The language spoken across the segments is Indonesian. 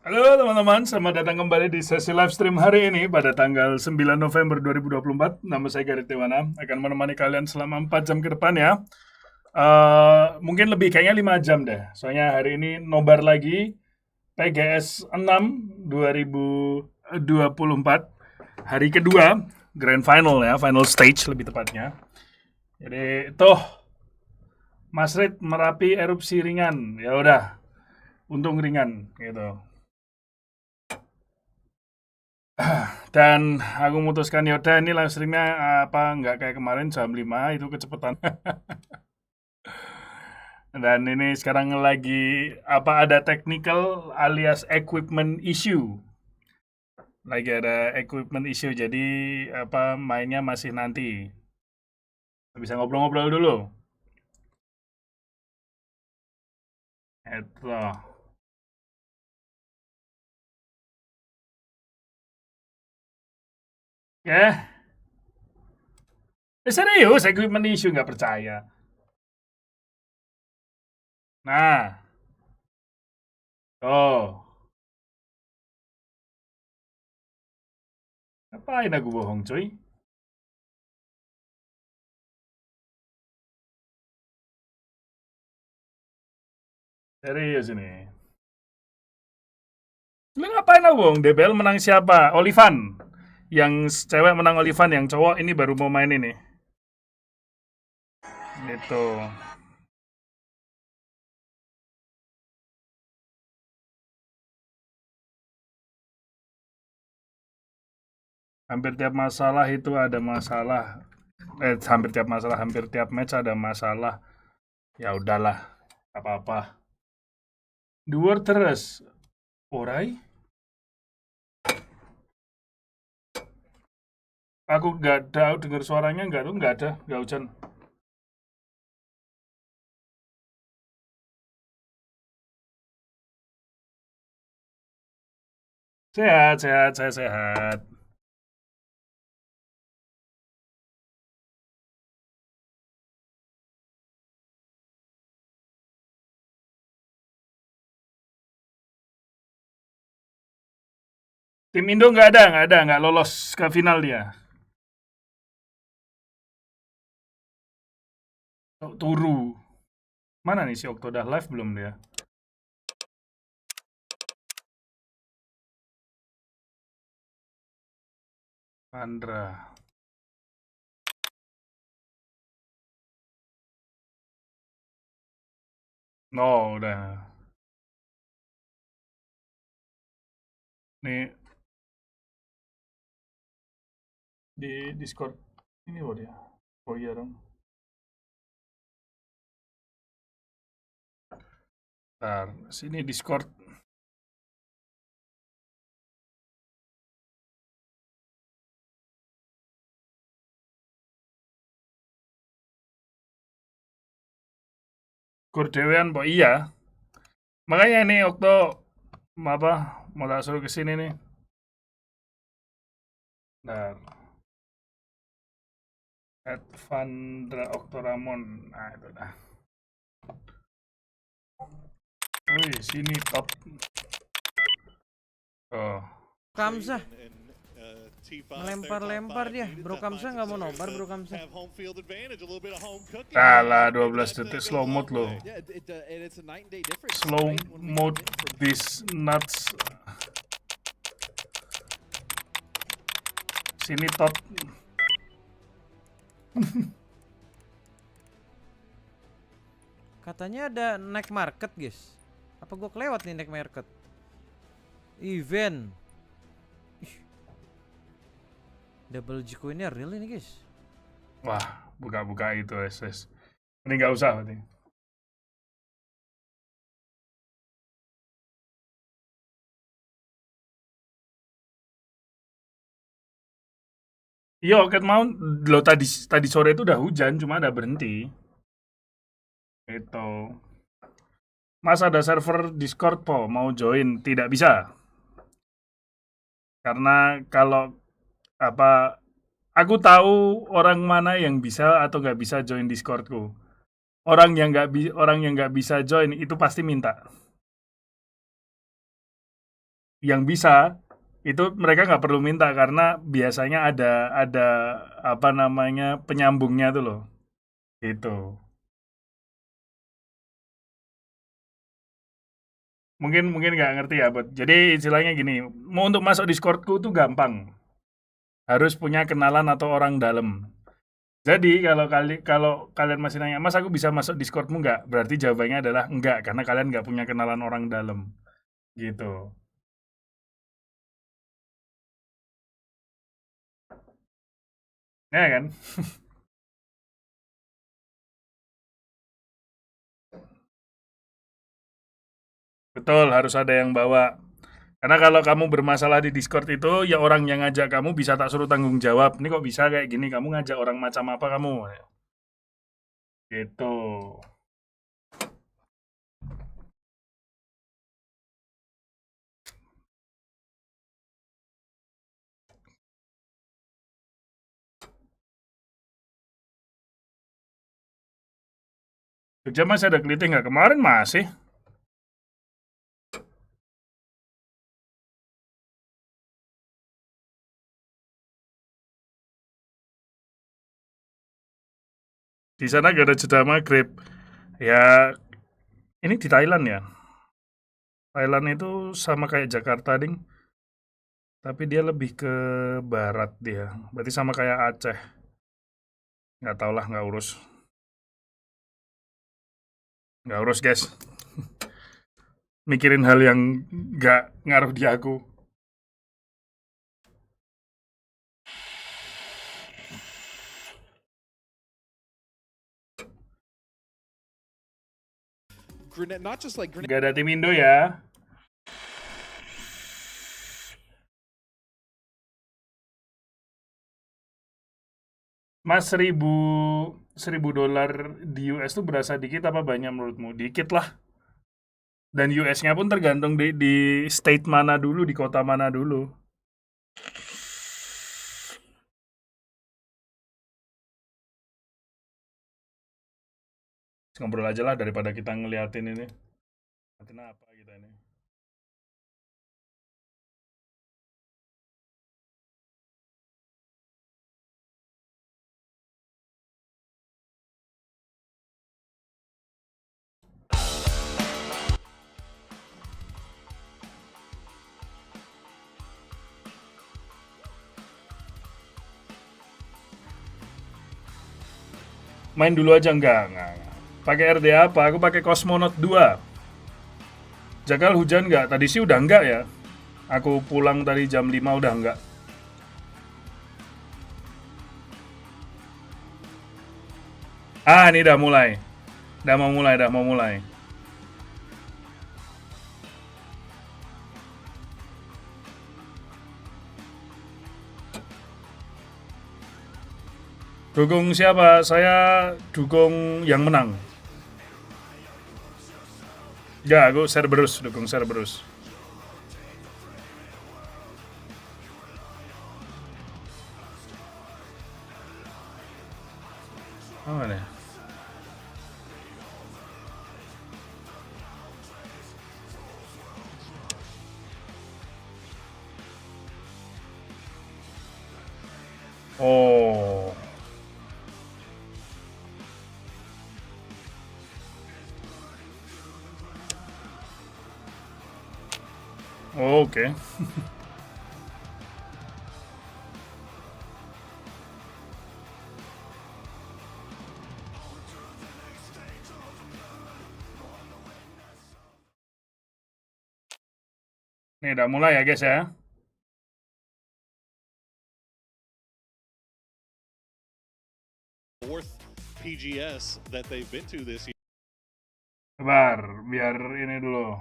Halo teman-teman, selamat datang kembali di sesi live stream hari ini pada tanggal 9 November 2024. Nama saya Garit Dewana, akan menemani kalian selama 4 jam ke depan ya. Mungkin lebih, kayaknya 5 jam deh. Soalnya hari ini nobar lagi, PGS 6 2024. Hari kedua, grand final ya, final stage lebih tepatnya. Jadi tuh, Mas Rit Merapi erupsi ringan. Ya udah, untung ringan gitu. Dan aku memutuskan yaudah ini live streamnya apa nggak kayak kemarin jam 5 itu kecepatan. Dan ini sekarang lagi apa ada technical alias equipment issue. Lagi ada equipment issue jadi apa mainnya masih nanti. Bisa ngobrol-ngobrol dulu. Itu. Ya, serius equipment issue nggak percaya. Nah, oh, ngapain aku bohong cuy? Serius ini. Lu ngapain aku bohong? DBL menang siapa? Olivan. Yang cewek menang Olivan, yang cowok ini baru mau main ini. Itu. Hampir tiap masalah itu ada masalah. Hampir tiap masalah, hampir tiap match ada masalah. Ya udahlah, apa-apa. Dua terus. Orai? Aku nggak ada dengar suaranya nggak tuh nggak ada, nggak hujan. Sehat, sehat, saya sehat. Tim Indo nggak ada, nggak lolos ke final dia. Turu. Mana nih si Okto udah live belum dia? Andra. No, udah. Nih di Discord ini loh dia. Oh iya dong. Ntar, sini Discord. Kur dewean, po iya. Makanya ini Okto apa mau tak suruh ke sini nih. Ntar, Advandra Oktoramon. Nah, itu dah. Wih, sini top. Oh. Kamsah melempar-lempar dia. Bro Kamsah nggak mau nobar, Bro Kamsah. Salah 12 detik slow mode loh. Slow mode this nuts. Sini top. Katanya ada naik market, guys. Apa gua kelewat nih naik market? Event. Ih. Double G coinnya real ini, guys. Wah, buka-buka itu SS. Ini nggak usah berarti. Iya, Rocket Mount lo tadi sore itu udah hujan, cuma ada berhenti. Itu. Mas ada server Discord po, mau join? Tidak bisa. Karena kalau apa aku tahu orang mana yang bisa atau nggak bisa join Discordku. Orang yang nggak bisa join itu pasti minta. yang bisa itu mereka nggak perlu minta karena biasanya ada apa namanya penyambungnya tuh loh. Itu. Mungkin mungkin nggak ngerti ya, Bud. Jadi istilahnya gini, mau untuk masuk Discordku tuh gampang. Harus punya kenalan atau orang dalam. Jadi kalau kalian masih nanya, Mas aku bisa masuk Discordmu nggak? Berarti jawabannya adalah enggak, karena kalian nggak punya kenalan orang dalam. Gitu. Ya kan? Betul, harus ada yang bawa. Karena kalau kamu bermasalah di Discord itu, ya orang yang ngajak kamu bisa tak suruh tanggung jawab. Ini kok bisa kayak gini? Kamu ngajak orang macam apa kamu? Gitu. Jogja masih ada kelitih nggak? Kemarin masih. Di sana gak ada jeda maghrib. Ya, ini di Thailand ya. Thailand itu sama kayak Jakarta, ding. Tapi dia lebih ke barat dia. Berarti sama kayak Aceh. Nggak tau lah, nggak urus. Nggak urus, guys. Mikirin hal yang nggak ngaruh di aku. Not just like Nggak ada tim Indo ya. Mas, seribu dolar di US tuh berasa dikit apa banyak menurutmu? Dikit lah. Dan US-nya pun tergantung di state mana dulu, di kota mana dulu. Ngobrol aja lah daripada kita ngeliatin ini. Ngeliatin apa kita ini. Main dulu aja enggak. Pakai RD apa? Aku pakai Cosmonaut 2. Jakal hujan nggak? Tadi sih udah enggak ya. Aku pulang tadi jam 5 udah enggak. Ah, ini udah mulai. Udah mau mulai. Dukung siapa? Saya dukung yang menang. Ya, aku Cerberus, dukung Cerberus. Oh, mana? Oh. Oke. Nih udah mulai ya guys ya. fourth PGS that they've been to this year. Sabar, biar ini dulu.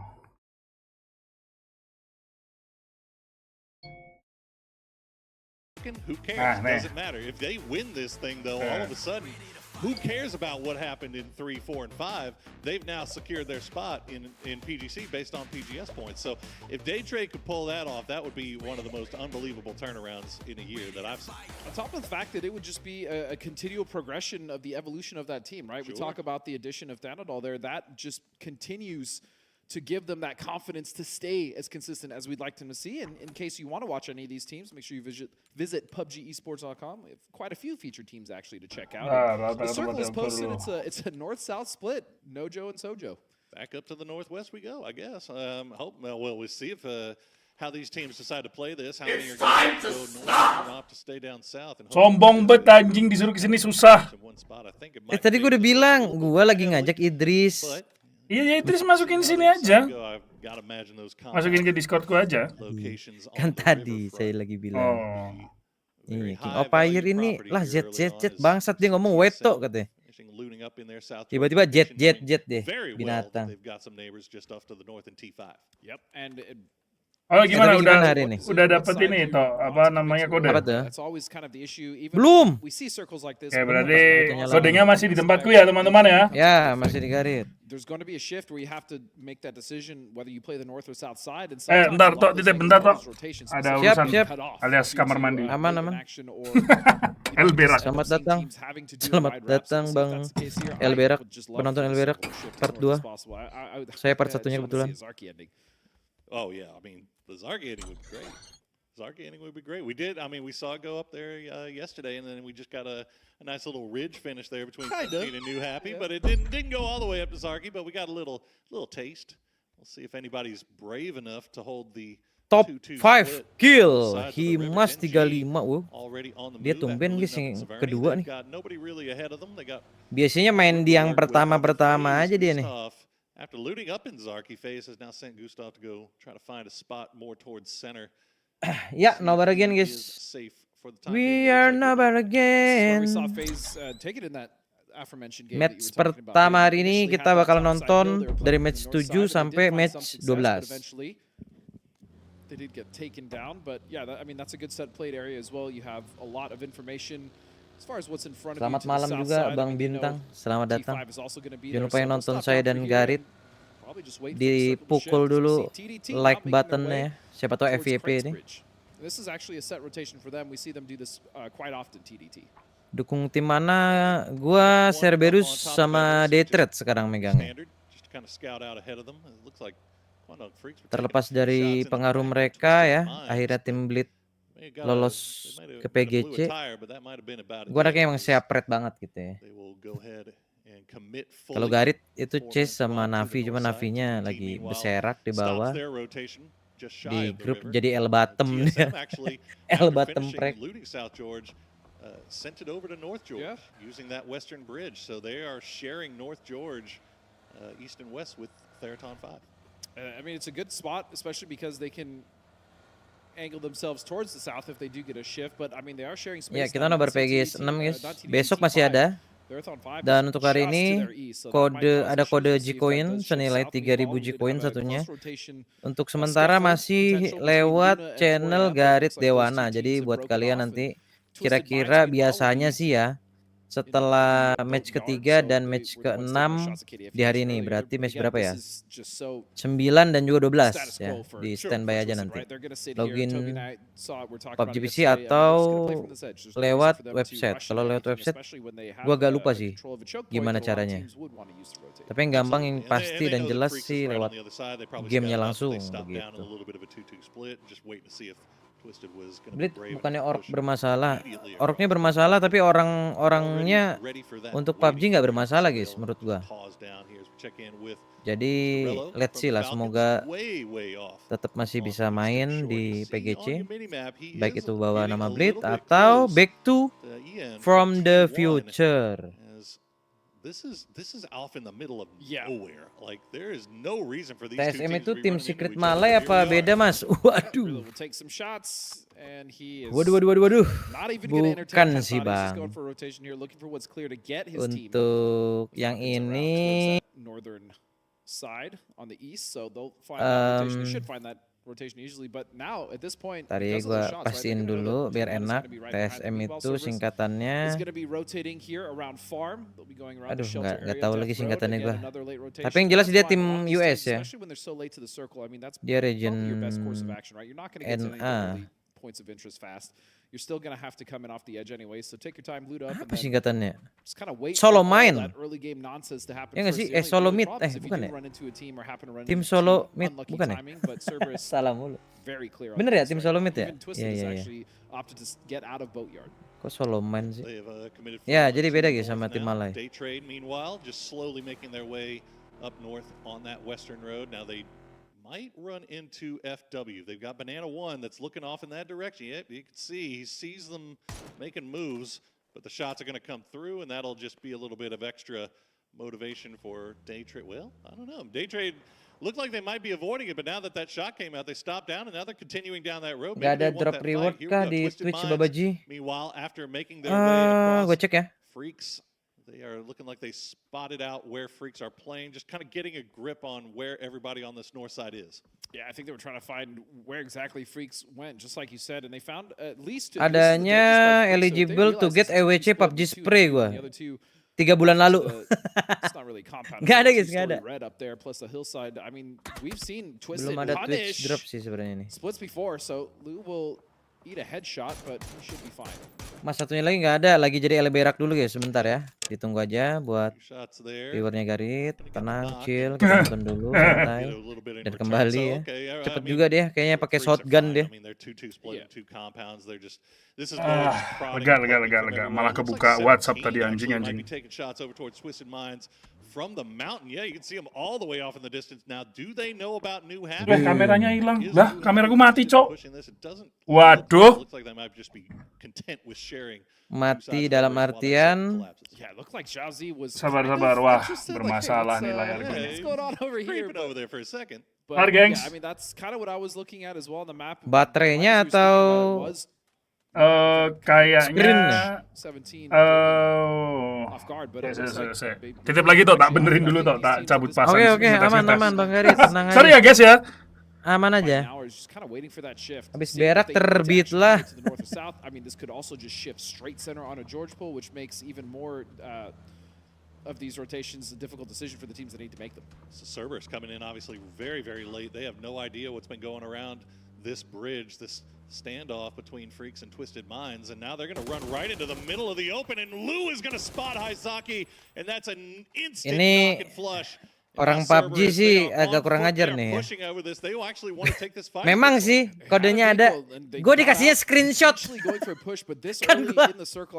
Who cares? Ah, nih. Doesn't matter. If they win this thing, though, all of a sudden, who cares about what happened in 3, 4, and 5? They've now secured their spot in PGC based on PGS points. So if Daytrade could pull that off, that would be one of the most unbelievable turnarounds in a year that I've seen. On top of the fact that it would just be a continual progression of the evolution of that team, right? Sure. We talk about the addition of Thanadol there. That just continues to give them that confidence to stay as consistent as we'd like them to see. And in case you want to watch any of these teams, make sure you visit PUBGesports.com. We have quite a few featured teams actually to check out. The circle is posted. It's a north-south split. Nojo and Sojo. Back up to the northwest we go, I guess. We'll see if how these teams decide to play this. How many are going to go north or not to stay down south? And Sombong bet anjing, disuruh kesini susah. one spot, I think it might Tadi be gue udah the bilang, Sojo gue lagi ngajak Idris. but Iya, ya Idris masukin sini aja. I've got to imagine those Masukin ke Discordku aja. locations Kan on the tadi riverfront. saya lagi bilang. Oh. Nih, Very King high of Fire value ini property lah here jet early jet on jet as bangsat dia ngomong weto katanya. looting up in their south Tiba-tiba jet location, jet knowing jet deh very well that binatang. they've got some neighbors just off to the north in T5. Yep. And Oh, gimana? Tadi gimana hari ini? Udah dapet ini toh, apa namanya kode? Apa tuh? That's always kind of the issue. Even Belum. we see circles like this. Oke, but berarti Nyala. kodenya masih di tempatku ya, teman-teman ya. Ya, masih di garit. there's going to be a shift where you have to make that decision whether you play the north or south side. And Bentar, Tok, Titip, bentar, Tok. Siap, Ada urusan siap. alias kamar mandi. Aman, aman. El Berak. Selamat datang. Selamat datang, Bang El Berak, penonton El Berak, part 2. Saya part satunya kebetulan. Oh yeah, I mean the Zargi ending would be great. Zargi ending would be great. We saw it go up there yesterday, and then we just got a nice little ridge finish there between Kane and New Happy, but it didn't go all the way up to Zargi, but we got a little taste. We'll see if anybody's brave enough to hold the Top 2-2 5 split kill. sides of the Himas river. 35, wow. Already on the Dia move tumben after guys losing yang up in Severny. kedua They've nih. got nobody really ahead of them. They got Biasanya main di yang pertama-pertama aja dia nih. After looting up in Zarki, FaZe has now sent Gustav to go try to find a spot more towards center. Ya, Nobar again guys. Safe for the time We being, but are looks like Nobar We again. saw FaZe take it in that aforementioned game that you Match were talking about. pertama They hari ini initially kita had bakal that top side nonton build. They were dari playing match from the north 7 side, but they sampai did find match some success, but 12. eventually they did get taken down, but yeah, that's a good set played area as well. You have a lot of information as far as what's in front of you. Selamat to the malam south juga side. Bang I mean, you know, Bintang. Selamat datang. T5 is also gonna be Jangan there, lupa yang so nonton let's saya stop dan over here Garit. and probably just wait for the circle to Dipukul shift. dulu So we see TDT not like making their buttonnya way ya. Siapa tahu towards FYP Craig's ini. Bridge. This is actually a set rotation for them. We see them do this quite often, TDT. Dukung tim mana? Gua Cerberus sama Daytrade sekarang megangnya. standard, just to kind of scout out ahead of them. It looks like Quandong Freaks were taking Terlepas a few dari shots in the pengaruh back, mereka twisted ya, minds. akhirnya tim Bleed They got lolos they might have- ke might have blew PGC. a tire, but that might have been about it. Gua anaknya emang Because seapret banget gitu ya. they will go ahead and commit Kalau fully Garit itu for Chase sama Ron to the Navi, cuma north side. Navinya TDT lagi meanwhile berserak di stops bawah. their rotation just shy Di of the grup river. jadi L bottom dia. TSM actually, L after bottom finishing prek. looting South George, sent it over to North George Yeah. using that western bridge. So they are sharing North George, east and west with Theraton 5. I mean, it's a good spot, especially because they can angle themselves towards the south if they do get a shift. But I mean, they are sharing space. Ya, kita now. Nobar It's a PGS TDT, 6 guys. not TDT, Besok T5. masih ada. Theraton 5 Dan is untuk hari just to ini their east, so that might kode cause ada issues kode to see if that G-Coin does shift senilai south. Meanwhile, 3000 we did G-Coin have a satunya. close rotation, Untuk sementara schedule masih potential between lewat Luna and channel 4AM, but Garit looks like those Dewana. two Jadi teams have buat broken kalian off nanti and Twisted kira-kira Minds biasanya meanwhile sih ya setelah match ketiga dan match ke-6 di hari ini. Berarti match berapa ya? 9 dan juga 12 ya. Di standby aja nanti. Login PUBG PC atau lewat website. Kalau lewat website gua agak lupa sih gimana caranya. Tapi yang gampang yang pasti dan jelas sih lewat gamenya langsung begitu. Bleed bukannya orc bermasalah. Orcnya bermasalah tapi orang-orangnya untuk PUBG nggak bermasalah guys menurut gua. Jadi let's see lah, semoga tetap masih bisa main di PGC. Baik itu bawa nama Bleed atau Back to From the Future. This is off in the middle of nowhere. Like there is no reason for these two TSM teams itu to be tim running Secret into each other. Malay Here apa we are. beda mas? Waduh. Will take some shots, and he is Waduh. not even gonna entertain Bukan that sih thought. He's just bang. going for a rotation here, looking for what's clear to get his team. Untuk yang Weapons around ini towards that northern side on the east, so they'll find that rotation. They should find that rotation easily, but now at this point, tadi because of the gua shots, right, pastiin they're gonna know dulu that biar T1 is enak. gonna be right behind TSM the mobile itu servers. singkatannya. Is gonna be rotating here around farm. They'll be going around Aduh, the shelter nggak area, tahu Death lagi Road, singkatannya again, gua. another late rotation. Tapi yang jelas dia That's tim fine. A lot of these US teams, ya. especially when they're so late to the circle. I mean, that's Dia probably your best course of region action, right? You're not gonna get to any of the NA. early points of interest fast. you're still going to have to come in off the edge anyway. So take your time, loot up, and Apa then singkatannya? just kind of wait Solo for all main. that early game nonsense to happen Ya nggak first. sih? The only Solo really mid. problem is if you Bukan do ya? run into a team or happen to run Tim into solo team, mid, unlucky bukan ya? timing, but Cerberus Salah mulu. very clear on Bener ya, this tim right solo now. mid ya? Even Twisted Iya, has iya, iya. actually opted to get out of Boatyard. Kok solo main sih? They have committed Ya, for jadi two beda guys north sama tim now. Malai. Day trade, meanwhile, just slowly making their way up north on that western road. Now they might run into FW. They've got Banana 1 that's looking off in that direction. Yep, you can see he sees them making moves, but the shots are going to come through, and that'll just be a little bit of extra motivation for Day Trade. Well, I don't know. Day Trade looked like they might be avoiding it, but now that shot came out, they stopped down, and now they're continuing down that road. Gak ada Maybe they want drop that reward fight. Here we kah go. di Twisted Twitch Minds, Babaji? meanwhile, after making their way across Gue cek ya. Freaks, they are looking like they spotted out where Freaks are playing, just kind of getting a grip on where everybody on this north side is. Yeah, I think they were trying to find where exactly Freaks went, just like you said, and they found at least Adanya eligible to get EWC PUBG spray gue 3 bulan lalu. It's not really compound. Gak ada guys, gak ada. Red up there plus the hillside. I mean, we've seen Twisted Belum ada punish Twitch drop sih sebenarnya ini. splits before, so Lou will eat a headshot, but he should be fine. Mas satunya lagi nggak ada, lagi jadi LB rak dulu guys, sebentar ya. Ditunggu aja buat Shots there. viewernya Garit, tenang, chill, kita nonton dulu, santai, dan kembali ya. Cepet juga dia, kayaknya pakai shotgun dia. Lega. Malah kebuka WhatsApp tadi anjing. From the mountain, yeah, you can see them all the way off in the distance. Now, do they know about new habits? Kameranya hilang. Lah, kameraku mati, Cok. Waduh. Looks like they might just be content with sharing. Mati dalam artian Yeah, it looked like Xiaozi was Sabar. Wah, bermasalah nih layar gue. What's going on over here? Creeping over there for a second. But, Hard gangs. yeah, I mean, that's kind of what I was looking at as well on the map. baterainya atau Kayaknya 17 oh. off guard, but Titip lagi Tok, tak benerin dulu Tok, tak cabut pasang. Oke, aman Bang Garit, tenang aja. Sorry ya guys ya. Aman aja. Habis berak terbit lah. I mean, this could also just shift straight center on a George pull, which makes even more of these rotations a difficult decision for the teams that need to make them. So Cerberus coming in obviously very, very late. They have no idea what's been going around this bridge, this standoff between Freaks and Twisted Minds, and now they're going to run right into the middle of the open, and Lou is going to spot Haizaki, and that's an instant knock and flush. Orang PUBG sih agak kurang ajar nih ya. Memang sih kodenya ada. Gue dikasihnya screenshot. Kan gue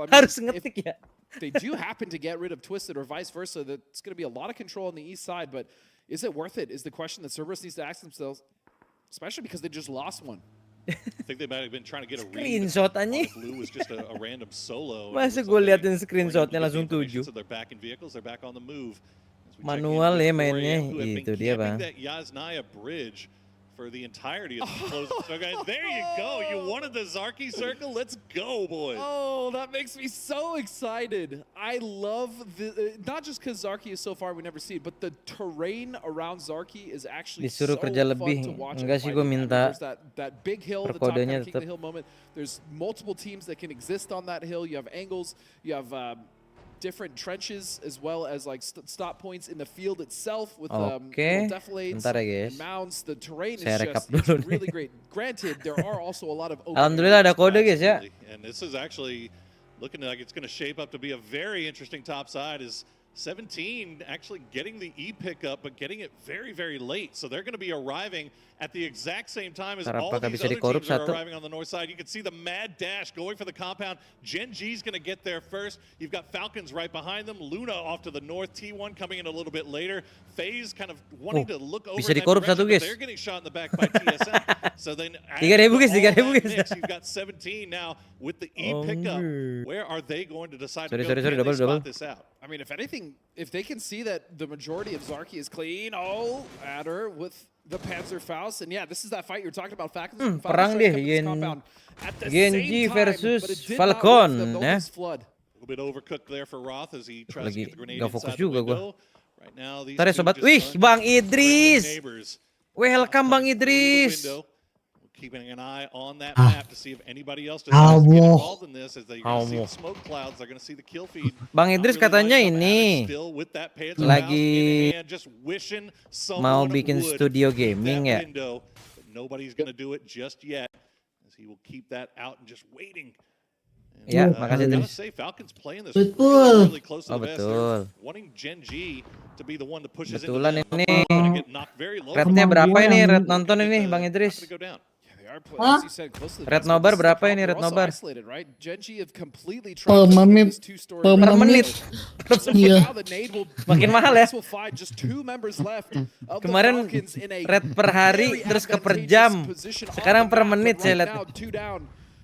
harus ngetik ya. They do happen to get rid of Twisted or vice versa. That's going to be a lot of control on the east side, but is it worth it? Is the question that Cerberus needs to ask themselves, especially because they just lost one. I think they might have been trying to get a screenshot anjing. Blue was just a random solo. Masa gue liatin screenshotnya langsung 7. They're back in vehicles, they're back on the move. Manual ya mainnya, itu dia Bang. That Yasnaya bridge for the entirety of the close. So guys, there you go. You wanted the Zarky circle? Let's go, boys. Oh, that makes me so excited. I love the not just because Zarky is so far we never see it, but the terrain around Zarky is actually disuruh so kerja fun lebih. to watch. Enggak sih, gue minta that big hill, the top kind of king of the hill moment. There's multiple teams that can exist on that hill. You have angles, you have different trenches as well as like stop points in the field itself with defilades and mounds. The terrain is just really great. Granted, there are also a lot of open Alhamdulillah ada kode guys ya. And this is actually looking like it's going to shape up to be a very interesting top side. Is 17 actually getting the E pickup, but getting it very, very late. So they're going to be arriving at the exact same time as all these other teams are arriving on the north side. You can see the mad dash going for the compound. Gen G's going to get there first. You've got Falcons right behind them. Luna off to the north. T1 coming in a little bit later. FaZe kind of wanting to look over that direction, but they're getting shot in the back by TSM. So then 3.000 guys. You've got 17 now with the E pickup. Where are they going to decide to go? Sorry, double. Spot this out? I mean, if anything, if they can see that the majority of Zarky is clean, Adder with the Panzer Faust, and yeah, this is that fight you're talking about. Falcons perang deh, Genji versus Falcon ya. A little bit overcooked there for Roth as he tries to get the grenade gak fokus inside the juga window. Right now, these Ntar ya sobat, wih Bang Idris, welcome Bang Idris. Keeping an eye on that map to see if anybody else decides to get involved in this. As they see the smoke clouds, they're going to see the kill feed. Bang Idris katanya ini lagi mau bikin studio gaming ya. Nobody's going to do it just yet. as he will keep that out and just waiting. Ya, And, makasih I gotta Tris. say, Falcons playing this Betul. really close to Oh, the vest. betul. They're wanting Gen G to be the one that pushes into Betulan them. ini. Gonna get knocked very low. Rednya Emang berapa gua ini? yang- Red nonton ini Bang Idris. Gonna go down. Yeah, they are Hah? as you said, close to the Red vest, but Nobar this is the berapa problem. ini, Red They're also Nobar? isolated, right? Gen G have completely Per tried to keep menit. these two-story Per Per buildings menit. closed. So for Iya. now, the nade will Makin mahal ya. will find just 2 members left of the Kemarin Falcons in a red per hari, very terus ke per advantageous jam. position on Sekarang the per map, menit but saya right lihat. now, 2 down.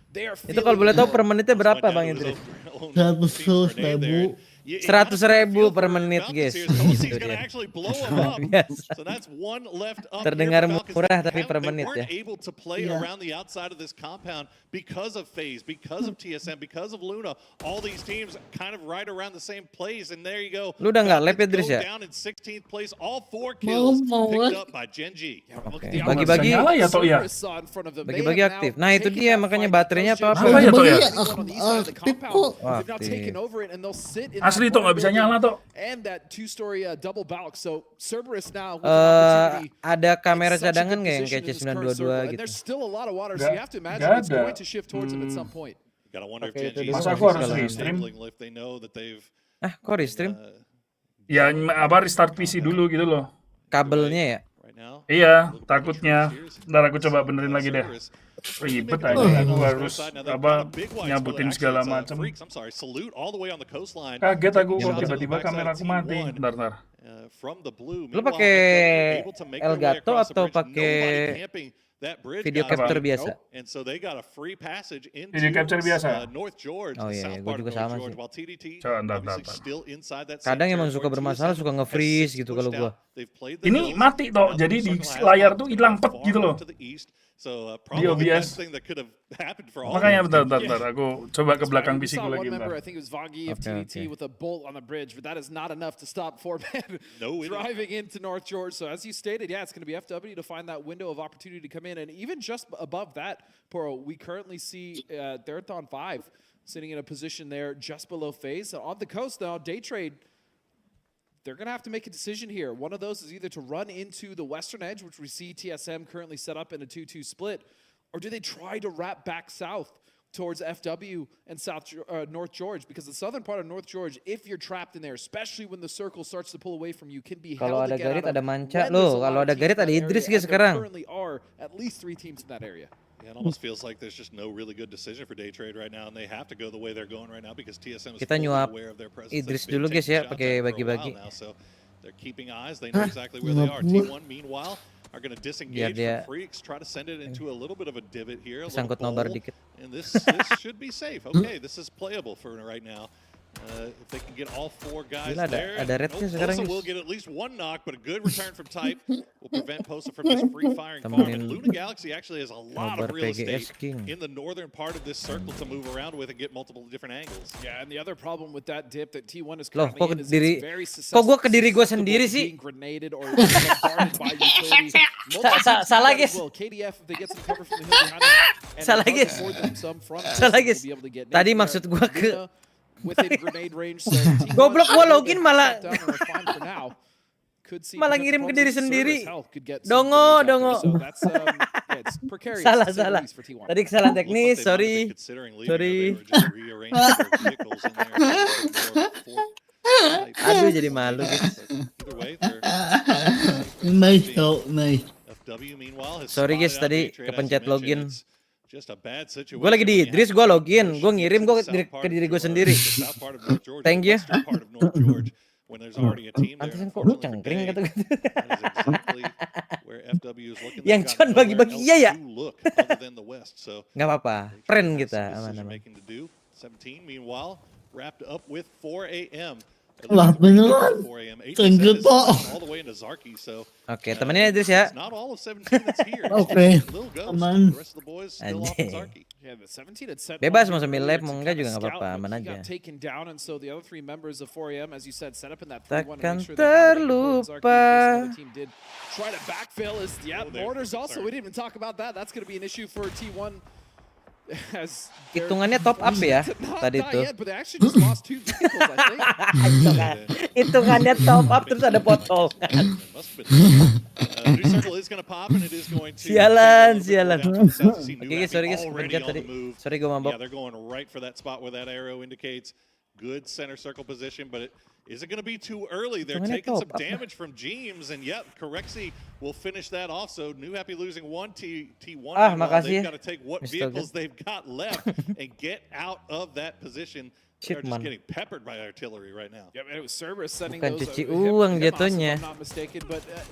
They are Itu kalau boleh tahu per menitnya berapa Slide down Bang to his Idris? own 100.000. 100.000 per menit, guys. He's Itu gonna dia. actually blow him up. Biasa. So that's one left up Terdengar here for Falcons. murah, They tapi per menit weren't ya. able to play Iya. around the outside of this compound because of FaZe, because of TSM, because of Luna. All these teams kind of right around the same place, and there you go. Lu udah nggak lab ya, Falcons Dris, go ya? down in 16th place, all 4 kills Mau, picked mau. up by Gen G. Oke. Bisa Bagi-bagi nyala ya toh ya? Bagi-bagi aktif. Nah, itu dia makanya baterainya atau apa? Apa ya, Toh, ya? Aktif kok. Wah, aktif. Asli toh nggak bisa nyala toh. And that two-story double balk. So Cerberus now with an opportunity. Ada kamera in such a cadangan good nggak yang position kayak in this current circle, C922 and gitu? there's still a lot of water, so Nggak- you have to imagine nggak it's ada. going to shift towards him at some point. Gotta wonder Oke, if itu Gen G dia. Masa aku harus restream? if they know that they've Ah, kok restream? Ya apa restart PC dulu gitu loh. Kabelnya ya? right now. Iya, takutnya. Ntar aku coba benerin lagi deh. Ribet aja, aku harus apa nyabutin segala macam. Kaget aku kok tiba-tiba kamera aku mati. Ntar. Lu pakai Elgato atau pakai video capture biasa? Video capture biasa. Oh iya, gue juga sama sih. Coba, ntar. Kadang emang suka bermasalah, suka nge-freeze gitu kalau gua. Ini mati toh, jadi di layar tuh hilang pet gitu loh. Di OBS. Makanya bentar, aku coba ke belakang We PC saw ku one lagi member, bentar. I think it was Vagi of Okay, TDT okay. with a bolt on the bridge, but that is not enough to stop 4-man No, it driving into North George. So as you stated, yeah, it's going to be FW to find that window of opportunity to come in. And even just above that, Poro, we currently see Daripada 5 sitting in a position there just below FaZe. On the coast now, Day Trade, they're going to have to make a decision here. One of those is either to run into the western edge, which we see TSM currently set up in a 2-2 split, or do they try to wrap back south towards FW and North George? Because the southern part of North George, if you're trapped in there, especially when the circle starts to pull away from you, can be Kalau held ada again Garit, out of ada Manca when loh. there's a lot Kalau of ada teams Garit, in ada that Idris area, guys and there sekarang. currently are at least 3 teams in that area. Yeah, it almost feels like there's just no really good decision for Day Trade right now, and they have to go the way they're going right now because TSM is Kita fully nyuap aware of their presence. Idris They've been dulu guys taking ya, shots pakai at it for a bagi-bagi. while now, so they're keeping eyes. They know exactly where they are. T1, meanwhile, are going to disengage dia from Freaks, try to send it into a little bit of a divot here, a little Sangkut Nobar bowl, dikit. and this should be safe. Okay, this is playable for right now. If they can get all 4 guys Gila, there, ada rednya sekarang, Posa guys. will get at least 1 knock, but a good return from Type will prevent Posa from just free firing farm. Temenin And Luna Galaxy actually has a lot of Nobar real PGS estate King. in the northern part of this circle to move around with and get multiple different angles. Yeah, and the other problem with that dip that T1 is Loh, currently kok in is diri- it's very kok gua ke diri gua susceptible sendiri to sih? being grenaded or bombarded by utility. Multiple teams salah, do that as guys. well. KDF, if they get some cover from the hill behind them, and Salah, it does guys. afford them some front Salah, will guys. be able to get Tadi nades maksud there. gua ke- Luna within grenade range, so T1 Goblok, gua will login get malah- shut down and are fine for now. Could see Malah potential ngirim ke problems diri with sendiri. Cerberus Health could get some Dongo, grenades out there. dongo. So that's yeah, it's precarious Salah, to say the salah. least for T1. Tadi kesalahan Looked like teknis, they might have been sorry. considering leaving, Sorry. or they were just rearranging their vehicles in there. Aduh, jadi malu, guys. Either way, they're Nice though, nice. FW meanwhile has Sorry, guys, spotted out tadi Day Trade, as you kepencet mentioned. login. It's just a bad situation Gue lagi di when you Idris, have gue to login, push gue ngirim into gue the south part ke of diri gue Georgia, sendiri. the south part of North Georgia, Thank the you. western part of North George, when there's already a team there. Pantesan kok lu Unfortunately for cengkring Day, kata gue. that is exactly where FW is looking. Yang They've got cuan nowhere bagi-bagi, else iya ya? to look other than the West. So Gak apa-apa, Day Trade friend has kita, some aman-aman. decision-making to do. 17, meanwhile, wrapped up with 4 a.m. At Lah, least 3 beneran. 4 a.m. 87 Tenggelam, is Pak. all the way into Zarki, so Oke, temennya Idris ya. it's not all of 17 that's here. Oke, Little Ghost, aman. the rest of the boys still off in Anjing. Zarki. Yeah, the 17 had set Bebas one mau sambil earlier live, to mau enggak kinda juga nggak scout, apa-apa, but aman he aja. got taken down, and so the other 3 members of 4AM, as you said, set up in that 3-1 Takkan to make sure they have an anchor towards Zarki in case terlupa. another team did try to backfill. Is yeah, Oh, there's Mortars the also. concern. We didn't even talk about that. That's going to be an issue for T1. As Hitungannya top up ya tadi tuh. But they actually just lost 2 vehicles, I think. Hitungannya top up terus ada potongan. New circle is going to pop and it is going to Sialan. Oke, Sorry guys, pencet tadi. Sorry gue mabok. Yeah, they're going right for that spot where that arrow indicates good center circle position, but is it going to be too early? They're taking some damage from James, and yep, Corexi will finish that off. So New Happy losing one T1. Makasih. They've got to take what vehicles they've got left and get out of that position. They're just getting peppered by artillery right now. Yep, and it was Cerberus sending Bukan those cuci uang jatuhnya.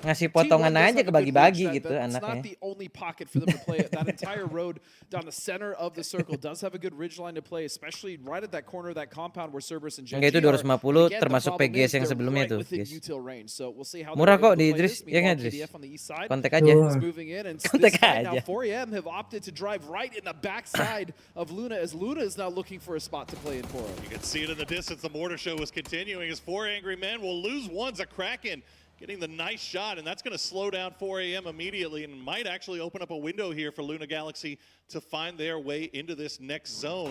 Ngasih potongan aja kebagi-bagi gitu It's anaknya. not the only pocket for them to play. That entire road down the center of the circle does have a good ridge line to play, especially right at that corner of that compound where Cerberus and Gen Enggak, itu G are. 250 Again, termasuk the problem PGS is yang they're sebelumnya right tuh, within guys. util range. So we'll see how Murah they're kok able di to play Idris, this. ya kan Meanwhile, Idris? KDF on the east side Kontak aja. is moving in, and Kontak this time now aja. 4AM have opted to drive right in the backside of Luna, as Luna is now looking for a spot to play in 4. You can see it in the distance. The mortar show is continuing as 4 angry men will lose one's a Kraken. Getting the nice shot, and that's going to slow down 4 AM immediately and might actually open up a window here for Luna Galaxy to find their way into this next zone.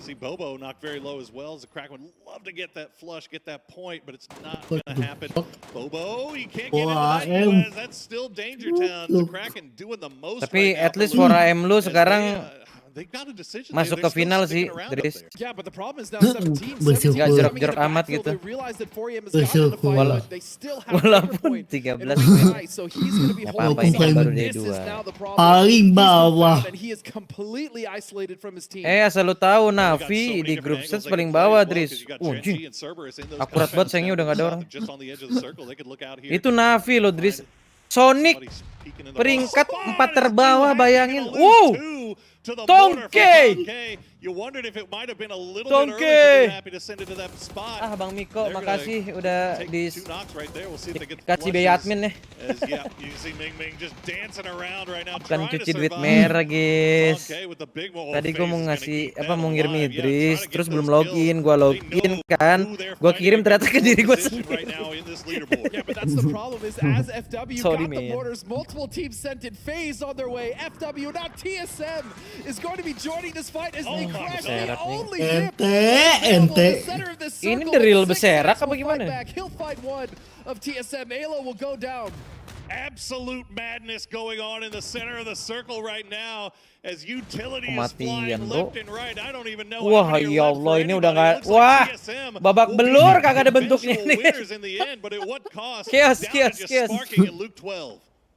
See Bobo knocked very low as well, as the Kraken would love to get that flush, get that point, but it's not going to happen. Bobo, you can't get into that US. That's still Danger Town. The Kraken doing the most. Tapi right now at least for 4AM lu sekarang masuk ke final sih, Dris. Yeah, but the problem is now 17. Nggak jorok-jorok amat gitu. Walaupun 13 nggak apa-apa, ini kan baru D2. Paling bawah. Asal lu tahu Navi di grup stage paling bawah, Dris. Jing. Akurat banget sayangnya udah nggak ada orang. Itu Navi loh, Dris. Sonic peringkat 4 terbawah, bayangin. Wow. Tongke! Bang Miko, makasih udah dikasih biaya admin nih. Bukan cuci duit merah, guys. Tadi gue mau ngasih mau ngirim Idris, terus belum login, gue login kan, gue kirim ternyata ke diri gue sendiri. Sorry, man. Multiple teams sent in phase on their way. FW, not TSM, is going to be joining this fight as they crash the only dip. Ini the real Berserk apa gimana? He'll find one of TSM. Alo will go down. Absolute madness going on in the center of the circle right now as utility is Kematian, flying bro. left and right. I don't even know. Wah, ya Allah, ini udah nggak. Wah, babak belur kagak ada bentuknya nih.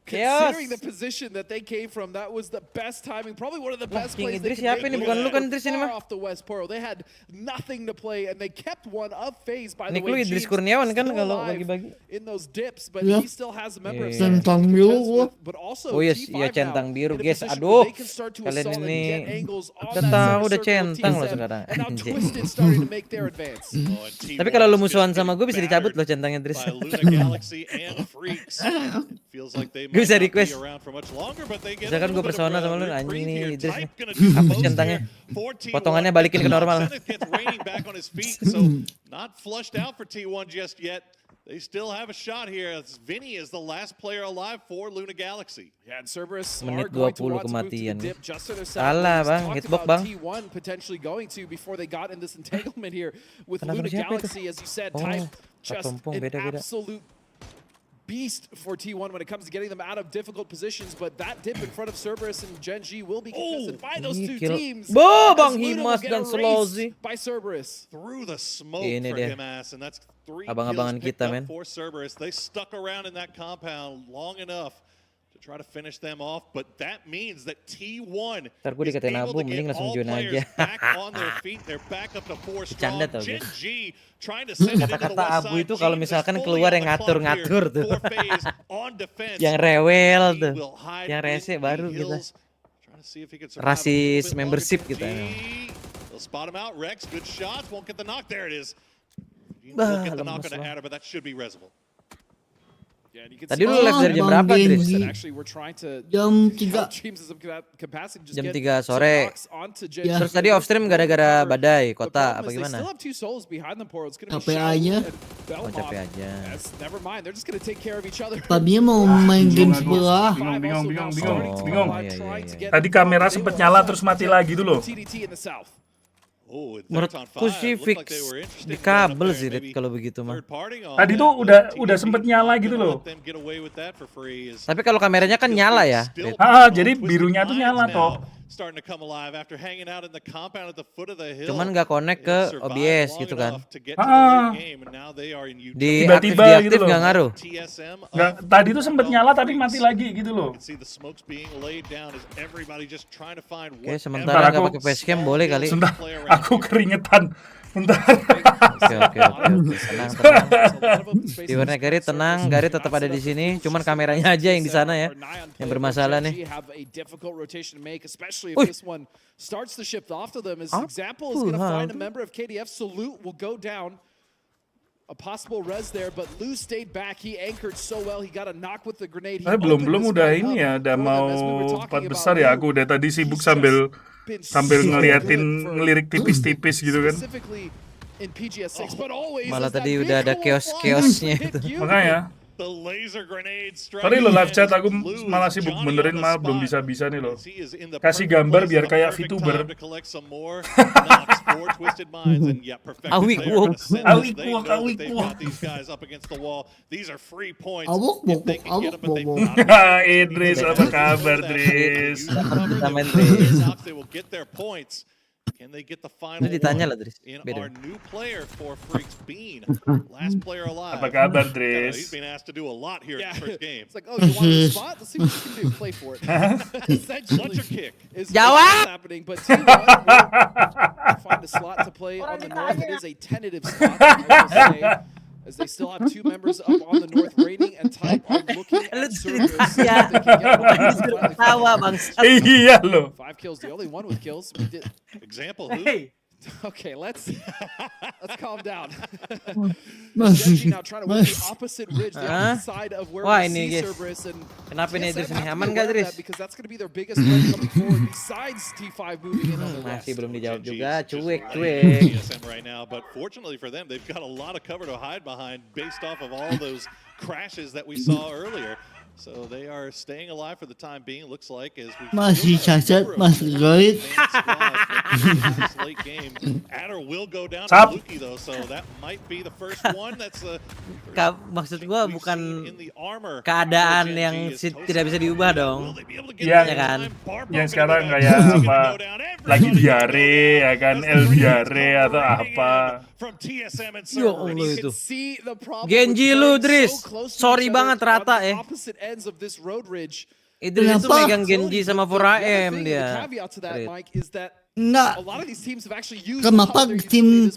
Chaos. Considering the position that they came from, that was the best timing, probably one of the best plays they Idris siapa ini? Bukan lu kan Idris ini mah. off the West Portal. They had nothing to play and they kept one of phase by the Nick way. lu Idris James Kurniawan kan still kalau alive bagi-bagi. in those dips, but Ya. he still has a member of Centang biru. but also Oh yes, T5 iya now centang biru, in a guys. position Aduh, where they can start to kalian assault and ini get angles on udah that tahu center udah circle of centang loh TSM, sekarang. and now Anjing. Twisted starting to make their advance. Tapi kalau lu musuhan sama gue bisa dicabut loh centangnya Idris. Gue bisa request. Misalkan gue persona sama lu, anjing nih Idris nih. Hapus centangnya. Potongannya balikin ke normal. Not flushed out for T1 just yet. They still have a shot here. As Vinny is the last player alive for Luna Galaxy. Yeah, and Cerberus Menit are going to 20 want to move to the kematian. dip just to their Salah, side. Bang. Talked Hitbox, about Bang. T1 potentially going to before they got in this entanglement here with Kenapa Luna siapa itu? Galaxy, as you said, Oh, Type just Katumpung, an beda-beda. absolute beast for T1 when it comes to getting them out of difficult positions, but that dip in front of Cerberus and Gen G will be contested by those two kill. teams. Bo, as Bang Luna Himas will get dan erased Slozy. by Cerberus. Through the smoke Ini for dia. Himas, and that's 3 Abang-abangan kills picked kita, up men. for Cerberus. They stuck around in that compound long enough to try to finish them off, but that means that T1 Ntar gue is dikatain able Abu, to mending get langsung all join players aja. back on their feet. They're back up to 4 strong. Bercanda tau, Gen guys. G trying to send it into the Kata-kata west Abu side. itu kalau James is misalkan fully keluar on yang the clock ngatur-ngatur here tuh. for phase on defense. Yang rewel He tuh. will hide Yang in rese the baru kita. hills, trying to see if he can survive a Rasis little bit longer. membership Gen kita. G, they'll spot him out. Rex, good shots, won't get the knock. There it is. Bah, Won't get the knock lemes on the lah. adder, but that should be resable. Tadi lu live dari jam berapa, Dris? Jam 3. Jam 3 sore. Ya. Terus tadi off stream gara-gara badai kota apa gimana? Capek aja. Oh, capek aja. Tadinya mau main game sebelah. Bingung. Oh, iya. Tadi kamera sempet nyala terus mati lagi tuh loh. Menurutku sih fix di kabel sih, Red, kalau begitu mah. Tadi tuh udah sempet nyala gitu loh. Tapi kalau kameranya kan nyala ya, Red. Jadi birunya tuh nyala toh. Cuman nggak connect ke OBS gitu kan. Di aktif Tiba-tiba diaktif gitu loh. nggak ngaruh. Nggak, tadi tuh sempet nyala tapi mati lagi gitu loh. Oke, sementara nggak pakai facecam boleh kali. Sebentar, aku keringetan. Bentar. Oke. Tenang. Viewernya Gary tenang, Gary tetap ada di sini. Cuman kameranya aja yang di sana ya, yang bermasalah nih. Wih. A possible res there, but Lou stayed back. He anchored so well. He got a knock with the grenade. Belum udah ini ya, udah mau 4 besar ya. Aku udah tadi sibuk sambil ngelirik tipis-tipis gitu kan. Malah tadi udah ada chaos-chaosnya itu. Makanya. Sorry lo live chat, aku malah sibuk benerin, malah belum bisa nih lo. Kasih gambar biar kayak VTuber. Awik wok. Idris, apa kabar Idris? Ini ditanya lah, Dris. Beda. Apa kabar, Dris? Jawab. As they still have 2 members up on the north rating and Type are looking at Cerberus. Ya. Tawa bangsa. Iya lo. 5 kills, the only one with kills. We did. Example. Hey. Okay, let's calm down. Masih. Now trying to work the opposite ridge, the opposite side of where Wah, we ini see guys. Cerberus and Kenapa ini Idris ini TSM aman gak, Dris? because that's going to be their biggest threat coming forward besides T5 moving in on the west. Masih belum dijawab juga, cuek. TSM right now, but fortunately for them, they've got a lot of cover to hide behind based off of all those crashes that we saw earlier. So they are staying alive for the time being. Looks like as we Masih cacat, masih goit. late game. Adder will go down Sap. to Luki though, so that might be the first one. That's Maksud gua bukan in the armor. keadaan yang tidak bisa diubah dong. Yang Ya kan? Yang sekarang kayak apa? Lagi diare ya kan, diare atau apa? Ya Allah itu. Genji lu, Dris. Sorry banget rata ya. Idris itu Kenapa? megang Genji sama 4AM dia. Enggak. Kenapa tim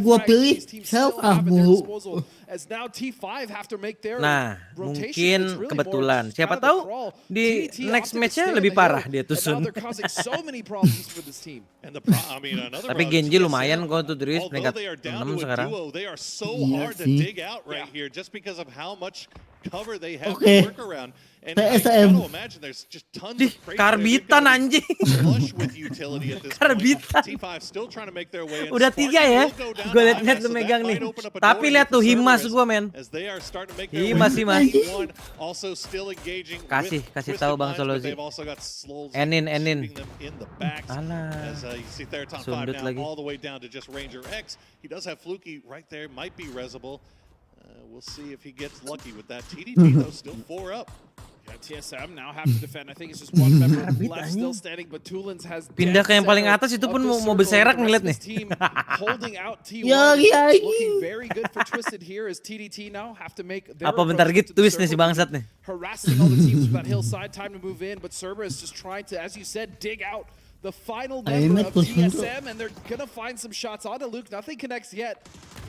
gua pilih siapa mulu? Nah, mungkin kebetulan. Siapa tahu di next match-nya lebih parah dia tusun. Tapi Genji lumayan kok tuh, Dris, peringkat 6 sekarang. Oke. TSM. Di karbitan anjing. Karbitan. Udah 3 ya. Gue liat lu megang nih. Tapi lihat tuh Himas gue, men. Himas. Kasih tahu Bang Solozi. Enin. Alah. Sundut lagi. We'll see if he gets lucky with that. TDT though still 4 up. TSM now have to defend. I think it's just one member left still standing, but Tulins has Pindah ke yang paling atas itu pun mau berserak ngeliat nih. Holding out T1. Ya. Looking very good for Twisted here as TDT now have to make their Apa bentar gitu twist nih si bangsat nih. harassing all the teams with that hillside. Time to move in, but Cerberus just trying to, as you said, dig out the final member of TSM, and they're gonna find some shots onto Luke. Nothing connects yet.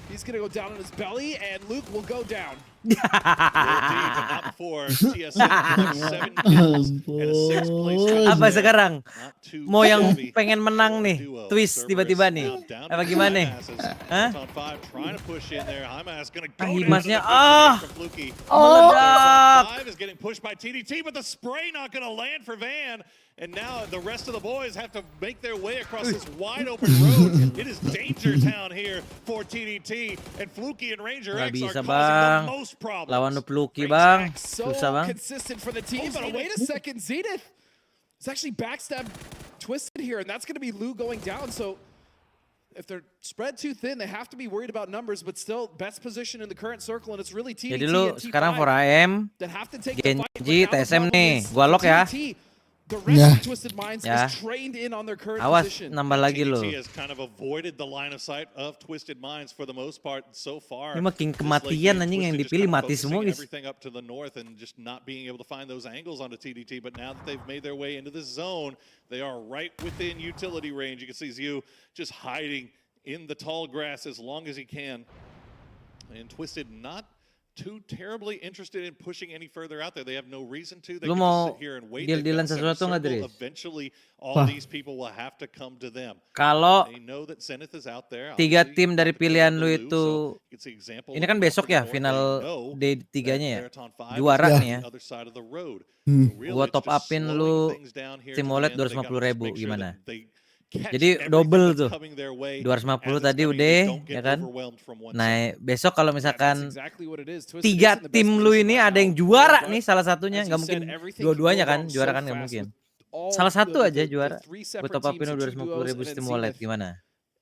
He's gonna go down on his belly, and Luke will go down. Will D, but not before TSM collects 7 kills and a 6th place finish Apa there. sekarang? Not too Mau yang shabby pengen menang nih, duo. twist Cerberus tiba-tiba nih. now down Apa to gimana nih? Himas as Hah? Phantom 5 trying to push in there. Himas gonna go Ah, down Himasnya, to the big grenade from Fluky. Meledak. 5 is getting pushed by TDT, but the spray not gonna land for Van. And now the rest of the boys have to make their way across this wide open road. It is danger town here for TDT, and Fluky and Ranger Nggak X bisa, are causing Bang. the most problems. Lawan Fluky, Ranger Bang. X so Susah, Bang. consistent for the team, but wait a second, Zenith. It's actually backstab twisted here, and that's going to be Lou going down. So if they're spread too thin, they have to be worried about numbers, but still best position in the current circle, and it's really TDT Jadi lu and sekarang T5 4AM, that have to take the fight. But Genji, now the TSM problem nih. is Gua for lock ya. TDT, the rest Ya. of Twisted Minds Ya. is trained in on their current Awas, position. nambah lagi lu. TDT has kind of avoided the line of sight of Twisted Minds for the most part so far. Ini makin This kematian late game, anjing yang Twisted just dipilih kind of mati focusing semua, guys. everything up to the north and just not being able to find those angles onto TDT. But now that they've made their way into this zone, they are right within utility range. You can see Zhu just hiding in the tall grass as long as he can. And Twisted not too terribly interested in pushing any further out there. They have no reason to. They Lu can just mau sit here and wait. deal-dealan They've got a sesuatu nggak, circle. Dris? Eventually, all these people will have to come to them. Kalau They know that Zenith is out there. 3 Obviously, tim dari got the kill pilihan on lu the itu, Lou, so you can see example ini kan of besok the ya north. final They know D3-nya ya. that Marathon 5 Juara is nih ya. on the other side of the road. Really, Gua it's top just upin slowing lu things down here tim to the OLED end. They gotta just 250.000 make sure gimana? that they catch Jadi everything double that's tuh. coming their way 250 as it's tadi coming. udah, They don't ya get kan? overwhelmed from one Nah, side. besok kalau That's misalkan exactly what it is. Twisted 3 is in the best tim lu position ini right ada yang now. juara But nih salah satunya, as nggak you mungkin said, everything dua-duanya can go kan, wrong juara so kan nggak fast mungkin. with all Salah satu the aja juara. three Gue separate top upin teams, lu the two duos, 250.000 and Steam then Wallet Zenith gimana?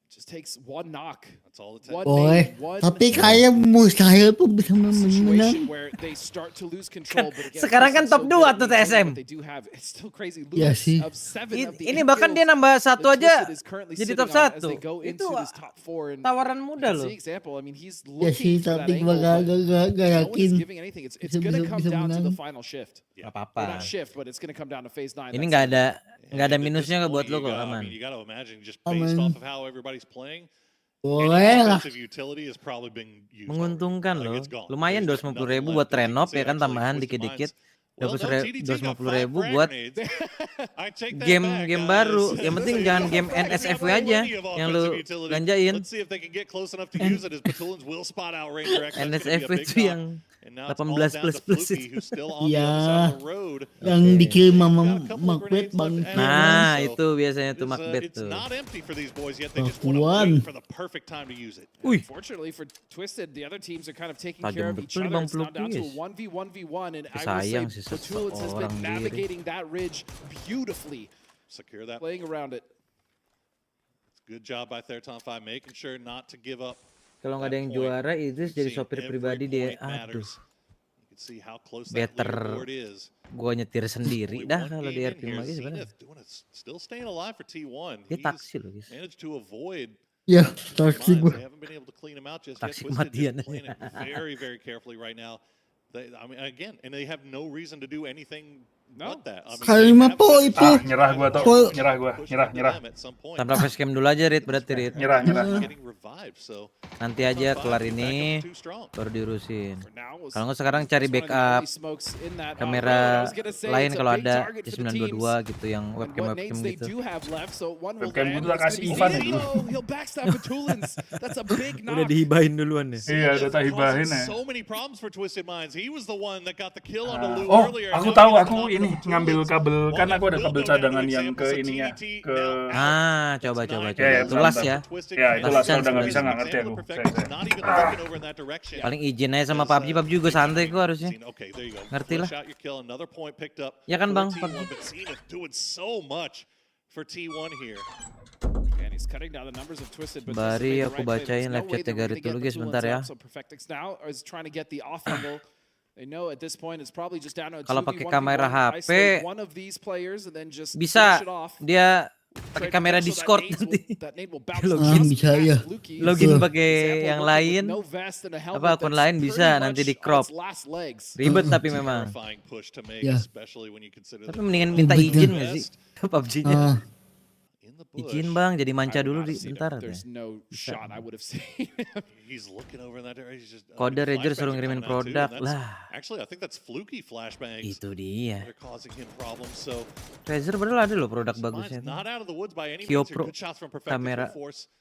just takes one knock. That's all it takes. One Boy, nade, one tapi kayak mustahil tuh bisa menang. situation where they start to lose control. But again, Sekarang kan Twisted top so 2 good at tuh maintaining TSM. what they do have. It's still crazy. Ya Lose sih. of 7 of the Ini 8 bahkan dia kills nambah that 1 aja Twisted is currently jadi sitting top on as 1. they go Itu into this top 4. And tawaran you muda can loh. see example. I mean, he's Ya looking sih, for that tapi angle, gak but no one yakin is giving anything. It's bisa- going to bisa- come bisa down to the menang. final shift. Gak Or apa-apa. not shift, but it's going to come down to phase 9. Ini That's nggak it. ada nggak ada And at minusnya this buat point, lo you kok, gotta- I aman. mean, you got to imagine just based Aman. off of how everybody's playing. Boleh Any lah. offensive utility has probably been used Menguntungkan already. loh. Like, it's gone. Lumayan There's just 250.000 nothing buat left. As you can renov see, ya kan, actually, tambahan Twisted dikit-dikit. Minds- Well, no, TDT got 250.000 5 buat frag grenades. I take that game back, baru. guys. Yang penting jangan game NSFW aja yang lu ganjain. Let's see if they can get close enough to use it as Batulins will spot out Ranger X. That's gonna be a NSFW big itu knock. yang And now it's all 18 down plus to plus Fluky, itu. who's still on the Ya. other side of the road. Yang dikirim sama Got a couple of Macbeth grenades bang. left to Nah, add, so itu biasanya tuh it's, Macbeth it's tuh. not empty for these boys yet. They just want to Tuan. wait for the perfect time to use it. Wih, Fortunately for Twisted, the other teams are kind of taking Tajam care of each betul other. Bang It's now down to a Pelukis. 1v1v1, and I Sayang will sih say Batulins has seorang been diri. navigating that ridge beautifully, Secure that. playing around it. Good job by Therton 5, making sure not to give up. kalau nggak ada yang juara Idris jadi sopir pribadi dia. Aduh, You can see how close that better leaderboard is. gua nyetir sendiri Only dah one kalau di game in RP here. lagi sebenarnya. Zenith doing it, still staying alive for T1. Dia He's taksi loh, guys. managed to avoid Ya, Twisted taksi Minds. gue. They haven't been able to clean him out just yet. Taksi Twisted kematian. just playing it very, very carefully right now. I mean, again, and they have no reason to do anything No. but that. I mean, Kali they lima have po to itu. Nyerah gua tuh. Pol- Nyerah gua. push Nyerah, into nyerah. them at some point. Tanpa facecam dulu aja Rit, berarti Rit. Nyerah, nyerah. Getting revived, so Nanti aja kelar ini too strong. baru diurusin. For now, was- Kalau nggak sekarang cari just one of the backup early smokes in that kamera road. I was gonna say, lain it's a kalau big ada target for the C922 teams. gitu yang And webcam what nades they gitu. do have left, so one will Webcam land, gua tuh it's kasih gonna be Ivan Zenith. dulu. Oh, he'll backstab Batulins. That's a big knock. Udah dihibahin duluan ya. Iya, udah tak hibahin ya. So many problems for Twisted Minds. He was the one that got the kill on the Lou Oh, earlier. aku Now tahu, he gets aku knocked ini for ngambil Batulins. kabel, kan Well, aku ada that kabel will go down cadangan to yang example. ke So ininya, TDT ke now Ah, coba That's coba not coba. ya, Tulas bentar. ya. Twisted Ya, can itu have lah, some udah nggak bisa, reason nggak ngerti example aku. perfect, Saya. not even looking over in that direction. Paling izin aja sama PUBG juga santai kok harusnya. Okay, there you go. Ngerti lah. Flush out your kill, another point picked up Ya kan, for Bang, T1, PUBG. but Zenith doing so much for T1 here. And he's cutting down the numbers of Twisted, but Bari, Twisted made the aku right play. bacain There's no live way chat-nya that we're Garit gonna dulu, get guys, Batulins bentar ya. out. So Perfectix now is trying to get the off angle. They know at this point it's probably just down to a Kalau 2v1v1, pakai kamera HP, isolate one of these players and then just bisa finish it off. dia pakai Trade kamera so that Discord nades nanti. will- that nade will bounce Login. just Bisa, past ya. Fluky. Login Betul. pakai Example yang working with lain. no vest and a helmet Apa akun that's lain bisa pretty nanti much di on crop. its last legs. Ribet tapi memang. Terrifying push to make, Yeah. especially when you consider Tapi that mendingan minta Ribet izin dah. nggak sih ke PUBG-nya? Ah, in in the bush. Izin bang, jadi manca I would dulu not have di seen him. bentar. There's no shot I would have seen him. He's looking over in that area. He's just Kode Rager flashbangs suruh are ngirimin coming out too, produk and that's- lah. Actually, I think that's fluky flashbangs Itu that dia. are causing him problems. So Razer padahal ada loh produk Mine's bagusnya. not out of the woods by any Kyo means. Pro Good shots from Perfected kamera. Force.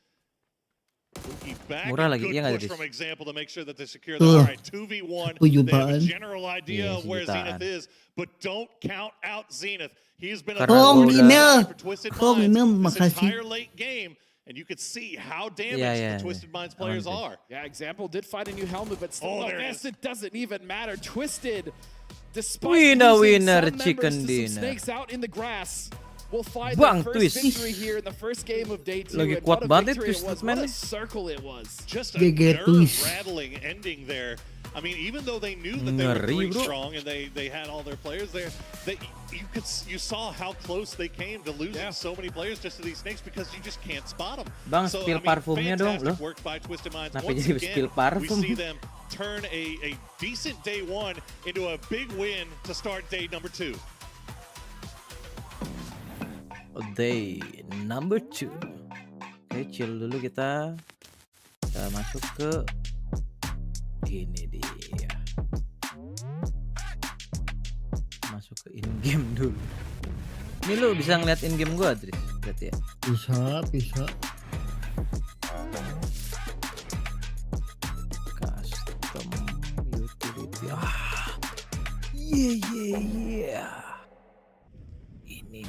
Fluky back Murah and lagi, good iya nggak, push Tris? from Example to make sure that they secure that. Tuh. All right, 2v1. Setuju They have a banget. general idea Iya, of where sejutaan. Zenith is, but don't count out Zenith. He's been Karena a gua Tolong udah- email. for Twisted Tolong Minds email, this makasih. entire late game, and you could see how damaged yeah, the Twisted Minds yeah. players Aman, are. Yeah, Example did find a new helmet, but still, Oh, no, there it this, is. it doesn't even matter. Twisted, despite Winner, losing winner, some chicken members to dinner. some snakes out in the grass, will find Bang, their first twist. victory here in the first game of day 2. Lagi and kuat what a banget victory it Twisted was. Man What a nih. circle it was. Just a GG twist. nerve-rattling ending there. I mean, even though they knew that they were Ngeri, 3 bro. strong and they had all their players there, you saw how close they came to losing so many players just to these snakes because you just can't spot them. Bang, spill parfumnya dong, fantastic loh. work by Twisted Minds. Kenapa Once jadi again, spill parfum? we see them turn a decent day 1 into a big win to start day number 2. Day number 2. Oke, chill dulu kita. Kita masuk ke ini dia. Masuk ke in game dulu. Ini lu bisa ngeliat in game gua, Tris. Berarti ya. Bisa. Custom utility. Yeah. Ini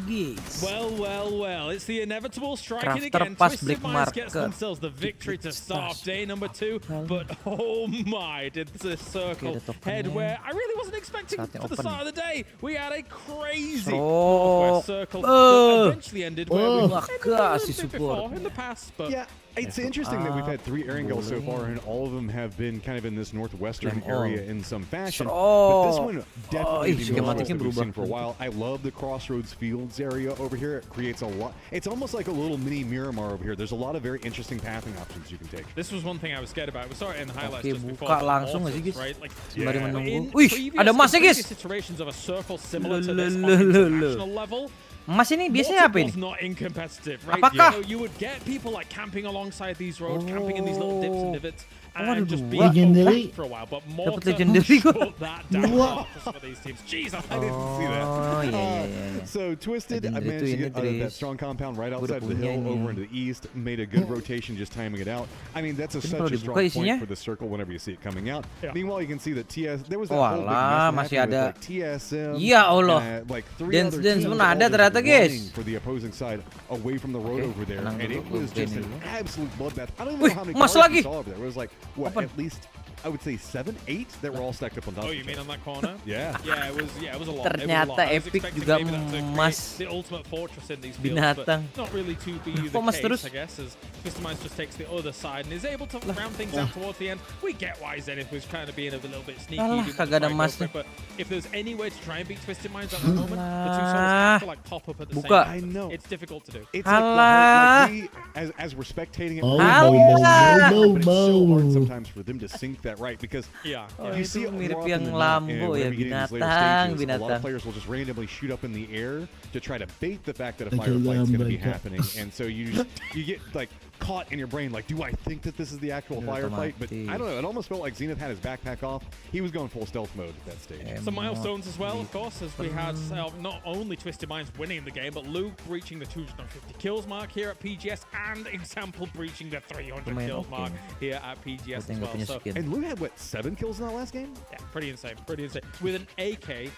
dia, guys. Well, it's the inevitable striking Crafter again. pas Twisted Black Minds gets Marker. themselves the victory to start off Stars. day number 2, but oh my, did the circle ada tokennya. head where I really wasn't expecting Saatnya for the open. start of the day. We had a crazy Stroke. Northwest circle that eventually ended where we Wah, ended a kasih little bit before support. in the past, but Yeah, it's interesting that we've had 3 airing goals so far, and all of them have been kind of in this northwestern Flame on. area in some fashion. Stroke. But this one definitely ih, the most schematiknya that we've seen berubah. for a while. I love the Crossroads Fields area over here. It creates a lot. It's almost like a little mini Miramar over here. There's a lot of very interesting pathing options you can take. this was one thing I was scared about. We saw it in the highlights Oke, just before. buka the langsung nggak sih, Mortals, guys? right? Like, Sembari Yeah. menunggu. in Wih, previous- ada emasnya, in guys. previous iterations of a circle similar to this on Loh, the loh, loh. international level, Emas ini biasanya apa ini? was not in competitive, right? Apakah? You would get people like camping alongside these roads, camping in these little dips and divots, ada and just dua. being Legendary. overrun for a while. But more Dapat legendary gua. shut that down Dua. for these teams. Jeez, I I didn't see that. Oh, iya. So Twisted, I Legendary managed to tuh get ini, out of that Tris. strong compound right Gua outside udah of the hill punya over ini. into the east. Made a good rotation just timing it out. I mean, that's Ini such kalau a dibuka strong isinya? point for the circle whenever you see it coming out. Yeah. Meanwhile, you can see that TS, there was that Walah, whole big mess masih happening ada. with, like, TSM. Ya Allah. Like 3 Dance- other dance teams pun all ada just ternyata, guys. running for the opposing side away from the road Oke, over there, tenang and dulu, it gua was bukain just an dulu. absolute bloodbath. I don't even Wih, know how many emas cars lagi. we saw over there. It was like what, Open. at least I would say 7, 8 that were all stacked up on top. Oh, of you each mean other. on that corner? Yeah. Yeah, it was a lot. It was a lot. Ternyata I was Epic expecting juga maybe that to create emas. the ultimate fortress in these fields, Binatang. but not really to be the Kok emas case, terus? I guess, as Twisted Minds just takes the other side and is able to round things out towards the end. We get why Zenith was kind of being a little bit sneaky. Alah, didn't kagak ada try and go for emasnya. it, but if there's any way to try and beat Twisted Minds at the moment, the two souls Alah. have to like pop up at the Buka. I same time. know. It's difficult to do. It's like, Alah. we, as we're spectating it, Oh, Alah. but it's so hard bau. sometimes for them to sync that right because Yeah. Oh, you itu see it mirip more often yang than not, Lambo ya, whenever you get into these later binatang, stages, a lot binatang. of players will just randomly shoot up in the air to try to bait the fact that a Okay, firefight is going to be Lambo. happening, and so you get like caught in your brain like, do I think that this is the actual Ya, firefight? But otomatis. I don't know. It almost felt like Zenith had his backpack off. He was going full stealth mode at that stage. Some milestones as well, of course, as we had not only Twisted Minds winning the game, but Luke breaching the 250 kills mark here at PGS, and Example breaching the 300 Lumayan kills oke. mark here at PGS as Buat yang gak well. punya So, skin. And Lou had what, 7 kills in that last game? yeah, pretty insane, pretty insane. With an AK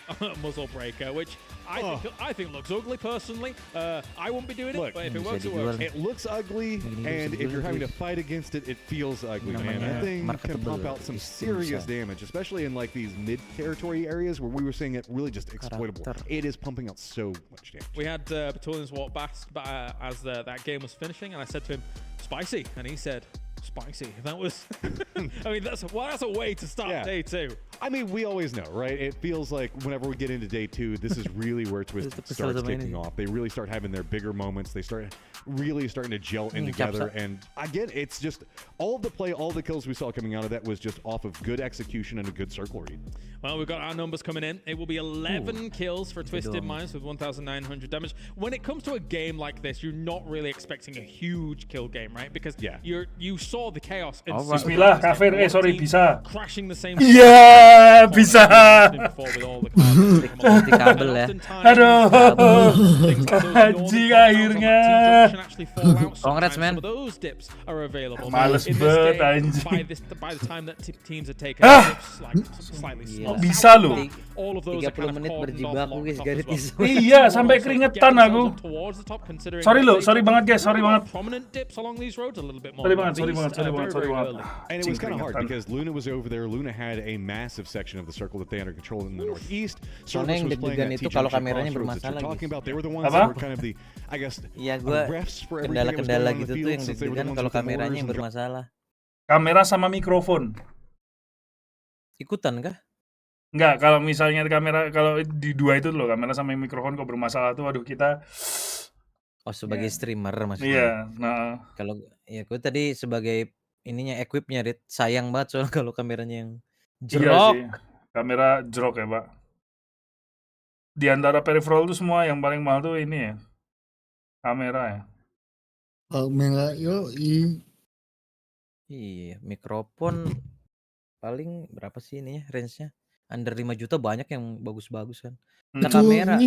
muzzle breaker, which I think looks ugly personally. I won't be doing Look, it, but if it bisa works, it dijual works. nih. It looks ugly, Gini-gini and bisa if you're dijual, having to guys. fight against it, it feels ugly, man. Namanya That thing can marketable, pump out some is serious insane. damage, especially in like these mid-territory areas where we were seeing it really just exploitable. Karakter. It is pumping out so much damage. We had Battalions walk back as that game was finishing, and I said to him, "Spicy," and he said, "Spicy." That was, I mean, that's a way to start Yeah. day 2. I mean, we always know, right? It feels like whenever we get into day 2, this is really where Twisted starts kicking off. They really start having their bigger moments. They start really starting to gel in together. And again, it's just all of the play, all the kills we saw coming out of that was just off of good execution and a good circle read. Well, we've got our numbers coming in. It will be 11 kills for Twisted Minds with 1,900 damage. When it comes to a game like this, you're not really expecting a huge kill game, right? Because you saw the chaos. Bismillah, kafir. Sorry, bisa. Crashing the same. Iya, bisa. Kabel ya. Aduh, anjing akhirnya. Congrats, man. Males banget anjing. Oh, bisa loh. 30 menit berjibaku guys, garis bisa. Iya, sampai keringetan aku. Sorry banget guys, sorry banget. And it was kind of hard because Luna was over there. Luna had a massive section of the circle that they had control in the northeast. Soalnya yang deg-degan itu kalau kameranya bermasalah talking about, they were the ones Apa? that were kind of the, I guess, Iya, gua refs for everything that was going kendala-kendala on in gitu the tuh field yang since they were the deg-degan ones kalau with the kameranya motors yang and the bermasalah. Kamera sama mikrofon. Ikutan kah? Enggak, kalau misalnya kamera, kalau di dua itu loh, kamera sama mikrofon kok bermasalah tuh, aduh kita. Oh, sebagai streamer maksudnya. Iya, nah. Kalau ya gue tadi sebagai ininya equipnya, Rit, sayang banget soalnya kalau kameranya yang jerok. Iya sih. Kamera jerok ya, Pak. Di antara peripheral tuh semua yang paling mahal tuh ini ya. Kamera ya. Kamera Iya, mikrofon paling berapa sih ini ya range-nya? Under 5 juta banyak yang bagus-bagus kan. Nah, itu kamera ini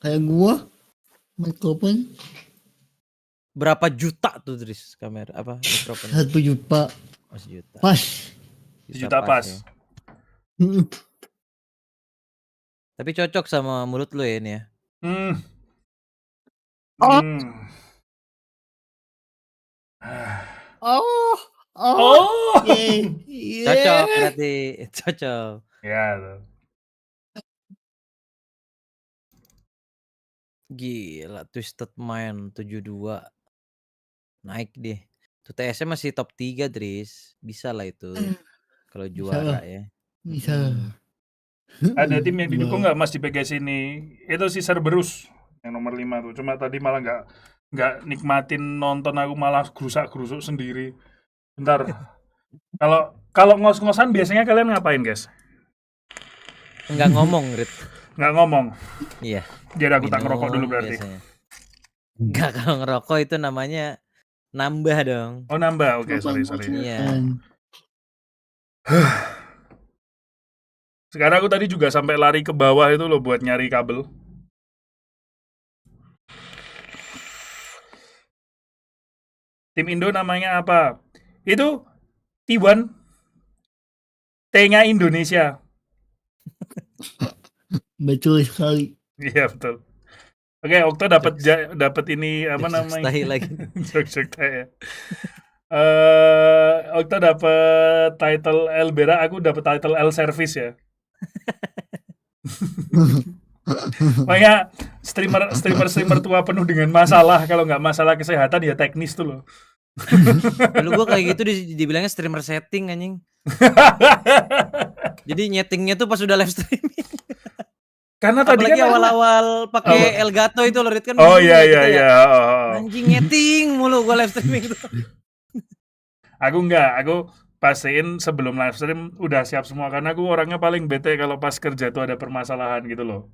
kayak gua mikrofon berapa juta tuh Dris kamera apa mikrofon? 1 juta Oh, 1 juta. pas. 1 juta pas. Ya. Tapi cocok sama mulut lo ya ini ya. Cocok berarti cocok. Ya. Tuh. Gila, Twisted Mind 72. Naik deh. Tuh TS masih top 3, Dris. Bisa lah itu. Kalau juara ya. Bisa. Ada tim yang didukung nggak Mas di PGS ini? Itu si Cerberus yang nomor 5 tuh. Cuma tadi malah nggak nikmatin nonton, aku malah gerusak-gerusuk sendiri. Bentar. Kalau ngos-ngosan biasanya kalian ngapain, guys? Enggak ngomong, Rit. Nggak ngomong. Iya. Jadi aku tak ngerokok dulu berarti. Biasanya. Enggak, kalau ngerokok itu namanya nambah dong. Oh, nambah. Oke, sorry. Iya. Sekarang aku tadi juga sampai lari ke bawah itu loh buat nyari kabel. Tim Indo namanya apa? Itu T1. T-nya Indonesia. Betul sekali. Iya, betul. Oke, Okto dapat ini apa namanya? Stay lagi. Jok ya. Okto dapat title L Bera, aku dapat title L Service ya. Makanya streamer tua penuh dengan masalah. Kalau nggak masalah kesehatan ya teknis tuh loh. Dulu gua kayak gitu dibilangnya streamer setting anjing. Jadi nyetingnya tuh pas udah live streaming. Karena tadi apalagi kan awal-awal pakai Elgato itu loh, Rit, kan. Oh iya. Anjing nyeting mulu gua live streaming itu. Aku pastiin sebelum live stream udah siap semua, karena aku orangnya paling bete kalau pas kerja tuh ada permasalahan gitu loh.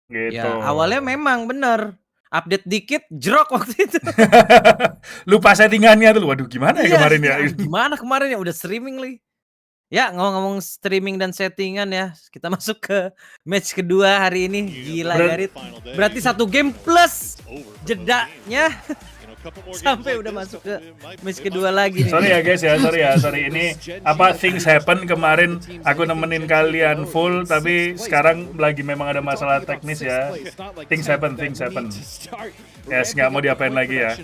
Gitu. Ya, awalnya memang bener. Update dikit, jerok waktu itu. Lupa settingannya tuh. Waduh, gimana ya kemarin ya? Gimana kemarin ya? Udah streaming lagi. Ya, ngomong-ngomong streaming dan settingan ya. Kita masuk ke match kedua hari ini. Gila, Garit. Berarti 1 game plus jedanya. Sampai udah masuk ke match kedua lagi nih. Sorry ya guys ya, sorry. Ini apa things happen, kemarin aku nemenin kalian full, tapi sekarang lagi memang ada masalah teknis ya. Things happen. Yes, nggak mau diapain lagi ya.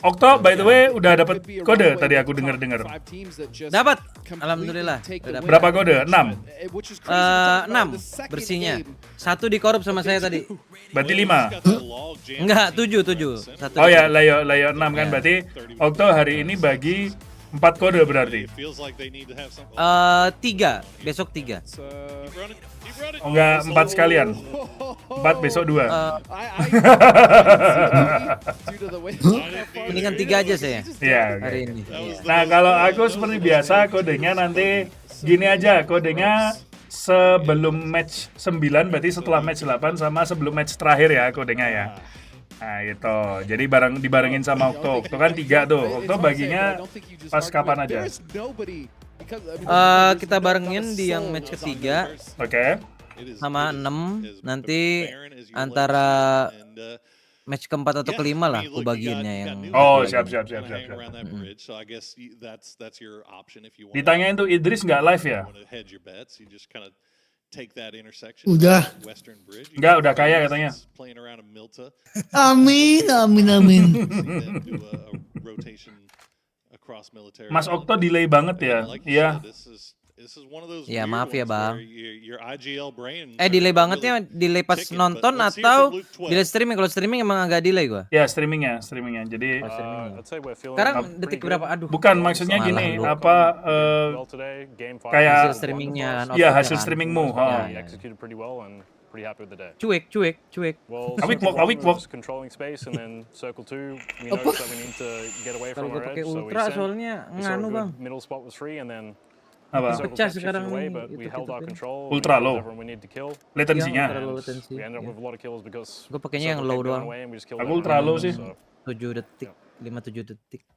Okto, by the way, udah dapat kode tadi aku dengar. Dapat, alhamdulillah. Berapa kode? 6. 6 bersihnya. 1 dikorup sama saya tadi. Berarti 5. Enggak, 7. Oh ya, layo 6 kan, berarti Okto hari ini bagi 4 kode berarti. It feels like they need to have some. 3, besok 3. Keep running. Keep running. Oh enggak, 4 sekalian. 4 besok 2. Mendingan 3 aja saya Iya. hari ini. Nah, kalau aku seperti biasa kodenya nanti gini aja, kodenya sebelum match 9 berarti setelah match 8 sama sebelum match terakhir ya kodenya ya. Nah gitu, jadi dibarengin sama Okto. Okto kan 3 tuh, Okto baginya pas kapan aja? Kita barengin di yang match ketiga Oke. sama 6, nanti antara match keempat atau kelima lah aku bagiinnya yang. Oh siap. Ditanyain tuh Idris nggak live ya? Udah. Nggak, udah kaya katanya. Amin, amin. Mas Okto delay banget ya? Iya. Ya maaf ya bang. Delay bangetnya delay pas nonton atau delay streaming? Kalau streaming emang agak delay gua. Ya streamingnya. Jadi Sekarang detik berapa? Aduh. bukan maksudnya gini, apa kayak Hasil streamingnya kan. Iya outputnya hasil kan. streamingmu. Ya. Cuek. Awik walk. Kalau gua pakai ultra soalnya nganu bang. Apa? Pecah sekarang Ultra low. Latensinya. latensi. Gue pakainya yang low doang. Aku ultra low sih. 7 detik, 5-7 detik.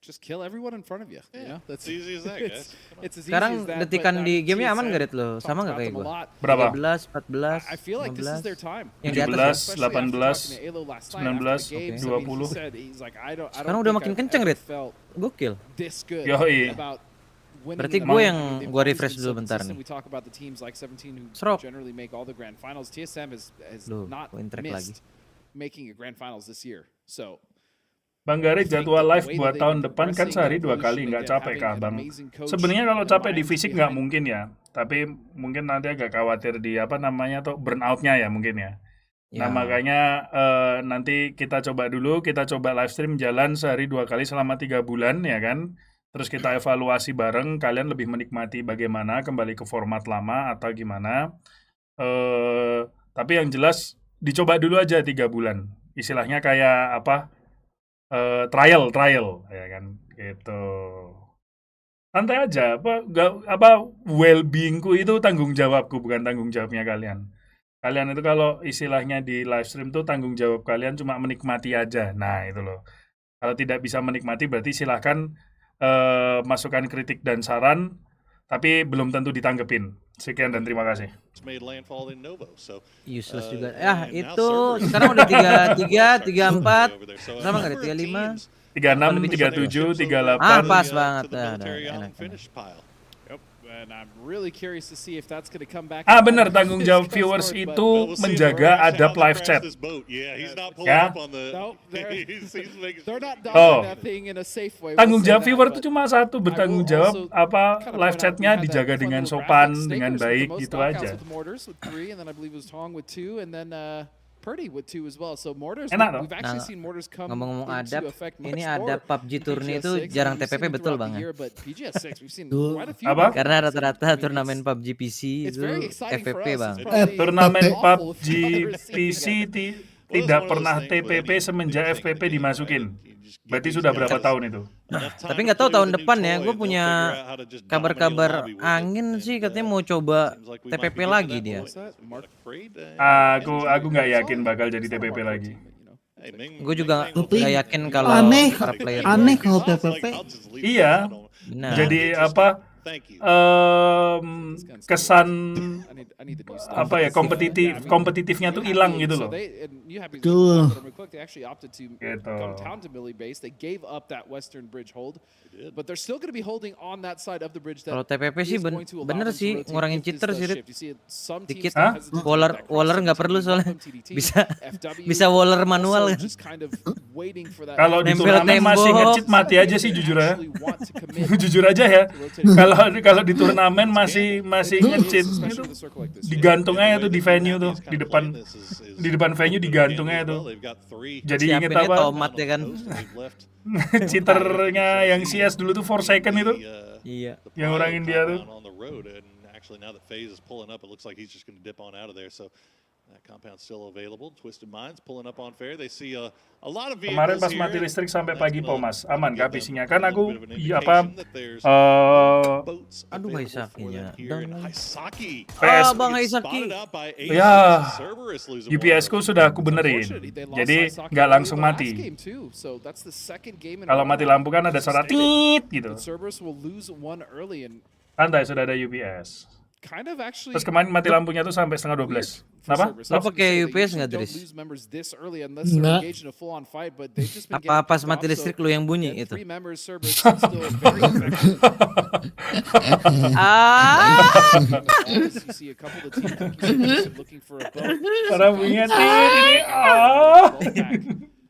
Just kill everyone in front of you. You know, that's easy as that, guys. It's as easy Sekarang as that, detikan but di gamenya aman GSM gak Red lo? talks Sama gak about kayak them a gue? lot. Berapa? 13, 14, I feel like this is their 15. time. Yang di atas. 17, 18, 19, 20. Sekarang udah makin kenceng Red. Gokil. Yoi. Berarti gue yang gue refresh dulu bentar nih. Serok. Loh, poin track lagi. Making a grand finals this year. So Bang Garik jadwal live buat tahun depan kan sehari 2 kali, nggak capek kah Bang? Sebenarnya kalau capek di fisik nggak mungkin ya, tapi mungkin nanti agak khawatir di apa namanya tuh burnout-nya ya mungkin ya. Nah makanya nanti kita coba live stream jalan sehari 2 kali selama 3 bulan ya kan. Terus kita evaluasi bareng, kalian lebih menikmati bagaimana kembali ke format lama atau gimana. Tapi yang jelas dicoba dulu aja 3 bulan. Istilahnya kayak apa? Trial ya kan gitu. Santai aja, well-beingku itu tanggung jawabku bukan tanggung jawabnya kalian. Kalian itu kalau istilahnya di live stream tuh tanggung jawab kalian cuma menikmati aja. Nah, itu loh. Kalau tidak bisa menikmati berarti silahkan masukan kritik dan saran tapi belum tentu ditanggepin. Sekian dan terima kasih. Useless juga. Itu sekarang udah 33, 34. Sama enggak 35? 36, 37, 38. Pas banget. Enak. Benar, tanggung jawab viewers itu menjaga adab live chat. Ya. Tanggung jawab viewer itu cuma satu, bertanggung jawab apa live chatnya dijaga dengan sopan, dengan baik gitu aja. Enak dong. Ngomong-ngomong adab, ini ada PUBG Tourney itu jarang TPP betul bang ya? Apa? Karena rata-rata turnamen PUBG PC itu FPP bang. Turnamen PUBG PC tidak pernah TPP semenjak FPP dimasukin. Berarti sudah berapa tahun itu? Tapi nggak tahu tahun depan ya, gue punya kabar-kabar angin sih katanya mau coba TPP lagi dia. Aku nggak yakin bakal jadi TPP lagi. Gue juga nggak yakin kalau para player. Aneh kalau PPP. Iya. Benar. Jadi apa? Kesan apa ya kompetitifnya tuh hilang gitu loh. Tuh. Gitu. Kalau TPP sih bener sih ngurangin cheater sih dikit. Waller nggak perlu soalnya bisa waller manual kan. Kalau di turnamen masih nge-cheat mati aja sih jujur aja. Jujur aja ya. Kalau di turnamen masih nge-cheat gitu. Digantung aja tuh di venue tuh, di depan venue digantung aja tuh. Jadi inget Siapinnya apa? tomat ya kan. Cheaternya yang CS dulu tuh 4 second itu. Iya. Yang orang India tuh. Actually, now that FaZe is pulling up, it looks like he's just going to dip on out of there. So that compound's still available. Twisted Minds pulling up on fair. They see a lot of vehicles. Kemarin pas mati listrik sampai pagi Pomas, aman kah PC-nya? Kan aku Aduh Haisakinya. PS Bang Haisaki. ya UPS ku sudah aku benerin. Jadi nggak langsung mati. Kalau mati lampu kan ada suara tit gitu. Santai sudah ada UPS. Terus kemarin mati lampunya tuh sampai setengah 12. Kenapa? Lo pakai UPS nggak, Dris? Enggak. Apa pas mati listrik lu yang bunyi itu? Karena bunyinya tit ini.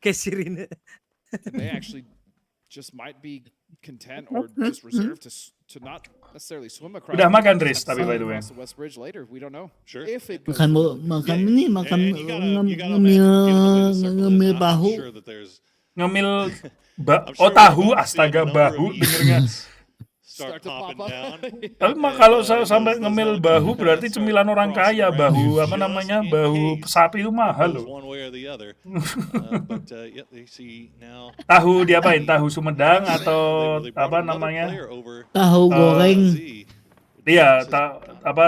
Kayak sirine. They actually just might be content or just reserved to not necessarily swim across. Udah makan Dris tapi by the way. The West Bridge later. We don't know. Sure. If it goes makan ngemil bahu. Ngemil tahu, astaga bahu dengernya. Start popping down. Tapi kalau sampai ngemil bahu berarti cemilan orang kaya. Bahu apa namanya? Bahu sapi itu mahal loh. Tahu diapain? Tahu Sumedang atau apa namanya? Tahu goreng. Iya,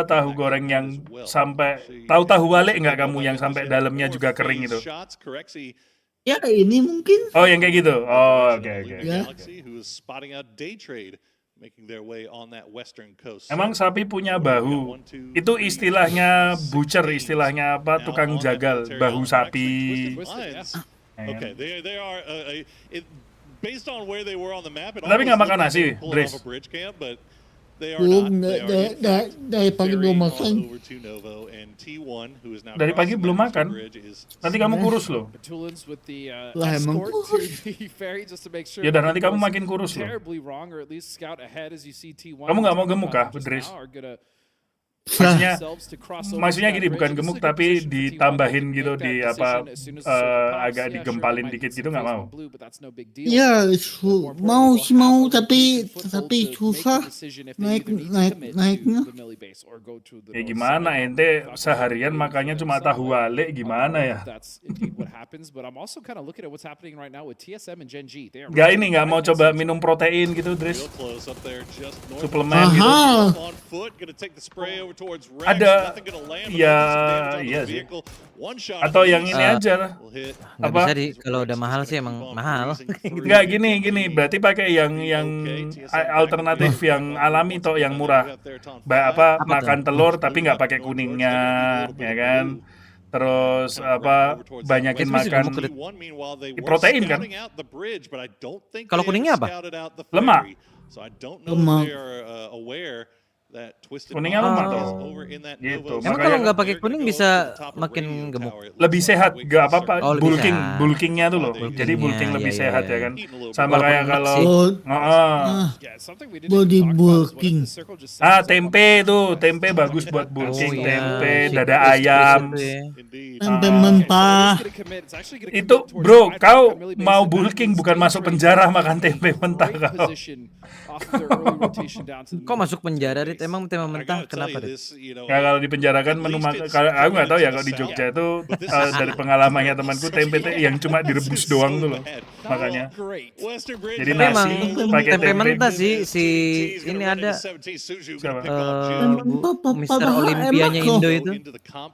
tahu goreng yang sampai tahu wale nggak kamu yang sampai dalamnya juga kering itu? Ya ini mungkin. Oh yang kayak gitu. Oh oke. Ya. Emang sapi punya bahu. Itu istilahnya butcher, istilahnya apa? Tukang jagal bahu sapi. Tapi nggak makan nasi, Dres. Dari pagi belum makan. Dari pagi belum makan. Nanti kamu kurus loh. Lah emang kurus. Ya dan nanti kamu makin kurus loh. Kamu nggak mau gemuk kah, Dres? Maksudnya gini, bukan gemuk tapi ditambahin gitu di apa agak digempalin dikit gitu nggak mau? Ya mau tapi susah naiknya. Ya gimana ente seharian makannya cuma tahu wale gimana ya? Nggak mau coba minum protein gitu, Dres? Suplemen gitu? Ada iya sih. Atau yang ini aja Nggak bisa kalau udah mahal sih emang mahal. Nggak gini berarti pakai yang alternatif yang alami toh yang murah. Makan telur tapi nggak pakai kuningnya, ya kan? Terus banyakin makan protein kan? Kalau kuningnya apa? Lemak. Kuningnya lemak tuh. Gitu. Emang kalau nggak pakai kuning bisa makin gemuk? Lebih sehat, nggak apa-apa. Oh, bulkingnya tuh loh. Jadi bulking lebih sehat ya kan. Sama kayak kalau body bulking. Tempe bagus buat bulking. Tempe, dada ayam. Tempe mentah. Itu bro, kau mau bulking bukan masuk penjara makan tempe mentah kau. Kok masuk penjara, Rit? Emang tempe mentah kenapa, Rit? Ya kalau di penjara kan menu kalau aku nggak tahu ya kalau di Jogja itu dari pengalamannya temanku tempe yang cuma direbus doang tuh loh makanya. Jadi nasi pakai tempe mentah sih si ini ada Mister Olimpianya Indo itu.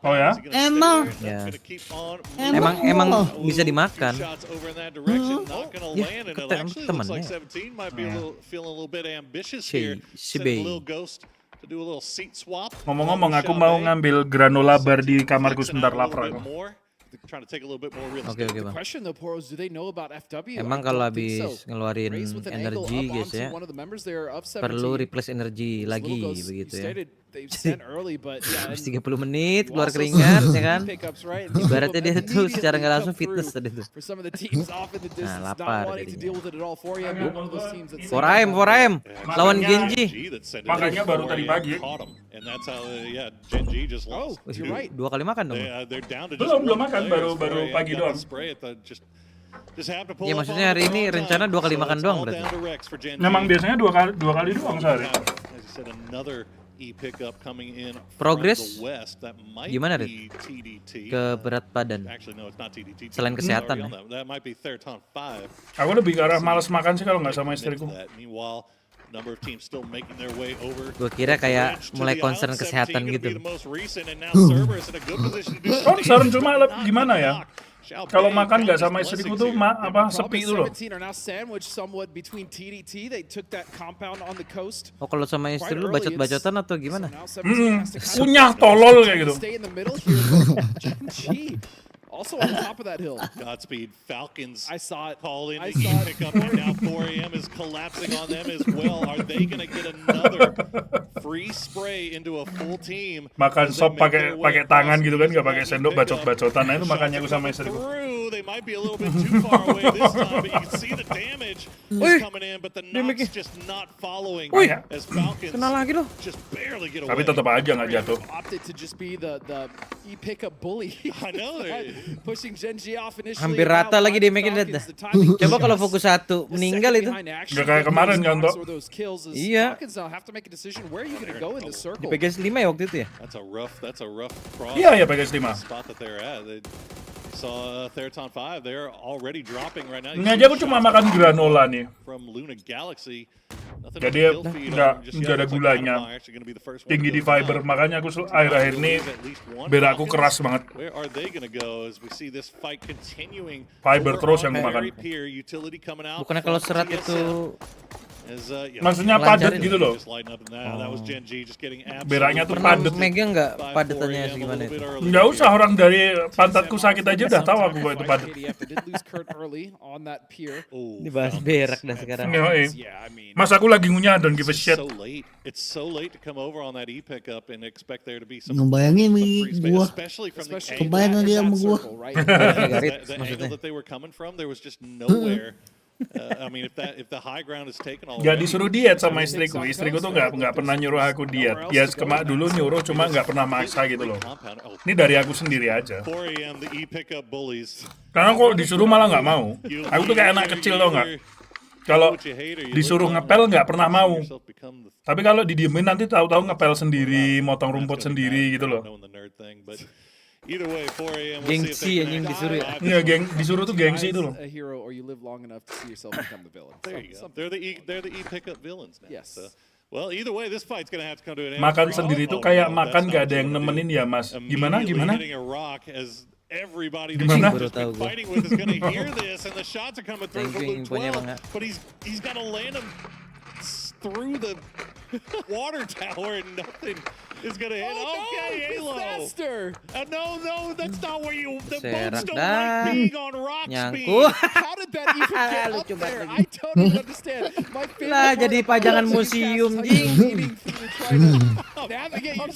Oh ya? Emang bisa dimakan. Ya, temannya. Ngomong-ngomong, aku mau ngambil granola bar di kamarku sebentar, lapar aku. Oke, Bang. Emang kalau habis ngeluarin energi guys ya, perlu replace energi lagi begitu ya. they've sent early, but yeah, Habis 30 menit keluar keringat ya kan. pickups, right? Ibaratnya dia tuh secara nggak langsung fitness tadi tuh. For some of the teams off in the distance, not lapar wanting to jadinya. deal with it at all. 4AM, you're one of those teams that 4AM lawan Genji. Makanya baru tadi pagi. And that's how, Genji just Oh, lost. you're right. 2 kali makan dong. They're down to Belum makan, baru pagi doang. Ya maksudnya hari ini rencana 2 kali makan doang berarti. Memang biasanya dua kali doang sehari. Progres gimana, Rit? Ke berat badan selain kesehatan ya? Aku lebih ke arah malas makan sih kalau nggak sama istriku. Gue kira kayak mulai concern kesehatan gitu. Concern cuma gimana ya? Kalau makan nggak sama istriku tuh sepi itu loh. Oh kalau sama istri lu bacot-bacotan atau gimana? Kunyah tolol kayak gitu. Also on top of that hill. Godspeed, Falcons. I saw it. Call in to pick up, and now 4AM is collapsing on them as well. Are they going to get another free spray into a full team? Makan sop pakai tangan gitu kan, nggak pakai sendok, bacot-bacotan. Nah itu makannya aku sama istriku. They might be a little bit too far away this time, but you can see the damage is coming in, but the knocks just not following as Falcons just barely get away. Tapi tetap aja nggak jatuh. Opted to just be the e-pickup bully. I know. Pushing Genji off initially. Hampir rata lagi damage-nya dah. Coba kalau fokus 1 meninggal itu. Nggak kayak kemarin kan, Tok. Iya. Di PGS 5 ya waktu itu ya? That's a rough cross. Iya PGS 5. Spot that they're at. They saw Theraton 5. They're already dropping right now. Ini aja aku cuma makan granola nih. From Luna Galaxy. Jadi nggak ada gulanya, tinggi di fiber, makanya aku akhir-akhir ini berakku keras banget. Fiber terus yang makan. Bukannya kalau serat itu maksudnya padat gitu loh. Beraknya tuh padat. Megang nggak padatannya segimana itu? Nggak usah, orang dari pantatku sakit aja udah tahu aku kalau itu padat. Ini bahas berak dah sekarang. Mas aku lagi ngunyah, don't give a shit. Ngebayangin gua. Kebayang dia sama gua. Gak disuruh diet sama istriku. Istriku tuh nggak pernah nyuruh aku diet. Ya dulu nyuruh, cuma nggak pernah maksa gitu loh. Ini dari aku sendiri aja. Karena kok disuruh malah nggak mau. Aku tuh kayak anak kecil tau nggak. Kalau disuruh ngepel nggak pernah mau. Tapi kalau didiemin nanti tahu-tahu ngepel sendiri, motong rumput sendiri gitu loh. Gengsi anjing disuruh ya. Iya, disuruh tuh gengsi itu loh. They're the e-pickup villains now. Yes. Well, either way, this fight's gonna have to come to an end. Makan sendiri tuh kayak makan gak ada yang nemenin ya, Mas. Gimana? Everybody Gimana? that's been fighting with is gonna hear this, and the shots are coming through from Luke 12, but he's gotta land them through the water tower, and nothing is gonna hit. Okay, Halo. No, that's not where the boats don't like being on rock speed. How did that even get up there? I don't even understand. My Lah jadi pajangan museum jing.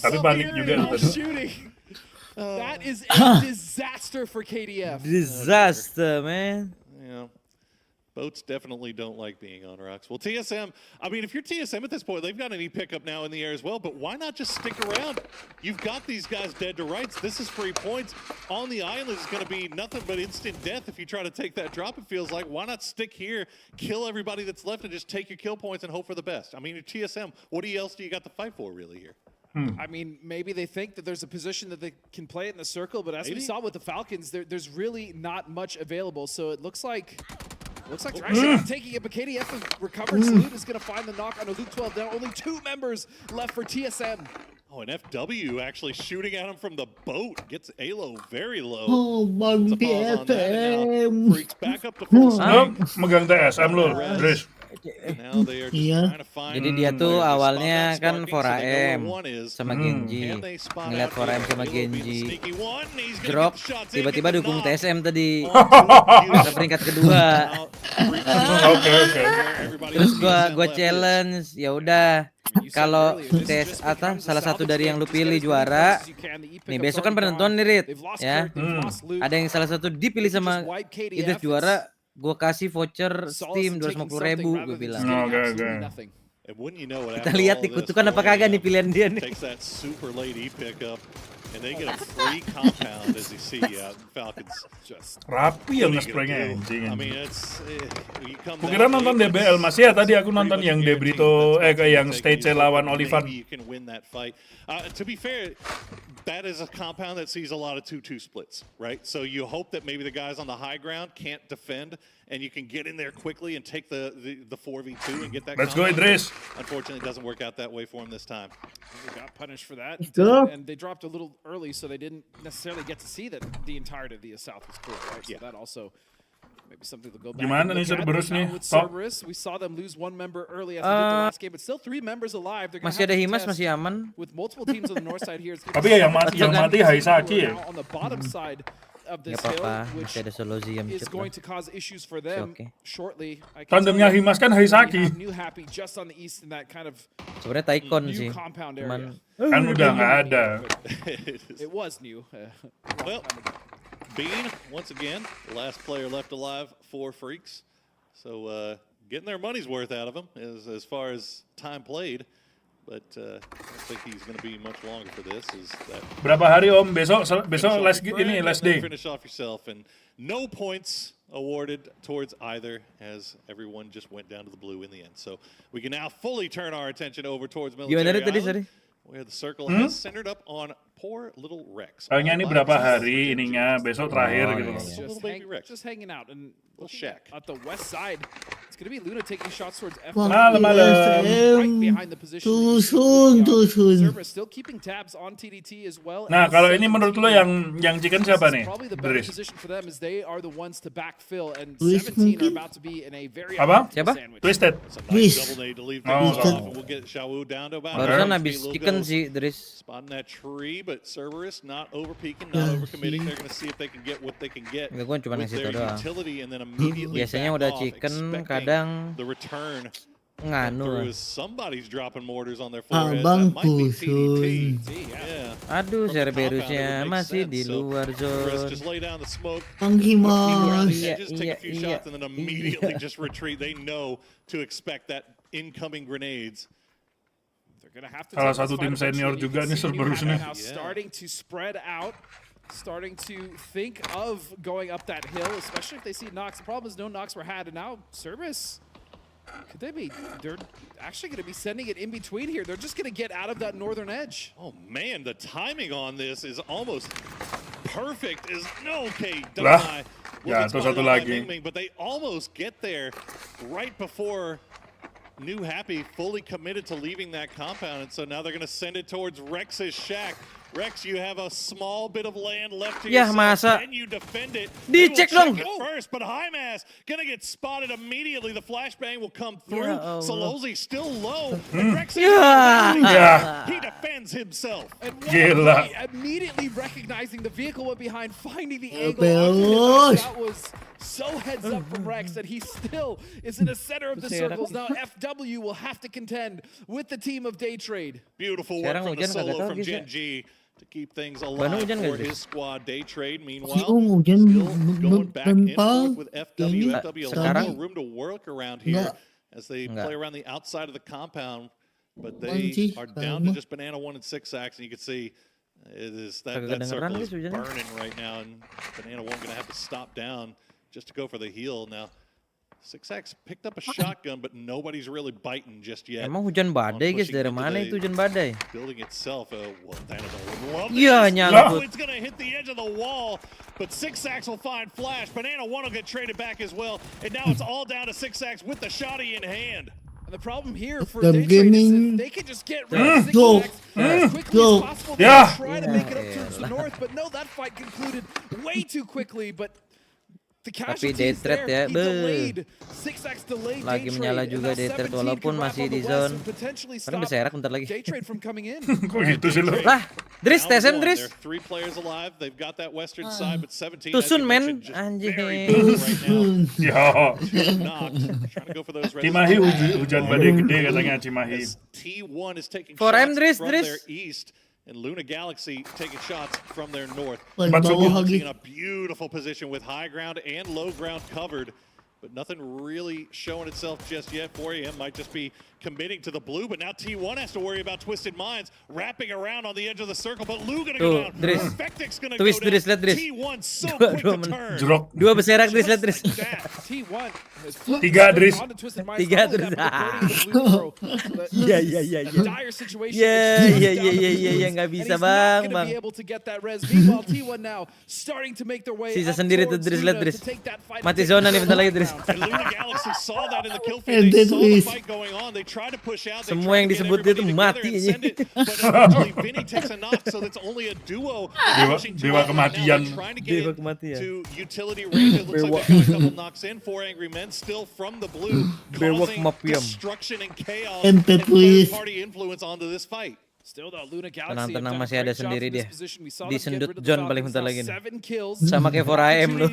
Tapi balik juga shooting. That is a disaster for KDF. Disaster, man. Yeah. Boats definitely don't like being on rocks. Well, TSM, I mean, if you're TSM at this point, they've got an e-pickup now in the air as well, but why not just stick around? You've got these guys dead to rights. This is free points. On the island is going to be nothing but instant death if you try to take that drop, it feels like. Why not stick here, kill everybody that's left, and just take your kill points and hope for the best? I mean, you're TSM. What else do you got to fight for, really, here? I mean, maybe they think that there's a position that they can play it in the circle, but as we saw with the Falcons, there's really not much available. So it looks like they're actually not taking it, but KDF has recovered. Salute is going to find the knock on a Luke 12 down. Only 2 members left for TSM. Oh, and FW actually shooting at him from the boat. Gets Alo very low. Oh, bang TSM. Freaks back up to full speed. Megang TSM lu, Dris. Now they are just Iya. trying to find Jadi dia tuh players to spot awalnya that kan sparking, so they know 4AM where one is. sama Genji. Can they spot Ngeliat out 4AM here? sama Halo being the Genji. sneaky one. He's gonna Drop, get the shots in, tiba-tiba get the dukung knock. TSM tadi. Oh, Ke peringkat kedua. Oke. Terus gua challenge, ya udah. Kalau salah satu dari yang lu pilih juara, nih besok kan penentuan nih Rit, ya. Ada yang salah satu dipilih sama itu juara, gua kasih voucher Steam 250.000, gue bilang. Oke. Kita lihat dikutukan apa kagak nih pilihan dia nih. Takes that super late pickup, and they get a free compound as you see Falcons just Rapi yang nge-spraynya anjing. I mean, you come Kukira nonton DBL masih ya, tadi aku nonton yang Debrito yang stage lawan Olivan. You can win that fight. To be fair, that is a compound that sees a lot of 2-2 splits, right? So you hope that maybe the guys on the high ground can't defend, and you can get in there quickly and take the 4v2 and get that. Let's go, Idris. Unfortunately, it doesn't work out that way for him this time. They got punished for that, Go. and they dropped a little early, so they didn't necessarily get to see that the entirety of the South was clear. Right? So that also maybe something to go back. Gimana and nih look at. Cerberus nih? With Top. Cerberus, we saw them lose one member early as they did the last game, but still 3 members alive. They're gonna Masih have ada to Himas, contest masih aman. with multiple teams on the north side here. It's gonna Tapi be ya yang mati Haisaki ya. now on the bottom side of this Gak hill, apa-apa, which masih ada Solozium is chip going lah. to cause issues for them okay. shortly. I can Tandemnya tell you, Himas kan we Haisaki. have New Happy just on the east in that kind of Sebenarnya Taikon new sih. compound Cuman area. Kan udah nggak ada. It was new. Well, Bean, once again, the last player left alive for Freaks. So getting their money's worth out of him as far as time played. But I don't think he's going to be much longer for this. Is that Berapa hari Om? Besok last day. Finish off yourself, and no points awarded towards either, as everyone just went down to the blue in the end. So we can now fully turn our attention over towards Military Gimana tadi, Island, sorry? where the circle has centered up on poor little Rex. Soalnya ini berapa hari ininya, besok terakhir gitu loh. iya. Little baby Rex. Just hanging out and Little looking shack. at the west side. It's going to be Luna taking shots towards F. Malam. Right behind the position. Too soon. Cerberus still keeping tabs on TDT as well. Nah, and kalau ini 17. menurut lo yang chicken siapa nih? Probably the better Idris. position for them is they are the ones to backfill, and Twist 17 are mungkin? about to be in a very Apa? uncomfortable Siapa? sandwich. Twisted. It's a Please. nice double nade to leave Oh, things oh. off, and we'll get Shawu down to about Barusan half. habis Little chicken goes sih, Idris. spotting that tree, but Cerberus not over peaking, not over committing. They're going to see if they can get what they can get Enggak, gua cuma with ngasih their tau doang. utility, and then immediately Biasanya back udah off, chicken, expecting kadang the return. nganu. Through somebody's dropping mortars on their forehead. Abang That might be Pusun. TDT. Yeah. Aduh, From the Cerberusnya compound, it would make masih sense. di So, luar Chris, zone. just lay down the smoke. Bang Himas. Just take a few Iya, shots and then immediately just retreat. They know to expect that incoming grenades. They're gonna have to Salah take this satu fight tim eventually. senior You juga can nih see New Cerberus Happy nih. now starting to spread out, starting to think of going up that hill, especially if they see knocks. The problem is no knocks were had, and now Cerberus, could they be? They're actually going to be sending it in between here. They're just going to get out of that northern edge. Oh man, the timing on this is almost perfect. Is no okay. Lah. Well, Ya, it's itu spotted satu out by lagi. Malming, but they almost get there right before New Happy fully committed to leaving that compound, and so now they're going to send it towards Rex's shack. Rex, you have a small bit of land left to Yah, yourself. masa? Can you defend it? Dicek They will dong. check it first, but Hymas gonna get spotted immediately. The flashbang will come through. Ya Allah. Solozi still low. And Rex is Ya. he defends himself. And Gila. immediately recognizing the vehicle went behind, finding the Ya, angle. onto the Beos. That was so heads up from Rex that he still is in the center of the circles. Now FW will have to contend with the team of Day Trade. Beautiful work Sekarang from the hujan kagak solo tahu from guys ya. Gen G to keep things Bandung alive hujan for nggak, guys? his squad. Day Trade, Si meanwhile, hujan still going back and bertempat. forth with FW. Ini FW a lot sekarang? more room to work around here Nggak. as they Nggak. play around the outside of the compound. But Apaan they sih? are down to Sama. just Banana 1 and 6-ax, and you can see it is that Kagak kedengeran, circle guys, is hujannya. burning right now, and Banana 1 going to have to stop down just to go for the heal. Now, 6-X picked up a shotgun, but nobody's really biting just yet. Emang hujan badai guys, dari mana itu hujan badai? Building itself, well, Banana would love Iya, this. nyangkut. Oh, it's going to hit the edge of the wall, but 6-X will find Flash. Banana 1 will get traded back as well, and now it's all down to 6-X with the shotty in hand. And the problem here for The Day Trade is gaming- if they can just get rid of Go. 6X as quickly Go. as possible, Yeah. they try to make it up towards the north. But no, that fight concluded way too quickly. But Tapi day trade ya, lagi menyala juga day trade walaupun masih di zone. Karena berserak bentar lagi. Kok gitu sih lo? Lah, Dris, TSM Dris. Tusun men, anjing. Ya. Cimahi hujan badai gede katanya Cimahi. 4M Dris. And Luna Galaxy taking shots from their north. Bawah lagi. In a beautiful position with high ground and low ground covered. But nothing really showing itself just yet. 4AM might just be committing to the blue, but now T1 has to worry about Twisted Minds wrapping around on the edge of the circle. But Lou gonna go down. Dris. Perfectix gonna Twist, go down. Dris, lihat Dris. T1 so quick to turn. Jerok. Dua berserak Dris, lihat Dris. Tiga, Dris. Tiga, Dris. Iya. Iya, nggak bisa bang. Sisa sendiri tuh Dris, lihat Dris. Mati zona nih bentar lagi Dris. Semua yang disebut dia tuh mati aja. Dewa kematian. Dewa kematian. Bewak mapiam. MP please. Tenang masih ada sendiri dia. Disendut John paling bentar lagi nih. Sama kayak 4AM lu.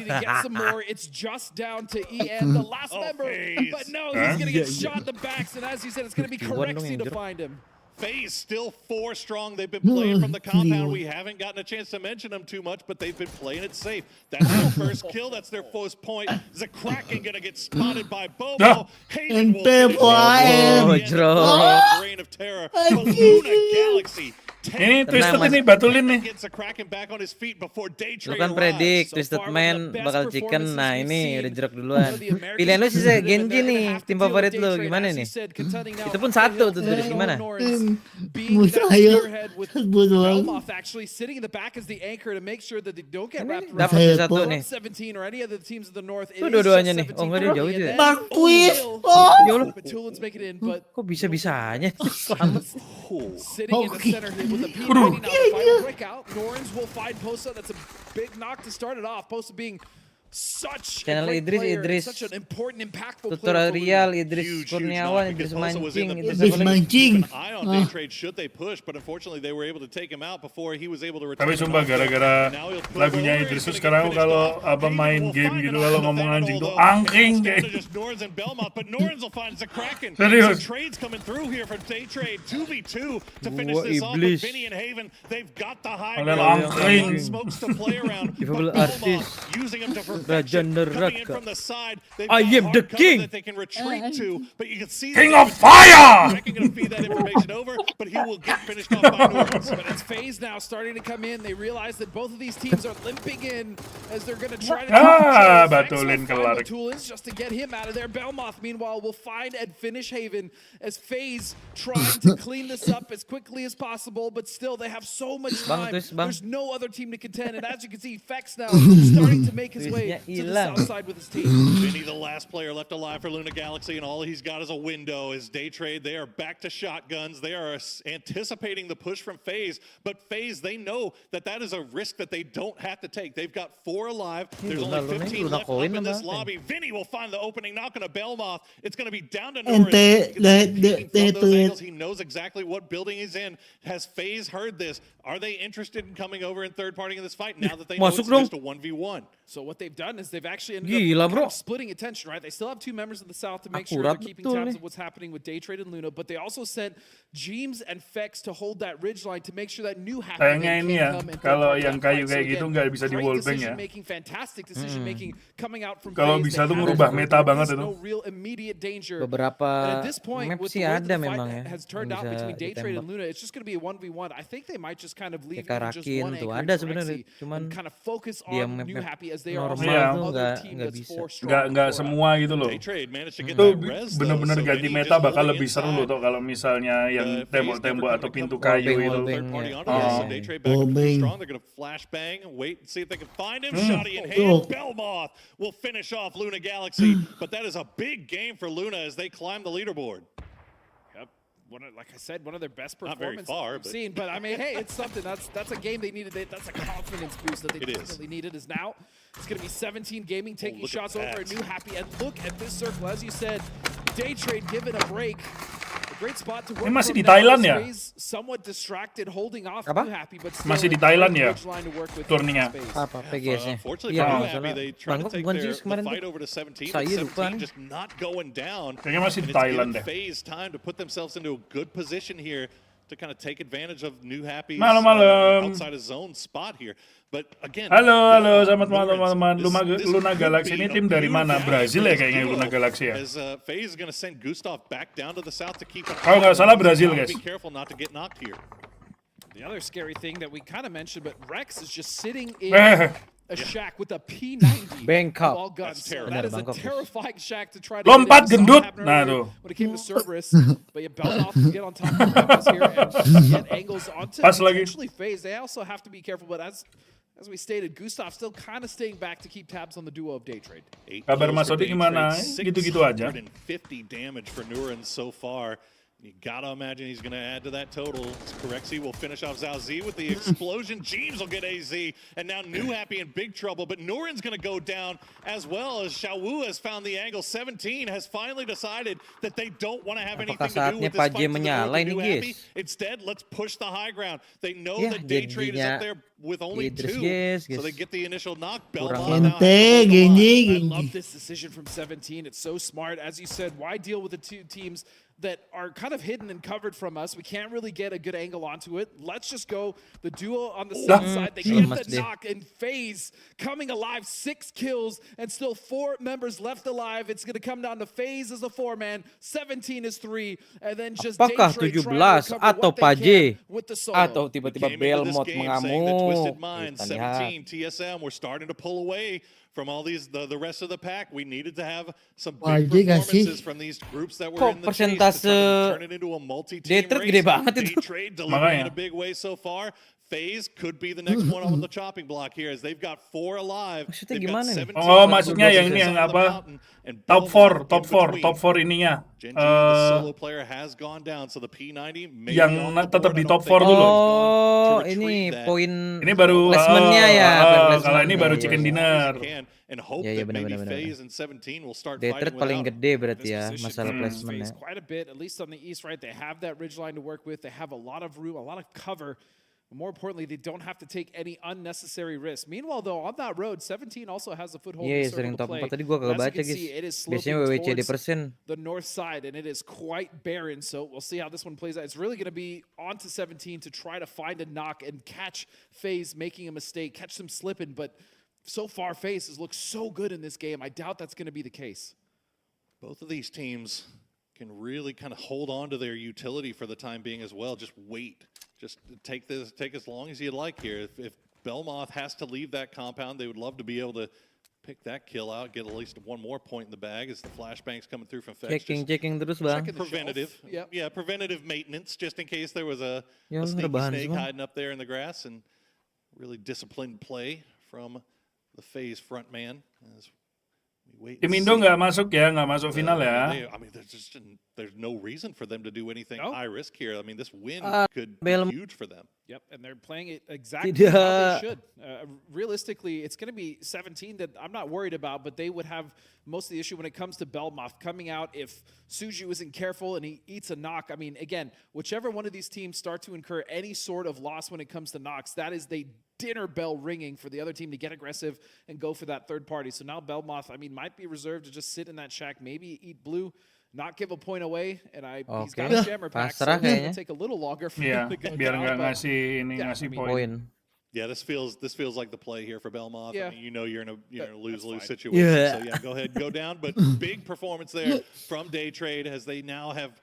FaZe still 4 strong. They've been playing from the compound. We haven't gotten a chance to mention them too much, but they've been playing it safe. That's their first kill. That's their first point. Kraken gonna get spotted by Bobo. Hayden will reign of terror. Luna Galaxy. Ini Twisted ini batulin nih. Lu kan predik Twisted Man bakal chicken. Nah ini udah jerok duluan. Pilihan lu sih Genji nih. Tim favorit lu gimana nih? Itu pun satu tuh Dris, gimana? Mustahil. Bodoh. Dapat satu nih. Tuh dua-duanya nih. Oh enggak, dia jauh itu ya. Bang Twist. Ya Allah. Kok bisa-bisanya? Selamat. Oke. With a P90 now the final breakout. Norns will find Posa. That's a big knock to start it off. Posa being such Channel a great player, Idris, such an important, impactful tutorial Idris Kurniawan, Idris mancing, Idris mancing. Eye on day trade should they push, but unfortunately they were able to take him out before he was able to return. Tapi sumpah gara-gara lagunya Idris tuh sekarang kalau apa main game gitu kalau ngomong anjing tuh angking kayak. But Norns will find Kraken. Serius. Trades coming through here for day trade 2v2 to finish this off. But Vinny and Haven, they've got the high ground. Smokes to play around. Using him to Raja Neraka. from the side. I am the king. That they can retreat to, but you can see King of Fire! Kraken gonna feed that information over, but he will get finished off by Norns. But it's FaZe now starting to come in. They realize that both of these teams are limping in as they're going to try to batulin kelar. the tool is just to get him out of there. Belmoth, meanwhile, will find and finish Haven as FaZe trying to clean this up as quickly as possible, but still they have so much time. There's no other team to contend, and as you can see, Fex now starting to make his way to the south side with his team. Vinny, the last player left alive for Luna Galaxy, and all he's got is a window. His day trade, they are back to shotguns. They are anticipating the push from FaZe, but FaZe, they know that that is a risk that they don't have to take. They've got 4 alive. There's only 15 left up in this lobby. Vinny will find the opening, not going to Belmoth. It's going to be down to Norris. He knows exactly what building he's in. Has FaZe heard this? Are they interested in coming over and third partying in this fight now that they know it's just a 1v1? So what they've done is they've actually ended up kind of splitting attention, right? They still have 2 members of the South to make sure they're keeping tabs of what's happening with Daytrade and Luna, but they also sent Jeems and Fex to hold that ridge line to make sure that new Kayaknya ini ya, kalau yang kayu kayak gitu nggak bisa di wallbang ya. Fantastic decision making coming out from Kalau bisa tuh merubah meta banget itu. No real immediate danger. Beberapa at this point, map with sih the way ada the memang fight ya. has turned out between Daytrade and Luna, it's just going to be a 1v1. I think they might just kind of leave Kayak just Rakin one tuh anchor ada to sebenarnya, Rexy cuman and kind of focus dia on New map Happy as they are normal also tuh another team nggak that's bisa. 4 strong. Nggak semua gitu loh. Itu bener-bener ganti meta bakal lebih seru loh tuh kalau misalnya yang tembok-tembok atau pintu kayu itu. They're going to flashbang, wait and see if they can find him. Shotty in hand. Belmoth will finish off Luna Galaxy, but that is a big game for Luna as they climb the leaderboard. like I said, one of their best Not very performances far, we've but- seen. But I mean, hey, it's something. That's a game they needed. That's a confidence boost that they definitely needed. Is now it's going to be 17 Gaming taking look shots at over that. a new Happy. And look at this circle, as you said, Day Trade given a break. A great spot to work Ini masih from di now. Thailand This ya? Phase somewhat distracted, holding off Apa? New Happy, but still Masih di a Thailand great ya? ridge line to work with Turningnya? in space. Apa PGS-nya? Unfortunately Iya, for New masalah Happy, they tried to Bangkok take bukan their sih kemarin fight tuh. over to 17, Saya but lupa 17 nih. just not going down. Kayaknya masih di And it's Thailand given deh. FaZe time to put themselves into a good position here to kind of take advantage of New Happy's Malam-malam. outside of zone spot here. But again, Halo, selamat malam Lawrence, teman-teman. this Luna could Galaxy be ini a tim dari mana? huge Brazil ya advantage kayaknya duo Luna Galaxy ya. As FaZe is going to send Gustav back down to the south to keep an Kalau nggak salah Brazil, Gotta guys. Be careful not to get knocked here. The other scary thing that we kind of mentioned, but Rex is just sitting in a shack with a P90 Bangkok. of all guns. That's terrible. That is a Bangkok. terrifying shack to try to Lompat get in. We saw gendut. it happen Nah, earlier tuh. when it came to Cerberus, but yeah, Belmoth can get on top of the weapons here and get angles onto Pas lagi. potentially FaZe. They also have to be careful, but as we stated, Gustav still kind of staying back to keep tabs on the duo of Day Trade. Kabar Mas Odi gimana? Gitu-gitu aja. 650 damage for Nuren so far. You gotta imagine he's gonna add to that total. Correxy will finish off Zhao Z with the explosion. Jeeves will get AZ, and now New Happy in big trouble. But Nuren's gonna go down as well as Xiao Wu has found the angle. 17 has finally decided that they don't want to have anything to do saatnya with this Pak fight J to the menyala north of ini, New guys? Happy. Instead, let's push the high ground. They know Ya, that Day Trade is up jadinya there with only Idris, 2, guys, so guys. they get the initial knock. Kurang Belmont now has to Gente, hold the line. Genji, I Genji. love this decision from 17. It's so smart. As you said, why deal with the two teams that are kind of hidden and covered from us? We can't really get a good angle onto it. Let's just go the duo on the south side. They get the knock and FaZe coming alive. 6 kills and still 4 members left alive. It's going to come down to FaZe as a 4-man. 17 is 3. And then just Apakah Day Trade 17 trying to recover atau what they Pak can J? with the solo. Atau tiba-tiba Came into this Belmont game saying that Twisted mengamuk. Minds, Kita lihat. 17, TSM, we're starting to pull away from all these the rest of the pack. We needed to have some Wah, big dia nggak sih? performances from these groups that were Kok in the chase to try persentase to turn it into a multi-team Detroit race. gede banget itu. Day-Trade delivering in Makanya. a big way so far. FaZe could be the next one on the chopping block here as they've got 4 alive. Maksudnya They've got gimana nih? 17 Oh, members maksudnya yang ini on yang the apa? mountain, and Top Belmont 4, in top 4 between. ininya. Genji, the solo player has gone down, so the P90 may Yang be off the tetap board. di I top don't think 4 dulu. he's gone Oh, to ini retrieve that. poin Ini baru placementnya ya. poin kalau placement. ini baru Iya, chicken iya. dinner. Can, and hope Yeah, yeah, that maybe benar. FaZe and 17 will start Detroit fighting paling without. gede berarti This ya position masalah for placementnya. FaZe quite a bit, at least on the east, right? They have that ridge line to work with. They have a lot of room, a lot of cover. But more importantly, they don't have to take any unnecessary risks. Meanwhile, though, on that road, 17 also has a foothold in Iya, the sering circle to top play. 4 tadi gua kagak As you baca can guys. see, it is Biasanya sloping WWC di towards persen. the north side, and it is quite barren. So we'll see how this one plays out. It's really going to be on to 17 to try to find a knock and catch FaZe making a mistake, catch them slipping. But so far, FaZe has looked so good in this game. I doubt that's going to be the case. Both of these teams can really kind of hold on to their utility for the time being as well. Just wait. Just take as long as you like here. If Belmoth has to leave that compound, they would love to be able to pick that kill out, get at least one more point in the bag as the flashbangs coming through from Fetch. Checking terus bang. Checking the Preventative. shelf. Yep. Yeah, preventative maintenance just in case there was a Ya, sneaky rebahan snake semua. hiding up there in the grass, and really disciplined play from the FaZe front man as we wait. Tim and Indo see. nggak masuk ya, nggak masuk final ya. I mean, there's no reason for them to do anything No. high risk here. I mean, this win could be Belmont. huge for them. Yep, and they're playing it exactly how Tidak. they should. Realistically, it's going to be 17 that I'm not worried about, but they would have most of the issue when it comes to Belmoth coming out. If Suju isn't careful and he eats a knock, I mean, again, whichever one of these teams start to incur any sort of loss when it comes to knocks, that is the dinner bell ringing for the other team to get aggressive and go for that third party. So now Belmoth, I mean, might be reserved to just sit in that shack, maybe eat blue, not give a point away, and he's got a jammer pack, so Pasrah it's going kayaknya. to take a little longer for Iya, him to go biar down, nggak but- ngasih ini Yeah, ngasih I mean, poin. Poin. Yeah, this feels like the play here for Belmoth. Yeah. I mean, you know you're in a That's lose-lose fine. situation. Yeah. So yeah, go ahead, go down. But big performance there from Day Trade as they now have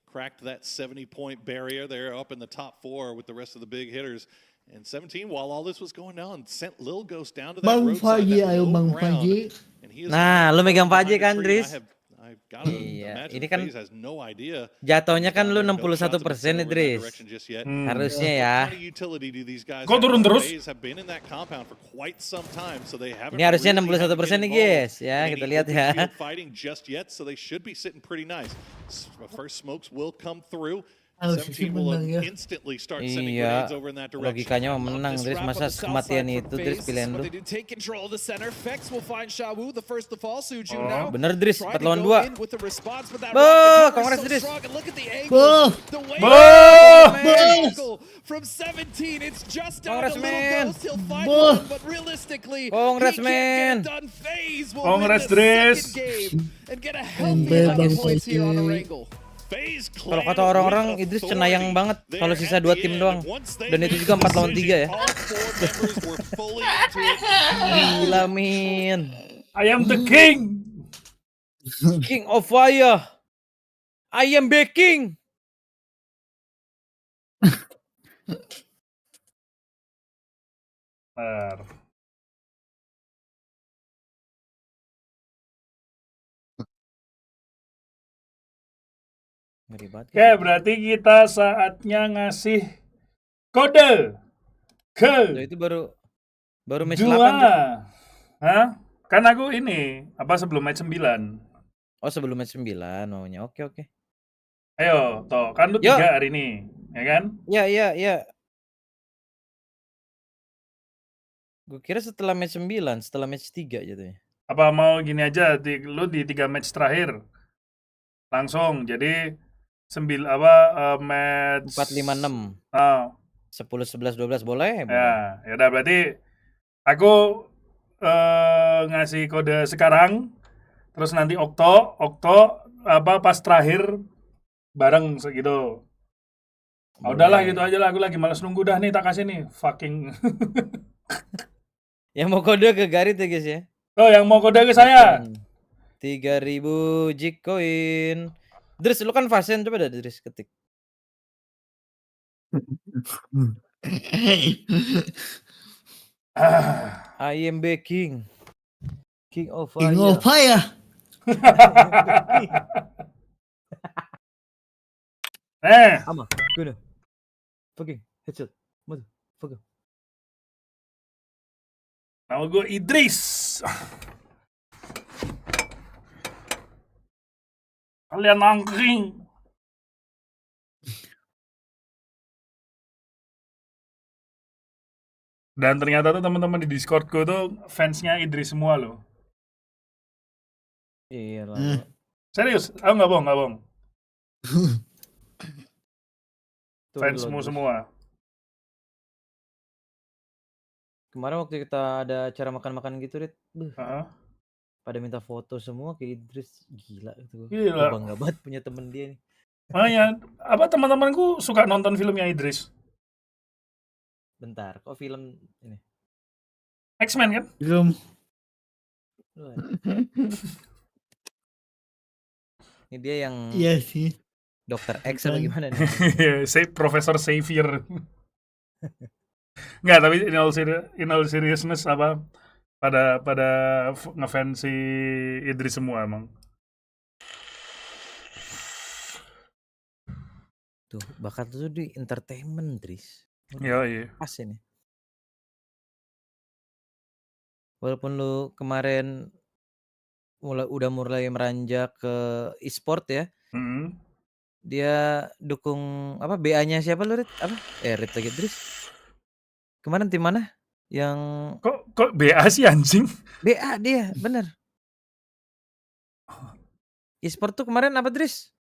cracked that 70-point barrier. They're up in the top 4 with the rest of the big hitters. And 17, while all this was going down, sent Lil Ghost down to that Bang roadside. Faji, that ayo low Bang ground, Faji. and he is Nah, lu megang behind Faji a kan, tree, and Dris? I Gotta Iya, imagine ini kan FaZe has no idea. jatuhnya kan lu Down there, no shots have been 61% sent nih, over in that Dris. direction just yet. Harusnya What ya. kind of utility do these guys Kok have? turun terus? FaZe have been in that compound for quite some time, so they haven't Ini harusnya really had to 61% get nih, involved guys. Ya, in kita any lihat open ya. field fighting just yet, so they should be sitting pretty nice. First smokes will come through. Harusnya sih 17 will menang ya. instantly start sending Iya, grenades over in that direction. logikanya mau menang, Dris. Masa kematian itu, Dris, pilihan lu. Take control of the center. Fex will find Shawu, the first to fall. Suju now. Bener, Dris. 4 Tried to lawan go 2. in with the response, but that Boh, rocket cover is kongres, so Dris. strong. And look at the Boh. angle. The way Boh. from 17, it's just down Kongres, to man. Little Ghost. He'll find Boh. one, but realistically, Kongres, he can't man. get it done. FaZe will Kongres, win the Dris. second game and get a healthy Bebas, 11 points here on Oke. Orangle. FaZe Kalau clan kata orang-orang, with Idris authority. cenayang banget They're kalau sisa at 2 the tim end, doang. and once they Dan itu made juga the 4 lawan 3 ya. decision, all 4 members were fully into it. Gila, min. I am the king. King of Fire. I am baking. Bentar. Ngeri banget. Oke, berarti kita saatnya ngasih kode Loh, ke itu baru match 8. dua. Dris. Hah? Kan aku ini, sebelum match 9. Oh, sebelum match 9 maunya. Oke. Ayo, toh, kan lu Yuk. 3 hari ini, ya kan? Ya. Gue kira setelah match 9, setelah match 3 jatuhnya. Apa mau gini aja, lu di 3 match terakhir langsung, jadi match 4, 5, 6. Oh, 10, 11, 12 boleh? ya udah berarti aku ngasih kode sekarang, terus nanti Okto pas terakhir bareng segitu. Oh, udahlah gitu aja lah, aku lagi malas nunggu dah nih, tak kasih nih fucking. Yang mau kode ke Garit ya guys ya. Oh, yang mau kode ke saya. 3.000 Gcoin. Dris, lu kan Fasen, coba dah Dris ketik. I am baking. King of Fire. King of Fire. Ama, guna. Fucking headshot. Motherfucker. Nama gue Idris. Kalian angkring. Dan ternyata tuh teman-teman di Discordku tuh fansnya Idris semua loh. Iya lah. Serius? Oh, nggak bohong. Tuh, Fansmu Dris. semua. Kemarin waktu kita ada acara makan-makan gitu, Rit. Heeh. Pada minta foto semua ke Idris. Gila itu. Gila. Gua bangga banget punya temen dia nih. Makanya, teman-temanku suka nonton filmnya Idris. Bentar, kok film ini? X-Men kan? Belum. Ini dia yang Iya sih. Dr. X atau gimana nih? Profesor Xavier. Nggak, tapi in all seriousness pada ngefans si Idris semua emang. Tuh, bakat tuh di entertainment, Dris. Iya. Pas ini. Walaupun lu kemarin udah mulai meranjak ke e-sport ya. Dia dukung BA-nya siapa lu, Rit? Rit lagi, Dris. Kemarin tim mana? Yang Kok BA sih anjing? BA dia, bener. E-sport tuh kemarin apa, Dris?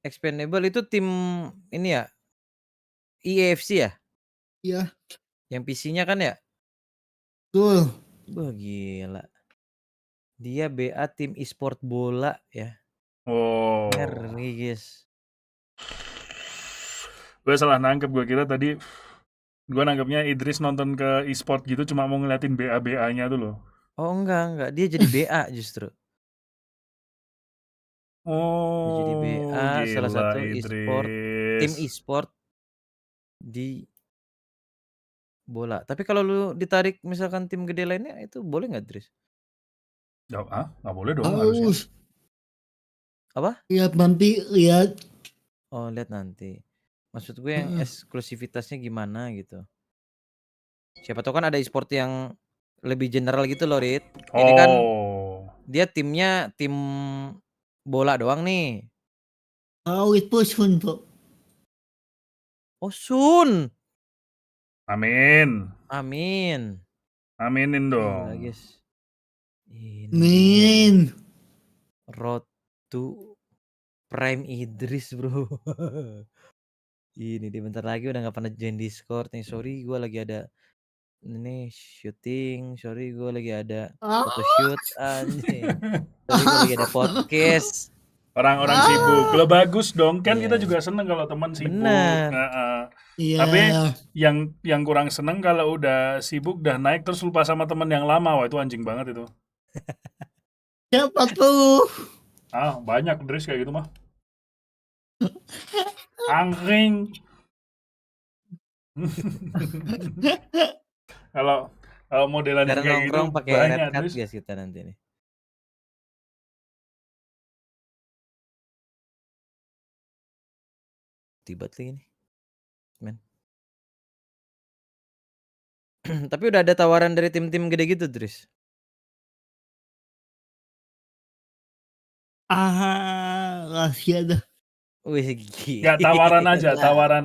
Expendable itu tim ini ya? EAFC ya? Iya. Yang PC-nya kan ya? Betul. Wah, gila. Dia BA tim e-sport bola ya. Oh. Ngeri, guys. Gue salah nangkep, gue kira tadi gue nangkepnya Idris nonton ke e-sport gitu cuma mau ngeliatin BA-BA-nya tuh loh. Oh, enggak. Dia jadi BA justru. Oh, Dia jadi BA salah gila, satu e-sport, tim e-sport di bola. Tapi kalau lu ditarik misalkan tim gede lainnya itu boleh nggak, Dris? Nggak boleh dong harusnya. Harus. Apa? Lihat nanti, lihat. Oh, lihat nanti. Maksud gue yang eksklusivitasnya gimana gitu. Siapa tahu kan ada e-sport yang lebih general gitu loh, Rit. Ini kan dia timnya tim bola doang nih. Itu Sun, Bro. Oh, Sun. Amin. Gila, Aminin dong. guys. Ini Min. Road to Prime Idris, bro. Ini dia bentar lagi udah nggak pernah join Discord nih. Sorry, gue lagi ada ini syuting. Sorry, gue lagi ada photoshoot. Anjing. Sorry, gue lagi ada podcast. Orang-orang sibuk. Lo bagus dong. Kan kita juga seneng kalau teman sibuk. Bener. Tapi yang kurang seneng kalau udah sibuk, udah naik terus lupa sama teman yang lama. Wah, itu anjing banget itu. Siapa tuh? Banyak Dris kayak gitu mah. Angkring. Kalau modelan Karena kayak gitu pakai banyak red card Dris. guys kita nanti nih. Tiba lagi nih. Men. Tapi udah ada tawaran dari tim-tim gede gitu, Dris. Rahasia dah. Wih, Ya tawaran aja,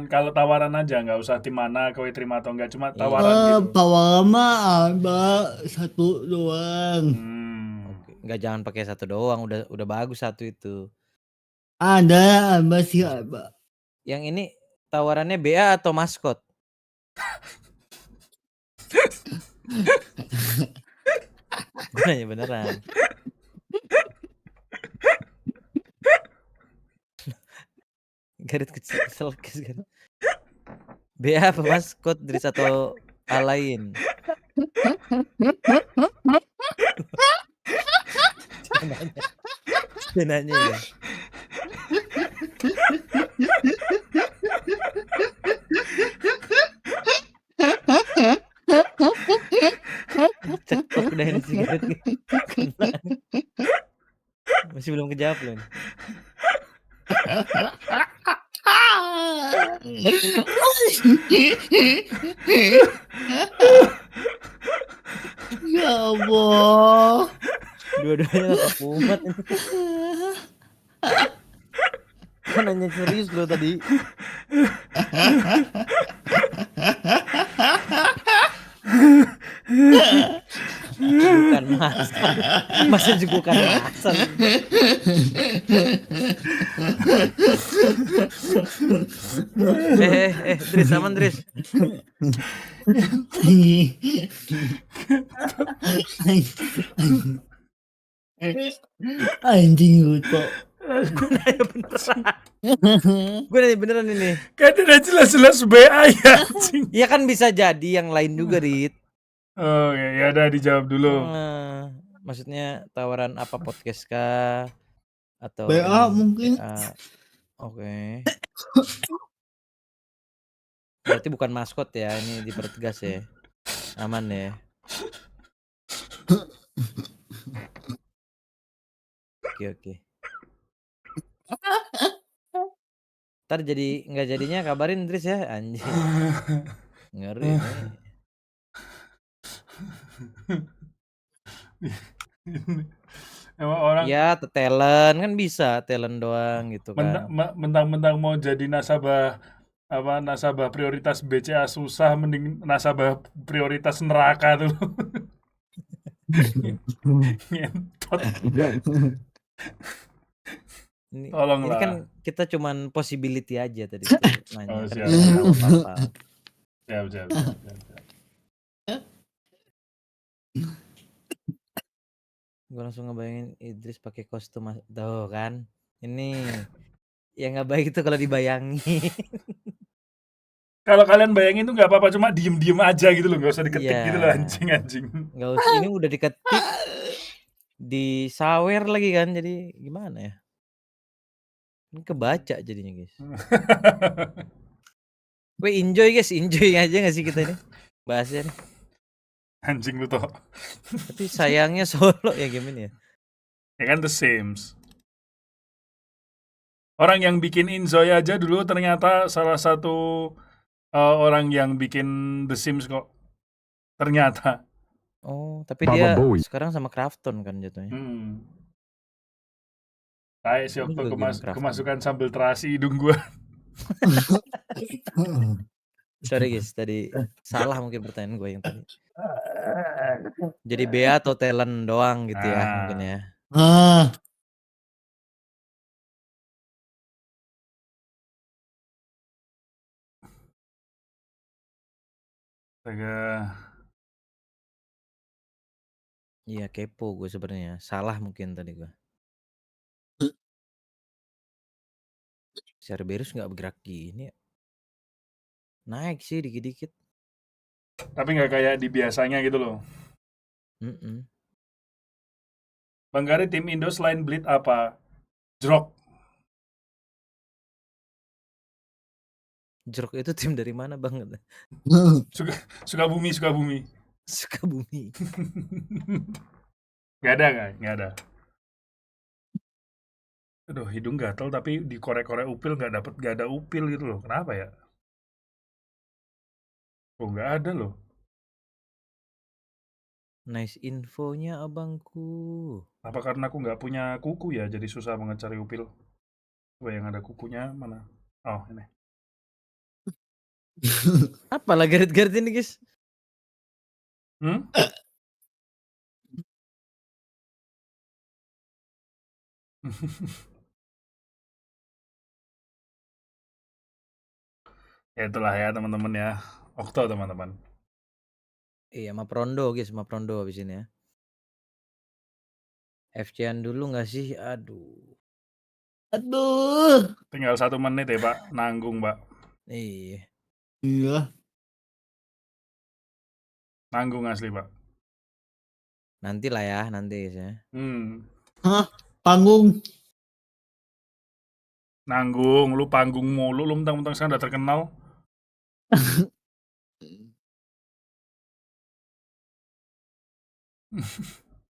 kalau tawaran aja, nggak usah tim mana kau terima atau enggak, cuma tawaran gitu. Tawaran mah ada 1 doang. Oke, nggak jangan pakai 1 doang, udah bagus 1 itu. Ada sih ada. Yang ini tawarannya BA atau maskot? Gue nanya beneran. Garit kesel kan. BA apa maskot Dris atau hal lain? Nanya ya. Cetok udah ini sigaret nih. Masih belum kejawab loh. Ya Allah. Dua-duanya gak kuat ini. Kan nanya serius lo tadi. Bukan masal. Masa juga bukan masal. Dris, aman Dris. Anjing lupa. Gue nanya beneran ini. Kan udah jelas-jelas BA ya. Iya kan bisa jadi yang lain juga, Rit. Oh ya udah dijawab dulu. Maksudnya tawaran apa podcast kah? Atau BA mungkin. Oke. Berarti bukan maskot ya, ini dipertegas ya. Aman ya. Oke. Ntar jadi nggak jadinya kabarin Dris ya, anjing. Ngeri nih. Emang orang ya talent kan bisa, talent doang gitu kan. Mentang-mentang mau jadi nasabah prioritas BCA susah, mending nasabah prioritas neraka tuh. Ngentot. Ini kan kita cuman possibility aja tadi nanya. Siap. Gue langsung ngebayangin Idris pakai kostum tuh kan. Ini yang nggak baik itu kalau dibayangin. Kalau kalian bayangin tuh nggak apa-apa, cuma diem aja gitu loh, nggak usah diketik gitu loh, anjing. Nggak usah, ini udah diketik, disawer lagi kan, jadi gimana ya? Ini kebaca jadinya guys. Enjoy guys, enjoy aja nggak sih kita ini bahasnya nih. Anjing lu toh. Tapi sayangnya solo ya game ini ya. Ya kan The Sims. Orang yang bikin Inzoy aja dulu ternyata salah satu orang yang bikin The Sims kok. Ternyata. Oh, tapi Baba dia Bowie. sekarang sama Krafton kan jatuhnya. Kayak si Ini Okto juga game Krafton. kemasukan sambal terasi hidung gua. Sorry guys, tadi salah mungkin pertanyaan gue yang tadi. Jadi Bea atau talent doang gitu ya mungkin ya. Astaga. Iya kepo gue sebenarnya. Salah mungkin tadi gue. Cerberus nggak bergerak gini ya. Naik sih dikit-dikit. Tapi nggak kayak di biasanya gitu loh. Bang Gary, tim Indo selain Bleed apa? Jrok. Jeruk itu tim dari mana bang? Sukabumi. Sukabumi. Gak ada. Aduh, hidung gatel tapi dikorek-korek upil gak ada upil gitu loh. Kenapa ya? Oh, gak ada loh. Nice infonya abangku. Apa karena aku nggak punya kuku ya, jadi susah banget cari upil. Coba yang ada kukunya mana? Oh, ini. Apa lah garit-garit ini guys? Ya itulah ya teman-teman ya. Okto teman-teman. Iya, sama Prondo guys, sama Prondo abis ini ya. FC-an dulu nggak sih? Aduh. Tinggal 1 menit ya Pak, nanggung Pak. Iya. Nanggung asli Pak. Nanti lah ya, nanti guys ya. Hah? Panggung? Nanggung, lu panggung mulu, lu mentang-mentang sekarang udah terkenal.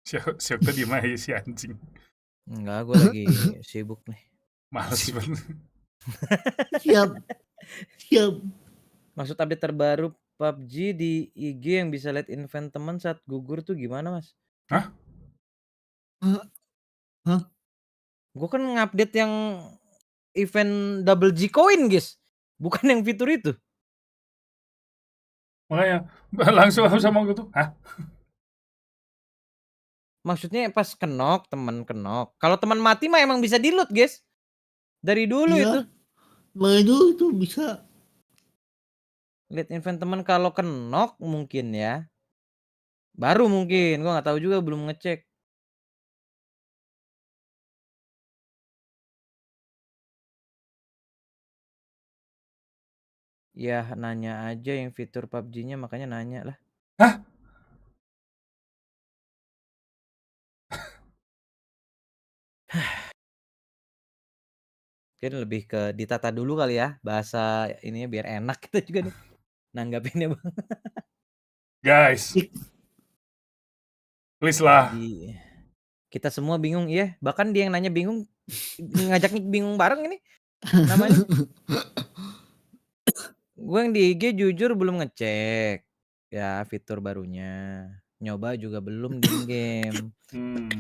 Siap tadi mah si anjing. Enggak, gue lagi sibuk nih. Males banget. Siap. Maksud update terbaru PUBG di IG yang bisa lihat event teman saat gugur tuh gimana mas? Hah? Gue kan ngupdate yang event double G coin guys, bukan yang fitur itu. Makanya langsung sama gue tuh, hah? Maksudnya pas kenok, teman kenok. Kalau teman mati mah emang bisa di-loot guys. Dari dulu itu. Dari dulu itu bisa. Lihat event teman kalau kenok mungkin ya. Baru mungkin, gue nggak tahu juga, belum ngecek. Ya nanya aja yang fitur PUBG-nya, makanya nanya lah. Hah? Mungkin lebih ke ditata dulu kali ya bahasa ininya biar enak kita juga nih nanggapinnya bang. Guys, please lah. Jadi, kita semua bingung ya, bahkan dia yang nanya bingung, ngajaknya bingung bareng ini namanya. Gue yang di IG jujur belum ngecek ya fitur barunya, nyoba juga belum di game.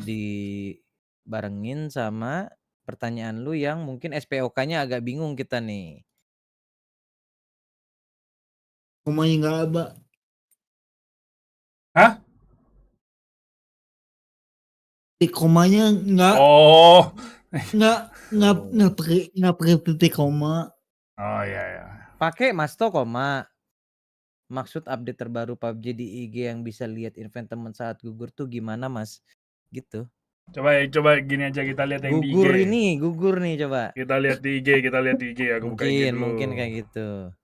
Dibarengin sama pertanyaan lu yang mungkin SPOK-nya agak bingung kita nih. Komanya nggak ada. Hah? Titik komanya nggak. Oh. Nggak pakai titik koma. Oh ya. Pakai Masto koma. Maksud update terbaru PUBG di IG yang bisa lihat event teman saat gugur tuh gimana mas? Gitu. Coba gini aja, kita lihat yang gugur di IG. Gugur nih coba. Kita lihat di IG. Aku buka IG dulu. Mungkin kayak gitu.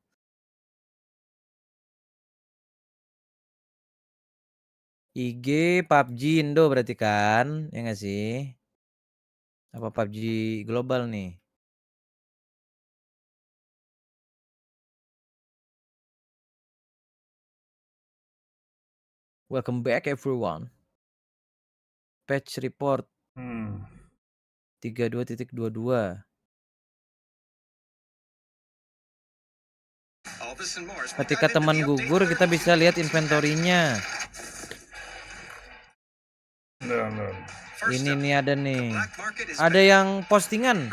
IG PUBG Indo berarti kan? Ya nggak sih? Apa PUBG global nih? Welcome back everyone. Patch report 32.22. Ketika teman gugur kita bisa lihat inventorinya. Ini nih ada nih. Ada yang postingan.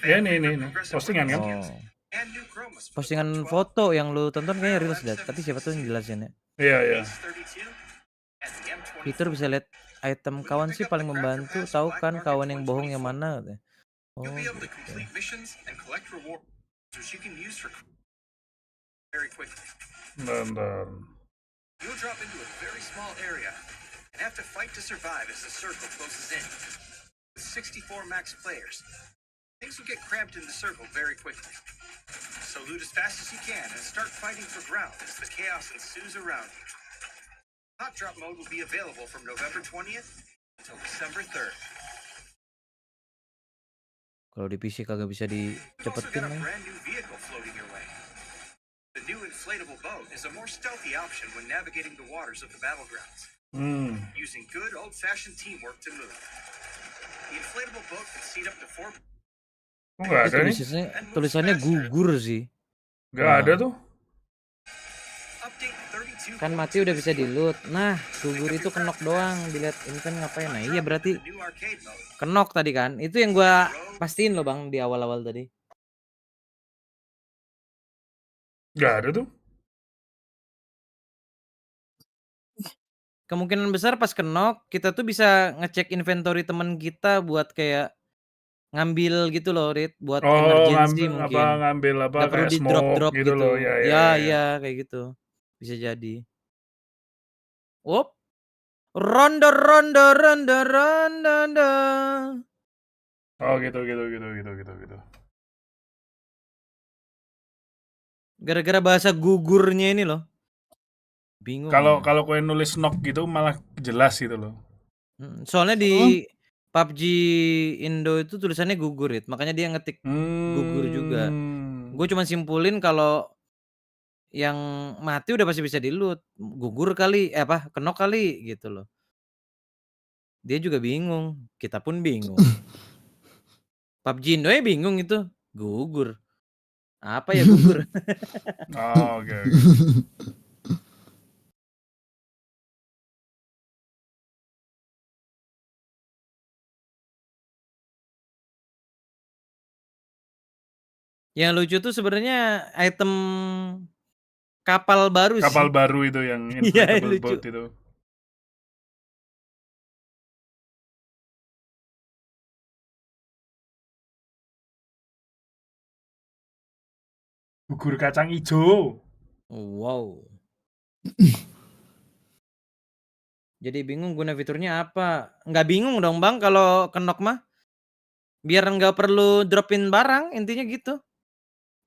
Ya nih postingan kan? Oh. Postingan foto yang lu tonton kayaknya reels dah, tapi siapa tuh yang jelasin ya? Iya. Fitur bisa lihat item kawan sih paling membantu, tahu kan kawan yang bohong yang mana katanya. Oh. Gitu. Bentar. You'll drop into a very small area and have to fight to survive as the circle closes in. With 64 max players, things will get cramped in the circle very quickly. So loot as fast as you can and start fighting for ground as the chaos ensues around you. Hot drop mode will be available from November 20th until December 3rd. Kalau di PC kagak bisa You've also dicepetin got a nih. brand new vehicle floating your way. The new inflatable boat is a more stealthy option when navigating the waters of the battlegrounds, using good old-fashioned teamwork to move. The inflatable boat can seat up to 4. Enggak ada nih. Tulisannya gugur sih. Enggak ada tuh. Update 32. Kan mati udah bisa di loot. Nah, gugur itu kenok doang. Dilihat ini kan ngapain? Nah, iya berarti The new arcade mode. kenok tadi kan. Itu yang gua pastiin loh Bang di awal-awal tadi. Enggak ada tuh. Kemungkinan besar pas kenok kita tuh bisa ngecek inventory teman kita buat kayak ngambil gitu loh, Rit, buat emergency mungkin. ngambil apa Nggak perlu kayak di smoke drop gitu loh. Ya, kayak gitu. Bisa jadi. Wop. Ronda. Oh gitu. Gara-gara bahasa gugurnya ini loh. Bingung. Kalau kowe nulis knock gitu malah jelas gitu loh. Soalnya di PUBG Indo itu tulisannya gugur, Rit. Makanya dia ngetik gugur juga. Gue cuma simpulin kalau yang mati udah pasti bisa di loot. Gugur kali, kenok kali gitu loh. Dia juga bingung, kita pun bingung. PUBG Indo ya bingung itu, gugur. Apa ya gugur? Oh, oke. Yang lucu tuh sebenarnya item kapal baru sih. Kapal baru itu yang inflatable boat itu. Gugur kacang hijau. Wow. Jadi bingung guna fiturnya apa? Nggak bingung dong Bang kalau kenok mah. Biar nggak perlu dropin barang, intinya gitu.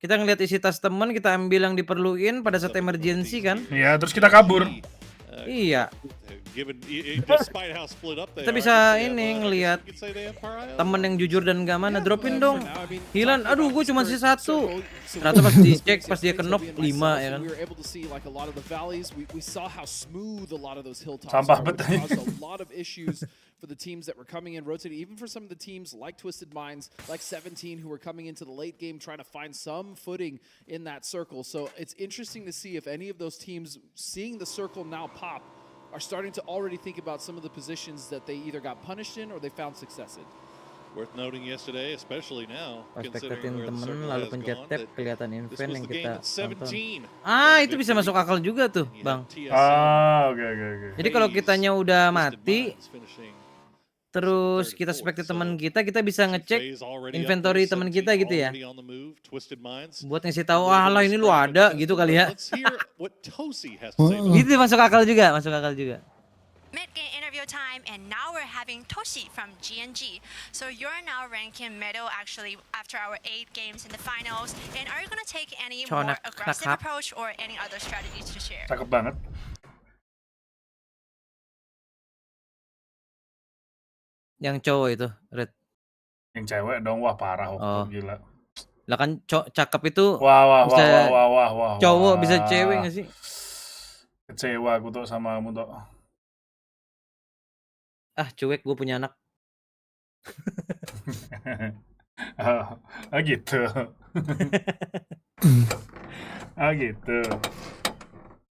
Kita ngeliat isi tas temen, kita ambil yang diperluin pada saat emergency kan. Iya, terus kita kabur. Iya. Kita bisa ini ngelihat temen yang jujur dan gak mana, dropin dong. Hilan, aduh gue cuma sisa 1. Ternyata pas dicek, pas dia kenok 5 ya kan. Sampah betul. For the teams that were coming in rotating, even for some of the teams like Twisted Minds, like 17, who were coming into the late game trying to find some footing in that circle. So it's interesting to see if any of those teams, seeing the circle now pop, are starting to already think about some of the positions that they either got punished in or they found success in. Worth noting yesterday, especially now, Pas considering deketin where the temen circle lalu has pencet gone, tab that kelihatan this event was yang the game kita at 17. tonton. Itu bisa masuk akal juga tuh, Bang. Oke. Jadi kalau kitanya udah mati, terus kita spekti teman kita bisa ngecek inventory teman kita gitu ya. Buat ngasih tahu, lah ini lu ada gitu kali ya. Itu masuk akal juga. Mid-game interview time, and now we're having Toshi from GNG. So you're now ranking middle actually after our 8 games in the finals. And are you going to take any more aggressive approach or any other strategies to share? Cakep banget. Yang cowok itu, Red. Yang cewek dong, wah parah gila. Lah kan cakep itu Wah. cowok bisa cewek nggak sih? Kecewa aku tuh sama kamu tuh. Ah, cuek, gue punya anak. Oh gitu. Oh gitu.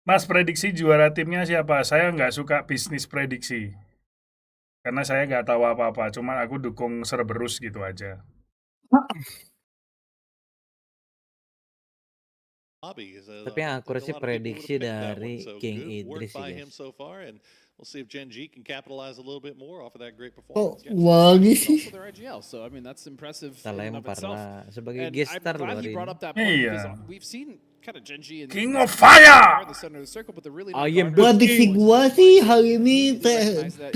Mas, prediksi juara timnya siapa? Saya nggak suka bisnis prediksi. Karena saya nggak tahu apa-apa. Cuma aku dukung Cerberus gitu aja. Tapi yang akurasi prediksi dari King Idris sih, guys. We'll see if Gen G can capitalize a little bit more off of that great Kok performance. wangi sih? Also their IGL, so I mean that's impressive Kita in and of lempar itself. lah sebagai And gestar I'm loh glad hari he brought ini. up that point Iya. because we've seen kind of Gen G in King in of Fire! the center of the circle, but they're really I am not the Prediksi king. gua sih hari ini TSM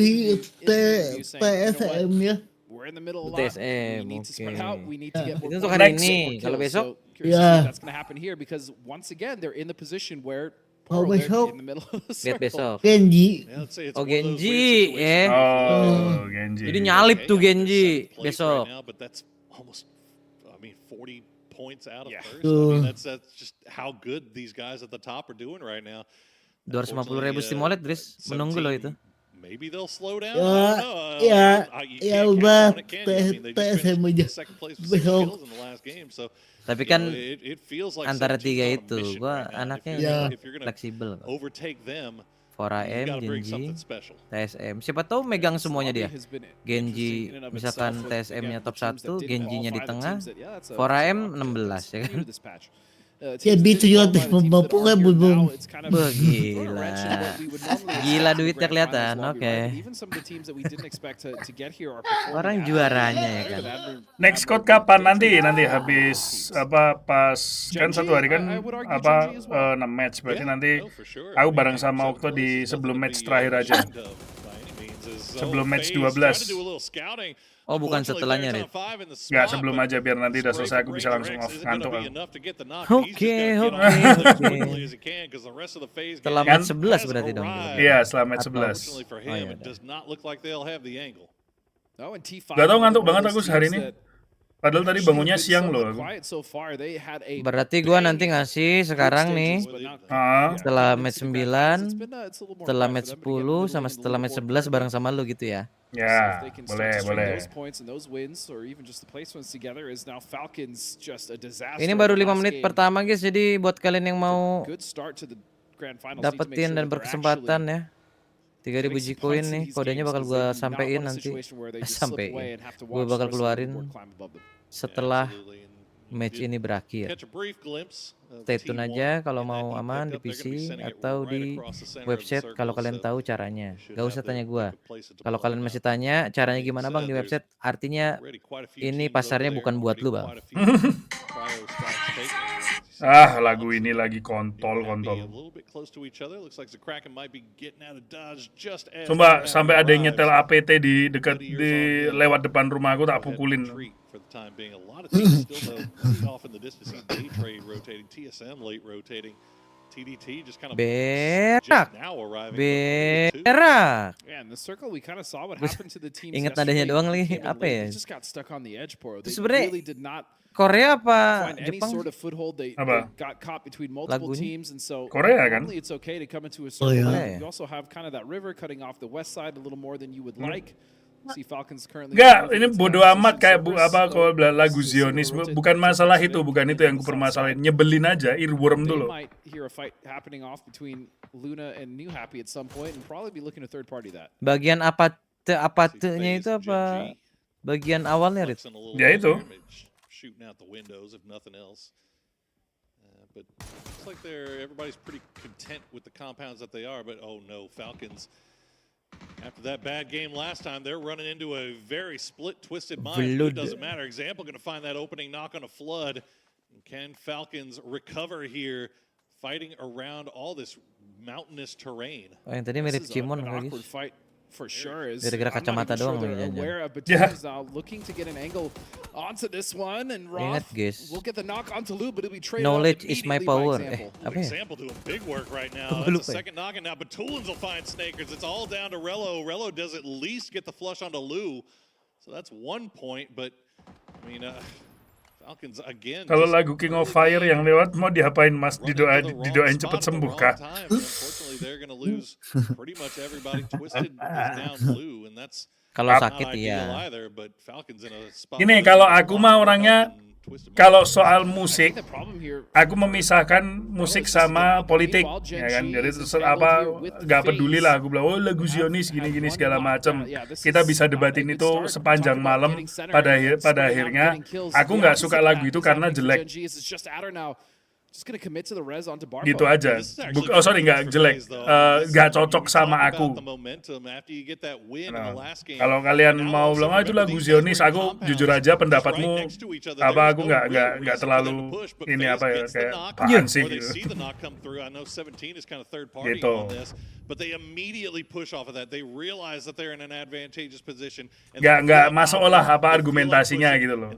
TSM ya. we're in the middle a lot. TSM, We need to oke. spread out. We need to get more Itu untuk points, hari get ini. more Kalau kills. besok, So curious to see Ya. if that's going to happen here because once again they're in the position where Kalau they're besok, in the middle of the lihat circle. besok. Kenji. Yeah, let's say it's Oh, one of those Genji, weird situations eh. Oh, Genji. Jadi nyalip tuh they're Genji seventh place besok. right now, but that's almost, 40 points out of Yeah. first. I mean, that's just how good these guys at the top are doing right now. 250.000 Steam Wallet, Dris. Menunggu loh itu. Maybe they'll slow down. Ya, I don't know. ya, You ya can't udah, count on it, can you? I mean, they just TSM aja. finished second place with 6 Besok. kills in the last game, so Tapi you kan know, it feels like antara 17's tiga on a itu, mission gua right now. And anaknya if you're gonna fleksibel kok. overtake them, 4AM, you gotta bring Genji, something special. TSM. Siapa tahu megang semuanya dia. Has been Genji interesting in and of misalkan itself with, TSM-nya again, top the teams that 1, didn't Genji-nya di qualify, the tengah, teams that, yeah, that's a 4AM upset 16 ya new kan. to this patch. Ya Teams that gitu didn't juga qualify, the teams that 50 are here belum. now, it's kind of Wah, throwing a wrench in gila. what we would normally Gila expect in the duitnya grand kelihatan, finals lobby, oke. right? And even some of the teams that we didn't expect to get here are performing Orang at juaranya ya better kan. than Next code kapan nanti habis apa pas kan Genji, satu hari kan I would argue apa Genji as well. 6 match berarti Yeah, nanti no, for sure. aku I mean, bareng sama seventh Okto di place is sebelum nothing match to be terakhir aja. ashamed of by any means, as Sebelum match FaZe trying to 12. do a little scouting. Oh, bukan Unfortunately, setelahnya, they're Rit. top 5 in the Nggak, spot, sebelum but aja biar nanti udah spray selesai for aku bisa Brain langsung Rex off isn't gonna ngantuk be aku. enough to get the knock. He's just Oke, gotta get on oke, the field as oke. quickly as he can, 'cause the rest of the FaZe Setelah gang match 11 has berarti dong. arrived. Iya, setelah match Atau- 11. Unfortunately for Oh, him, iya it udah. does not look like they'll have the angle. Oh, and T5 Gak tau ngantuk one of banget those aku sehari teams ini. that Padahal tadi actually bangunnya have been siang loh somewhat aku. quiet so far. They had a Berarti gua nanti ngasih sekarang nih setelah match 9, setelah match 10 sama setelah match 11 bareng sama lu gitu ya. Ya, boleh. Ini baru 5 menit pertama guys, jadi buat kalian yang mau dapetin dan berkesempatan ya 3.000 G-Coin nih, kodenya bakal gua sampein nanti. Sampein. Gua bakal keluarin setelah match ini berakhir. Stay tune aja kalau mau aman di PC atau di website kalau kalian tahu caranya. Gak usah tanya gua. Kalau kalian masih tanya caranya gimana bang di website, artinya ini pasarnya bukan buat lu bang. Ah, lagu ini lagi kontol. Sumpah, sampai ada yang nyetel APT di dekat di lewat depan rumah aku tak pukulin. Berak. Berak. Ingat nadanya doang lagi, apa ya? Itu sebenarnya Korea apa Jepang? Apa? Lagunya? Korea kan? Korea ya? Enggak, ini bodo amat kayak apa kalau lagu Zionis, bukan masalah itu, bukan itu yang kupermasalahin. Nyebelin aja, earworm tuh loh. Bagian apatenya itu apa? Bagian awalnya, Rit? Ya itu. Shooting out the windows, if nothing else. But looks like everybody's pretty content with the compounds that they are. But oh no, Falcons. After that bad game last time, they're running into a very split, twisted mind. It doesn't matter. Example going to find that opening knock on a flood. Can Falcons recover here, fighting around all this mountainous terrain? Oh, yang tadi mirip Cimon guys. For sure is gara-gara kacamata doang aware of, but yeah. Now looking to get an angle onto this one, and Roth will get the knock onto Lou, but it'll be traded. Knowledge is my power. Example doing big work right now. That's the second knock, and now Batulins will find Snakers. It's all down to Rello. Rello does at least get the flush onto Lou, so that's 1 point. But I mean, Falcons again. Kalau lagu King of Fire yang lewat mau diapain Mas? Didoain cepet sembuh kah? Unfortunately, they're going to lose pretty much everybody. Twisted is down blue, and that's Kalau not sakit ideal ya. either. But Falcons in a spot. Ini where kalau they aku lost mah more orangnya, health than Twisted kalau might. soal I think musik, the problem here, aku memisahkan musik sama politik, ya kan? Jadi nggak peduli lah. Aku bilang, oh lagu Zionis gini-gini segala macam. Kita bisa debatin itu sepanjang malam. Pada akhirnya, aku nggak suka lagu itu karena jelek. just gonna commit to the res onto Barpo. Gitu aja. Nggak jelek. Nggak cocok sama aku. Kalau kalian mau bilang, itu lagu Zionis, aku jujur aja pendapatmu apa, aku nggak terlalu ini apa ya, kayak apaan sih gitu. Gitu. Nggak masuk olah apa argumentasinya gitu loh.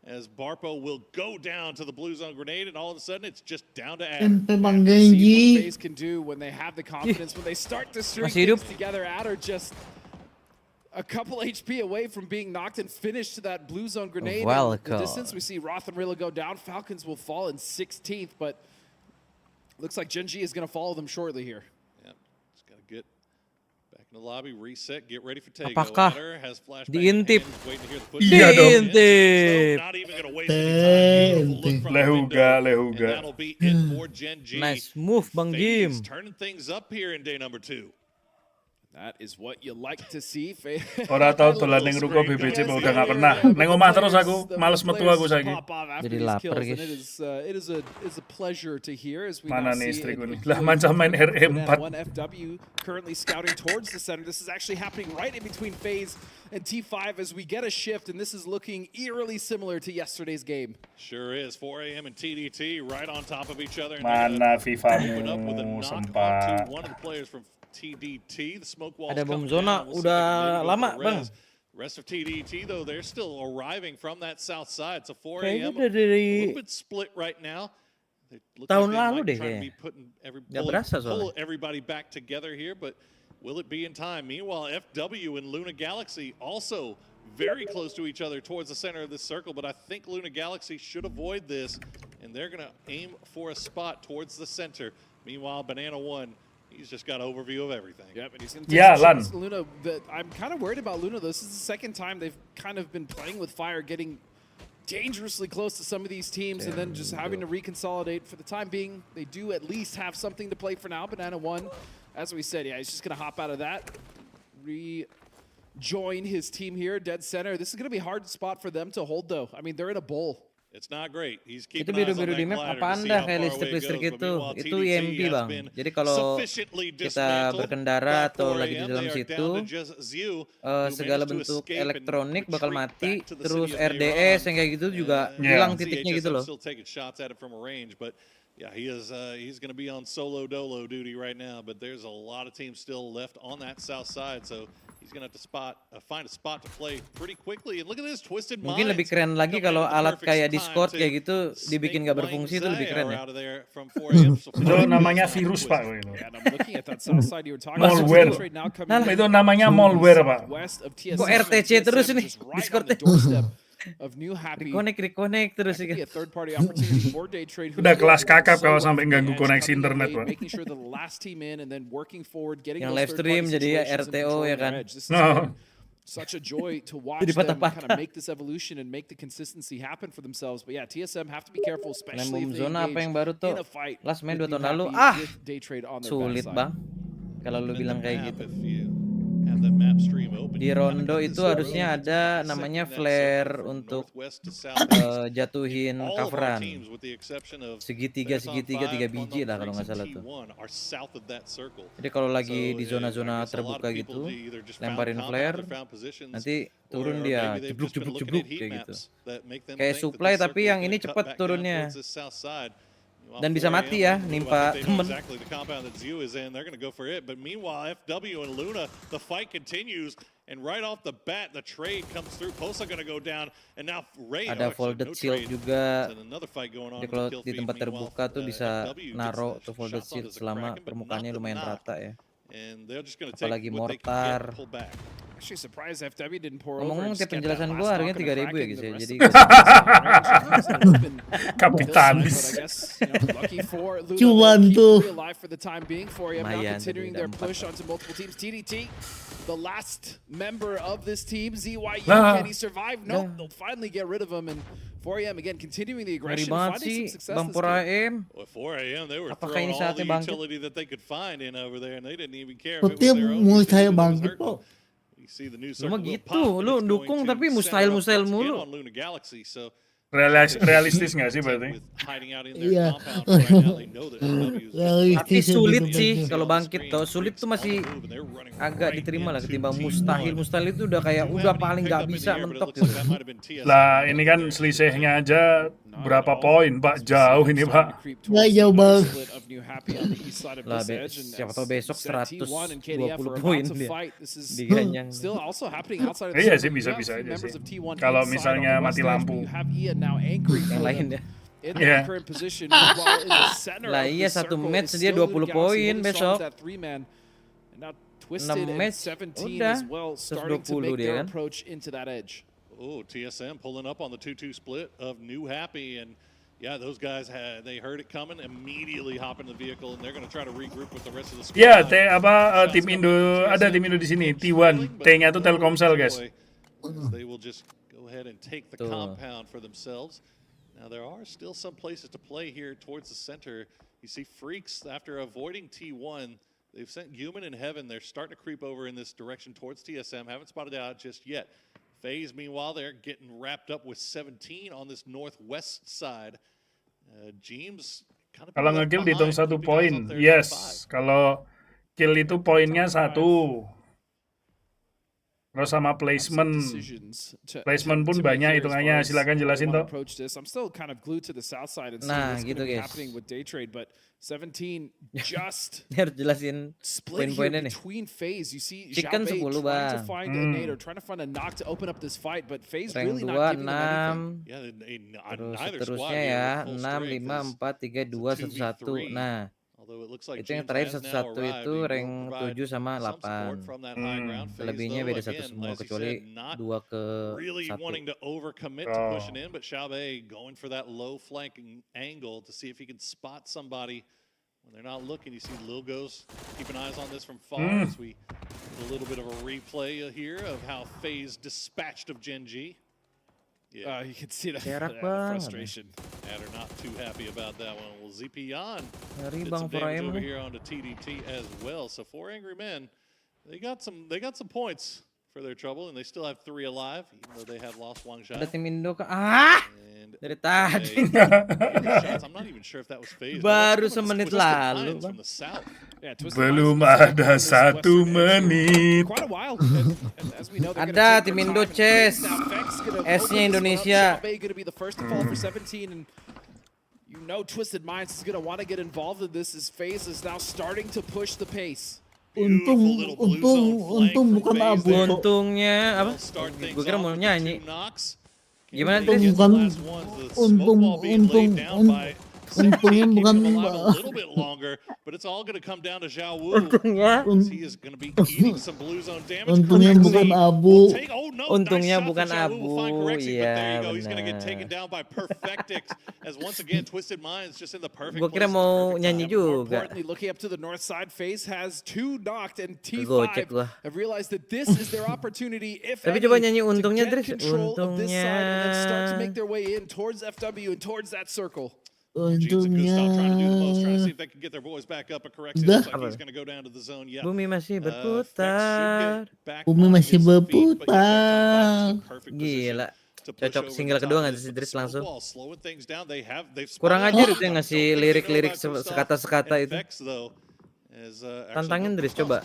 As Barpo will go down to the blue zone grenade, and all of a sudden it's just down to Adder. Bang See what Genji. FaZe can do when they have the confidence, when they start to string things together. Adder just a couple HP away from being knocked and finished to that blue zone grenade. In the distance, we see Roth and Rilla go down. Falcons will fall in 16th, but looks like Genji is going to follow them shortly here. Yeah, just got to get back in the lobby, reset, get ready for Tego. Apakah Adder has flashback diintip? in hand, waiting to hear the push. Iya dong. Diintip. Not even going to waste any time. Beautiful look from the Lehuga, window, Lehuga. and that'll be it for Gen G. Nice move Bang Jim. FaZe turning things up here in day number 2. That is what you like to see. Ora tau dolan ning ruko BBC udah nggak pernah. Neng omah terus aku, males metu aku saiki. Jadi lapar, guys. It is a pleasure to hear as we Mana now nih see istriku a nih? Lah manca main RM4. One FW currently scouting towards the center. This is actually happening right in between FaZe and T5 as we get a shift, and this is looking eerily similar to yesterday's game. Sure is. 4 a.m. and TDT right on top of each other. Mana Open up with a FIFA-mu knock sempat. onto one of the players from TDT. The smoke walls Ada bom come zona down. We'll see if udah they can lama, go for Bang. res. Rest of TDT though, they're still arriving from that south side. It's a 4 Kayaknya a.m. udah A dari little bit split right now. They look tahun like they lalu might deh try to kayaknya. be putting Nggak berasa pull soalnya. everybody back together here, but will it be in time? Meanwhile, FW and Luna Galaxy also very close to each other towards the center of this circle, but I think Luna Galaxy should avoid this, and they're going to aim for a spot towards the center. Meanwhile, Banana One, he's just got an overview of everything. Yep, and he's going to Yeah, Lan. Luna. I'm kind of worried about Luna. This is the second time they've kind of been playing with fire, getting dangerously close to some of these teams, and then just having to reconsolidate. For the time being, they do at least have something to play for now. Banana One, as we said, yeah, he's just going to hop out of that, rejoin his team here, dead center. This is going to be a hard spot for them to hold, though. I mean, they're in a bowl. It's not great. He's Itu keeping eyes on biru-biru that di map glider apaan to see dah how kayak far away it listrik-listrik goes, but itu. meanwhile, Itu TDT EMP has Bang. been Jadi kalau sufficiently kita dismantled. berkendara By atau 4 lagi di a.m. dalam they are situ, down to just Ziu, who segala managed to bentuk escape and elektronik bakal retreat mati, back to the terus city of RDS Neyron. yang kayak gitu juga Yeah. hilang titiknya CHSM gitu loh. still taking shots at it from a range, but yeah, he's going to be on solo dolo duty right now. But there's a lot of teams still left on that south side, so he's going to have to find a spot to play pretty quickly. And look at this Twisted Minds. Mungkin lebih keren lagi kalau alat kayak Discord kayak gitu dibikin nggak berfungsi, itu lebih keren ya. Itu namanya virus Pak. Itu. Yeah, and I'm looking at that south side you were talking Malware. about. Right now coming Nah, in Itu namanya malware Pak. west of TSM. Kok RTC terus ini Discord-nya? Of New Happy. Reconnect terus That could be ya. a third-party opportunity for day trade. Udah kelas kakap kalau sampai ganggu koneksi internet Pak. Making sure the last team in and then working forward, getting Yang those live stream third-party jadi ya situations and RTO controlling ya their kan. edge. This has No. been such a joy to watch Jadi them patah-patah. kind of make this evolution and make the consistency happen for themselves. But yeah, TSM have to be careful, especially Lembum if they zona apa yang baru engage tuh? in a fight. Last main with 2 tahun New lalu. Happy with day trade on their Sulit backside. Bang. Kalau lu bilang kayak gitu. Di Di rondo itu harusnya ada namanya flare untuk jatuhin coveran. Segitiga 3 biji lah kalau nggak salah tuh. Jadi kalau lagi di zona-zona terbuka gitu, lemparin flare, nanti turun dia jebluk kayak gitu. Kayak supply tapi yang ini cepet turunnya. Dan bisa mati ya, nimpa temen. Ada folded shield juga. Jadi kalau di tempat terbuka tuh bisa naro tuh folded shield selama permukaannya lumayan rata ya. Apalagi mortar. Actually surprised FW didn't pour over. Ngomong-ngomong tiap penjelasan gue harganya 3.000 ya guys ya. Jadi kapitalis. Cuan tuh. Lumayan, Continuing tadi their ada push onto multiple teams. TDT, the last member of this team. ZYU, Nah. can he survive? Nope. They'll finally get rid of him. And 4AM again continuing the ngeri aggression, banget finding sih some success Bang this game. 4AM. Well, 4 a.m. they were Apakah throwing ini all saatnya the bangkit? utility that they could find in over there, and they didn't even care if Kok it was tiap their own mau utility saya that was bangkit hurting kok. them. You see the new Lu circle mah will gitu, pop, but lu it's dukung going to tapi center up mustahil-mustahil once again mulu. on Luna Galaxy. So Realistis nggak sih berarti? Iya. Tapi sulit sih kalau bangkit tuh. Sulit tuh masih agak diterima lah ketimbang mustahil. Mustahil itu udah kayak udah paling nggak bisa mentok gitu. Lah ini kan selisihnya aja berapa poin Pak? Jauh ini Pak. Nggak jauh banget. Lah siapa tahu besok 120 poin dia diganyang. Iya sih bisa-bisa aja sih. Kalau misalnya mati lampu. Yang lain ya. Iya. Lah iya satu match dia 20 poin besok. 6 match udah 120 dia kan. Oh, TSM pulling up on the 2-2 split of New Happy, and yeah, those guys they heard it coming, immediately hop in the vehicle, and they're going to try to regroup with the rest of the squad. Ya, tim Indo ada tim Indo di sini. T1, T-nya tuh Telkomsel guys. They will just go ahead and take the compound for themselves. Now there are still some places to play here towards the center. You see Freaks after avoiding T1. They've sent Human in Heaven. They're starting to creep over in this direction towards TSM. Haven't spotted it out just yet. FaZe, meanwhile, they're getting wrapped up with 17 on this northwest side. James kind of Kalau nge-kill dihitung 1 poin. Yes, kalau kill itu poinnya 1. Terus sama placement pun banyak hitungannya. Silakan jelasin tuh. Nah gitu guys. 17 just harus jelasin poin-poinnya nih. Chicken 10 bang. Rank 2 6. Terus seterusnya ya 6 5 4 3 2 1 1. Nah itu yang terakhir 1-1 itu rank 7 sama 8. Selebihnya beda 1 semua kecuali 2 ke 1. wanting to overcommit to pushing in, but Xiaobei going for that low flanking angle to see if he can spot somebody when they're not looking. You see Lil goes keeping eyes on this from far as we get a little bit of a replay here of how FaZe dispatched of Gen G. Yeah, you can see the frustration. Yeah, they're not too happy about that one. Well, Zipian Ngeri did bang some damage 4AM over nih. here onto TDT as well. So 4 Angry Men, they got some points for their trouble, and they still have 3 alive, even though they have lost Wang Shai. Ada tim Indo And dari tadi. shots, I'm not even sure if that was FaZe. Baru semenit lalu bang. From the south. Belum ada 1 menit. Ada tim Indo Chess. S-nya Indonesia. You know Twisted Minds is going to want to get involved in this as FaZe is now starting to push the pace. Untung bukan abu. Untungnya apa? Gue kira mau nyanyi. Gimana Untung Tris? bukan untungnya bukan But it's all going to come down to Zhao Wu. Untungnya. He is going to be eating some blue zone damage. Untungnya bukan abu. Untungnya bukan abu. Iya He's going to get taken benar. down by Perfectix as once again Twisted Minds just in the perfect Gue kira place at the mau perfect nyanyi time. juga. Importantly, looking up to the north side, FaZe has 2 knocked, and Gocek T5 gua. have realized that this is their opportunity, if Tapi any, coba nyanyi to untungnya, get Dris. control of this side and then start to Untungnya. make their way in towards FW and towards that circle. Untungnya. Trying to do the most, trying to see if they can get their boys back up. But correct, Udah. looks like he's going to go down to the zone. Yeah. Bumi masih berputar. Bumi masih berputar. Gila. Cocok single kedua nggak sih Dris langsung? Kurang ajar itu yang ngasih lirik-lirik sekata-sekata itu. Tantangin Dris coba.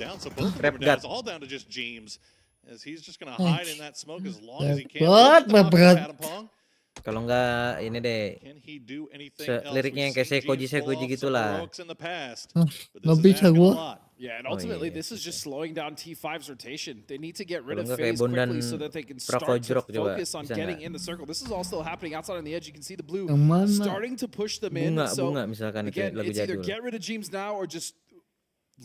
Rap God. Berat. Kalau nggak ini deh. Liriknya yang kayak Sekoji gitulah. Nggak bisa gua. Yeah, and ultimately this is just slowing down T5's rotation. They need to get rid of Kalau nggak kayak FaZe Bondan quickly so that they can start to Prakojrok coba, focus on bisa getting nggak? in the circle. This is all still happening outside on the edge. You can see the blue Yang mana? starting to push them in. So Bunga misalkan itu again, lagu it's either jadul. get rid of James now or just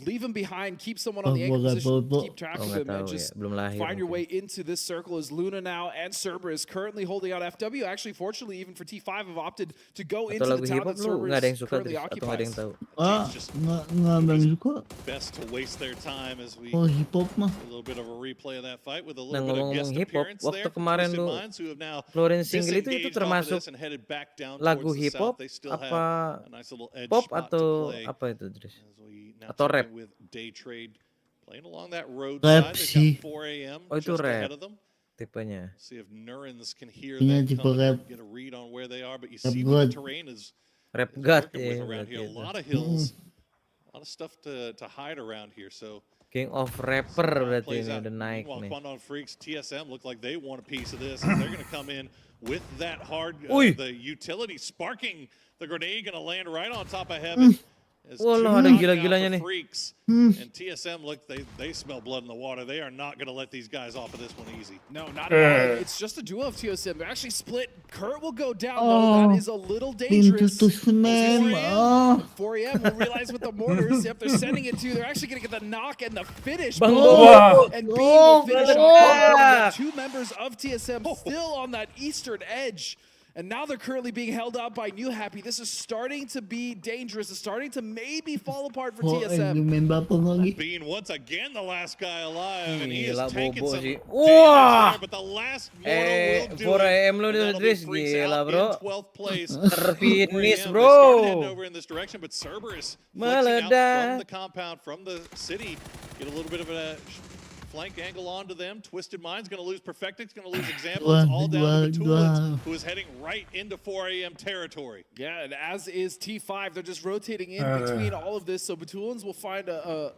leave him behind, keep someone on the Gua anchor nggak position, tahu. keep track Oh of nggak him, and tahu ya, just belum lahir find your mungkin. way into this circle as Luna now and Cerberus currently holding out FW. Actually, fortunately, even for T5 have opted to go Atau into lagu the hip town hop that lu nggak ada yang Cerberus suka currently Dris, atau nggak ada yang occupies. tahu? Nggak ada yang suka. Best to waste their time as we Oh, hip hop mah. a little bit of a replay of that fight with a Nah, little bit of ngomong-ngomong guest hip hop, appearance waktu there from kemarin Twisted lu Minds, who have now keluarin single itu disengaged off of termasuk this and headed back down lagu towards the hip hop south. They still apa have a nice little edge pop spot atau to play apa itu Dris? as we now Atau check rap? in with Day Trade playing along that road Rap side. sih. They've got 4 a.m. Oh itu just ahead rap of them. tipenya. See if Nurans can hear Kayaknya that tipe coming rap. and get a read on where they are. But you Rap see what god. the terrain is Rap god working ya with around berarti here. A itu. lot of hills, a lot of stuff to hide around here. So King of Rapper berarti plays ini out. udah naik Meanwhile, nih. Quandong Freaks, TSM look like they want a piece of this. And they're going to come in with that hard, Uy. the utility sparking the grenade, going to land right on top of Heaven. As Walah, ada two knockdown gila-gilanya for nih. Freaks. And TSM, look, they smell blood in the water. They are not going to let these guys off of this one easy. No, not at all. It's just a duo of TSM. They're actually split. Kurt will go down. No, that is a little dangerous. Pintu semen. 4 a.m. will realize with the mortars, if they're sending it to, they're actually going to get the knock and the finish. Bang Boom. Bobo. And Beam will finish Bobo. off. And two members of TSM still on that eastern edge. And now they're currently being held out by New Happy. This is starting to be dangerous. It's starting to maybe fall apart for Oh, TSM. main Bapak lagi. Being once again the last guy alive, and he is Gila, taking Bobo some sih. damage Wah. there, but the last mortal will do 4am it. lu And that'll be Dris, Freaks gila out bro. in 12th place. Terfinish 4am. They bro. started heading over in this direction, but Cerberus flexing out Meledak. from the compound, from the city, get a little bit of a flank angle onto them. Twisted Mind's going to lose Perfectic's going to lose Example. It's all down to Batulans, who is heading right into 4 a.m. territory. Yeah, and as is T5, they're just rotating in between all of this, so Batulans will find a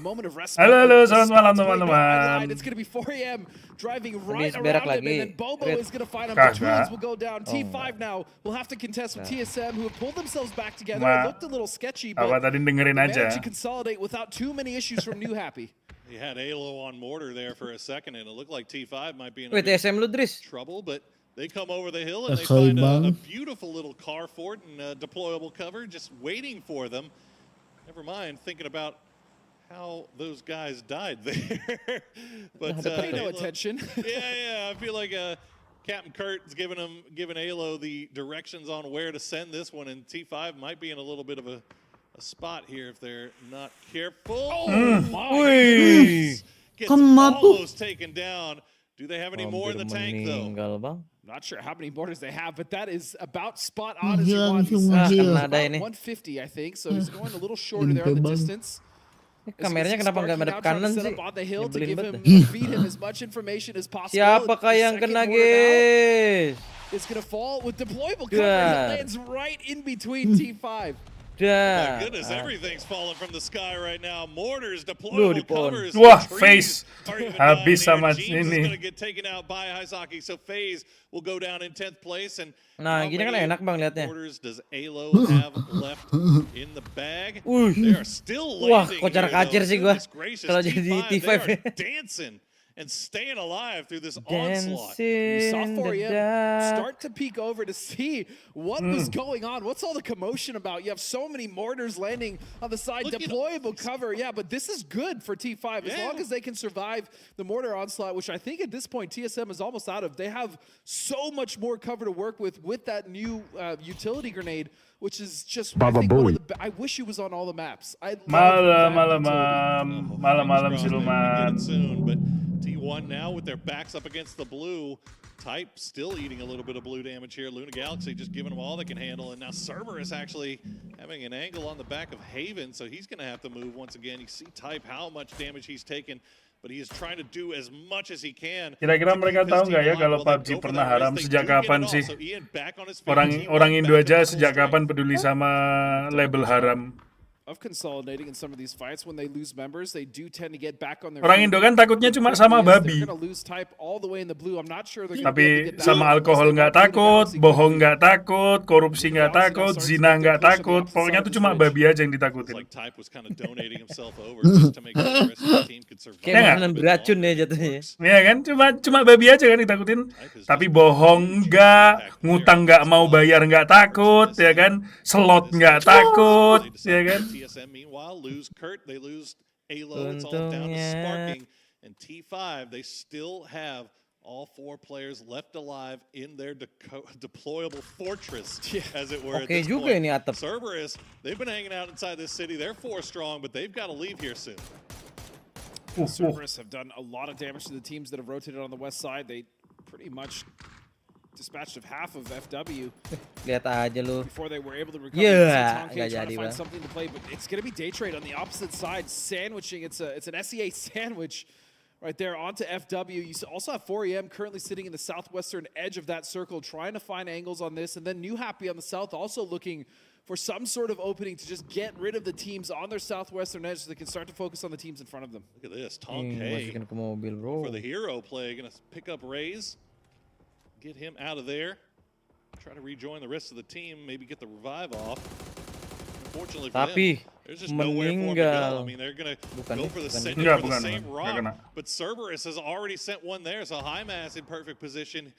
moment of respite. Halo, A selamat spot malam, to wait. No, I teman-teman. lied. It's going to be 4 a.m. driving right berak around him, lagi. and then Bobo Rit. is going to find him. Kagak. Batulans will go down. T5 now will have to contest with TSM, who have pulled themselves back together. It looked a little sketchy, but Apa tadi dengerin they managed aja. to consolidate without too many issues from New Happy. He had Alo on Mortar there for a second, and it looked like T5 might be in a Wait, bit TSM lu Dris. trouble, but they come over the hill and they Okay, find a Bang. beautiful little car fort and deployable cover just waiting for them. Never mind thinking about how those guys died there. But Pay no Alo- attention. yeah, I feel like Captain Kurt's giving Alo the directions on where to send this one, and T5 might be in a little bit of a spot here if they're not careful. Oh my goodness! Gets Kan matu. almost taken down. Do they have any more in the Hampir tank though? meninggal bang. Not sure how many borders they have, but that is about spot on as you Gila, want. langsung He's ngehil. Kena ada about ini. 150, I think, so he's going a little shorter there on the Bang. distance. Kameranya kenapa nggak madep kanan sih? On the hill to Nyebelin give banget. him, feed him as much information as possible. Siapakah The yang second kena mortar now guys? is going to fall with deployable cover. God. He lands right in between T5. My Dah. goodness, everything's falling from the sky right now. Mortars, Loh, deployable di pohon. covers. Wah, the trees Phase. are even Habis dying sama here. James is ini. going to get taken out by Haizaki, so Phase will go down in 10th place. And Nah, how gini kan many enak bang liatnya. mortars does Alo have left in the bag? Wih. They are still Wah, landing kocar here, kacir though. sih gua Goodness gracious, kalau jadi T5, T5 they ya. are dancing and staying alive through this onslaught. You saw Dancing 4 the a.m. dark. start to peek over to see what was going on. What's all the commotion about? You have so many mortars landing on the side, Look at deployable cover. Yeah, but this is good for T5 as Yeah. long as they can survive the mortar onslaught, which I think at this point TSM is almost out of. They have so much more cover to work with that new utility grenade, which is just I think one of the I wish it was on all the maps. I love that utility. Malam Fingers crossed maybe we siluman. get it soon, but T1 now with their backs up against the blue. Type still eating a little bit of blue damage here. Luna Galaxy just giving them all they can handle. And now Cerberus actually having an angle on the back of Haven, so he's going to have to move once again. You see Type how much damage he's taken, but he is trying to do as much as he can. Kira-kira mereka tahu nggak ya kalau PUBG pernah haram sejak kapan sih? Orang Indo aja sejak kapan peduli sama label haram? Of consolidating in some of these fights when they lose members, they do tend to get back on their Orang feet. Indo kan takutnya cuma sama They're babi. gonna lose Type all the way in the blue. I'm not sure they're gonna be Tapi able to get sama back alkohol unless nggak they takut, Galaxy bohong quickly. nggak takut, korupsi nggak takut, zina nggak takut. Pokoknya tuh cuma babi aja yang It's ditakutin. like Type was kind of donating himself over just to make sure the rest of the team could survive. Kayak nggak? makanan beracun ya jatuhnya. Iya kan, cuma babi aja kan ditakutin. Tapi bohong nggak, ngutang nggak mau bayar nggak takut, ya kan, slot nggak takut, ya kan. TSM, meanwhile, lose Kurt. They lose Alo. It's all down to Sparking. And T5, they still have all 4 players left alive in their deployable fortress, as it were. Oke juga ini Atep. Cerberus, they've been hanging out inside this city. They're 4 strong, but they've got to leave here soon. Cerberus have done a lot of damage to the teams that have rotated on the west side. They pretty much dispatched of half of FW. Lihat aja lu. Before they were able to recover. Yeah, trying to find something to play, but it's going to be Day Trade on the opposite side, sandwiching. It's an SEA sandwich right there onto FW. You also have 4EM currently sitting in the southwestern edge of that circle, trying to find angles on this, and then New Happy on the south also looking for some sort of opening to just get rid of the teams on their southwestern edge so they can start to focus on the teams in front of them. Look at this, Tong K for the hero play, gonna pick up Raze, get him out of there, try to rejoin the rest of the team, maybe get the revive off. Unfortunately for them, there's just nowhere for them to go. I mean, they're gonna go for the same rock, but Cerberus has already sent one there, so Highmass in perfect position.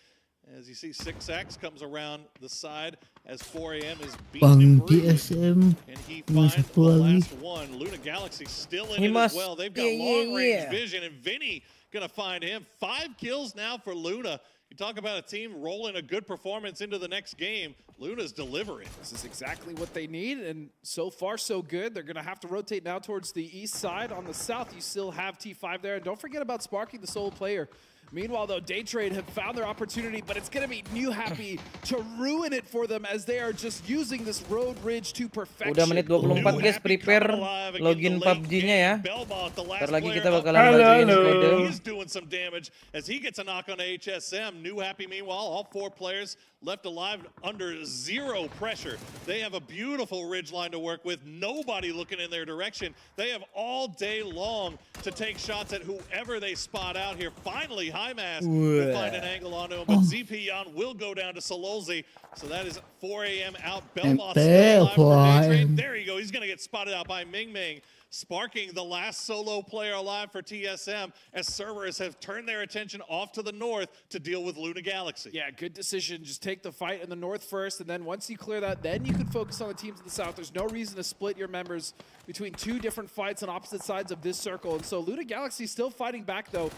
As you see, 6X comes around the side as 4AM is beating TSM. And he finds the last one. Luna Galaxy still in it as well. They've got long-range vision, and Vinny gonna find him. 5 kills now for Luna. You talk about a team rolling a good performance into the next game. Luna's delivering. This is exactly what they need, and so far so good. They're gonna have to rotate now towards the east side. On the south, you still have T5 there, and don't forget about Sparking, the solo player. Meanwhile, though, Day Trade have found their opportunity, but it's going to be New Happy to ruin it for them as they are just using this road ridge to perfection. Udah menit 24 guys, prepare login PUBG-nya ya. Ntar lagi kita bakalan bacain kode. He's doing some damage as he gets a knock on HSM. New Happy, meanwhile, all 4 players left alive under 0 pressure. They have a beautiful ridge line to work with. Nobody looking in their direction. They have all day long to take shots at whoever they spot out here. Finally, Highmass will find an angle onto him, but ZP Yan will go down to Sololzi. So that is 4AM out. Belmont still alive for Day Trade. There you go. He's going to get spotted out by Ming Ming. Sparking the last solo player alive for TSM as Cerberus have turned their attention off to the north to deal with Luna Galaxy. Yeah, good decision. Just take the fight in the north first, and then once you clear that, then you can focus on the teams in the south. There's no reason to split your members between 2 different fights on opposite sides of this circle. And so Luna Galaxy still fighting back, though.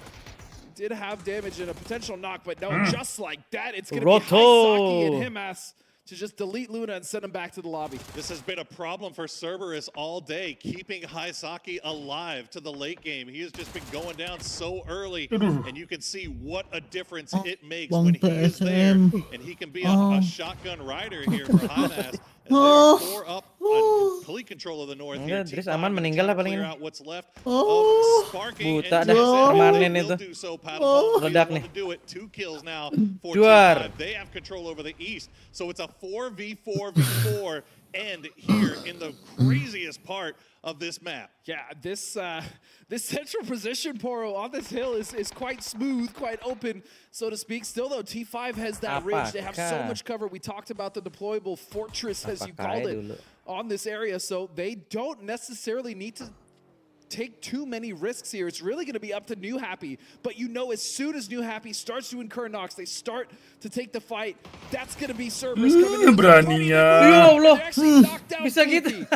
Did have damage and a potential knock, but no, just like that, it's going to be Haisaki and Himas to just delete Luna and send him back to the lobby. This has been a problem for Cerberus all day, keeping Haisaki alive to the late game. He has just been going down so early, and you can see what a difference it makes when he is there, and he can be a shotgun rider here for Himas. They're 4 up on complete control of the north here. Dris aman meninggal lah paling ini. What's left of Sparking Buta dah permanen itu. Ledak nih. 2 kills now for T5. They have control over the east. So it's a 4v4v4 end here in the craziest part of this map. Yeah, this central position, Poro, on this hill is quite smooth, quite open, so to speak. Still, though, T5 has that ridge. They have so much cover. We talked about the deployable fortress, as you called it, on this area, so they don't necessarily need to take too many risks here. It's really going to be up to New Happy. But you know, as soon as New Happy starts to incur knocks, they start to take the fight. That's going to be Cerberus coming in. Beraninya. Ya Allah. Bisa gitu.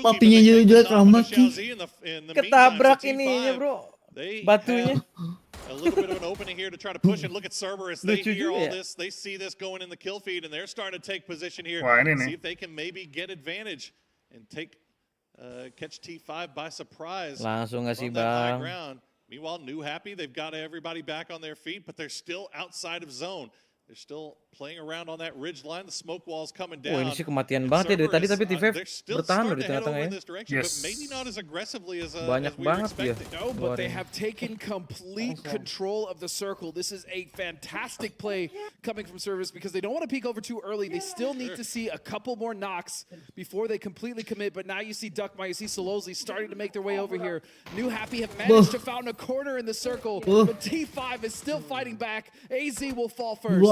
Papinya juga trauma ki. Ketabrak ininya, bro. Batunya. A little bit of an opening here to try to push it. Look at Cerberus. They hear all this. They see this going in the kill feed, and they're starting to take position here. See if they can maybe get advantage and catch T5 by surprise. Langsung ngasih high ground. Meanwhile, New Happy, they've got everybody back on their feet, but they're still outside of zone. They're still playing around on that ridge line. The smoke wall's coming down. Oh, ini sih kematian banget ya dari tadi, tapi T5 bertahan loh di tengah-tengah ya. Yes. Maybe not as aggressively as banyak we were banget dia. No, but they have taken complete control of the circle. This is a fantastic play coming from Cerberus because they don't want to peek over too early. They still need to see a couple more knocks before they completely commit. But now you see Duckma, you see Solozzi starting to make their way over here. New Happy have managed to found a corner in the circle, but T5 is still fighting back. AZ will fall first.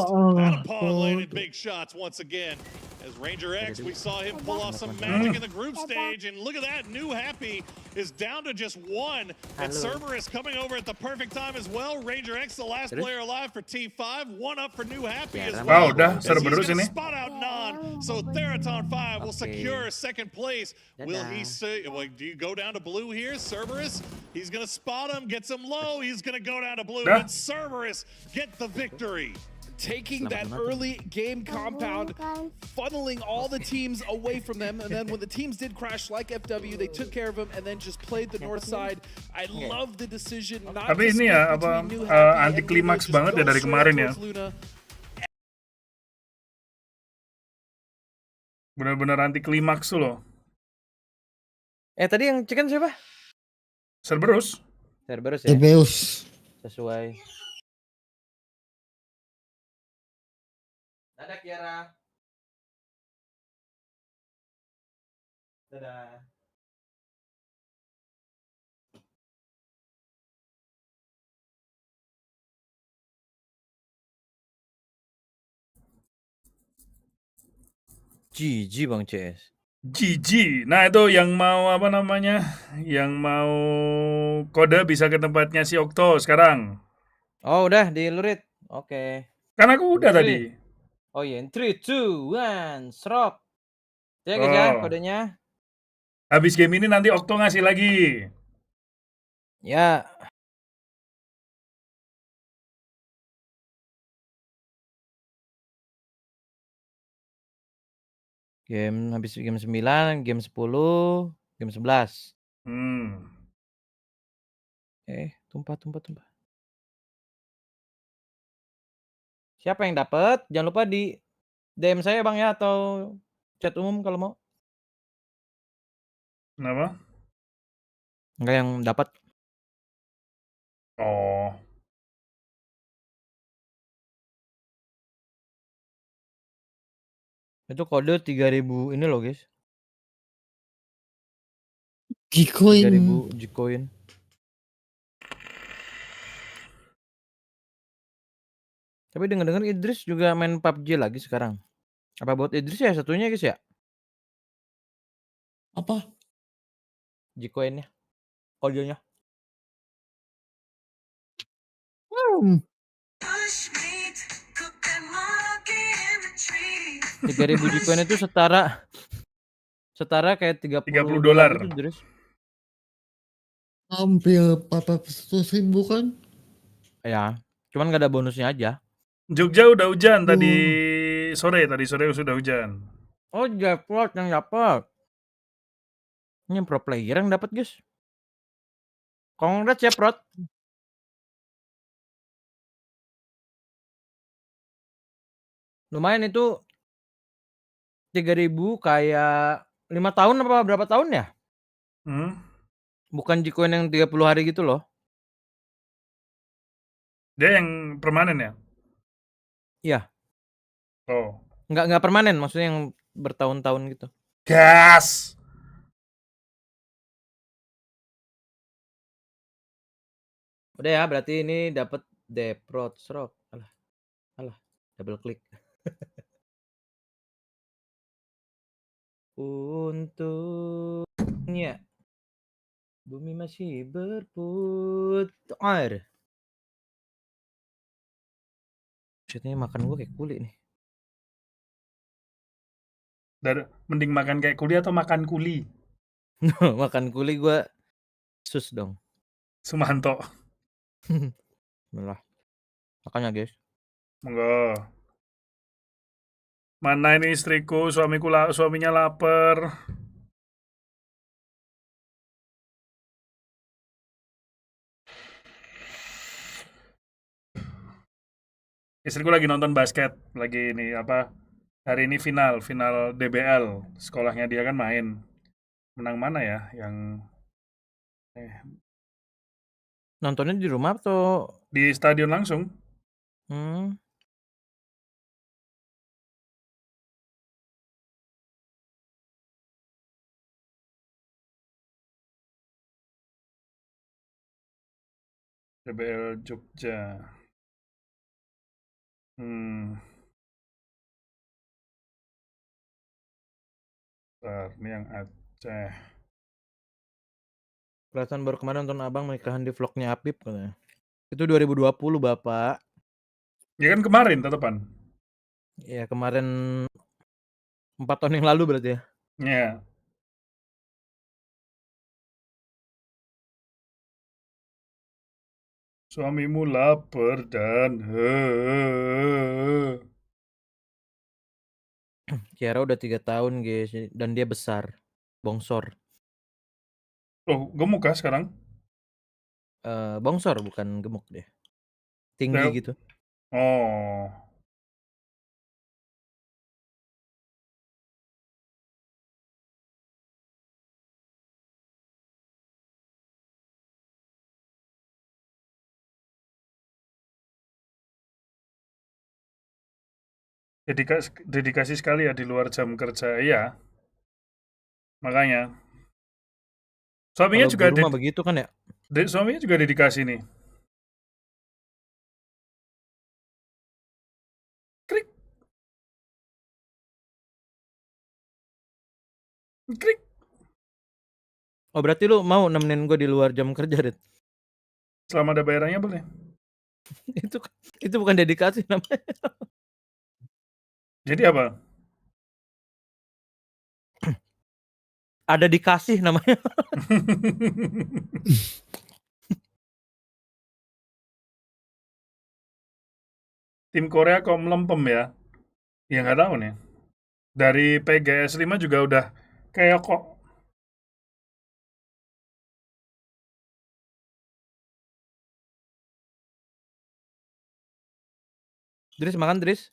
Paul landed big shots once again. As Ranger X, we saw him pull off some magic in the group stage, and look at that, New Happy is down to just one, and Cerberus coming over at the perfect time as well. Ranger X, the last player alive for T5, one up for New Happy as well. Wow, udah Cerberus He's ini. gonna spot out Non, so Theraton 5 will secure second place. Will he say, do you go down to blue here, Cerberus? He's gonna spot him, gets him low, he's gonna go down to blue, and Cerberus get the victory. Taking that early game compound, funneling all the teams away from them, and then when the teams did crash like FW, they took care of them and then just played the north side. I love the decision not to Tapi ini split ya between apa New Happy anti and klimaks Luna, banget just ya go dari straight kemarin ya. towards Luna. Benar-benar anti klimaks tuh loh. Tadi yang chicken siapa? Cerberus. Cerberus ya. Tebeus. Sesuai. Dadah Kiara. Dadah. GG Bang CS. GG. Nah itu yang mau apa namanya? Yang mau kode bisa ke tempatnya si Okto sekarang. Oh udah di lurit. Oke. Kan aku udah tadi. Oh iya, 3, 2, 1, serok. Ya guys ya kodenya. Habis game ini nanti Okto ngasih lagi. Ya. Habis game 9, game 10, game 11. Tumpah. Siapa yang dapat? Jangan lupa di DM saya Bang ya atau chat umum kalau mau. Kenapa? Enggak yang dapat. Oh. Itu kode 3000 ini loh guys. Gcoin. 3000 Gcoin. Tapi dengar-dengar Idris juga main PUBG lagi sekarang. Apa buat Idris ya satunya guys ya? Apa? Gcoinnya. Kodenya. 3000 Gcoin itu setara kayak 30 dolar itu, Idris. Hampir 400.000 kan? Ya, cuman nggak ada bonusnya aja. Jogja udah hujan tadi sore sudah hujan. Oh, Japrot yang dapat. Ini pro player yang dapat, guys. Congrats ya, Prot. Lumayan itu 3000 kayak 5 tahun apa berapa tahun ya? Bukan Gcoin yang 30 hari gitu loh. Dia yang permanen ya? Iya. Oh. Enggak permanen, maksudnya yang bertahun-tahun gitu. Gas. Udah ya, berarti ini dapat Deprot Rock. Alah, double klik. Untungnya bumi masih berputar. Maksudnya makan gue kayak kuli nih. Mending makan kayak kuli atau makan kuli? Makan kuli gue sus dong. Sumanto. Bismillah. Makanya guys. Monggo. Mana ini istriku, suaminya lapar. Istriku lagi nonton basket, lagi ini apa? Hari ini final DBL. Sekolahnya dia kan main. Menang mana ya yang Nontonnya di rumah atau di stadion langsung? DBL Jogja. Ini yang Aceh. Perasaan baru kemarin nonton abang nikahan di vlognya Apip katanya. Itu 2020 Bapak. Ya kan kemarin tetepan. Ya kemarin 4 tahun yang lalu berarti ya. Ya. Suamimu lapar dan Kiara udah 3 tahun guys dan dia besar. Bongsor. Oh, gemuk kah sekarang? Bongsor bukan gemuk deh. Tinggi Ya. gitu. Oh. Dedikasi sekali ya di luar jam kerja. Iya. Makanya. Suaminya Kalau juga di rumah begitu kan ya. suaminya juga dedikasi nih. Krik. Krik. Oh berarti lu mau nemenin gue di luar jam kerja, Rit? Selama ada bayarannya boleh. itu bukan dedikasi namanya. Jadi apa? Ada dikasih namanya. Tim Korea kok melempem ya? Ya nggak tahu nih. Dari PGS 5 juga udah kayak kok. Dris makan Dris?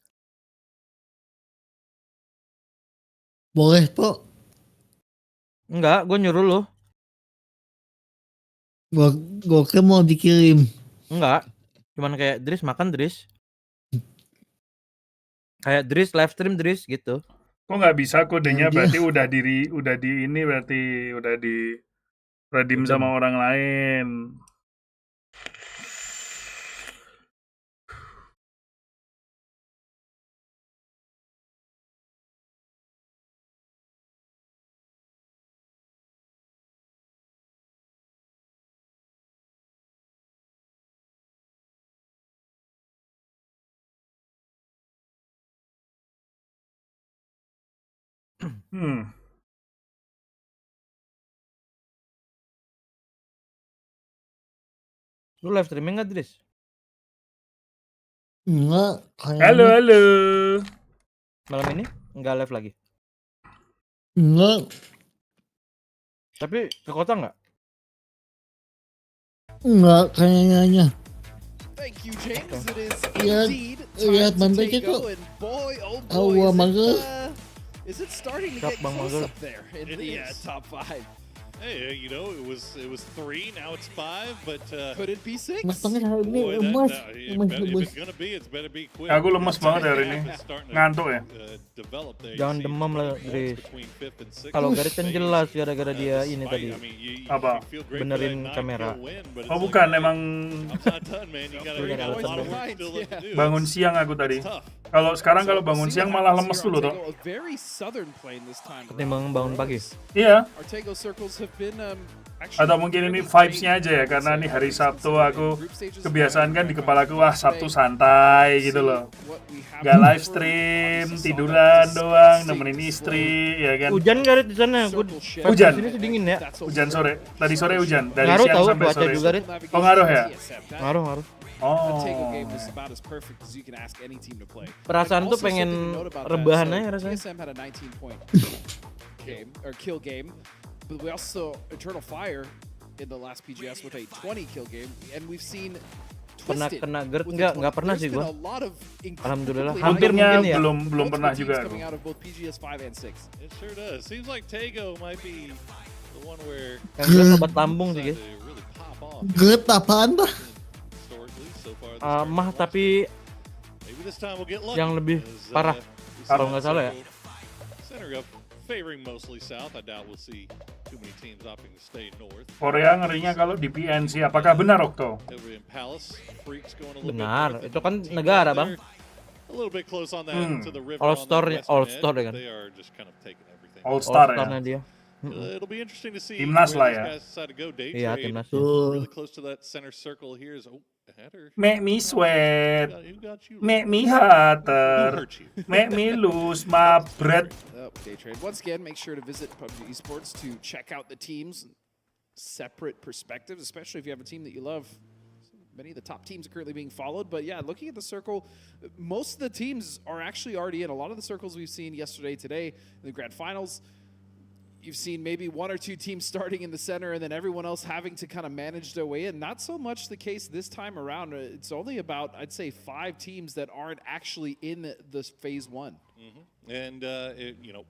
Boleh, Pak. Enggak, gue nyuruh lu. Gue kira mau dikirim. Enggak. Cuman kayak Dris makan Dris. Kayak Dris live stream Dris gitu. Kok nggak bisa kodenya? Ya, Berarti udah di ini berarti udah di redeem Udah. sama orang lain. Lu live streaming nggak Dris? Enggak, Halo, kayaknya. halo. Malam ini nggak live lagi. Enggak. Tapi ke kota nggak? Enggak, kayaknya. Thank you, James. It is Lihat, indeed lihat time to Bang take Beke kok. go, and boy, oh Tahu boy, Bang Beke. is it starting to Siap, get Bang close Beke. up there in the top 5? Hey, you know, it was 3, now it's 5, but Could it be 6? Mas Panges hari ini boy, lemas. if Lemas. it's gonna be, it's better be quick. Aku lemes banget hari ini. It's starting to, Ngantuk ya. develop there. Jangan You see demam lah, points Dris. between 5th and 6th Kalau in garis kan phase. jelas gara-gara dia ini Despite, tadi. I mean, you Apa? feel great for Benerin that 9 kamera. kill win, but it's Oh like, bukan, emang I'm not done, man. You gotta, Lu you dari got a lot of alasan work still left to do. bangun siang aku tadi. It's tough. Kalau sekarang kalau bangun See siang what malah happens lemes here, dulu toh. Artego, a very southern plane this time Ketimbang around. bangun pagi. Iya. Artego circles have been actually Atau mungkin ini fairly vibes-nya aja ya, karena say, nih hari since Sabtu the aku group stages kebiasaan kan di back kepalaku, wah Sabtu today. santai gitu loh. What we have Gak to live offer, stream, obviously tiduran solid, doang, disgusting, nemenin slow, istri, ya kan. Hujan nggak Rit di sana? circle shift. Hujan. Di sini sih dingin ya. That's what Hujan we're sore, tadi sore hujan, dari Ngaruh siang tahu sampai cuaca sore. juga, Rit. Oh ngaruh ya? That Ngaruh. Oh. Artego game was about as perfect as you can ask any team to play. Perasaan And tuh also pengen something to note about that, rebahan so aja rasanya. TSM had a 19-point game or kill game, but we also Eternal Fire in the last PGS with a 20 kill game, and we've seen Pernah Twisted kena GERD? with a Nggak 20. pernah There's sih been gua. a lot of Alhamdulillah. incredibly Hampir Untungnya mungkin ya. belum multiple pernah teams juga aku. coming out of both PGS 5 and 6. It sure does. Seems like Tego might be the one where Yang jelas obat lambung sih decided guys. to really pop off Geret apaan, Pak? historically so far this year. Mah tapi Maybe this time we'll get lucky. yang lebih As, parah, we see kalau nggak salah ya. Center up favoring mostly south. I doubt we'll see too many teams opting to stay north. Korea ngerinya kalau di PNC, apakah benar Okto? Over in Palace, Freaks going a little Benar, bit north, itu kan and teams negara, out Bang. there A little bit close on that to the river All on the Star- western All edge, Star but kan. They are just kind of taking everything. All Star ya. All-Star-nya dia. It'll be interesting to see Timnas where lah these ya. guys decide to go. Day Iya, trade timnas. really close to that center circle here is header. Make me sweat. Who got you? Make me Who hotter. hurt you? Make me lose my breath. Day trade. Once again, make sure to visit PUBG Esports to check out the teams, separate perspectives, especially if you have a team that you love. Many of the top teams are currently being followed, but yeah, looking at the circle, most of the teams are actually already in. A lot of the circles we've seen yesterday, today, in the grand finals, you've seen maybe one or two teams starting in the center and then everyone else having to kind of manage their way in. Not so much the case this time around. It's only about, I'd say, 5 teams that aren't actually in the phase 1. And, you know,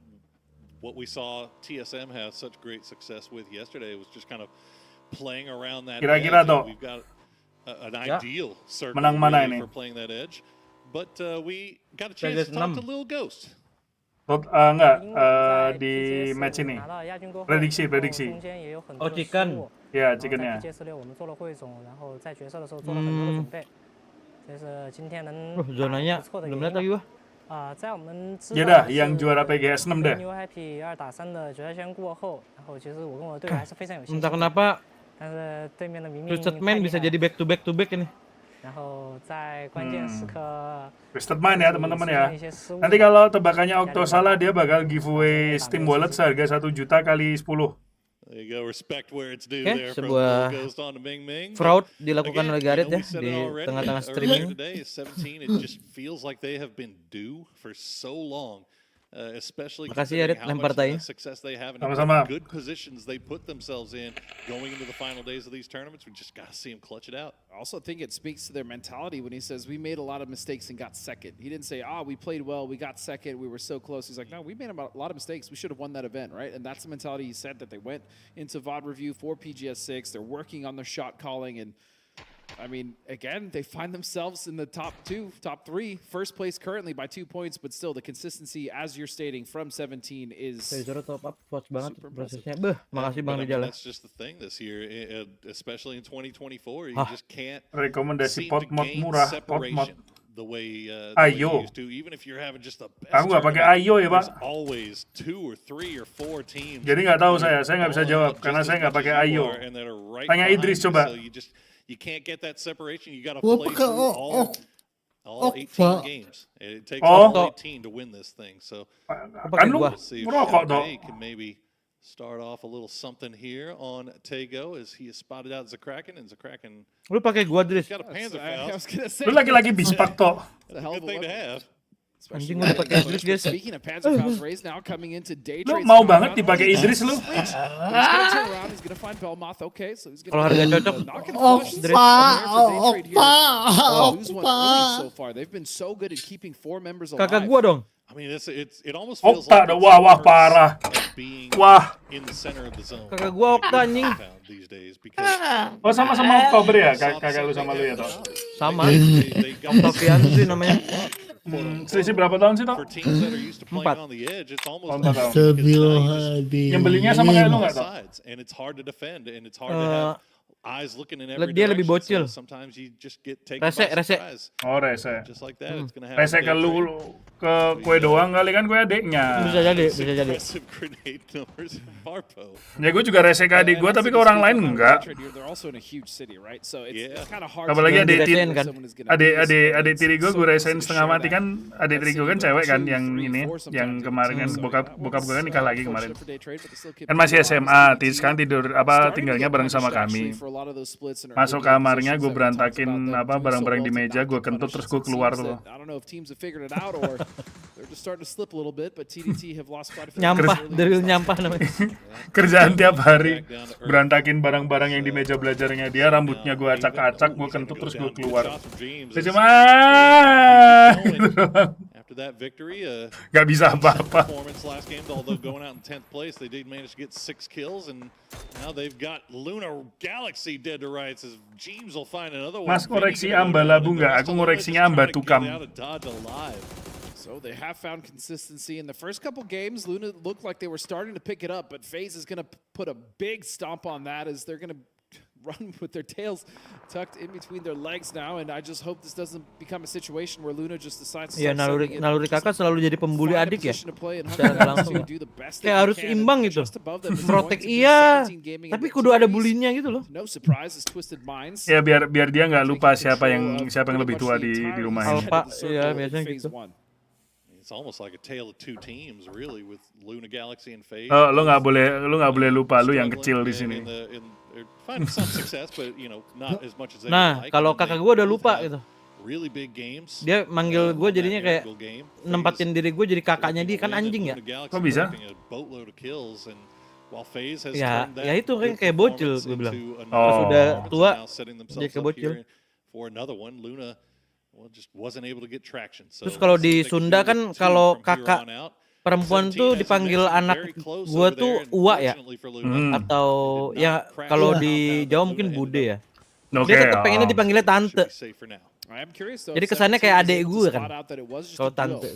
what we saw TSM have such great success with yesterday was just kind of playing around that Kira-kira edge. tuh. We've got an ideal circle Menang mana really ini? for playing that edge. But we got a chance to talk to Lil Ghost. Enggak, di match ini. Prediksi. Oh, chicken. Ya, chickennya. Zonanya belum lihat lagi gua. Ya dah, yang juara PGS 6 deh. Entah kenapa Twisted Man bisa jadi back to back ini. Twisted Man ya teman-teman ya. Nanti kalau tebakannya Okto salah, dia bakal giveaway Steam Wallet seharga 1 juta kali 10. There you go, respect where it's due Oke, there from sebuah Lil Ghost on to Ming Ming. fraud dilakukan Again, oleh Gareth you know, ya we said di it already tengah-tengah earlier streaming. today, 17, it just feels like they have been due for so long. Especially Makasih ya, Red, considering how lempar much tai. success they have and Sama-sama. how good positions they put themselves in going into the final days of these tournaments. We just got to see them clutch it out. I also think it speaks to their mentality when he says, we made a lot of mistakes and got second. He didn't say, we played well, we got second, we were so close. He's like, no, we made a lot of mistakes. We should have won that event, right? And that's the mentality he said, that they went into VOD review for PGS 6. They're working on their shot calling, and I mean, again, they find themselves in the top 3, first place currently by 2 points, but still the consistency, as you're stating, from 17 is Zoro top up, fast banget super prosesnya. Makasih Bang But, I mean, Rijal. that's just the thing this year, especially in 2024. You just can't Rekomendasi seem pot to mod gain murah, pot mod. separation the way you Ayo. used to. Even if you're having just the best Aku nggak pakai tournament, Ayo ya, Pak. there's always 2 or 3 or 4 teams. Jadi nggak tahu saya nggak bisa balling jawab out karena just saya as nggak much pakai as you Ayo. are, and that are right Tanya behind Idris you. coba. So you can't get that separation. You got to Gua play pakai through all 18 Pak. games. It takes Oh. all 18 to win this thing. So Kan lu we'll see if merokok dong. Shanghai can maybe start off a little something here on Tego as he has spotted out Zakraken, and Zakraken Lu pakai gua Dris. got a Panzer I Faust. was gonna say, Lu laki-laki bispak toh. That's a hell Good of a thing to weapon. have. Anjing udah pakai Dris guys. Speaking of Panzer Faust race, now coming into day Lu trades. mau banget dipakai Idris lu. He's gonna turn around. He's gonna find Belmoth. Okay, so he's Kalau gonna harga cocok, not gonna flush Dres. lose one early so far. They've been so good at keeping 4 members alive. Kakak gua dong. I mean, it almost feels Okta like dah, it's wah worse parah. at being Wah. in the center of the zone. Kakak gua Okta anjing. These days because Oh sama-sama Oktober ya, kakak lu sama lu ya toh. Sama. they got Oktavian sih namanya. Selisih berapa tahun sih toh? for teams that are used to playing 4. on the edge, it's almost Oh, like 4 tahun. Astagfirullahaladzim. Yang belinya sama kayak lu nggak toh? sides, and it's hard to defend, and it's hard to have eyes looking in every dia lebih direction. bocil. So sometimes you just get taken Rese, by rese. surprise. Oh rese. Just like that, it's gonna happen. Rese ke lu ke kue doang kali kan kue adeknya. Bisa jadi, bisa jadi. Impressive grenade numbers from Marpo. Ya gue juga rese ke adik gue tapi ke orang lain enggak. They're also in a huge city, right? So it's Yeah. kind of hard. Apalagi Yang adik diresein kan. adik tiri gue resein setengah mati kan. Adik tiri gue kan cewek kan yang ini, yang kemarin kan bokap gue kan nikah lagi kemarin. Kan masih SMA, sekarang tidur tinggalnya bareng sama kami. Masuk kamarnya gue berantakin barang-barang di meja, gue kentut terus gue keluar tuh. Nyampah, drill nyampah namanya. Kerjaan tiap hari berantakin barang-barang yang di meja belajarnya dia, rambutnya gue acak-acak, gue kentut terus gue keluar. Saya cuma After that victory, gak bisa apa-apa. performance last game, although going out in 10th place, they did manage to get 6 kills, and now they've got Luna Galaxy dead to rights as James will find another one. Mas koreksi amba labu nggak? Aku ngoreksinya amba tukam. So they have found consistency in the first couple games. Luna looked like they were starting to pick it up, but FaZe is going to put a big stomp on that as they're going to run with their tails tucked in between their legs now, and I just hope this doesn't become a situation where Luna just decides to Iya, naluri kakak selalu jadi pembuli adik ya. Secara langsung. Kayak harus imbang gitu. Protek iya, tapi kudu ada bulinya gitu loh. Ya biar dia nggak lupa siapa yang lebih tua di rumahnya. Alpha, iya biasanya gitu. It's almost like a tale of two teams, really, with Luna Galaxy and FaZe. Oh, lo nggak boleh lupa lu yang kecil di sini. Finding some success, but you know, not as much as they Nah, like. kalau kakak gue udah lupa gitu. Really big games. Dia manggil gue jadinya kayak nempatin diri gue jadi kakaknya dia, kan anjing ya. Kok bisa? Ya itu kan kayak bocil gue bilang. Oh. Sudah tua dia kayak bocil. Terus kalau di Sunda kan kalau kakak perempuan tuh dipanggil anak gue tuh uwa ya, atau ya kalau di Jawa mungkin bude ya. Dia tetap pengennya dipanggilnya tante. Jadi kesannya kayak adek gue kan. Kalau tante.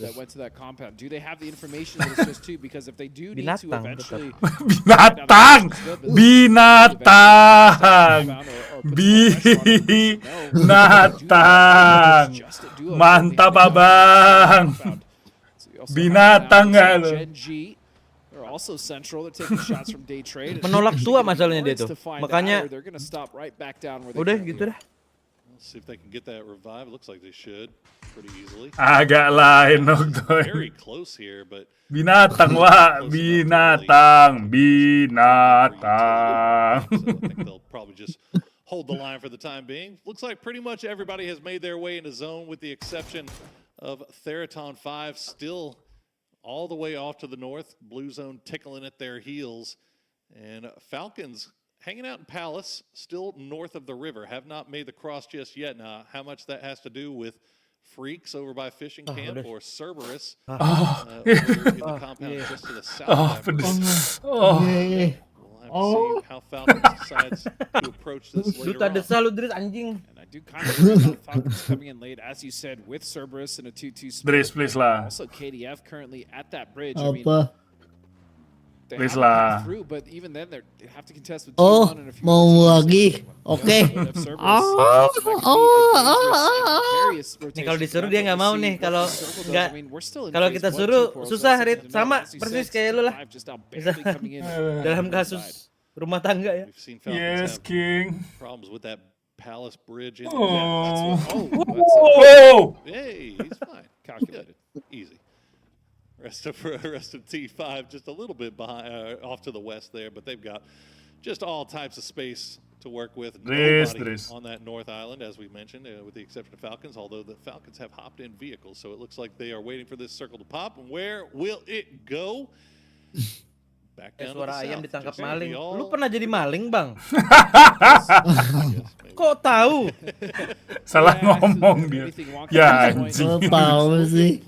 Binatang. Mantap abang. Binatang nggak lo? Menolak tua masalahnya dia tuh. Makanya udah gitu dah. See if they can get that revive. It looks like they should pretty easily. Agak lain Nogdoy. Very close here, but binatang wah, binatang. So I think they'll probably just hold the line for the time being. Looks like pretty much everybody has made their way into zone with the exception of Theraton 5 still all the way off to the north. Blue zone tickling at their heels. And Falcons hanging out in Palace, still north of the river, have not made the cross just yet. Now, how much that has to do with Freaks over by Fishing Camp or Cerberus over in the compound just to the south. We'll have to see how Falcons decides to approach this later on. And I do kind of worry about Falcons coming in late, as you said, with Cerberus in a 2-2 split. Dris, please lah. Also, KDF currently at that bridge. Please lah. Oh, mau lagi? Oke. Nih kalau disuruh dia nggak mau nih, kalau kita suruh susah, Rit, sama persis kayak lu lah. Dalam kasus rumah tangga ya. Yes, King. Palace bridge. Oh! Hey, he's fine. Calculated. Easy. Rest of T5 just a little bit behind, off to the west there, but they've got just all types of space to work with. Nobody on that North Island, as we mentioned, with the exception of Falcons, although the Falcons have hopped in vehicles, so it looks like they are waiting for this circle to pop. And where will it go? Back down Suara to the ayam south. ditangkap maling. Lu pernah jadi maling, Bang? Kok tahu? Salah ngomong dia. Ya anjing. Apa sih?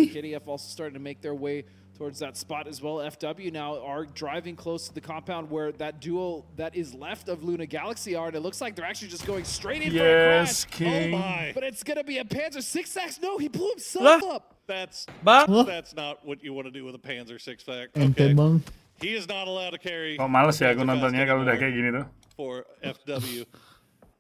KDF also starting to make their way towards that spot as well. FW now are driving close to the compound where that duo that is left of Luna Galaxy are, and it looks like they're actually just going straight in for a crash. King. Oh my. But it's gonna be a Panzer 6-Ax. No, he blew himself up. That's not what you want to do with a Panzer 6-Pack. Ente bang. He is not allowed to carry. Kok males ya aku nontonnya kalau udah kayak gini tuh. For FW.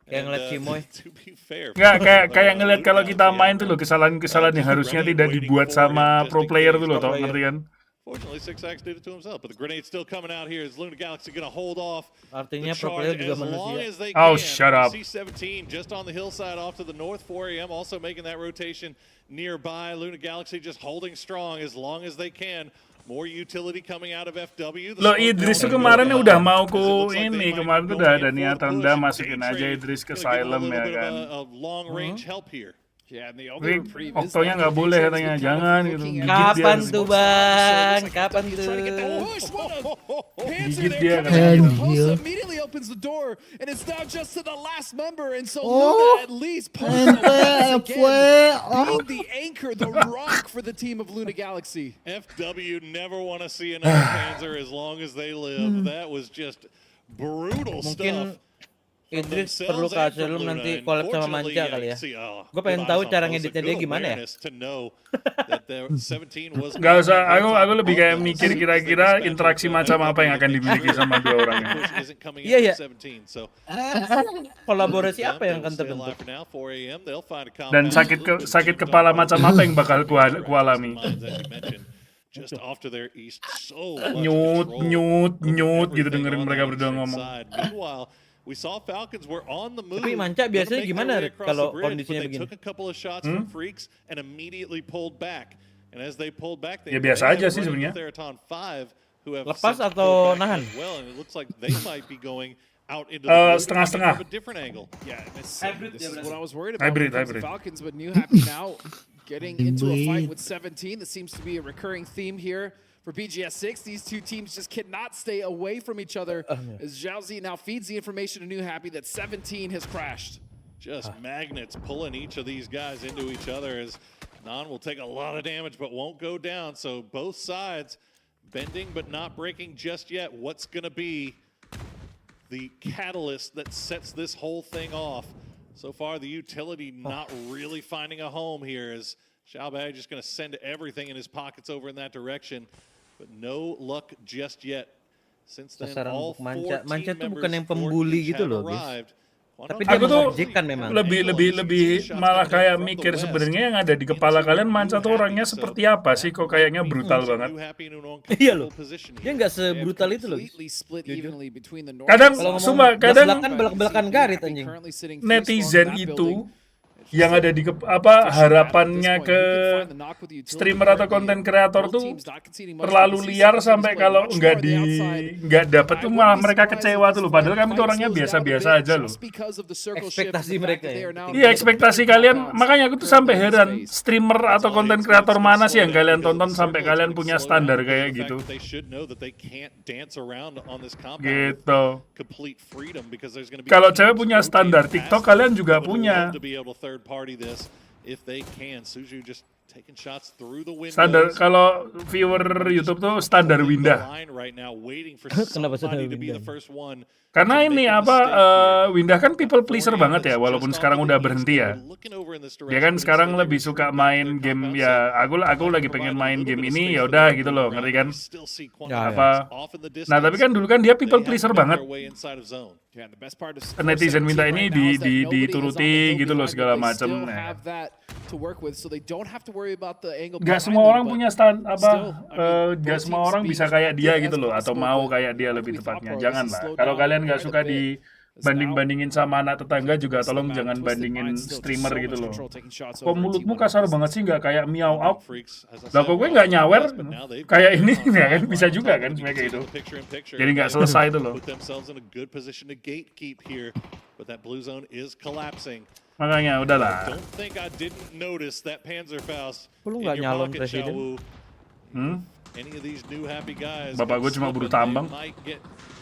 Kayak ngeliat Cimoy. To be fair. Nggak, kayak ngeliat kalau kita main tuh loh, kesalahan-kesalahan yang harusnya tidak dibuat sama pro player tuh loh, tau ngerti kan? Fortunately, 6-Ax did it to himself, but the grenade's still coming out here. Is Luna Galaxy going to hold off Artinya the pro player charge juga as long manusia. as they Oh, can? shut up. C-17 just on the hillside off to the north. 4 AM also making that rotation nearby. Luna Galaxy just holding strong as long as they can. More utility coming out of FW. Loh, Idris tuh kemarin udah mau ku ini, kemarin tuh udah ada niatan udah masukin aja Idris ke Asylum ya kan. Long range help here. Oktonya nggak boleh katanya, jangan gitu. Kapan tuh Bang? Kapan tuh? Gigit dia katanya. Immediately opens the door, and it's now just to the last member, and so Luna at least being the anchor, the rock for the team of Luna Galaxy. FW never want to see another Panzer as long as they live. That was just brutal stuff. Idris perlu kasih lu nanti collab sama Manca kali ya. Gue pengen tahu cara ngeditnya dia gimana ya. Gak usah, aku lebih kayak mikir kira-kira interaksi macam apa yang akan dimiliki sama dua orang ini. Iya ya. Kolaborasi apa yang akan terbentuk? Dan sakit kepala macam apa yang bakal kualami? Nyut gitu dengerin mereka berdua ngomong. Tapi Manca biasanya gimana kalau kondisinya begini? Ya biasa aja sih sebenarnya. Lepas atau nahan? Setengah-setengah. Hybrid. Getting into a fight with 17, that seems to be a recurring theme here for BGS6. These two teams just cannot stay away from each other as Zhao Z now feeds the information to New Happy that 17 has crashed. Just magnets pulling each of these guys into each other as Non will take a lot of damage but won't go down. So both sides bending but not breaking just yet. What's going to be the catalyst that sets this whole thing off? So far, the utility not really finding a home here as Xiaobei just going to send everything in his pockets over in that direction. But no luck just yet. Since then, all four Manca team tuh members bukan yang pembuli gitu loh, arrived. Tapi dia mengajikan memang. Lebih malah kayak mikir sebenarnya yang ada di kepala kalian Manca tuh orangnya seperti apa sih? Kok kayaknya brutal banget. Iya loh. Dia nggak sebrutal itu loh. Kadang belak-belakan garit anjing. Netizen itu yang ada di harapannya ke streamer atau konten kreator tuh terlalu liar sampai kalau nggak dapet tuh malah mereka kecewa tuh loh. Padahal kami tuh orangnya biasa-biasa aja loh. Ekspektasi mereka ya. Iya, ekspektasi kalian, makanya aku tuh sampai heran streamer atau konten kreator mana sih yang kalian tonton sampai kalian punya standar kayak gitu. Gitu. Kalau cewek punya standar TikTok, kalian juga punya. Standar kalau viewer YouTube tuh standar Windah. Kenapa standar Windah? Karena ini Windah kan people pleaser banget ya, walaupun sekarang udah berhenti ya. Dia kan sekarang lebih suka main game ya. Aku lagi pengen main game ini, ya udah gitu loh, ngerti kan? Nah tapi kan dulu kan dia people pleaser banget. Netizen minta ini dituruti gitu loh segala macam. Gak semua orang punya gak semua orang bisa kayak dia gitu loh, atau mau kayak dia lebih tepatnya. Janganlah. Kalau kalian nggak suka dibanding-bandingin sama anak tetangga juga tolong jangan bandingin streamer gitu loh. Kok mulutmu kasar banget sih, nggak kayak miau up. Lah kok gue nggak nyawer kayak ini ya kan, bisa juga kan kayak gitu. Jadi nggak selesai itu loh. Makanya udahlah. Lu nggak nyalon presiden? Bapak gue cuma buruh tambang.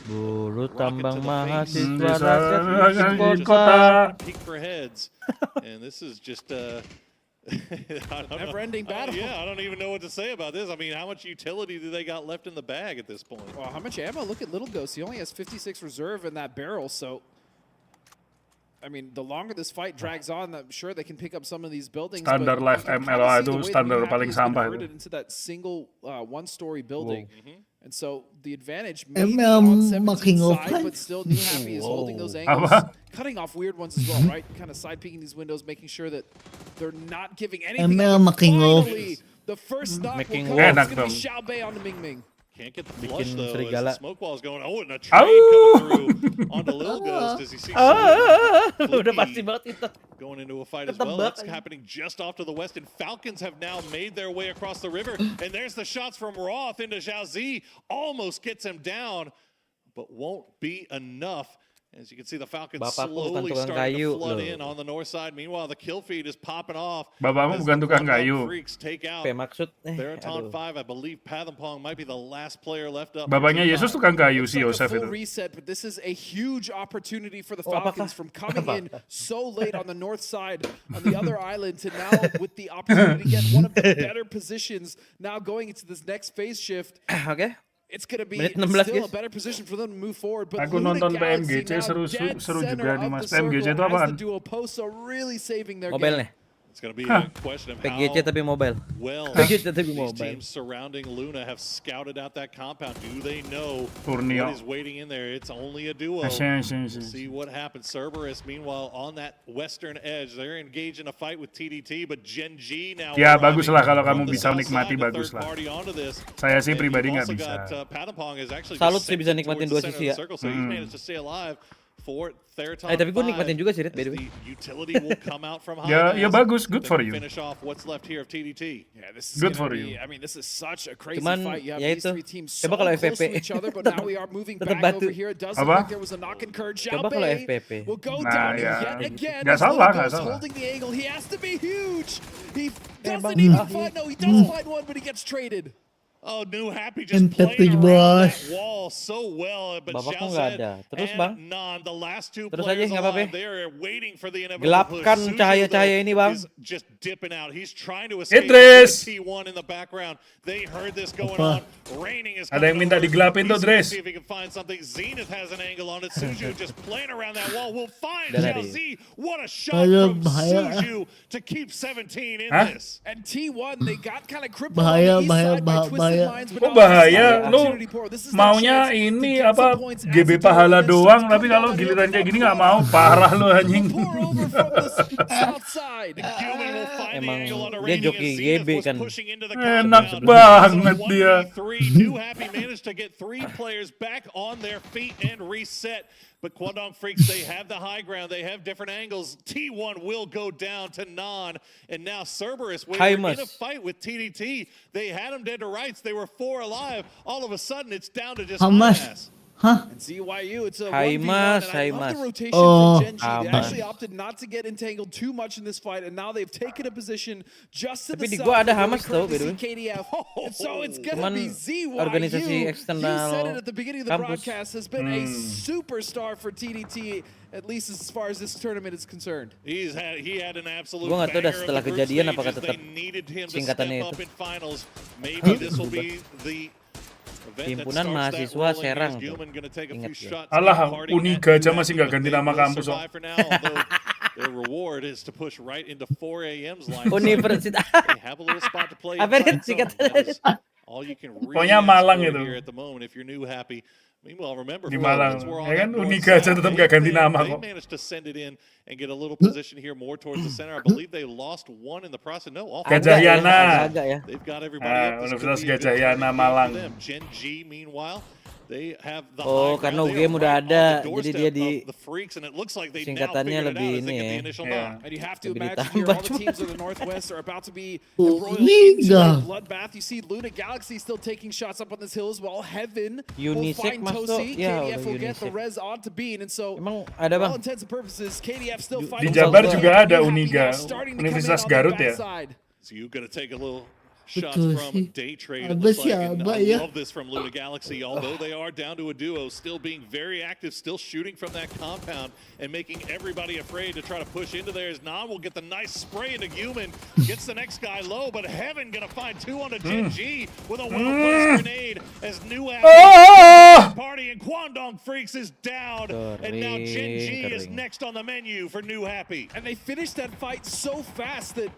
Buruh tambang mahasiswa rakyat kota. And this is just never-ending battle. I don't even know what to say about this. I mean, how much utility do they got left in the bag at this point? Well, how much ammo? Look at Little Ghost. He only has 56 reserve in that barrel, so I mean, the longer this fight drags on, I'm sure they can pick up some of these buildings. Standar live MLO itu standar paling sampah itu. Into that single one-story building. And so the advantage may be on 17's side, but still New Happy is holding those angles, cutting off weird ones as well, right? Kind of side peeking these windows, making sure that they're not giving anything up. Finally, the first knock will come. It's going to be Xiaobei on the Mingming. Can't get the flush though. The smoke wall's going. Oh, and a train coming through onto Little Ghost as you see. Udah pasti banget itu. Going into a fight as well. That's happening just off to the west, and Falcons have now made their way across the river. And there's the shots from Roth into Zhao Z. Almost gets him down, but won't be enough. As you can see, the Falcons slowly starting to flood in on the north side. Meanwhile, the kill feed is popping off. Bapakmu bukan tukang kayu. Maksud Baraton 5, I believe Pathampong might be the last player left up. Bapaknya Yesus tukang kayu si Yosef itu. Reset, but this is a huge opportunity for the Falcons from coming in so late on the north side on the other island to now with the opportunity to get one of the better positions now going into this next phase shift. Oke. it's going to be Menit 16, still a guys. better position for them to move forward. But Aku Luna nonton Galaxy PMGC now seru dead juga nih center Mas. of the PMGC itu circle as apaan? the duo posts are really saving their Mobile game. nih. It's going to be a question of PGC tapi mobile. well PGC tapi these mobile. teams surrounding Luna have scouted out that compound. Do they know Turnio. what is waiting in there? It's only a duo. See what happens. Cerberus, meanwhile, on that western edge, they're engaged in a fight with TDT, but Gen G now. Ya bagus lah kalau kamu bisa menikmati, bagus lah. Saya sih pribadi nggak bisa. Salut sih bisa nikmatin dua sisi ya. Tapi gue nikmatin juga sih, Rit, by the way. Ya bagus, good for you. Good for you. Cuman ya itu, coba kalau FPP tetap batu. Apa? Coba kalau FPP. Nah ya, nggak salah. Oh, New Happy just playing around that wall so well, but Bapakku nggak ada. Terus Bang. The last two Terus aja players nggak apa-apa. alive, they're waiting for the inevitable Gelapkan push. cahaya-cahaya ini Bang. Is just dipping out. He's trying to escape Idris. T1 in the background. They heard this going on. Raining is Ada yang minta digelapin tuh, Dres. See if he can find something. Zenith has an angle on it. Suju just playing around that wall. We'll find Dari. Z. What a shot from Suju to keep 17 in this. And T1, they got kind of crippled Bahaya, on the east side by bahaya, Twisted bahaya. Minds, but Kok now this is bahaya? the Lu opportunity for- this is the maunya chance to ini get apa some points as GB a duo. pahala This doang, should tapi come kalau down here giliran to kayak the gini nggak top mau, parah lu anjing. Pour over from the south side. Human will find the Emang angle on a dia Raining joki as Zenith GB was kan. pushing into the Enak compound. banget So dia. 1v3, New Happy managed to get 3 players back on their feet and reset. But Kwandong Freaks, they have the high ground. They have different angles. T1 will go down to Non. And now Cerberus, we were in a fight with TDT. They had them dead to rights. They were 4 alive. All of a sudden, it's down to just Hamas. Hah? And ZYU, it's a Hai 1v1, Mas, and hai I love Mas. the rotation Oh, for Gen G. They aman. actually opted not to get entangled too much in this fight, and now they've taken a position just to Tapi the di south. gua ada of where we Hamas tau, currently by the see KDF. And so it's gonna Cuman be ZYU. organisasi You eksternal said it at the beginning of the kampus. broadcast, has been a superstar for TDT, at least as far as this tournament is concerned. He had an absolute Gua nggak tahu dah banger of setelah the group kejadian apakah stages. tetap They needed him to singkatannya step up itu. in finals. Maybe this will be the event that Himpunan starts that Mahasiswa rolling. Serang Here's tuh. Gilman gonna take a few Ingat ya. shots. Alah, party Uniga at aja New masih Happy, nggak but ganti they nama will kampus, survive for now, although their reward is to push right into 4 AM's line. Universitas. They have a little spot to play. Apa inside Rit singkatannya? zone. All you can really Pokoknya ask Malang for itu. here at the moment if you're New Happy. Meanwhile, remember, Di Falcons Malang. were on Ya kan, that north Uniga aja side. tetap nggak ganti nama They kok. managed to send it in and get a little position here more towards the center. I believe they lost one in the process. No, all Gajah Agak ya, Yana. agak ya. they've got everybody Ah, up. This could Universitas be a good Gajah Yana tournament Malang. for them. Gen G, meanwhile, they have the Oh, high karena ground. They UGM are udah right on ada, the jadi doorstep dia di of the Freaks, and it looks like they now singkatannya figured it lebih out as they ini get the ya. initial Iya. knock. And you have to Lebih imagine ditambah here, all the cuma. teams of the Northwest are about to be Oh, embroiled into Liga. a bloodbath. You see Luna Galaxy still taking shots up on this hill as well. Heaven will Unisec find masuk. Tosi. Ya, KDF udah will get the Unisec. res onto Bean. And so, Emang ada for Bang? all intents and purposes, KDF still Di fighting. Jabar Tosi. juga ada New Happy Uniga. now starting to come in Universitas on their Garut ya? backside. So you're going to take a little shots Betul from sih. Day Trade, it Apa looks sih, like. And Abah, I ya? love this from Luna Galaxy. Although they are down to a duo, still being very active, still shooting from that compound and making everybody afraid to try to push into there. As Nam will get the nice spray into Human, gets the next guy low, but Heaven going to find 2 on a Gen G with a well-placed grenade as New Ah! Party and Kwandong Freaks is down. And now Gen G is Kering. next on the menu for New Happy. And they finished that fight so fast that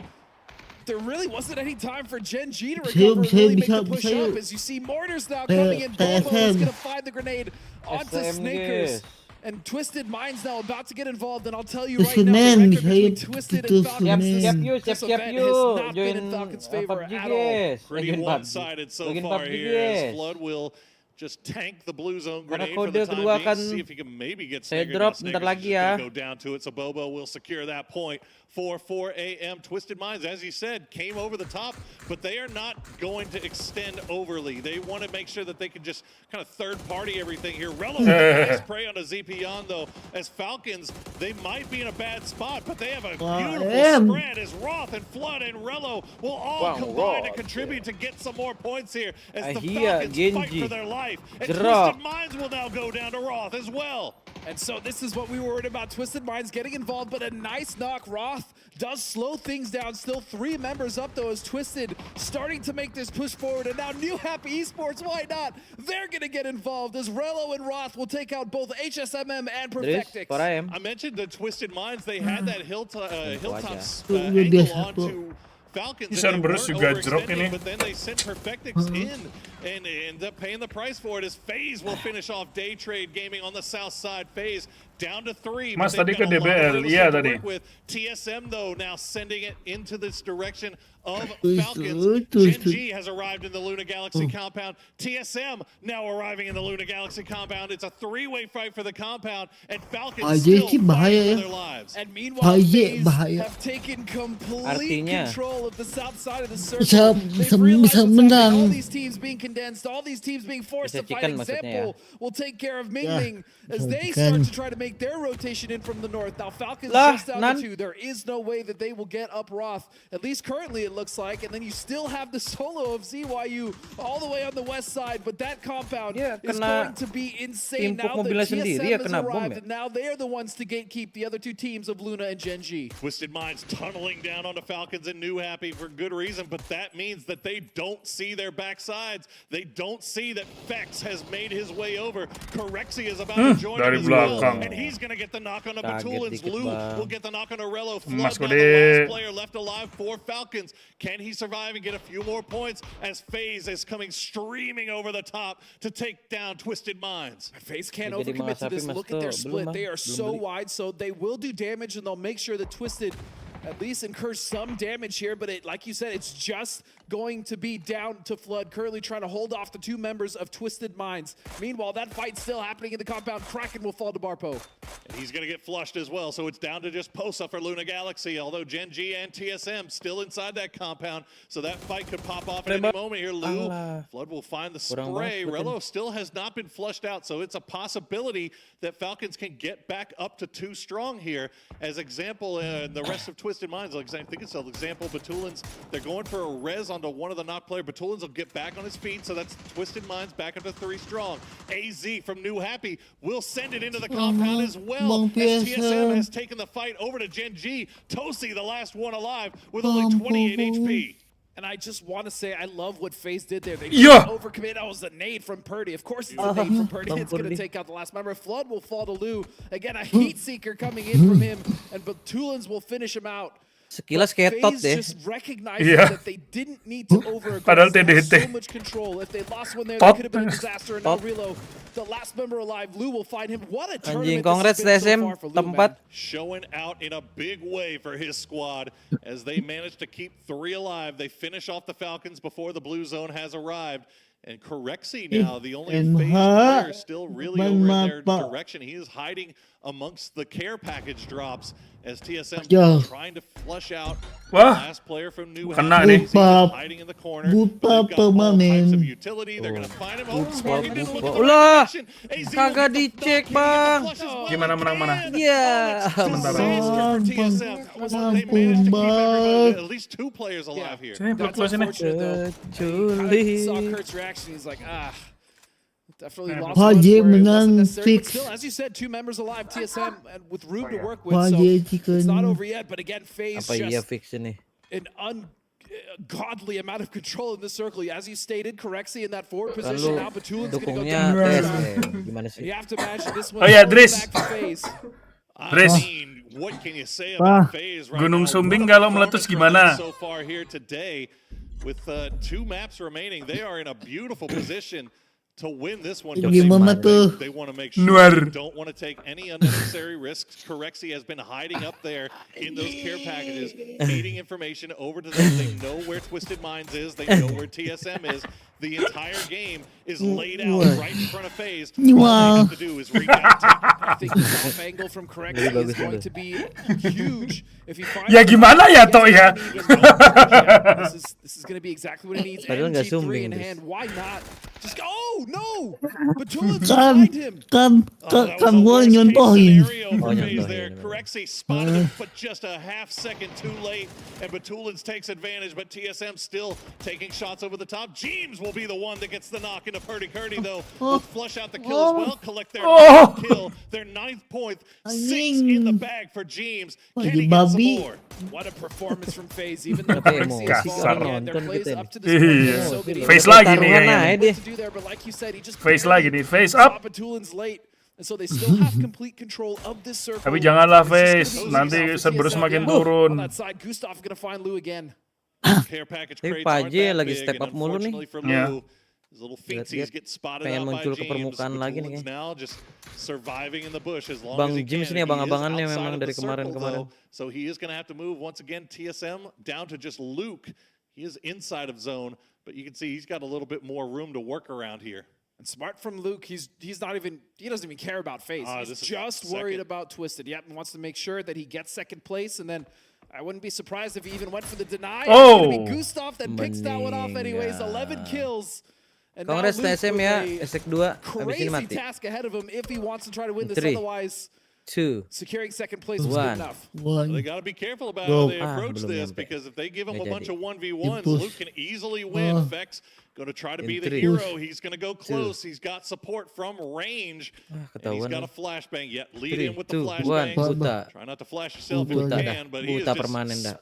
there really wasn't any time for Gen G to recover and really make the push up. As you see Mortars now coming in. Bobo is going to find the grenade onto SM Snakers. guys. And Twisted Minds now about to get involved. And I'll tell you Yes, right now, man, the record between saya Twisted betul and Falcons semen. Siap this siap event yuk. has not been Join in Falcons' favor PUBG at all. guys. Pretty Join PUBG. one-sided so Login far PUBG here as guys. Flood will just tank the blue zone Karena grenade for the kode time kedua being. akan See if he can maybe get saya Snickers. drop Now bentar Snickers lagi is just ya. gonna go down to it, so Bobo will secure that point for 4 a.m. Twisted Minds, as he said, came over the top, but they are not going to extend overly. They want to make sure that they can just kind of third-party everything here. Rello with a nice spray on a Zepion, though. As Falcons, they might be in a bad spot, but they have a beautiful spread as Roth and Flood and Rello will all combine to contribute to get some more points here as the Ahia, Falcons fight Genji, for their life. And Drop. Twisted Minds will now go down to Roth as well. And so this is what we were worried about, Twisted Minds getting involved, but a nice knock. Roth does slow things down. Still 3 members up though as Twisted starting to make this push forward. And now New Happy Esports, why not? They're gonna get involved as Rello and Roth will take out both HSMM and Perfectix. I mentioned the Twisted Minds, they had that hilltop angle onto Falcons, and they weren't overextending, but then they sent Perfectix in and end up paying the price for it as FaZe will finish off Day Trade Gaming on the south side. FaZe down to 3. Mas tadi ke DBL, iya tadi. With TSM though now sending it into this direction of Falcons. Gen G has arrived in the Luna Galaxy compound. TSM now arriving in the Luna Galaxy compound. It's a 3-way fight for the compound, and Falcons still fighting for their lives. And meanwhile, FaZe have taken complete control of the south side of the circle. They've realized all these teams being condensed, all these teams being forced to fight. Example will take care of Malming as they start to try to make their rotation in from the north. Now Falcons just down to 2. There is no way that they will get up Roth, at least currently it looks like. And then you still have the solo of ZYU all the way on the west side, but that compound is going to be insane now that TSM has arrived, and now they are the ones to gatekeep the other 2 teams of Luna and Gen G. Twisted Minds tunneling down onto Falcons and New Happy for good reason, but that means that they don't see their backsides. They don't see that Fex has made his way over. Corexi is about to join him as well, and he's going to get the knock on the Batulins. Lou will get the knock on Arello. Flood now the last player left alive for Falcons. Can he survive and get a few more points as FaZe is coming streaming over the top to take down Twisted Minds? FaZe can't overcommit to this. Look at their split. They are so wide, so they will do damage, and they'll make sure that Twisted at least incurs some damage here, but like you said, it's just going to be down to Flood, currently trying to hold off the 2 members of Twisted Minds. Meanwhile, that fight's still happening in the compound. Kraken will fall to Barpo. And he's going to get flushed as well, so it's down to just Posa for Luna Galaxy, although Gen G and TSM still inside that compound, so that fight could pop off at any moment here. Lou, Flood will find the spray. Rello still has not been flushed out, so it's a possibility that Falcons can get back up to 2 strong here. As example, the rest of Twisted Minds, like I think it's an example, Batulins, they're going for a res onto one of the knock player. Batulins will get back on his feet, so that's Twisted Minds back up to 3 strong. AZ from New Happy will send it into the compound as well, as TSM has taken the fight over to Gen G. Tosi, the last one alive, with only 28 HP. And I just want to say, I love what FaZe did there. They didn't overcommit. That was a nade from Purdy. Of course it's a nade from Purdy. It's going to take out the last member. Flood will fall to Lou. Again, a Heat Seeker coming in from him, and Batulins will finish him out. Sekilas ketot deh. Just recognizing that they didn't need to Padahal so much control. If they lost one there, that could have been a disaster. And now Relo, the last member alive, Lou will find him. What a tournament congrats this has been TSM, so far for Lou, tempat. Showing out in a big way for his squad as they manage to keep 3 alive. They finish off the Falcons before the blue zone has arrived. And Corexi now, the only FaZe player still really over in their direction. He is hiding amongst the care package drops as TSM trying to flush out the last player from New Happy. He's hiding in the corner. They've got all types of utility. They're going to find him. Ulah, kagak dicek bang. Gimana menang mana? Iya. They managed to keep at least 2 players alive here. That's unfortunate, though. I saw Kurt's reaction. He's like, definitely lost one for it. Wasn't necessary, but still, as you said, 2 members alive, TSM, and with room to work with, so it's not over yet. But again, FaZe just an ungodly amount of control in this circle. As you stated, Corexi in that forward position. Now Batulin's going to go down. You have to imagine this one back to FaZe. What can you say about FaZe right Gunung now? Sumbing kalau meletus gimana? So far here today, with 2 maps remaining, they are in a beautiful position to win this one. They want to make sure they don't want to take any unnecessary risks. Corexi has been hiding up there in those care packages, feeding information over to them. They know where Twisted Minds is. They know where TSM is. The entire game is laid out right in front of FaZe. All they have to do is reach out. I think the top angle from Corexi is going to be huge. If he finds gimana ya toh ya? This is going to be exactly what he needs. MG3 in hand. Why not? Just go. Oh no! Batulins behind him. Gue nyontohin. Corexi spotted him, but just a half-second too late, and Batulins takes advantage. But TSM still taking shots over the top. James will be the one that gets the knock into Purdy. Curdy though will flush out the kill as well, collect their kill. They're their 9th point, 6 in the bag for James. Can he get some more? What a performance from FaZe. Even though Galaxy is falling again, their plays up to this point are so good. Face lagi nih kayaknya. Face lagi nih, face up. And so they still have complete control of this circle. Tapi janganlah face, nanti server semakin turun. On that side, Gustav gonna find Lou again. Tapi Paje lagi step up mulu nih. Ya. Pengen muncul ke permukaan lagi nih Bang James nih abang-abangannya memang dari kemarin-kemarin. So he is going to have to move once again. TSM down to just Luke. He is inside of zone, but you can see he's got a little bit more room to work around here. And smart from Luke. He doesn't even care about FaZe. He's just worried about Twisted. Yep, and wants to make sure that he gets second place, and then I wouldn't be surprised if he even went for the deny. Oh, it's gonna be Gustav that picks that one off anyways. 11 kills. Kongres TSM ya, Esek 2 habis ini mati. 3, 2, securing second place was 1. good enough. They got to be careful about how they approach this, because if they give him a bunch of 1v1s, Luke can easily win. Fex going to try to be the hero. He's going to go close. He's got support from range. And he's got a flashbang. Yet lead in with the flashbang. Try not to flash yourself if you can, but he is just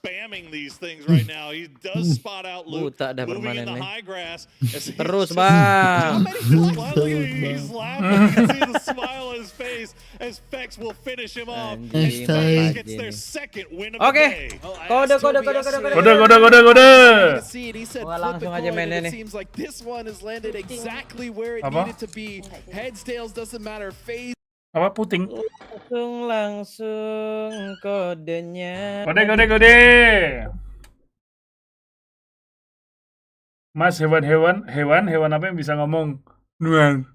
spamming these things right now. He does spot out Luke moving in the high grass. Terus bang. He's laughing. You can see the smile on his face as Fex will finish him off. And Fex gets their second win of the day. Kode. Gua langsung aja mainnya nih. This one has landed exactly where it needed to be. Heads, tails, doesn't matter. FaZe. Apa puting? Langsung kodenya. Kode. Mas hewan apa yang bisa ngomong? Nuang.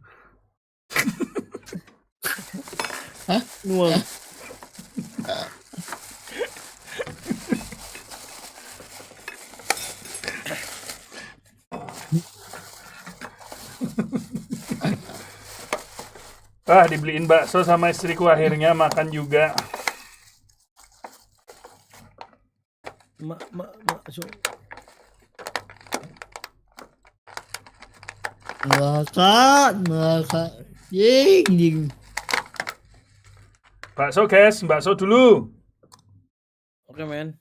Hah? Nuang. Dibeliin bakso sama istriku, akhirnya makan juga. Bakso. Neraka. Jing. Bakso guys, bakso dulu. Oke men.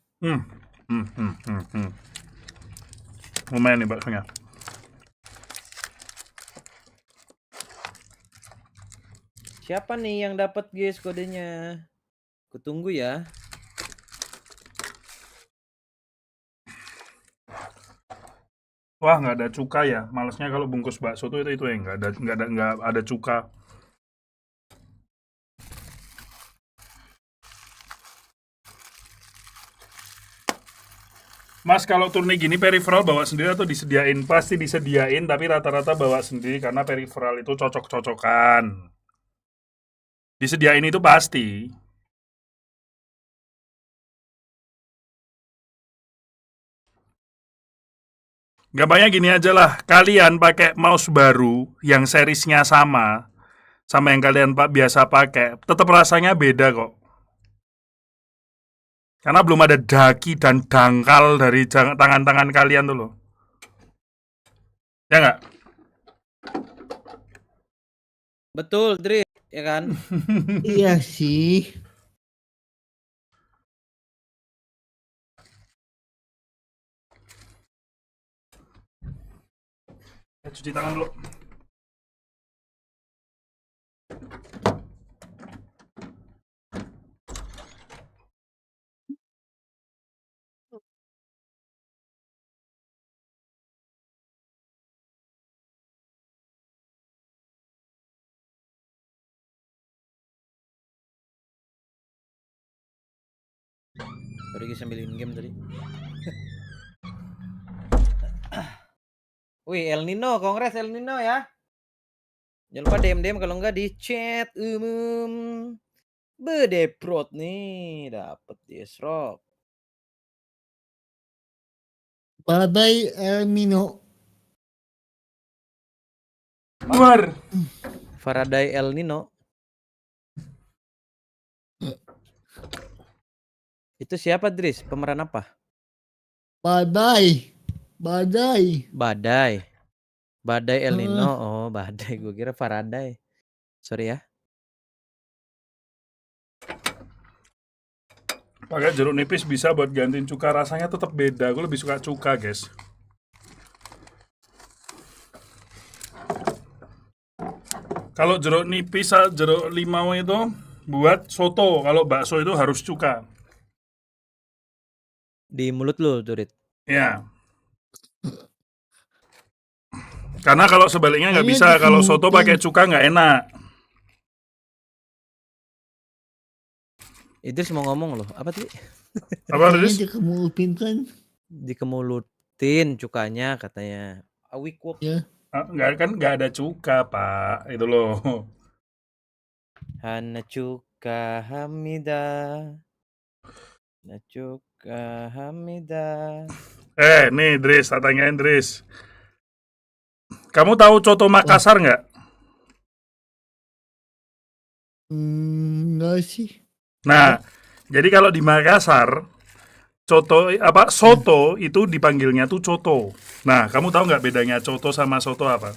Lumayan nih baksonya. Siapa nih yang dapat guys kodenya? Kutunggu ya. Wah, nggak ada cuka ya. Malesnya kalau bungkus bakso tuh itu ya nggak ada cuka. Mas, kalau turni gini peripheral bawa sendiri atau disediain? Pasti disediain, tapi rata-rata bawa sendiri karena peripheral itu cocok-cocokan. Disediain itu pasti. Gampangnya gini aja lah, kalian pakai mouse baru yang seriesnya sama yang kalian biasa pakai, tetap rasanya beda kok. Karena belum ada daki dan dangkal dari tangan-tangan kalian tuh loh. Ya nggak? Betul, Dri. Ya kan? Iya sih. Cuci tangan dulu. Pergi sambil in-game tadi. Wih, El Nino, kongres El Nino ya. Jangan lupa DM kalau enggak di chat umum. Bedeprot nih, dapet Desrok. Badai El Nino. Luar. Faraday El Nino. Itu siapa, Dris? Pemeran apa? Badai El Nino. Oh, badai. Gue kira Faraday. Sorry ya. Pakai jeruk nipis bisa buat gantiin cuka, rasanya tetap beda. Gue lebih suka cuka, guys. Kalau jeruk nipis, jeruk limau itu buat soto. Kalau bakso itu harus cuka. Di mulut lu, Turit. Ya. Karena kalau sebaliknya nggak bisa. Kalau soto pakai cuka nggak enak. Idris mau ngomong loh. Apa tadi? Apa, Idris? Dikemulutin kan? Dikemulutin cukanya katanya. Awik-wok. Ya. Nggak ada cuka, Pak. Itu loh. Hana cuka hamida. Hana cuka hamida. Nih, Idris. Tak tanyain, Idris. Kamu tahu coto Makassar nggak? Enggak sih. Nah, jadi kalau di Makassar, soto itu dipanggilnya tuh coto. Nah, kamu tahu nggak bedanya coto sama soto apa?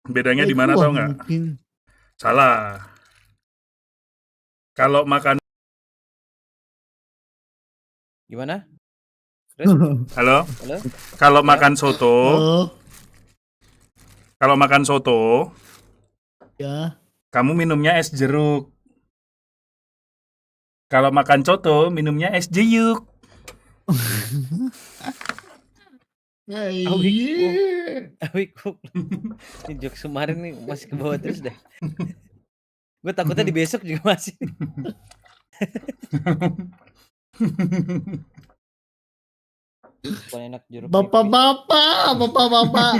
Bedanya di mana, tahu nggak? Salah. Kalau makan Gimana? Halo? Halo? Kalau makan soto, Ya. kamu minumnya es jeruk. Kalau makan coto, minumnya es jeyuk. Awik-wok. Ini jokes kemarin nih masih ke bawah terus deh. Gue takutnya di besok juga masih. Enak jeruk Bapak,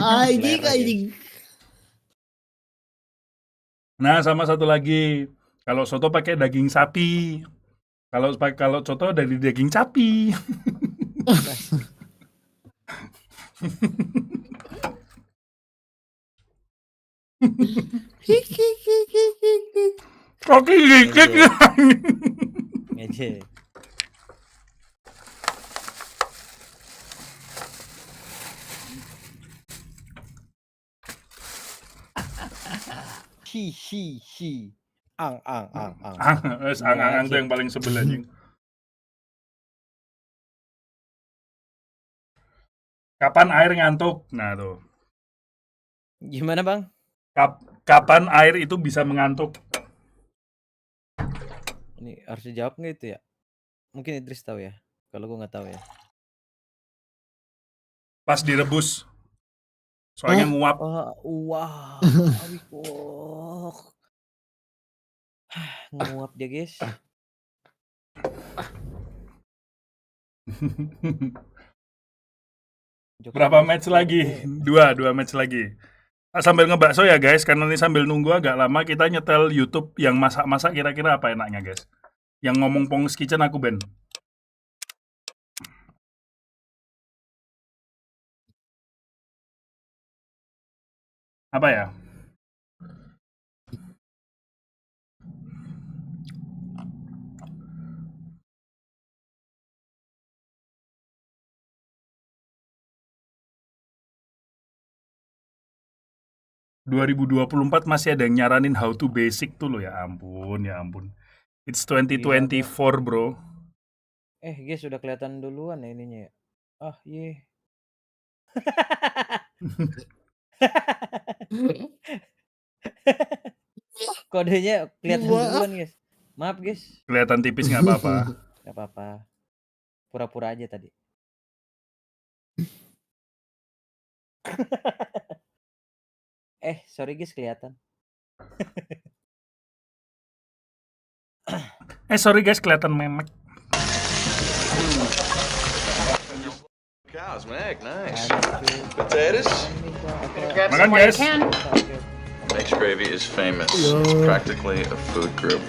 anjing. Nah, sama satu lagi. Kalau soto pakai daging sapi. Kalau coto dari daging sapi. Kok gigit? Ngece. Hi. Ang. Ang tuh yang paling sebel anjing. Kapan air ngantuk? Nah, tuh. Gimana, Bang? Kapan air itu bisa mengantuk? Ini harus dijawab nggak itu ya? Mungkin Idris tahu ya. Kalau gue nggak tahu ya. Pas direbus. Soalnya nguap. Wah. Nguap dia, guys. Berapa match lagi? Dua match lagi. Sambil ngebakso ya guys, karena ini sambil nunggu agak lama, kita nyetel YouTube yang masak-masak kira-kira apa enaknya guys. Yang ngomong Pong's Kitchen aku Ben. Apa ya? ...2024 masih ada yang nyaranin how to basic tuh loh, ya ampun. It's 2024 bro. Guys, sudah kelihatan duluan ya ininya ya. Kodenya kelihatan duluan guys. Maaf guys. Kelihatan tipis nggak apa-apa. Nggak apa-apa. Pura-pura aja tadi. Sorry guys, kelihatan. Sorry guys, kelihatan memek. Cow's egg, nice. Potatoes? Makan guys. Mixed gravy is famous. It's practically a food group.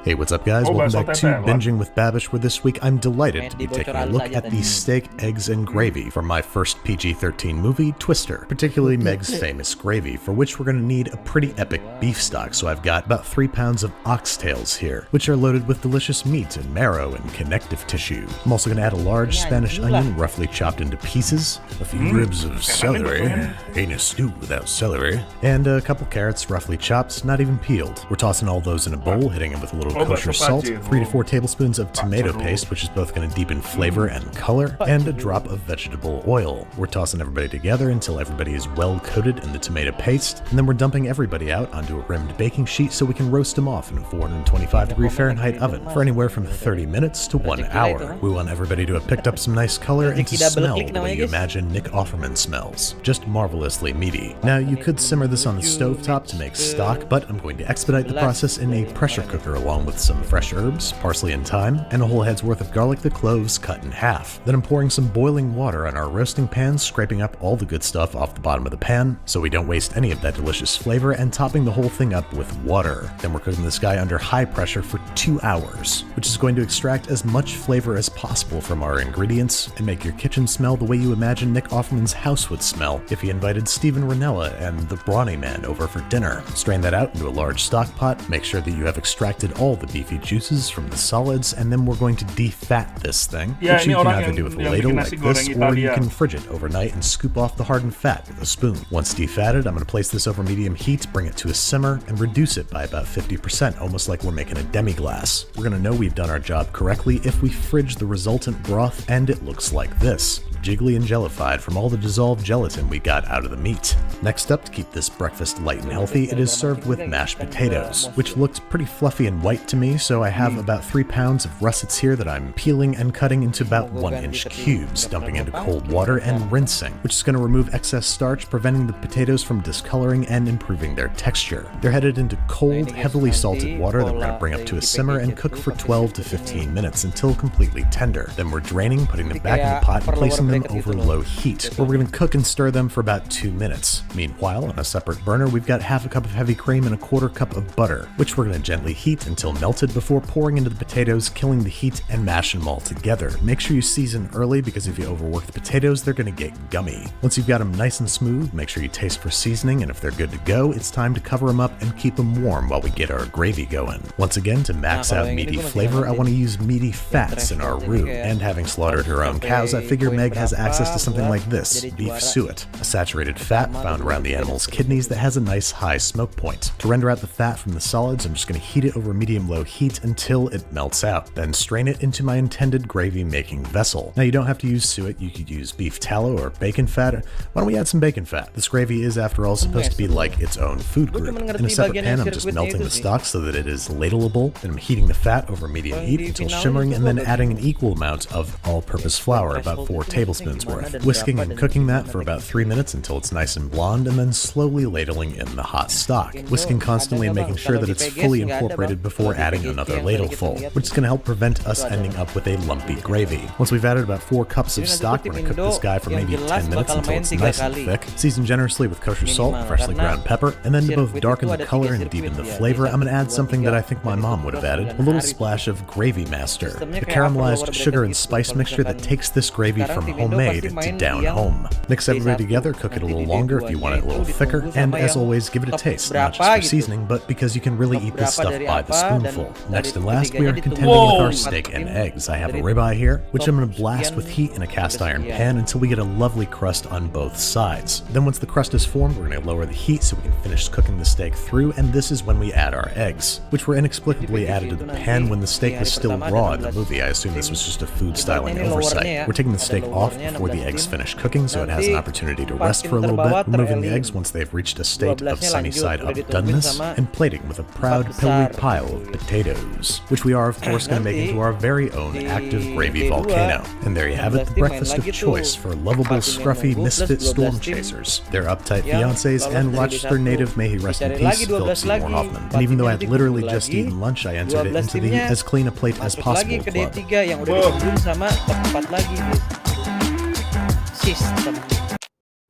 Hey, what's up guys? Oh, Welcome bakso back to tepe, what? Binging with Babish, where this week I'm delighted to be taking a look at the steak, eggs, and gravy from my first PG-13 movie, Twister, particularly Meg's famous gravy, for which we're going to need a pretty epic beef stock. So I've got about 3 pounds of oxtails here, which are loaded with delicious meat and marrow and connective tissue. I'm also going to add a large Spanish onion roughly chopped into pieces, a few ribs of celery, ain't a stew without celery, and a couple carrots roughly chopped, not even peeled. We're tossing all those in a bowl, hitting it with a little kosher salt, 3 to 4 tablespoons of tomato paste, which is both going to deepen flavor and color, and a drop of vegetable oil. We're tossing everybody together until everybody is well coated in the tomato paste, and then we're dumping everybody out onto a rimmed baking sheet so we can roast them off in a 425-degree Fahrenheit oven for anywhere from 30 minutes to 1 hour. We want everybody to have picked up some nice color and to smell the way you imagine Nick Offerman smells. Just marvelously meaty. Now, you could simmer this on the stovetop to make stock, but I'm going to expedite the process in a pressure cooker along with some fresh herbs, parsley and thyme, and a whole head's worth of garlic, the cloves cut in half. Then I'm pouring some boiling water on our roasting pan, scraping up all the good stuff off the bottom of the pan so we don't waste any of that delicious flavor, and topping the whole thing up with water. Then we're cooking this guy under high pressure for 2 hours, which is going to extract as much flavor as possible from our ingredients and make your kitchen smell the way you imagine Nick Offerman's house would smell if he invited Steven Ranella and the Brawny Man over for dinner. Strain that out into a large stock pot, make sure that you have extracted all the beefy juices from the solids, and then we're going to defat this thing, which you can either do with a ladle like this, or you can fridge it overnight and scoop off the hardened fat with a spoon. Once defatted, I'm going to place this over medium heat, bring it to a simmer, and reduce it by about 50%, almost like we're making a demi-glace. We're going to know we've done our job correctly if we fridge the resultant broth, and it looks like this. Jiggly and jellified from all the dissolved gelatin we got out of the meat. Next up, to keep this breakfast light and healthy, it is served with mashed potatoes, which looked pretty fluffy and white to me, so I have about 3 pounds of russets here that I'm peeling and cutting into about 1-inch cubes, dumping into cold water and rinsing, which is going to remove excess starch, preventing the potatoes from discoloring and improving their texture. They're headed into cold, heavily salted water that we're going to bring up to a simmer and cook for 12 to 15 minutes until completely tender. Then we're draining, putting them back in the pot, and placing them over low heat, where we're going to cook and stir them for about 2 minutes. Meanwhile, on a separate burner, we've got half a cup of heavy cream and a 1/4 cup of butter, which we're going to gently heat until melted before pouring into the potatoes, killing the heat and mashing them all together. Make sure you season early, because if you overwork the potatoes, they're going to get gummy. Once you've got them nice and smooth, make sure you taste for seasoning, and if they're good to go, it's time to cover them up and keep them warm while we get our gravy going. Once again, to max out meaty flavor, I want to use meaty fats in our roux, and having slaughtered her own cows, I figure Meg has access to something like this, beef suet, a saturated fat found around the animal's kidneys that has a nice high smoke point. To render out the fat from the solids, I'm just going to heat it over medium-low heat until it melts out, then strain it into my intended gravy-making vessel. Now, you don't have to use suet, you could use beef tallow or bacon fat. Why don't we add some bacon fat? This gravy is, after all, supposed to be like its own food group. In a separate pan, I'm just melting the stock so that it is ladleable, then I'm heating the fat over medium heat until shimmering, and then adding an equal amount of all-purpose flour, about 4 tablespoons worth. Whisking and cooking that for about 3 minutes until it's nice and blonde, and then slowly ladling in the hot stock. Whisking constantly and making sure that it's fully incorporated before adding another ladleful, which is going to help prevent us ending up with a lumpy gravy. Once we've added about 4 cups of stock, we're going to cook this guy for maybe 10 minutes until it's nice and thick. Season generously with kosher salt, freshly ground pepper, and then to both darken the color and deepen the flavor, I'm going to add something that I think my mom would have added, a little splash of Gravy Master, the caramelized sugar and spice mixture that takes this gravy from homemade to down home. Mix everybody together, cook it a little longer if you want it a little thicker, and as always, give it a taste, not just for seasoning, but because you can really eat this stuff by the spoonful. Next and last, we are contending with our steak and eggs. I have a ribeye here, which I'm going to blast with heat in a cast iron pan until we get a lovely crust on both sides. Then once the crust is formed, we're going to lower the heat so we can finish cooking the steak through, and this is when we add our eggs, which were inexplicably added to the pan when the steak was still raw in the movie. I assume this was just a food styling oversight. We're taking the steak off before the eggs finish cooking so it has an opportunity to rest for a little bit, removing the eggs once they've reached a state of sunny-side up doneness, and plating with a proud pillowy pile of potatoes, which we are of course going to make into our very own active gravy volcano. And there you have it, the breakfast of choice for lovable, scruffy, misfit storm chasers, their uptight fiancés, and Rochester native, may he rest in peace, Philip Seymour Hoffman. And even though I had literally just eaten lunch, I entered it into the as clean a plate as possible club.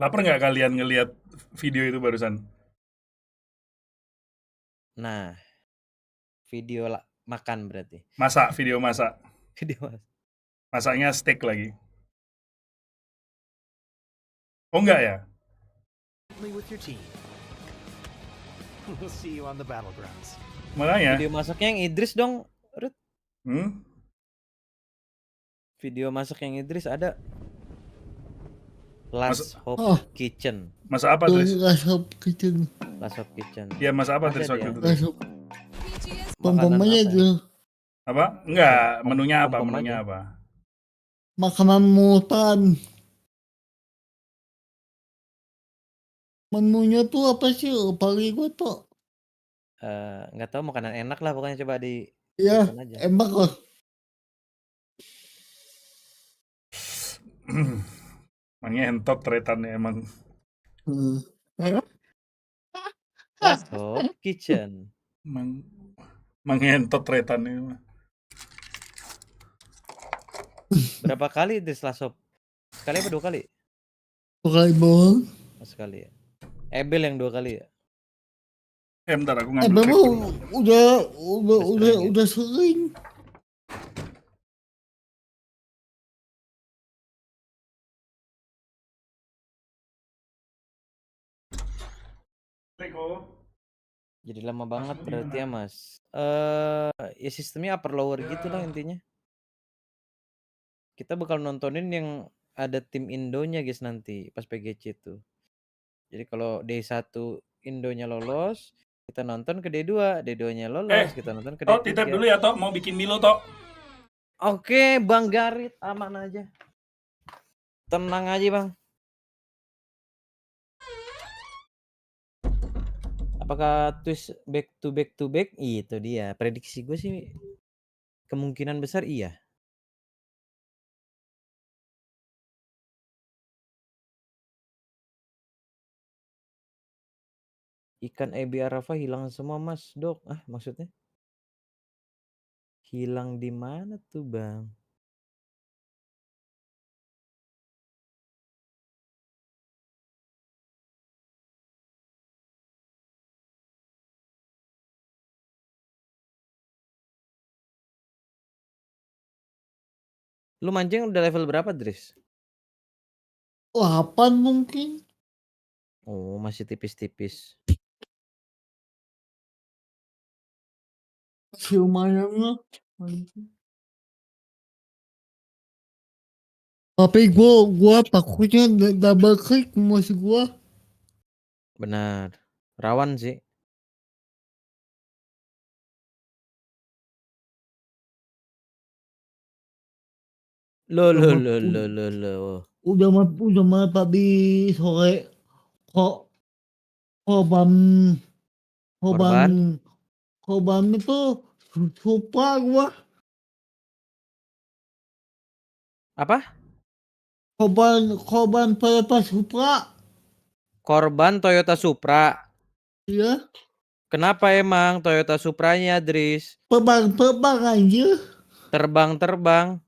Lapar nggak kalian ngelihat video itu barusan? Nah, video makan berarti. Masak, video masak. Video Masaknya steak lagi. Oh enggak ya? Makanya. Video masaknya yang Idris dong, Rut. Video masak yang Idris ada. Last Hope Kitchen. Masak apa Idris? Last Hope Kitchen. Last Hope Kitchen. Iya, masak apa Idris waktu itu? Last Hope. Pom-pomnya itu. Apa? Enggak, menunya apa? Menunya apa? Makanan mutan. Menunya tuh apa sih? Paling gue tuh. Nggak tahu, makanan enak lah pokoknya, coba di. Iya, enak lah. Mengentot tretannya emang. Last Hope Kitchen. Mengentot tretannya. Berapa kali Idris Last Hope? Sekali apa 2 kali? 2 kali doang. Sekali ya. Ebel yang 2 kali ya. Bentar aku ngambil udah sering. Jadi lama banget berarti ya Mas. Ya sistemnya upper lower gitu lah intinya. Kita bakal nontonin yang ada tim Indonya guys nanti pas PGC itu. Jadi kalau D1 Indonya lolos, kita nonton ke D2, D2-nya lolos, kita nonton ke D3. Titip dulu ya Tok, mau bikin Milo Tok. Oke, Bang Garit, aman aja. Tenang aja Bang. Apakah twist back to back? Itu dia. Prediksi gue sih kemungkinan besar iya. Ikan ebi Arafah hilang semua Mas Dok. Maksudnya? Hilang di mana tuh Bang? Lu mancing udah level berapa, Dris? 8 mungkin. Oh, masih tipis-tipis. Masih lumayan lah. Tapi gua takutnya double click masih gua. Benar. Rawan sih. Lo. Udah mah tadi sore korban itu Supra gua. Apa? Korban Toyota Supra. Korban Toyota Supra. Iya. Kenapa emang Toyota Supranya, Dris? Terbang aja. Terbang.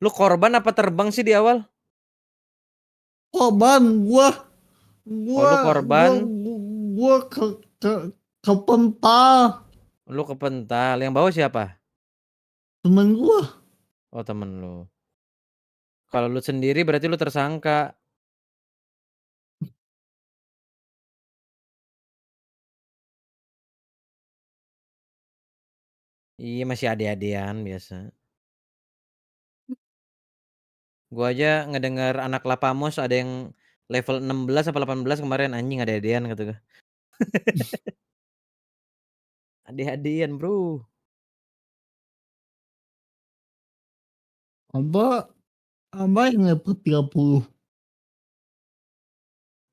Lu korban apa terbang sih di awal? Korban gua lu korban. Gua kepental. Lu kepental. Yang bawa siapa? Temen gua. Oh, temen lu. Kalau lu sendiri berarti lu tersangka. Iya, masih ade-adean biasa. Gua aja ngedengar anak Lapamos ada yang level 16 apa 18 kemarin, anjing ade-adean gitu. Ade-adean, Bro. Apa yang level 30?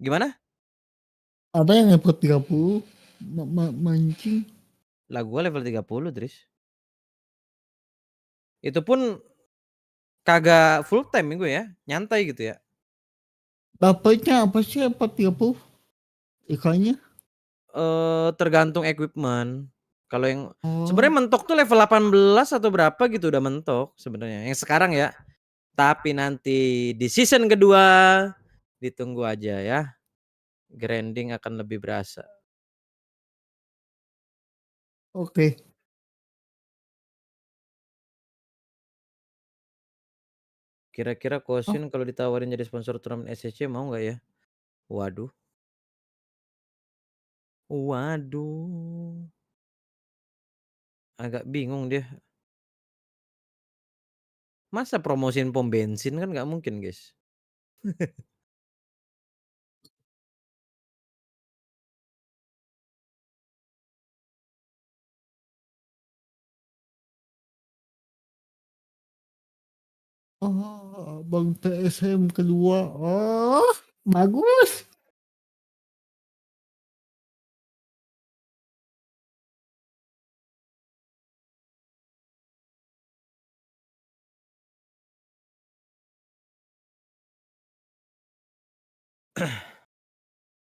Gimana? Apa yang level 30? Mancing. Lah gua level 30, Dris. Itu pun kagak full time gue ya, nyantai gitu ya. Dapatnya apa sih 30? Ikannya? Tergantung equipment. Kalau yang sebenarnya mentok tuh level 18 atau berapa gitu udah mentok sebenarnya. Yang sekarang ya. Tapi nanti di season kedua ditunggu aja ya. Grinding akan lebih berasa. Oke. Kira-kira Kosin kalau ditawarin jadi sponsor turnamen SCC mau nggak ya? Waduh. Waduh. Agak bingung dia. Masa promosiin pom bensin kan nggak mungkin, guys. Oh, Bang TSM kedua. Oh, bagus.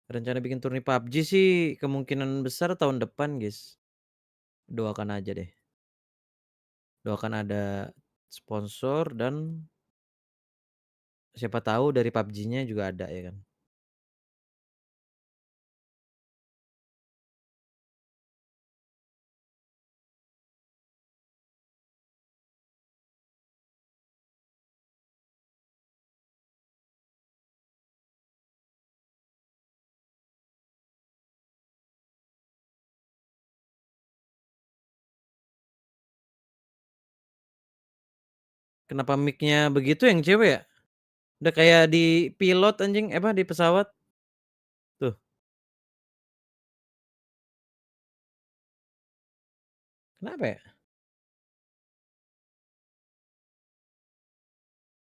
Rencana bikin turni PUBG sih kemungkinan besar tahun depan, guys. Doakan aja deh. Doakan ada sponsor dan siapa tahu dari PUBG-nya juga ada ya kan. Kenapa mic-nya begitu yang cewek ya? Udah kayak di pilot anjing, di pesawat. Tuh. Kenapa ya?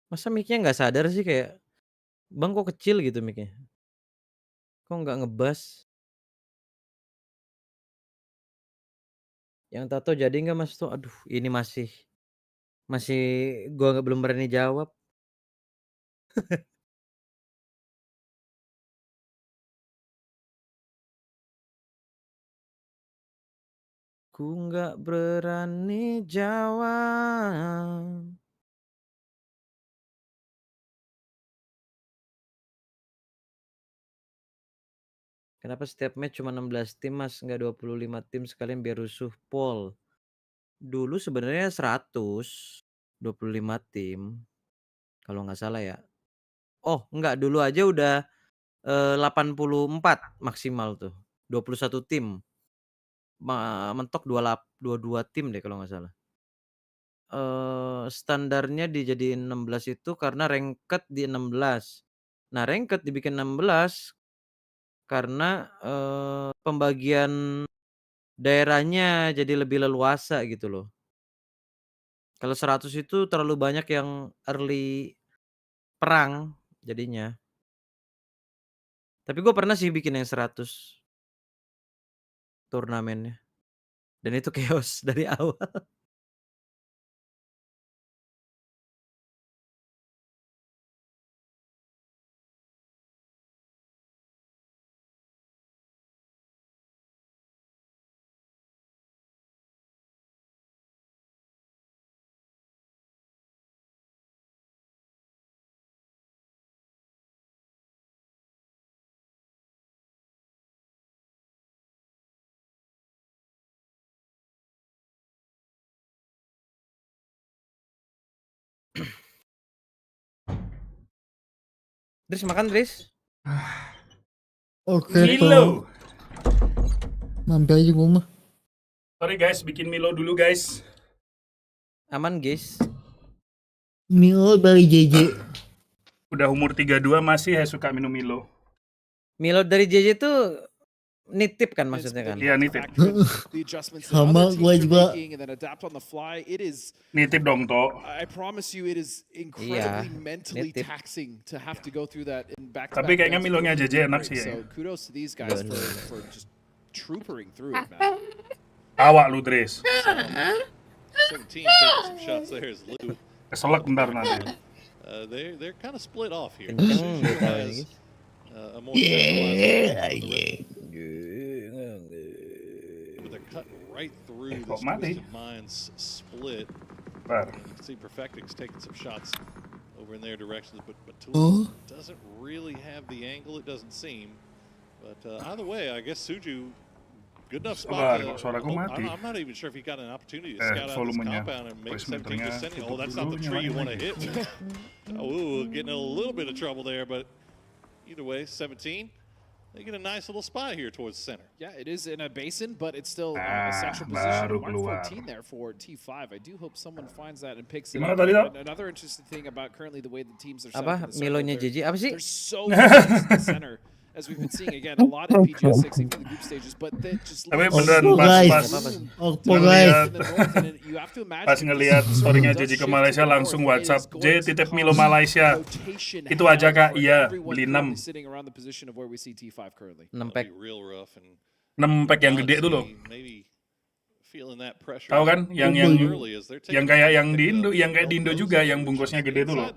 Masa mic-nya nggak sadar sih kayak, Bang kok kecil gitu mic-nya? Kok nggak ngebas? Yang tato jadi nggak Mas tuh? Aduh, ini masih gua belum berani jawab. Ku nggak berani jawab. Kenapa setiap match cuma 16 tim Mas, nggak 25 tim sekalian biar rusuh pol? Dulu sebenarnya 100, 25 tim, kalau nggak salah ya. Oh, enggak, dulu aja udah 84 maksimal tuh, 21 tim. Mentok 22 tim deh kalau nggak salah. Standarnya dijadiin 16 itu karena ranked di 16. Nah, ranked dibikin 16 karena pembagian daerahnya jadi lebih leluasa gitu loh. Kalau 100 itu terlalu banyak yang early perang jadinya. Tapi gue pernah sih bikin yang 100 turnamennya. Dan itu chaos dari awal. Dris makan, Dris? Oke, Milo. Mampir aja gua mah. Sorry guys, bikin Milo dulu guys. Aman, guys. Milo dari JJ. Udah umur 32 masih suka minum Milo. Milo dari JJ tuh nitip kan maksudnya kan? Iya, nitip. Sama gua juga. Nitip dong, Toh. I promise you it is incredibly mentally taxing to have to go through that in back-to-back. Tapi kayaknya Milonya JJ enak sih ya. So kudos to these guys for just troopering through it, man. Awak lu, Dres. 17 taking some shots there is Lou. Keselak bentar nanti. They're kind of split off here. Suju has a more centralized but they're cutting right through this Twisted Minds split. You can see Perfecting's taking some shots over in their directions, but Tool doesn't really have the angle, it doesn't seem. But either way, I guess Suju Good enough spot. Suaraku mati. I'm not even sure if he got an opportunity to scout out this compound and make 17 descending. Oh, that's not the tree you want to hit. Oh, getting in a little bit of trouble there, but either way, 17. They get a nice little spot here towards the center. Yeah, it is in a basin, but it's still a central position. Mark 14 there for T5. I do hope someone finds that and picks it up. Another interesting thing about currently the way the teams are set up in the Milonya JJ apa sih? There's so many teams in the center. As we've been seeing again, a lot in PGS 6 in the group stages, but they just Tapi beneran pas ngelihat story-nya JJ ke Malaysia langsung WhatsApp J titip Milo Malaysia. Itu aja Kak, iya beli 6. 6 pack. 6 pack yang gede tuh loh. Tahu kan yang kayak yang di Indo, yang kayak di Indo juga yang bungkusnya gede tuh loh.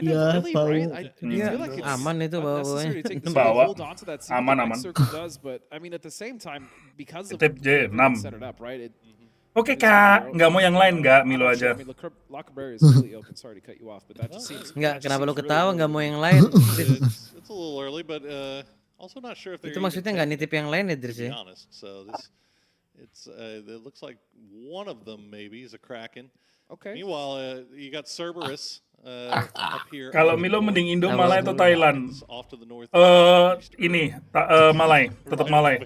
Ya, tahu. Aman itu bawanya. Bawa. Aman. Titip J 6. Oke Kak, nggak mau yang lain nggak, Milo aja. Nggak, kenapa lo ketawa nggak mau yang lain? Itu maksudnya nggak nitip yang lain ya, Dris ya? It looks like one of them maybe is a Kraken. Okay. Meanwhile, you got Cerberus up here. Kalau Milo mending Indo, Malay atau Thailand? Malay, tetap Malay.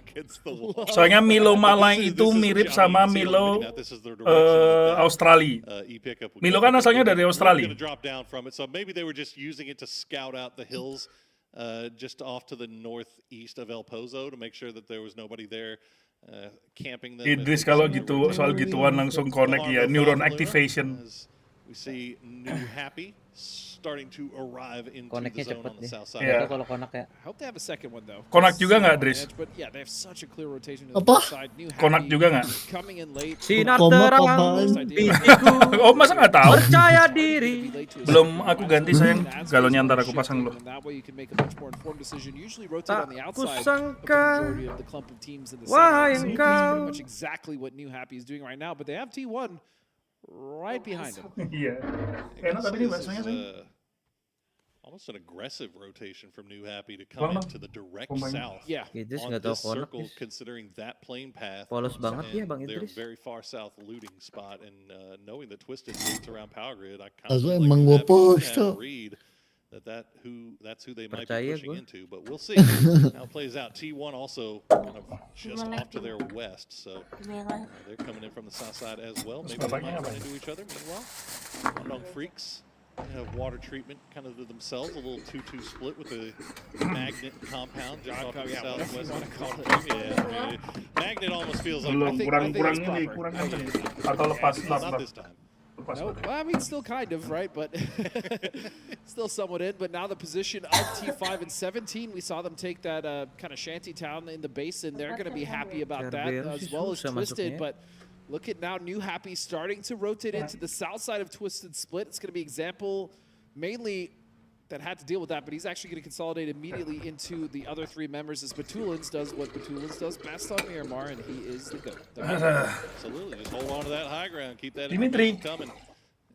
Soalnya Milo Malay itu mirip sama Milo Australia. Milo kan asalnya dari Australia. So maybe they were just using it to scout out the hills just off to the northeast of El Pozo to make sure that there was nobody there. Camping them. Idris kalau gitu soal gituan langsung connect ya, neuron activation. We see New Happy starting to arrive into Koneknya the zone cepet on the deh. south side. Itu kalau konek ya. I hope they have a second one though. Konak juga nggak, Dris? But yeah, they have such a clear rotation to the Apa? side. New Konak Happy juga nggak? coming in late. Sinar Komak terang apaan? bibiku. Oh masa nggak tahu? Percaya diri. Belum aku ganti sayang. Galonnya ntar aku pasang dulu. Tak kusangka, wahai engkau. Much exactly what New Happy is doing right now, but they have T1 right behind them. Iya. Enak tapi ini bahasanya sih. Almost an aggressive rotation from New Happy to come into the direct south. Yeah. Idris On nggak tahu this konek. circle, considering that plane path. Polos banget ya Bang Their Idris. very far south looting spot, and knowing the Twisted roots around Power Grid, I kind Aku of emang like gua post that tuh. read that's who they might Percaya be pushing gua. into. But we'll see how it plays out. T1 also kind of just off to their west, so they're coming in from the south side as well. Maybe they might run into each other. Meanwhile, Unknown Freaks have water treatment kind of to themselves, a little 2-2 split with the magnet compound just off the southwest. Yeah, magnet almost feels like kurang kenceng. Atau lepas not this time. No, well, I mean, still kind of, right? But still somewhat in. But now the position of T5 and 17, we saw them take that kind of shanty town in the basin. They're going to be happy about that, as well as Twisted. But look at now, New Happy starting to rotate into the south side of Twisted Split. It's going to be Example mainly that had to deal with that, but he's actually going to consolidate immediately into the other three members as Batulins does what Batulins does best on Miramar, and he is the GOAT. Absolutely, just hold on to that high ground, keep that Dimitri coming.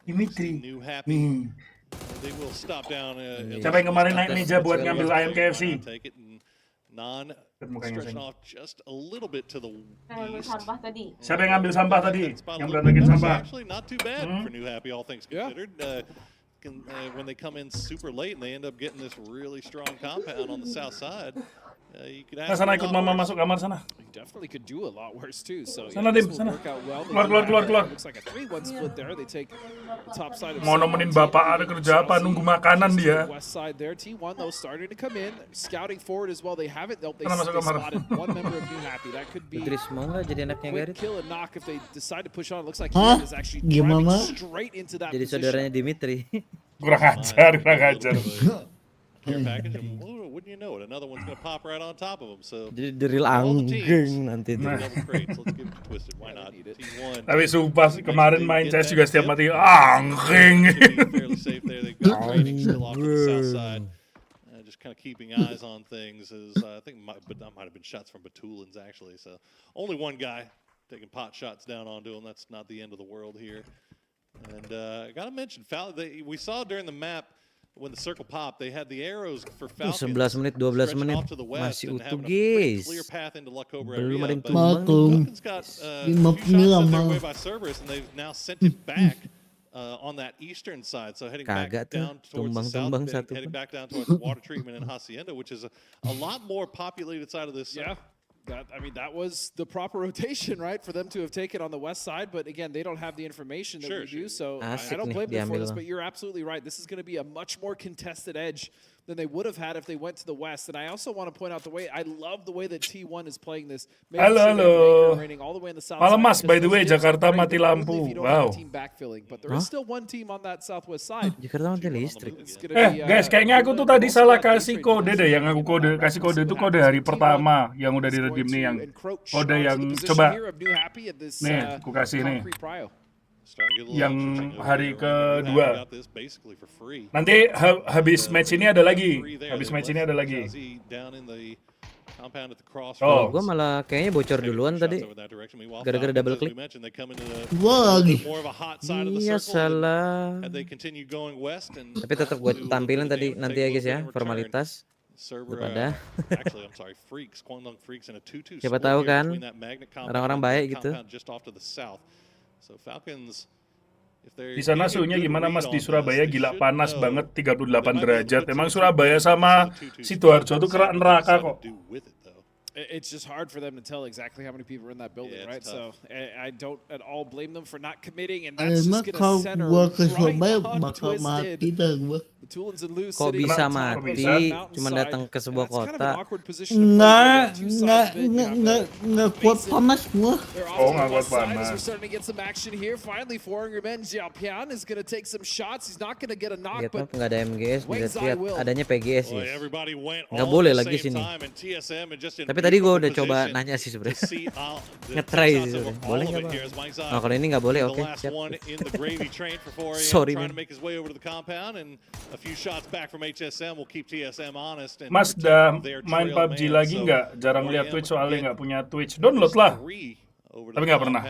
Dimitri. New Happy. They will stop down. Siapa yang kemarin naik meja buat ngambil ayam KFC? Take it and stretching off just a little bit to the east. Siapa yang ngambil sampah tadi? Yang berantakin sampah. Actually, not too bad for New Happy, all things considered. When they come in super late and they end up getting this really strong compound on the south side, you could ask sana ikut mama masuk kamar sana. You definitely could do a lot worse too. So sana this Dim, will sana. work out well. Keluar. Looks like a 3-1 split there. They take the top side of Mau nemenin bapak ada kerja apa? Nunggu makanan dia. West side there. T1 though starting to come in, scouting forward as well. They haven't. They masuk kamar. spotted one member of New Happy. That could be Idris mau nggak jadi anaknya quick Garit? kill and knock if they decide to push on. It looks like Hah? he is actually driving Gimana? straight into that Jadi position. saudaranya Dimitri. Kurang ajar. Care package, and wouldn't you know it, another one's going to pop right on top of them. So Jadi deril anggeng nanti itu. double crates. Let's give it to Twisted. Why not? T1. Tapi sumpah kemarin main CS juga setiap mati anjing. Fairly safe there. They've got rating still off to the south side. Just kind of keeping eyes on things. As I think that might have been shots from Batulins actually. So only one guy taking pot shots down onto him. That's not the end of the world here. And I got to mention, we saw during the map when the circle popped, they had the arrows for Falcons 11 menit, 12 stretched menit off to the west masih and utuh, having a pretty guys. clear path into Luckover Belum ada area. yang But tumbang nih. Falcons got a few shots sent their way by Cerberus, and they've now sent it back on that eastern side. So heading back Kagak tuh, down towards the south, tumbang satu heading pun. back down towards water treatment and Hacienda, which is a lot more populated side of this. Yeah. That was the proper rotation, right, for them to have taken on the west side. But again, they don't have the information that we do, so I don't blame them for this. But you're absolutely right. This is going to be a much more contested edge than they would have had if they went to the west. And I also want to point out I love the way that T1 is playing this. Halo. All the way in the south Malam side, Mas, by the way, because those Jakarta games are mati great, lampu. only if you don't have a Wow. team backfilling. But there is still one team on that southwest side. Jakarta mati listrik. Guys, kayaknya aku tuh tadi salah kasih kode deh. Yang aku kasih kode itu kode hari pertama yang udah diredeem nih, yang kode yang coba nih aku kasih nih yang hari kedua. Nanti habis match ini ada lagi. Oh, gue malah kayaknya bocor duluan tadi gara-gara double click. Gua lagi. Iya salah. Tapi tetap gue tampilin tadi nanti ya guys ya, formalitas. Daripada siapa tahu kan orang-orang baik gitu. Di sana suhunya gimana Mas? Di Surabaya gila panas banget, 38 derajat. Emang Surabaya sama Sidoarjo tuh kerak neraka kok. It's just hard for them to tell exactly how many people are in that building, right? So I don't at all blame them for not committing, and that's just going to center right on Twisted. Kok bisa mati? Cuma datang ke sebuah kota. Nggak kuat panas gua. Oh, nggak kuat panas. We're starting to get some action here. Finally, foreign revenge. Xiaopian is going to take some shots. He's not going to get a knock, Lihat but nggak ada MGS, lihat adanya PGS ya. Nggak boleh lagi sini. Tapi tadi gue udah coba nanya sih sebenarnya. Nge-try sih sebenarnya. Boleh nggak bang? Nah kalau ini nggak boleh, oke. Siap. Sorry man. Mas dah main PUBG lagi nggak? Jarang lihat Twitch soalnya nggak punya Twitch. Download lah. Tapi nggak pernah.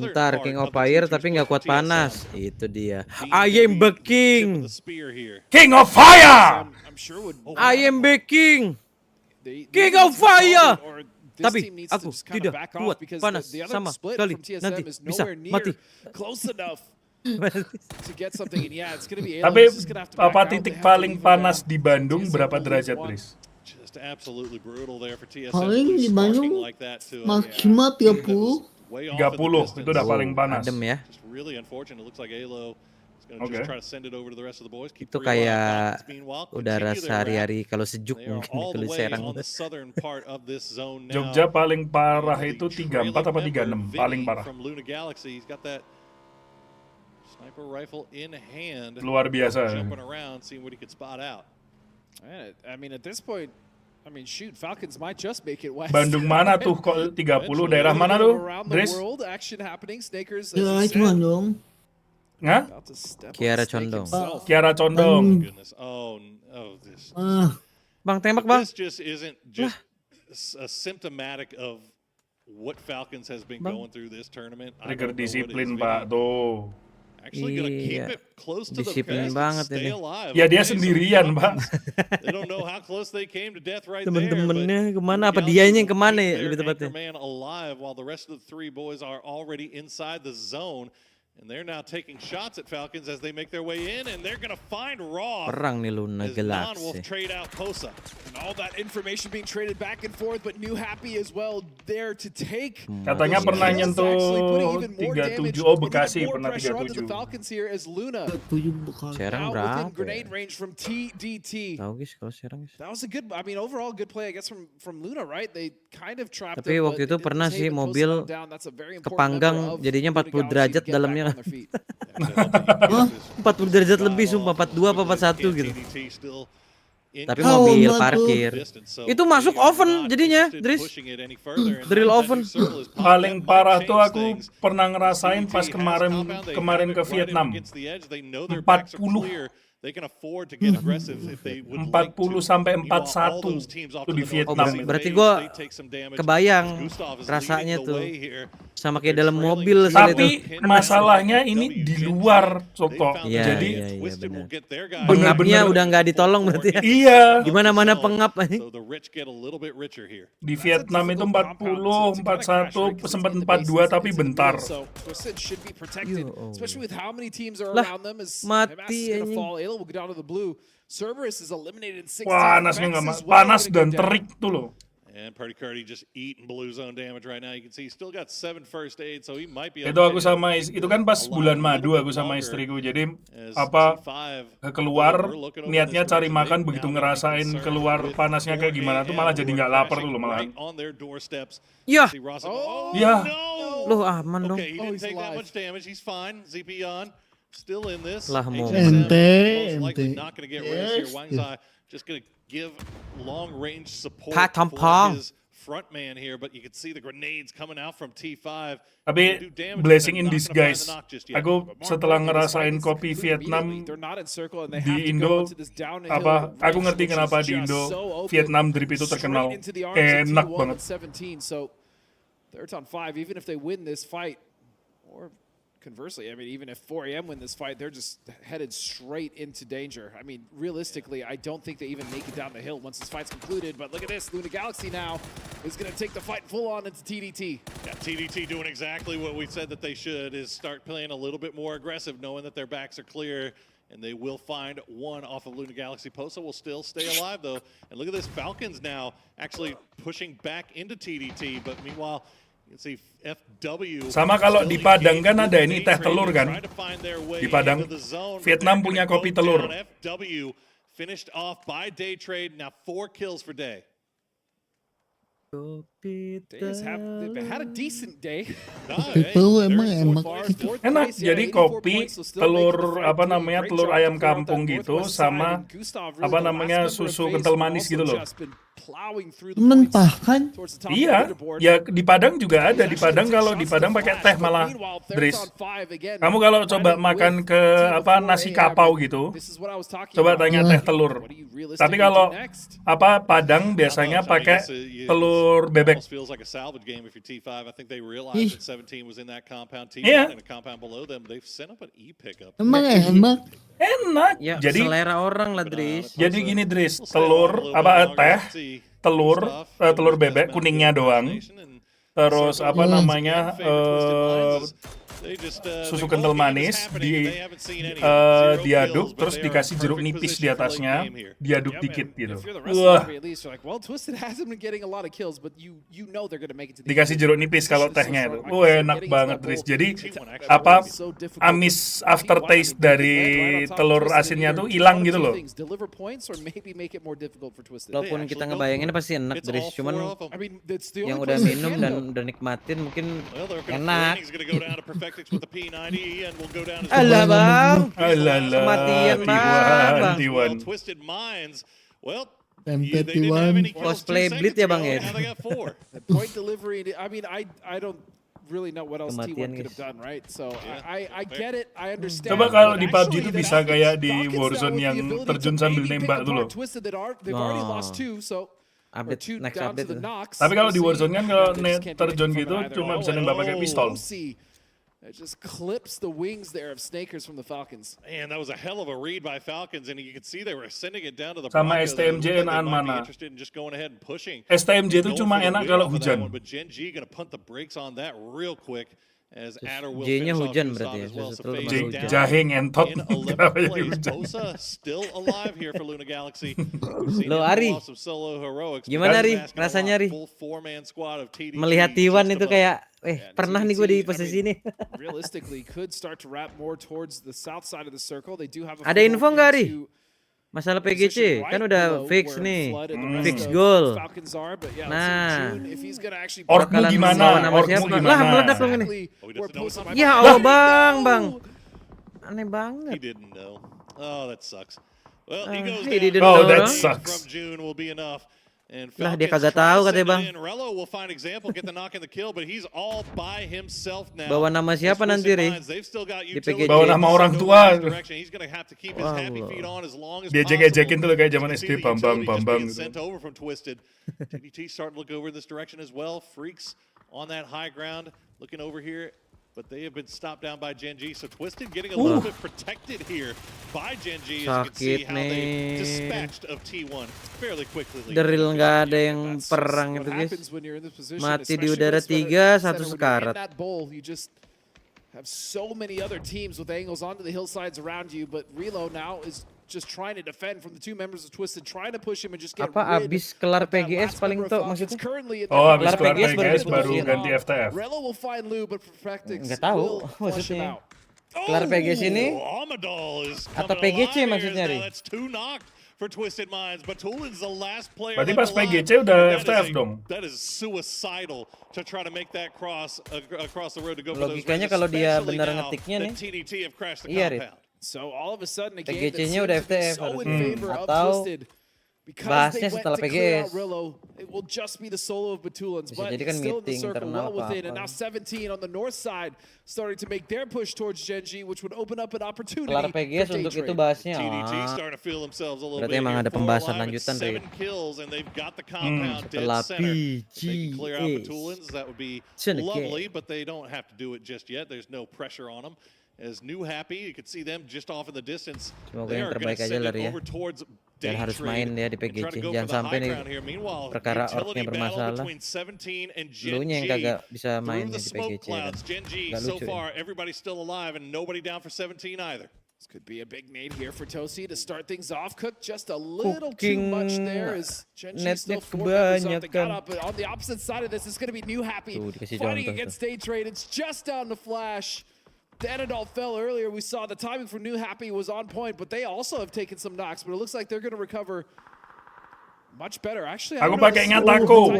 Bentar, King of Fire tapi nggak kuat panas. Itu dia. I am baking. King of Fire. I am baking. King of Fire. Tapi aku tidak kuat panas sama sekali. Nanti bisa mati. Tapi apa titik paling panas di Bandung berapa derajat, Tris? Paling di Bandung maksimal 30. 30 itu udah paling panas. Adem ya. Oke. Itu kayak udara sehari-hari kalau sejuk mungkin kalau Serang. Jogja paling parah itu 34 apa 36 paling parah. Luar biasa. Bandung mana tuh kok 30, daerah mana tuh, Dres? Ya cuma dong. Nggak? Kiara Condong. Kiara Condong. Bang tembak bang. This just isn't just a symptomatic of what Falcons has been going through this tournament. Trigger disiplin Pak tuh. Iya, disiplin banget ini. Ya dia sendirian Pak. Temen-temennya kemana? Apa dianya yang kemana ya lebih tepatnya? And they're now taking shots at Falcons as they make their way in, and they're going to find Raw. Perang nih Luna Galaxy. Trade out Posa. And all that information being traded back and forth, but New Happy as well there to take. Katanya pernah nyentuh 37, oh Bekasi pernah 37. Serang berapa? Grenade range from TDT. Tahu guys kalau Serang guys. That was a good, overall good play I guess from Luna, right? They kind of trapped. Tapi waktu itu pernah sih mobil kepanggang jadinya 40 derajat dalamnya. 40 derajat lebih sumpah, 42 apa 41 gitu. Tapi mobil parkir. Itu masuk oven jadinya, Dris. Drill oven. Paling parah tuh aku pernah ngerasain pas kemarin ke Vietnam. 40 they can afford to get aggressive if they would 40 like to. sampai Meanwhile, all 41 those teams off itu to di the Vietnam. north, Berarti they gue take some damage. kebayang Gustav is rasanya leading the tuh way here. sama They're kayak dalam trailing mobil June, soal Tapi itu. masalahnya ini di luar, Cokto. Iya, Jadi iya, iya, Twisted benar. will get their guys. Pengapnya Bener-bener. udah nggak ditolong berarti ya. Iya. Di mana-mana pengap aja. So the rich get a little bit richer here. Di Vietnam itu 40, 41, sempat 42 tapi bentar. So Twisted should be protected, especially with how many teams are Lah, around them. As mati Mass is gonna anjing. fall, Ayla will go down to the blue. Cerberus is eliminated in 16. Panasnya nggak Max as well panas gonna dan go down. terik tuh loh. And Purdy just eating blue zone damage right now. You can see he's still got 7 first aid, so he might be Itu aku sama itu kan pas bulan madu aku sama istriku. Jadi apa keluar niatnya cari makan, begitu ngerasain keluar panasnya kayak gimana tuh malah jadi nggak lapar tuh loh malah. Yah. Ya. Loh aman dong. Okay, he didn't take that much damage. He's fine. Zepion still in this. Lah mau. Ente. Not going to get rid of here. Wang Zai just going to give long range support Patong for pong. his front man here, but you can see the grenades coming out from T5. Tapi blessing in disguise. Aku setelah ngerasain kopi Vietnam di Indo, apa? Aku ngerti kenapa di Indo Vietnam drip itu terkenal enak banget. So they're on 5, even if they win this fight, or conversely, I mean, even if 4AM win this fight, they're just headed straight into danger. I mean, realistically, I don't think they even make it down the hill once this fight's concluded. But look at this, Luna Galaxy now is going to take the fight full on into TDT. Yeah, TDT doing exactly what we said that they should, is start playing a little bit more aggressive, knowing that their backs are clear, and they will find one off of Luna Galaxy. Posa will still stay alive, though. And look at this, Falcons now actually pushing back into TDT, but meanwhile, you can see FW. Sama kalau di Padang kan ada ini teh telur kan. Di Padang, Vietnam punya kopi telur. FW finished off by day trade, now 4 kills for day. They've had a decent day. Itu emang Enak, jadi kopi, telur apa namanya, telur ayam kampung gitu, sama apa namanya susu kental manis gitu loh. mentah kan? Iya, ya di Padang juga ada. Di Padang kalau di Padang pakai teh malah, Dris. Kamu kalau coba makan ke apa nasi kapau gitu, coba tanya teh telur. Tapi kalau apa Padang biasanya pakai telur bebek. Iya. Emang enak. Enak. Ya, Jadi selera orang lah, Dris. Jadi gini, Dris, telur apa teh, telur bebek kuningnya doang. Terus apa namanya susu kental manis diaduk, terus dikasih jeruk nipis di atasnya, diaduk dikit gitu. Wah. Dikasih jeruk nipis kalau tehnya itu. Enak banget, Dris. Jadi apa amis aftertaste dari telur asinnya tuh hilang gitu loh. Walaupun kita ngebayangin pasti enak, Dris. Cuman yang udah minum dan udah nikmatin mungkin enak. Alah bang, kematian bang. Cosplay Bleed ya bang ya. Point delivery. I mean, I don't really know what else T1 could have done, right? So I get it, I understand. Coba kalau di PUBG itu bisa kayak di Warzone yang terjun sambil nembak tuh loh. Update next update. Tapi kalau di Warzone kan kalau terjun gitu cuma bisa nembak pakai pistol. It just clips the wings there of Snakers from the Falcons. Man, that was a hell of a read by Falcons, and you could see they were sending it down to the sama Broncos. STMJ enakan mana? Just going ahead and pushing. STMJ itu cuma enak kalau hujan. But Gen G gonna punt the brakes on that real quick. As Adder will J-nya finish hujan off berarti ya. as well. So Jahe ngentot. Kenapa jadi hujan? Bosa still alive here for Luna Galaxy. Lo Ari, gimana Ari? Rasanya Ari? Melihat T1 itu kayak, pernah nih gue di posisi ini. Ada info nggak Ari? Masalah PGC kan udah fix nih, fix goal. Nah, Orkmu gimana? Orkmu gimana? Lah meledak dong ini. Ya Allah bang, aneh banget. He didn't know. Oh, that sucks. Well, he goes he down. didn't know. That sucks. From June will be enough. And Lah dia Falcons kagak trying tahu to katanya send bang. it in. Rello will find example, get the knock and the kill, but he's all by himself now. Bawa nama siapa nanti Ri? They've still got Di utility. PGC. Bawa nama orang tua. He's going to have to keep his happy feet on as long as Dia possible. ejek-ejekin tuh kayak zaman SD, Bambang gitu. Sent over from Twisted. TDT starting to look over this direction as well. Freaks on that high ground, looking over here. But they have been stopped down by Gen.G, so Twisted getting a little bit protected here by Gen.G, as you can see how they dispatched of T1 fairly quickly. Deril nggak ada yang perang itu guys. Mati di udara 3, 1 sekarat. You just have so many other teams with angles onto the hillsides around you, but Relo now is just trying to defend from the two members of Twisted, trying to push him and just get Apa abis kelar PGS paling tuh maksudnya? Oh, abis kelar PGS baru ganti FTF. Relo will find Lou, but Perfectix Nggak tahu will flush him maksudnya. out. Kelar PGS ini atau PGC maksudnya Ri? For Twisted Minds, but Tulin's the last player. Berarti pas PGC udah FTF dong. That is suicidal to try to make that cross across the road to go for those. Logikanya kalau dia benar ngetiknya nih. Iya Ri. So all of a sudden a game PGC-nya udah FTF so in favor of atau Twisted. Because bahasnya they went setelah to clear out PGS. Rillo, it will just be the solo of Batulans, Bisa but jadi kan still in the meeting circle, internal well within, and apa-apa. now 17 on the north side starting to make their push towards Gen.G, which would open up an opportunity Kelar PGS for untuk Day itu Trade. bahasnya. Berarti emang ada pembahasan lanjutan Ri. Setelah PGS. that would be lovely, but they don't have to do it just yet. There's no pressure on them. As New Happy, you can see them just off in the distance. Semoga yang terbaik aja lah ya. Dan harus main dia di PGC. Jangan sampai nih perkara orknya bermasalah. Lunya yang kagak bisa main di PGC. Gak lucu ya. Everybody's still alive and nobody down for 17 either. This could be a big nade here for Tosi to start things off. Cook just a little too much there as Gen.G still 4 members up. They got up, but on the opposite side of this, it's going to be New Happy fighting against Day Trade. It's just down the flash. Danadol fell earlier. We saw the timing for New Happy was on point, but they also have taken some knocks, but it looks like they're going to recover much better. Actually, I don't know.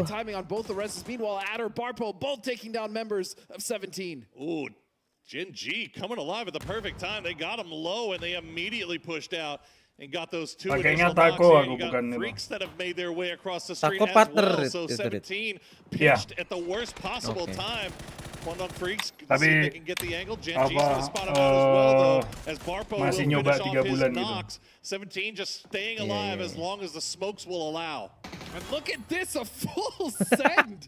Timing on both the rests. Meanwhile, Adder, Barpo, both taking down members of 17. Ooh, Gen.G coming alive at the perfect time. They got him low, and they immediately pushed out and got those two additional knocks here. You got Freaks that have made their way across the street as well. So 17 pitched at the worst possible time. Quandong Freaks, see if they can get the angle. Gen.G's gonna spot him out as well, though, as Barpo will finish off his knocks. 17 just staying alive as long as the smokes will allow. And look at this, a full send.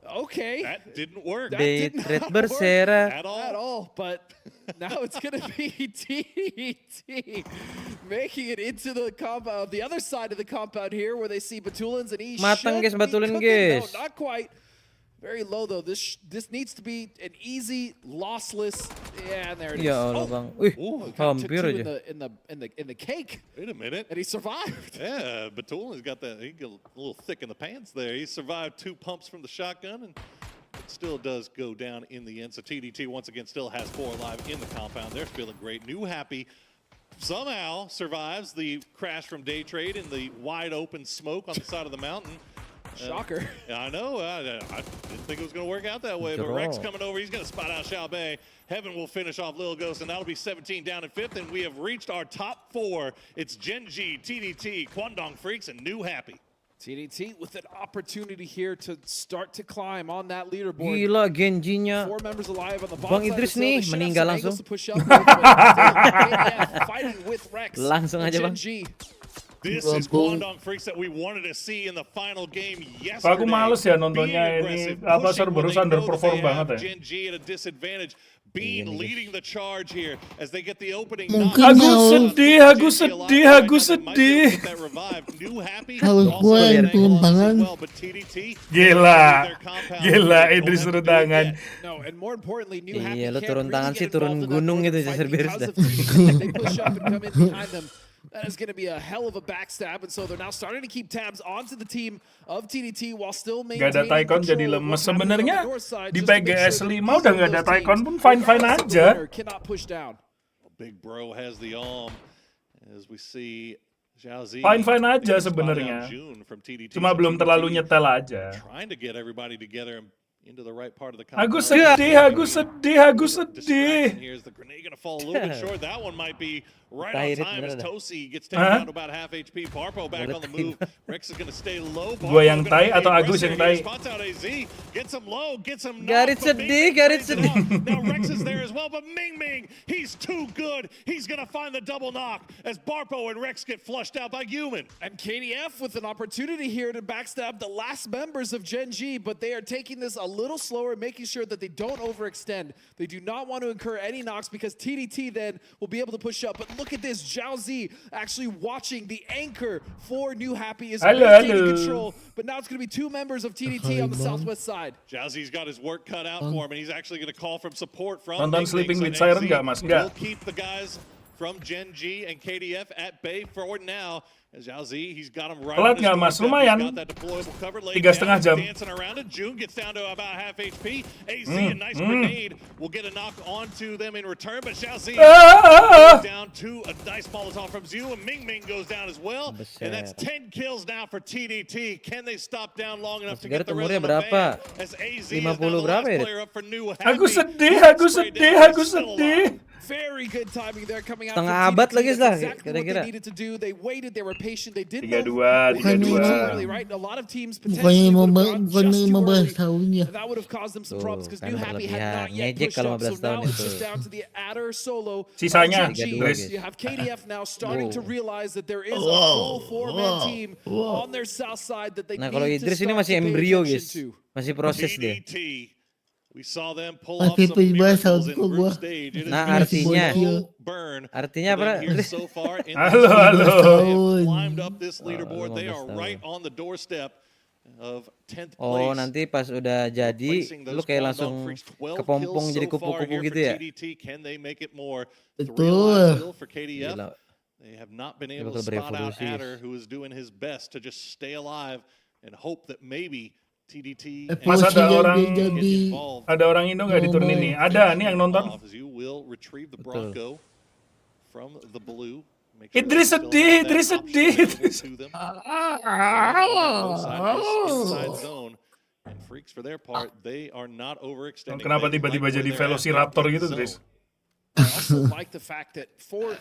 Okay. That didn't work. That did not work at all. But now it's going to be TDT making it into the compound, the other side of the compound here, where they see Batulans and he Matang guys, Batulin No, guys. not quite. Very low though. This needs to be an easy, lossless. Yeah, and there it is. Ya Allah bang. Hampir aja. In the cake. Wait a minute. And he survived. Yeah, Batulin's got that. He got a little thick in the pants there. He survived 2 pumps from the shotgun, and it still does go down in the end. So TDT once again still has 4 alive in the compound. They're feeling great. New Happy somehow survives the crash from Day Trade in the wide open smoke on the side of the mountain. Shocker. I know. I didn't think it was going to work out that way. But Rex coming over. He's going to spot out Xiaobei. Heaven will finish off Lil Ghost, and that'll be 17 down in 5th. And we have reached our top 4. It's Gen.G, TDT, Quandong Freaks, and New Happy. TDT with an opportunity here to start to climb on that leaderboard. Gila Genji-nya. 4 members alive on the Bang Idris nih meninggal langsung. Fighting with Rex. Langsung aja bang. This is Quandong Freaks that we wanted to see in the final game yesterday. Aku males ya nontonnya ini apa serverus underperform banget ya. Gen.G at a disadvantage. Bean leading the charge here as they get the opening. Aku sedih. Harus gue yang turun tangan. Gila Idris turun tangan. No, and more importantly, New Happy iya, lu turun tangan sih turun gunung gitu Jasir Beres dah. They push up and come in behind them. That is going to be a hell of a backstab, and so they're now starting to keep tabs onto the team of TDT while still maintaining Gak ada Tycon jadi lemes sebenarnya. Di PGS 5 udah gak ada Tycon pun fine-fine aja. Big Bro has the arm as we see fine-fine aja sebenarnya. Cuma belum terlalu nyetel aja. Trying to get everybody together and into the right part of the Aku compound. sedih. Distraction here is the grenade gonna fall a little bit short. That one might be right on time as Tosi gets taken down to about half HP. Barpo back on the move. Rex is gonna stay low. Gua yang tai atau Agus yang tai? Spots out AZ, gets him low, gets him Garit sedih. Now Rex is there as well, but Ming, he's too good. He's gonna find the double knock as Barpo and Rex get flushed out by Human. And KDF with an opportunity here to backstab the last members of Gen G, but they are taking this a little slower, making sure that they don't overextend. They do not want to incur any knocks because TDT then will be able to push up. But look at this, Zhao Z actually watching the anchor for New Happy is maintaining control. But now it's going to be two members of TDT on the southwest side. Zhao Z's got his work cut out for him, and he's actually going to call from support from Nonton Sleeping with Siren nggak, Mas? We'll Nggak. keep the guys from Gen G and KDF at bay for now. As Zhao Z, he's got him right Telat on his nggak, Mas? doorstep. Lumayan. He's got that deployable cover laid 3,5 down. jam. He's dancing around it. June gets down to about half HP. AZ, a nice grenade, will get a knock onto them in return, but Zhao Z goes down to a nice Molotov from Zhu, and Ming goes down as well. And that's 10 kills now for TDT. Can they stop down long enough to get the rest of the band? As AZ is now the last player up for New Happy. Aku sedih. Very good timing there coming out. Setengah abad lagi lah exactly what kira-kira. they needed to do. They waited, they were patient, they didn't 3-2. early, right? A lot of teams potentially would have gone just too early. tahun ya. That would have caused them some problems because kan New Happy had not yet berlebihan. pushed Ngejek up. kalau So 15 tahun now it's itu. just down to the adder solo. Sisanya, of Gen G. 3-2, You have KDF now starting to realize that there is a Wow. full four-man team on their south side that they Nah, kalau need to Idris ini start masih to pay embrio, attention guys. to. Masih proses dia. TDT. We saw them pull off Masih some miracles in gua. group stage. It has Nah, been a artinya slow burn artinya for them apa? here so far in Halo, this halo. leaderboard. They have climbed up this leaderboard. They 15 are tahun. right on the doorstep of 10th place. Oh, nanti pas udah jadi lu kayak langsung kepompong jadi kupu-kupu gitu ya. Can they make it more? Betul. For KDF. Gila. They have not been able Bakal to spot out berevolusi, Adder, who is doing his best to just stay alive and hope that maybe TDT Mas ada orang jadi ada orang Indo nggak di turun ini? Ada nih yang nonton. you will retrieve the Bronco from the blue. Make Idris they still have sedih. that option available to them. Inside zone. And Freaks for their part, they are not overextending. Kenapa They tiba-tiba like where jadi they're at. Velociraptor They're gitu, in Idris? zone. I also like the fact that for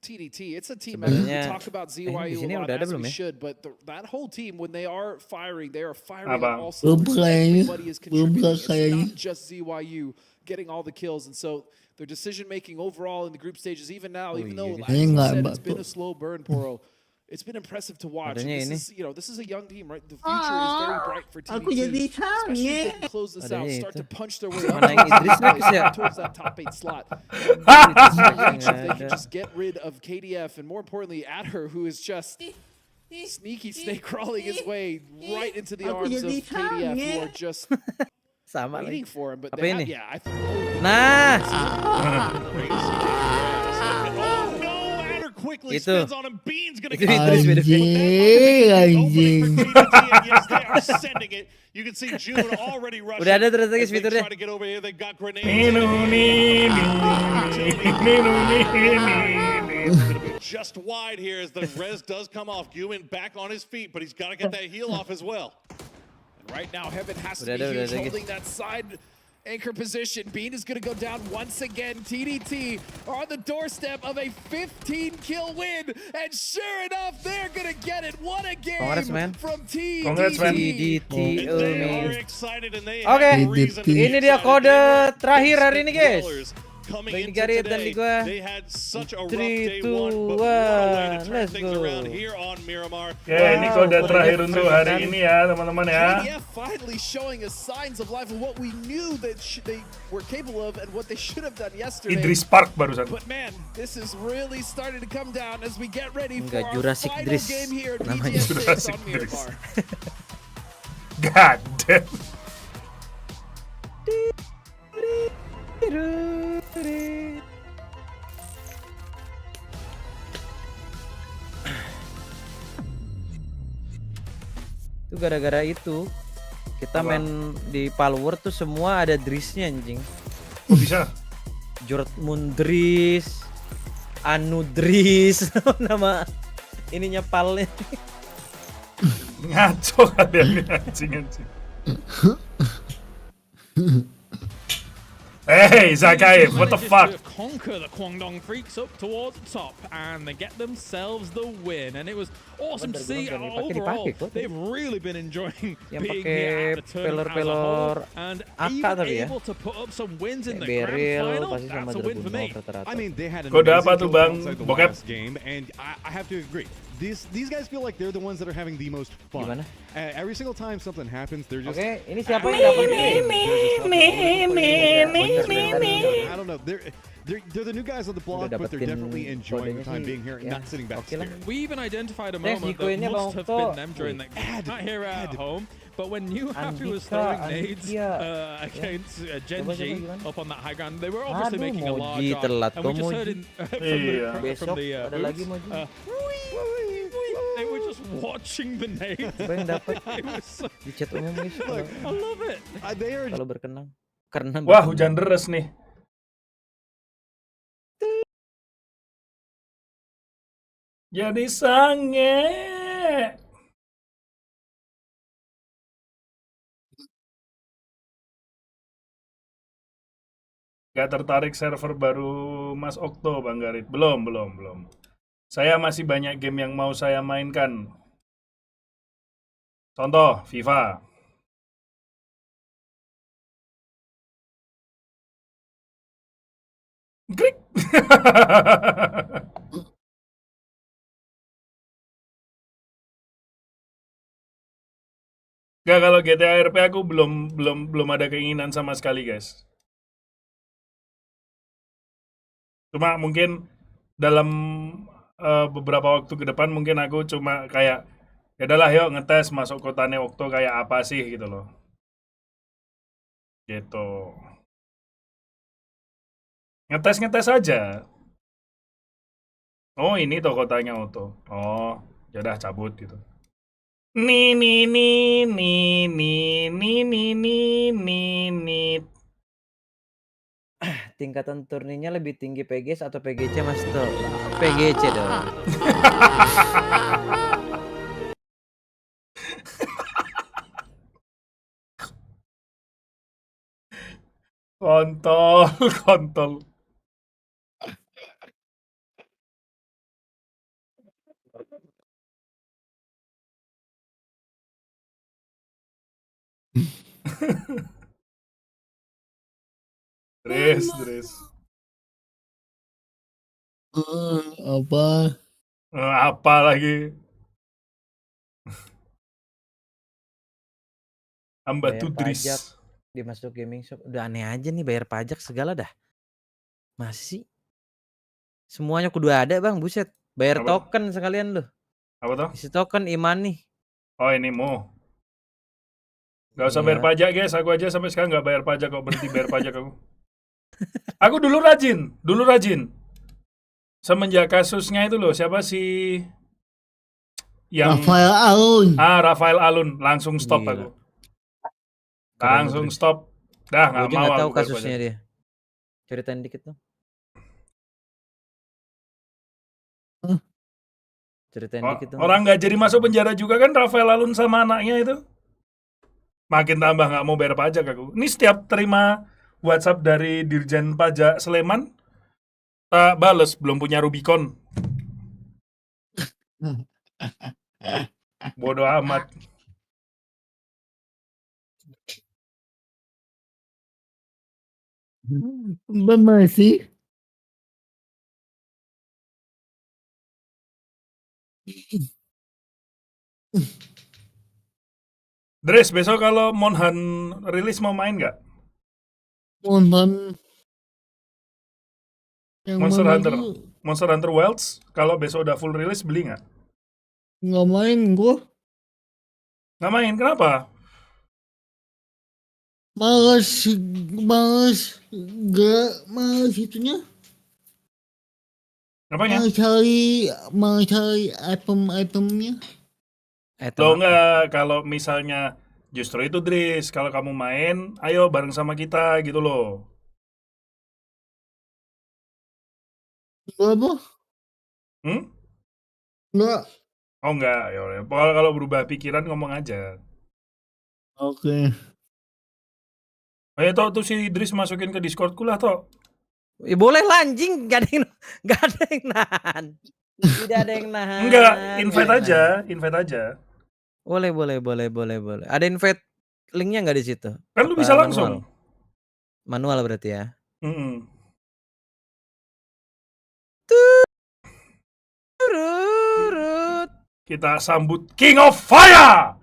TDT, it's a team effort. We Sebenarnya- talk about di ZYU sini a lot udah ada as belum we ya? should, but that whole team, when they are firing Apa? on all cylinders. kayaknya. Everybody is Belum contributing. It's kayaknya. not just ZYU getting all the kills, and so their decision making overall in the group stages, even now, even though iya, as you Enggak, said, Mbak. it's been a slow burn, Poro. It's been impressive to watch. Adanya And ini. this is, this is a young team, right? The future is very bright for Aku jadi TDT. Especially if they sange. can close this out, Adanya start itu. to punch their way up Mana yang Idris Rex ya? towards that top 8 slot. Nggak If they ada. can just get rid of KDF and more importantly Adher, who is just sneaky snake crawling his way right into the Aku arms of jadi KDF, who sange. are just Sama waiting lagi. for him. But Apa they ini? have, I think. Nah, Oh no, Adder quickly Itu. spins on him. Bean's gonna Itu get Idris beda. Anjing. Yes, they are sending it. You can see June already rushing. Udah ada ternyata guys as they fiturnya. try to get over here. They've got grenades. Just wide here as the res does come off. Guman back on his feet, but he's got to get that heel off as well. And right now, Heaven has to Udah be ada, huge, guys. holding that side anchor position. Bean is going to go down once again. TDT are on the doorstep of a 15-kill win, and sure enough, they're going to get it. What a game Congrats, man. from TDT. Congrats, man. TDT. And Oh, they are man. excited and they Oke, have reason to be ini dia excited. kode They were terakhir hari ini, guys. dwellers coming Bagi into Garit dan today. di gua. They had such a rough 3, day one, 2, but what a way to 1, turn let's things go. around here on Miramar. Oke, ini kode terakhir untuk hari ini ya, teman-teman ya. KDF finally showing us signs of life of what we knew that they were capable of and what they should have done yesterday. Idris Park barusan. But man, this is really starting to come down as we get ready for Enggak, our Jurassic final Idris game here at namanya. BGS 6 Jurassic on Idris. Miramar. God damn. Itu gara-gara itu kita Apa? main di Palworld tuh semua ada Drisnya anjing. Kok bisa? Jortmund Dris, Anu Dris, nama ininya palnya. Ngaco kalian nih, anjing. Hey, Zakaev, what the Manages fuck? to conquer the Kwangdong Freaks up towards the top, and they get themselves the win. And it was awesome to see. Overall, they've really been enjoying being here at the tournament as a whole, and even able to put up some wins in the grand final. That's a win for me. I mean, they had an Kode amazing apa tuh, kill Bang? outside the Bokep? last game, and I have to agree. These guys feel like they're the ones that are having the most fun. Gimana? Every single time something happens, they're just. Oke, ini siapa yang dapat I don't know. They're the new guys on the block, but they're definitely enjoying the time being here and not sitting back scared. We even identified a moment that must have been them during the not here at home. But when New Happy was throwing nades against Genji up on that high ground, they were obviously making a large arc. And we just heard from the booths, they were just watching the nades. It was so, di chat umum guys. I love it. Kalau berkenang. Karena Wah, hujan deras nih. Jadi sange. Gak tertarik server baru Mas Okto, Bang Garit? Belum. Saya masih banyak game yang mau saya mainkan. Contoh, FIFA. Klik. Gak, kalau GTA RP aku belum ada keinginan sama sekali, guys. Cuma mungkin dalam beberapa waktu ke depan mungkin aku cuma kayak ya udahlah yuk ngetes masuk kotanya Okto kayak apa sih gitu loh. Gitu. Ngetes aja. Oh, ini tuh kotanya Okto. Oh, ya udah cabut gitu. Nih. tingkatan turninya lebih tinggi PGS atau PGC Mas tuh? PGC dong. Kontol. Dres. Apa? Apa lagi? Hamba tuh Dris. Dia masuk gaming shop. Udah aneh aja nih bayar pajak segala dah. Masih semuanya kudu ada bang, buset. Bayar Apa? token sekalian loh. Apa tuh? Isi token Imani. Oh, ini mau. Gak usah bayar pajak guys, aku aja sampai sekarang gak bayar pajak kok, berhenti bayar pajak aku. Aku dulu rajin. Semenjak kasusnya itu loh, siapa sih yang Rafael Alun. Rafael Alun, langsung stop aku. Langsung stop. Dah nggak mau. Nggak tahu kasusnya dia. Ceritain dikit dong. Ceritain dikit dong. Orang nggak jadi masuk penjara juga kan Rafael Alun sama anaknya itu. Makin tambah nggak mau bayar pajak aku. Ini setiap terima WhatsApp dari Dirjen Pajak Sleman, tak bales, belum punya Rubicon. Bodoh amat. Bener sih. Dres, besok kalau Monhan rilis mau main nggak? Monhan Monster Hunter Wilds, kalau besok udah full rilis beli nggak? Nggak main gua. Nggak main, kenapa? Males itunya. Apanya? Males cari itemnya. Loh nggak, kalau misalnya justru itu Dris, kalau kamu main, ayo bareng sama kita gitu loh. Apa? Nggak. Oh nggak, ya kalau berubah pikiran ngomong aja. Oke. Ayo Tok, tuh si Idris masukin ke Discordku lah Tok. Boleh lah anjing, gak ada yang nahan. Tidak ada yang nahan. Enggak, invite aja, invite aja. Boleh. Ada invite linknya nggak di situ? Kan lu bisa langsung. Manual berarti ya. Kita sambut King of Fire.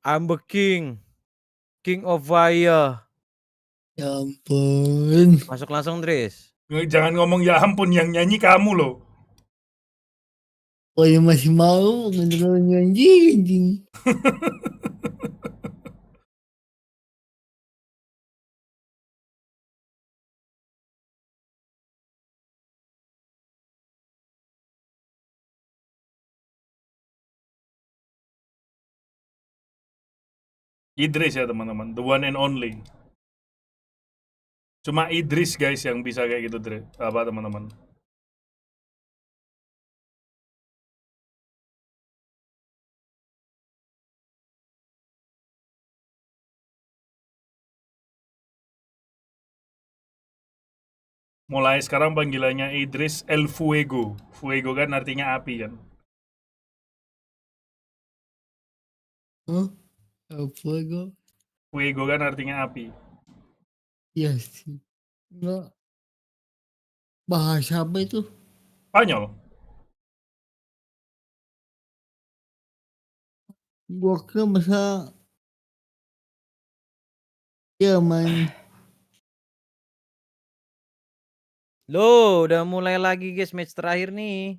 I'm the King of Fire. Ya ampun. Masuk langsung, Dris. Jangan ngomong ya ampun, yang nyanyi kamu loh. Oh ya masih mau ngedengerin anjing. Idris ya teman-teman, the one and only. Cuma Idris guys yang bisa kayak gitu, apa teman-teman. Mulai sekarang panggilannya Idris El Fuego. Fuego kan artinya api kan. El Fuego. Fuego kan artinya api. Iya sih. Enggak. Bahasa apa itu? Spanyol. Gua kira bahasa Jerman. Loh, udah mulai lagi guys match terakhir nih.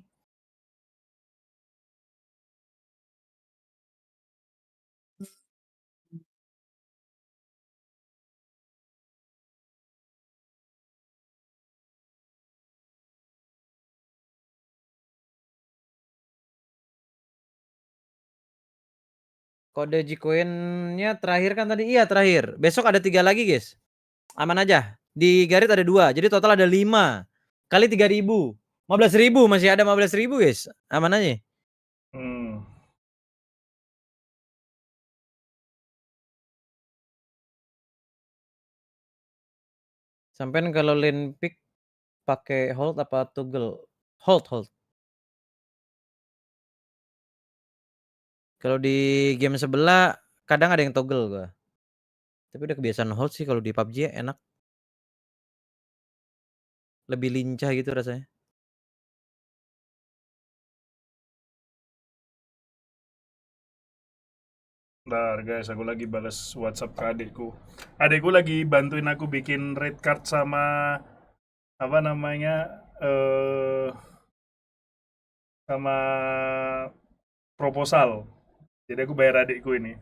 Kode Gcoin-nya terakhir kan tadi? Iya terakhir. Besok ada 3 lagi guys. Aman aja. Di Garit ada 2. Jadi total ada 5. Kali 3.000. 15.000 masih ada 15.000 guys. Aman aja. Sampai kalau lane pick pakai hold apa toggle? Hold. Kalau di game sebelah kadang ada yang toggle gua. Tapi udah kebiasaan hold sih kalau di PUBG ya, enak. Lebih lincah gitu rasanya. Bentar guys, aku lagi balas WhatsApp ke adikku. Adikku lagi bantuin aku bikin rate card sama apa namanya sama proposal. Jadi aku bayar adikku ini.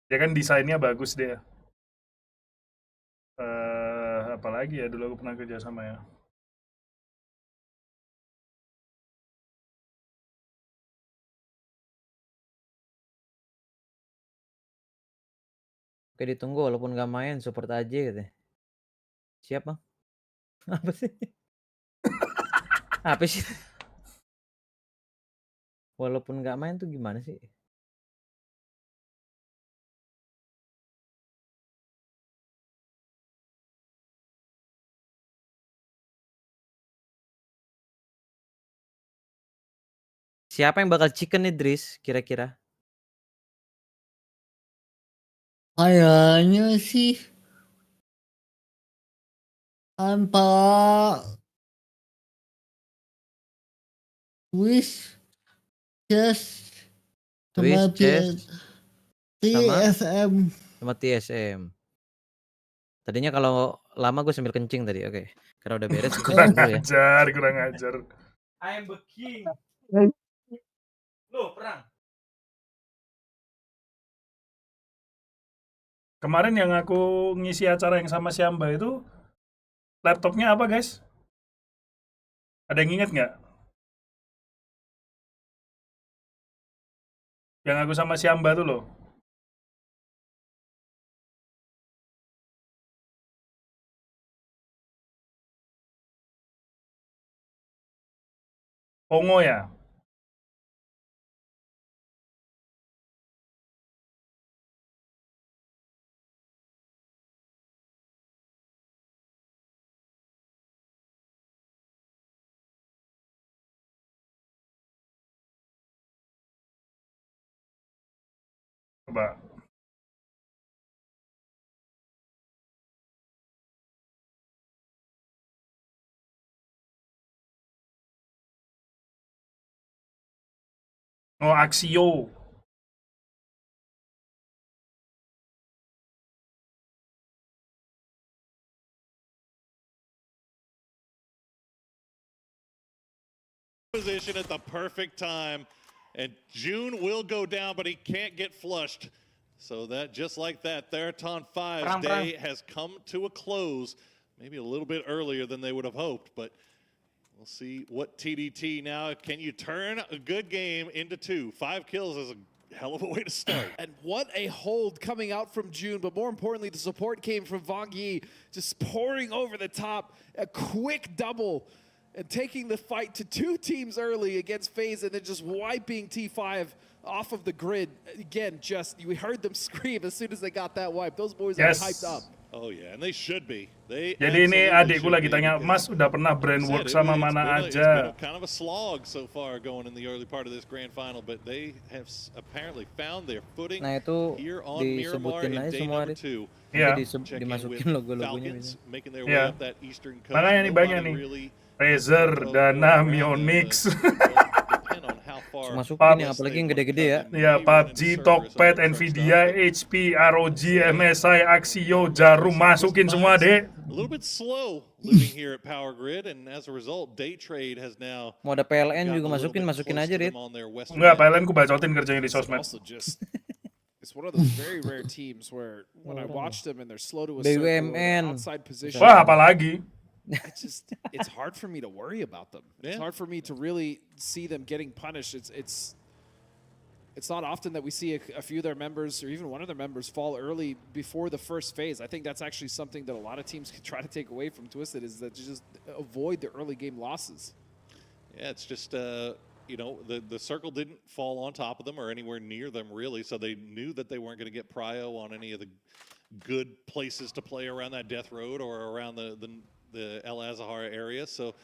Dia kan desainnya bagus dia. Apalagi ya dulu aku pernah kerja sama ya. Oke ditunggu walaupun gak main support aja gitu. Siap bang? Apa sih? Apa sih? Walaupun gak main tuh gimana sih? Siapa yang bakal chicken nih Dris kira-kira? Kayaknya sih tanpa Wish Chess sama Twist, chess, TSM. sama TSM. Tadinya kalau lama gue sambil kencing tadi, oke. Karena udah beres. kurang ajar. I am the king. Loh, perang. Kemarin yang aku ngisi acara yang sama Syamba itu, laptopnya apa guys? Ada yang inget nggak? Yang aku sama Syamba tuh loh. Pongo ya? Coba. Oh, Axio. Position at the perfect time, and June will go down, but he can't get flushed. So that, just like that, Theraton 5's day has come to a close, maybe a little bit earlier than they would have hoped, but we'll see what TDT now. Can you turn a good game into 2? 5 kills is a hell of a way to start. And what a hold coming out from June, but more importantly, the support came from Vong Yi, just pouring over the top, a quick double, and taking the fight to 2 teams early against FaZe, and then just wiping T5 off of the grid. Again, we heard them scream as soon as they got that wipe. Those boys are hyped up. Oh yeah, and they should be. Jadi ini adikku lagi tanya, Mas udah pernah brand work sama mana aja? It's been kind of a slog so far going in the early part of this grand final, but they have apparently found their footing here on Miramar in day number 2. Iya. Dimasukin logo-logonya bisa. Making their way up that eastern coast. Makanya ini banyak nih. Razer, Dana, Mionix. Masukin yang apalagi yang gede-gede ya. Ya, PUBG, Tokped, Nvidia, HP, ROG, MSI, Axio, Jarum, masukin semua deh. A little bit slow living here at Power Grid, and as a result, Day Trade has now. Mau ada PLN juga masukin aja, Rit. Enggak, PLN ku bacotin kerjanya di sosmed. It's one of those very rare teams where when I watch them and they're slow to a BUMN. outside position. Wah, apalagi. It's hard for me to worry about them. It's hard for me to really see them getting punished. It's not often that we see a few of their members or even one of their members fall early before the first phase. I think that's actually something that a lot of teams can try to take away from Twisted, is that you just avoid the early game losses. Yeah, it's just the circle didn't fall on top of them or anywhere near them really, so they knew that they weren't going to get prio on any of the good places to play around that death road or around the El Azahar area. So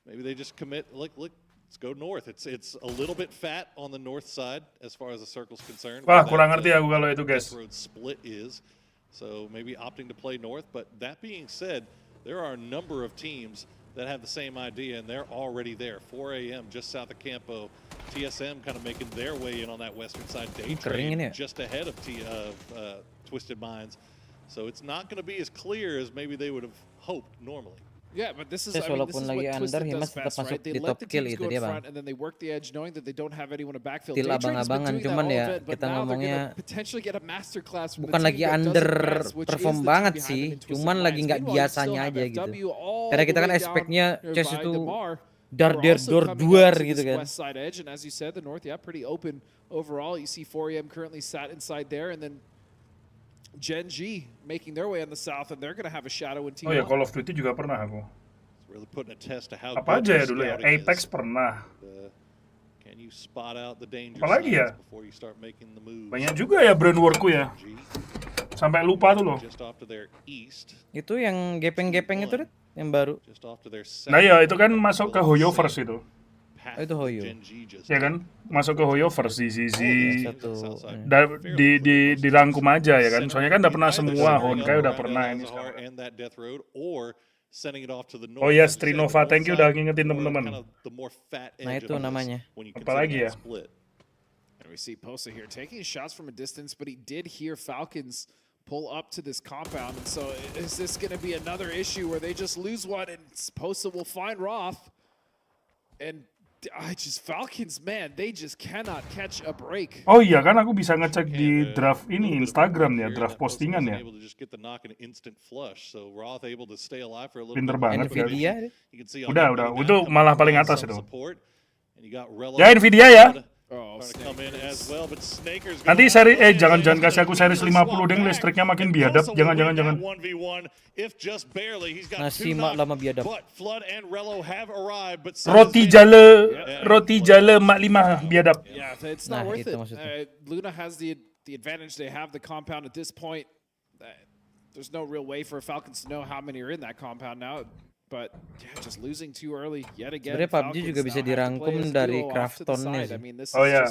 maybe they just commit. Look, let's go north. It's a little bit fat on the north side as far as the circle's concerned. Wah, kurang ngerti aku kalau itu, guys. Road split is. So maybe opting to play north. But that being said, there are a number of teams that have the same idea, and they're already there. 4 a.m. just south of Campo. TSM kind of making their way in on that western side. Day Trade just ahead of Twisted Minds. So it's not going to be as clear as maybe they would have hoped normally. Yeah, but this is what Twisted does best, right? They let the teams go in front and then they work the edge knowing that they don't have anyone to backfill. Til abang-abangan, cuman ya kita ngomongnya bukan lagi underperform banget sih, cuman lagi nggak biasanya aja gitu. Karena kita kan expect-nya Chess itu duar gitu kan. West side edge, and as you said, the north, pretty open overall. You see 4AM currently sat inside there, and then Gen G making their way on the south, and they're going to have a shadow in T1. Oh ya, Call of Duty juga pernah aku. Really putting a test to how apa aja ya dulu ya? Apex pernah. Can you spot out the danger apalagi ya? Before you start making the moves. Banyak juga ya brand workku ya. Sampai lupa tuh loh. Itu yang gepeng-gepeng itu, yang baru. Nah ya, itu kan masuk ke Hoyoverse itu. Itu Hoyo. Ya kan, masuk ke Hoyoverse dirangkum aja ya kan. Soalnya kan udah pernah semua, Honkai udah pernah ini sekarang. Oh ya, Strinova, thank you udah ngingetin teman-teman. Nah itu namanya. Apalagi ya? And we see Posa here taking shots from a distance, but he did hear Falcons pull up to this compound, and so is this going to be another issue where they just lose one and Posa will find Roth? And Falcons, man, they just cannot catch a break. Oh iya kan, aku bisa ngecek di draft ini Instagram ya, draft postingan ya. Pinter banget kan. Udah, itu malah paling atas itu. Ya Nvidia ya. Nanti seri jangan kasih aku series 50 deh, listriknya makin biadab. Jangan. Nasi mak lama biadab. Roti jale mak 5 biadab. Nah, itu maksudnya. Luna has the advantage. They have the compound at this point. There's no real way for Falcons to know how many are in that compound now. But yeah, just losing too early yet again. Sebenarnya PUBG juga bisa dirangkum dari Kraftonnya sih. Oh ya.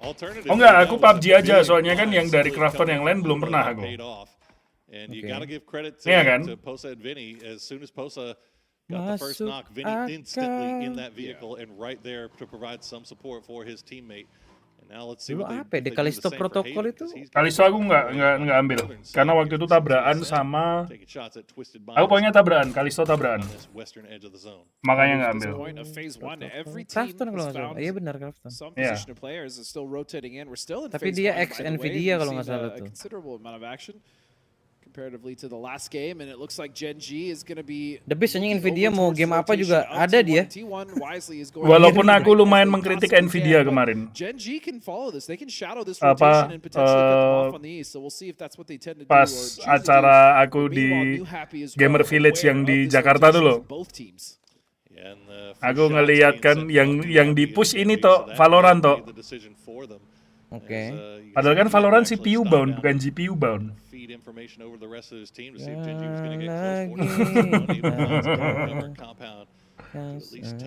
Oh enggak, aku PUBG aja soalnya kan yang dari Krafton yang lain belum pernah aku. And you got to give credit to Posa and Vinny. As soon as Posa got the first knock, Vinny instantly in that vehicle and right there to provide some support for his teammate. And now let's see Dulu what apa ya, Kalisto protokol itu? Kalisto aku nggak ambil karena waktu itu tabrakan sama aku pokoknya tabrakan, Kalisto tabrakan. Makanya nggak ambil. Krafton kalau nggak salah. Iya benar Krafton. Iya. Tapi dia ex Nvidia kalau nggak salah tuh. Comparatively to the last game, and it looks like Gen G is going to be the best. Nvidia mau game apa juga ada dia. Walaupun aku lumayan mengkritik Nvidia kemarin. Gen G can follow this. They can shadow this rotation and potentially cut them off on the east. So we'll see if that's what they tend to do. Pas acara aku di Gamer Village yang di Jakarta dulu. Aku ngeliat kan yang di push ini toh Valorant toh. Oke. Padahal kan Valorant CPU bound bukan GPU bound.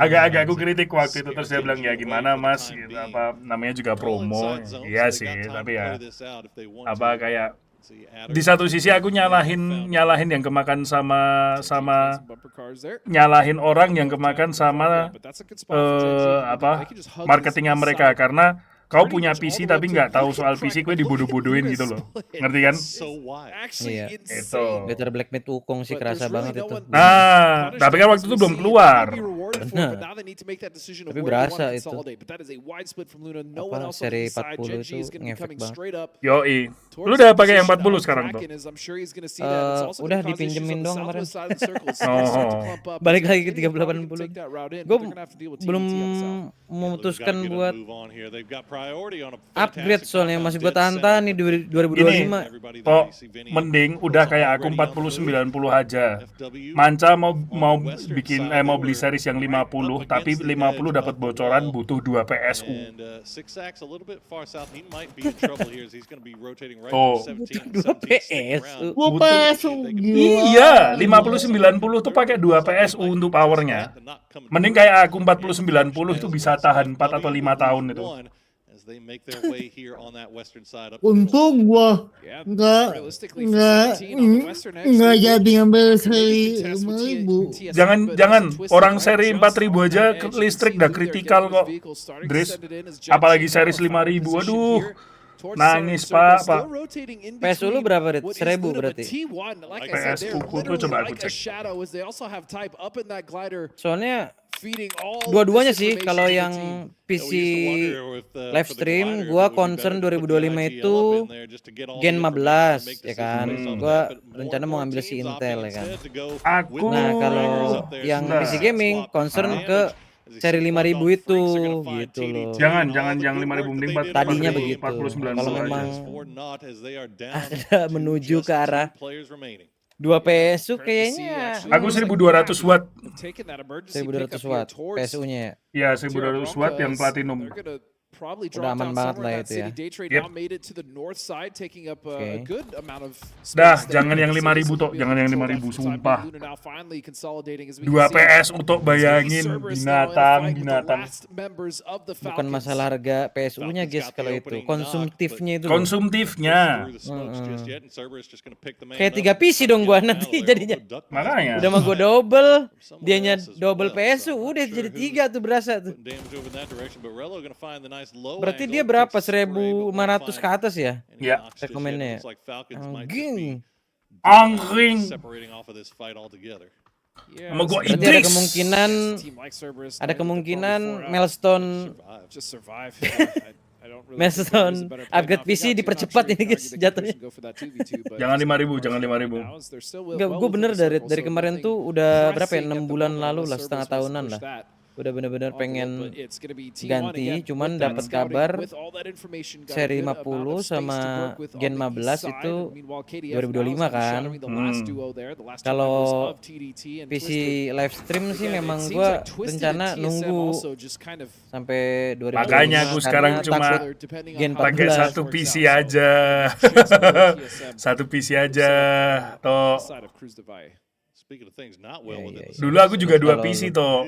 Agak-agak aku kritik waktu itu, terus dia bilang ya gimana mas, gitu, apa namanya juga promo. Iya sih, tapi ya apa kayak di satu sisi aku nyalahin yang kemakan sama nyalahin orang yang kemakan sama marketingnya mereka, karena kau punya PC tapi nggak tahu soal PC, gue dibodoh-bodohin gitu loh, ngerti kan? Iya, itu. Better Black Myth Wukong sih kerasa banget itu. Nah, tapi kan waktu itu belum keluar. Benar. Tapi berasa itu. Apa seri 40 itu ngefek banget. Yoi. Lu udah pakai yang 40 sekarang tuh? Udah dipinjemin doang kemarin. Oh. Balik lagi ke 380. Gue belum memutuskan buat upgrade soalnya masih gue tahan nih 2025. Kok mending udah kayak aku 40-90 aja. Manca mau bikin mau beli series yang 50, tapi 50 dapat bocoran butuh 2 PSU. Oh. 2 PSU. Iya, 50-90 tuh pakai 2 PSU untuk powernya. Mending kayak aku 40-90 itu bisa tahan 4 atau 5 tahun itu. Untung gua nggak jadi ngambil seri 5.000. Jangan orang seri 4.000 aja listrik udah kritikal kok, Dris. Apalagi seri 5.000, aduh. Nangis pak. PSU lu berapa Rit? 1.000 berarti? PSU ku tuh coba aku cek. Soalnya dua-duanya sih, kalau yang PC live stream gua concern 2025 itu Gen 15 ya kan. Gua rencana mau ngambil si Intel ya kan. Nah, kalau yang PC gaming concern ke seri 5.000 itu gitu loh. Jangan 5.000 mending tadinya begitu. Kalau memang ada menuju ke arah 2 PSU kayaknya. Aku 1.200 watt. 1.200 watt PSU-nya ya. Iya, 1.200 watt yang platinum. Udah aman banget lah itu ya. Yep. Dah, jangan yang 5.000 toh, jangan yang 5.000 sumpah. 2 PS untuk bayangin binatang. Bukan masalah harga PSU-nya guys kalau itu, konsumtifnya itu. Kayak 3 PC dong gua nanti jadinya. Makanya. Udah mah gua double, dianya double PSU, udah jadi 3 tuh berasa tuh. Berarti dia berapa? 1.500 ke atas ya? Iya. Rekomennya. Angring. Sama gua Idris. Ada kemungkinan milestone upgrade PC dipercepat ini guys jatuhnya. Jangan 5.000. Enggak, gue bener dari kemarin tuh udah berapa ya, 6 bulan lalu lah, setengah tahunan lah. Udah bener-bener pengen ganti, cuman dapat kabar seri 50 sama Gen 15 itu 2025 kan. Kalau PC live stream sih memang gua rencana nunggu sampai 2025. Makanya aku sekarang cuma pakai 1 PC aja. 1 PC aja toh. Speaking of things not well within the Dulu aku juga 2 PC toh.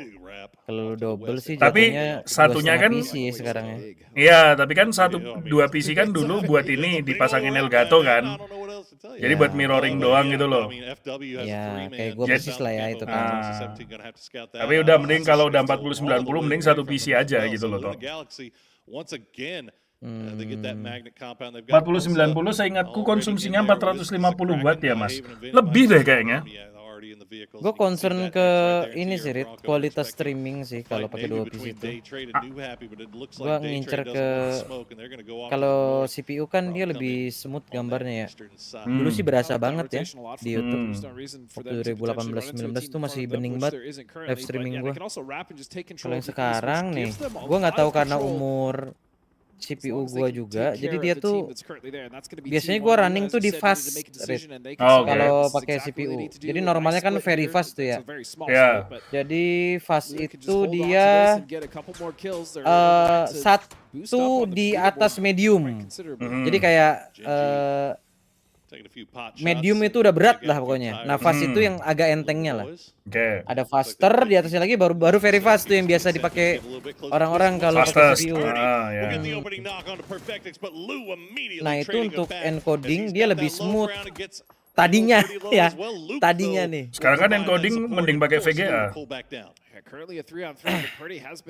Kalau lu double sih Tapi jatuhnya satunya 2,5 kan PC sekarang ya. Iya, tapi kan 2 PC kan dulu buat ini dipasangin Elgato kan. Jadi buat mirroring doang gitu loh. Ya, kayak gue persis lah ya itu kan. Tapi udah mending kalau udah 4090 mending satu PC aja gitu loh toh. 4090 seingatku konsumsinya 450 watt ya mas. Lebih deh kayaknya. Gue concern ke ini sih, Rit, kualitas streaming sih kalau pakai 2 PC itu. Gue ngincer ke kalau CPU kan dia lebih smooth gambarnya ya. Dulu sih berasa banget ya di YouTube. Waktu 2018-19 tuh masih bening banget live streaming gue. Kalau yang sekarang nih, gue nggak tahu karena umur CPU gua juga, jadi dia tuh biasanya gua running tuh di fast rate kalau pakai CPU. Jadi normalnya kan very fast tuh ya. Jadi fast itu dia satu di atas medium. Jadi kayak medium itu udah berat lah pokoknya. Nah fast itu yang agak entengnya lah. Ada faster di atasnya lagi baru very fast tuh yang biasa dipakai orang-orang kalau pakai CPU. Nah itu untuk encoding dia lebih smooth. Tadinya ya, tadinya nih. Sekarang kan encoding mending pakai VGA.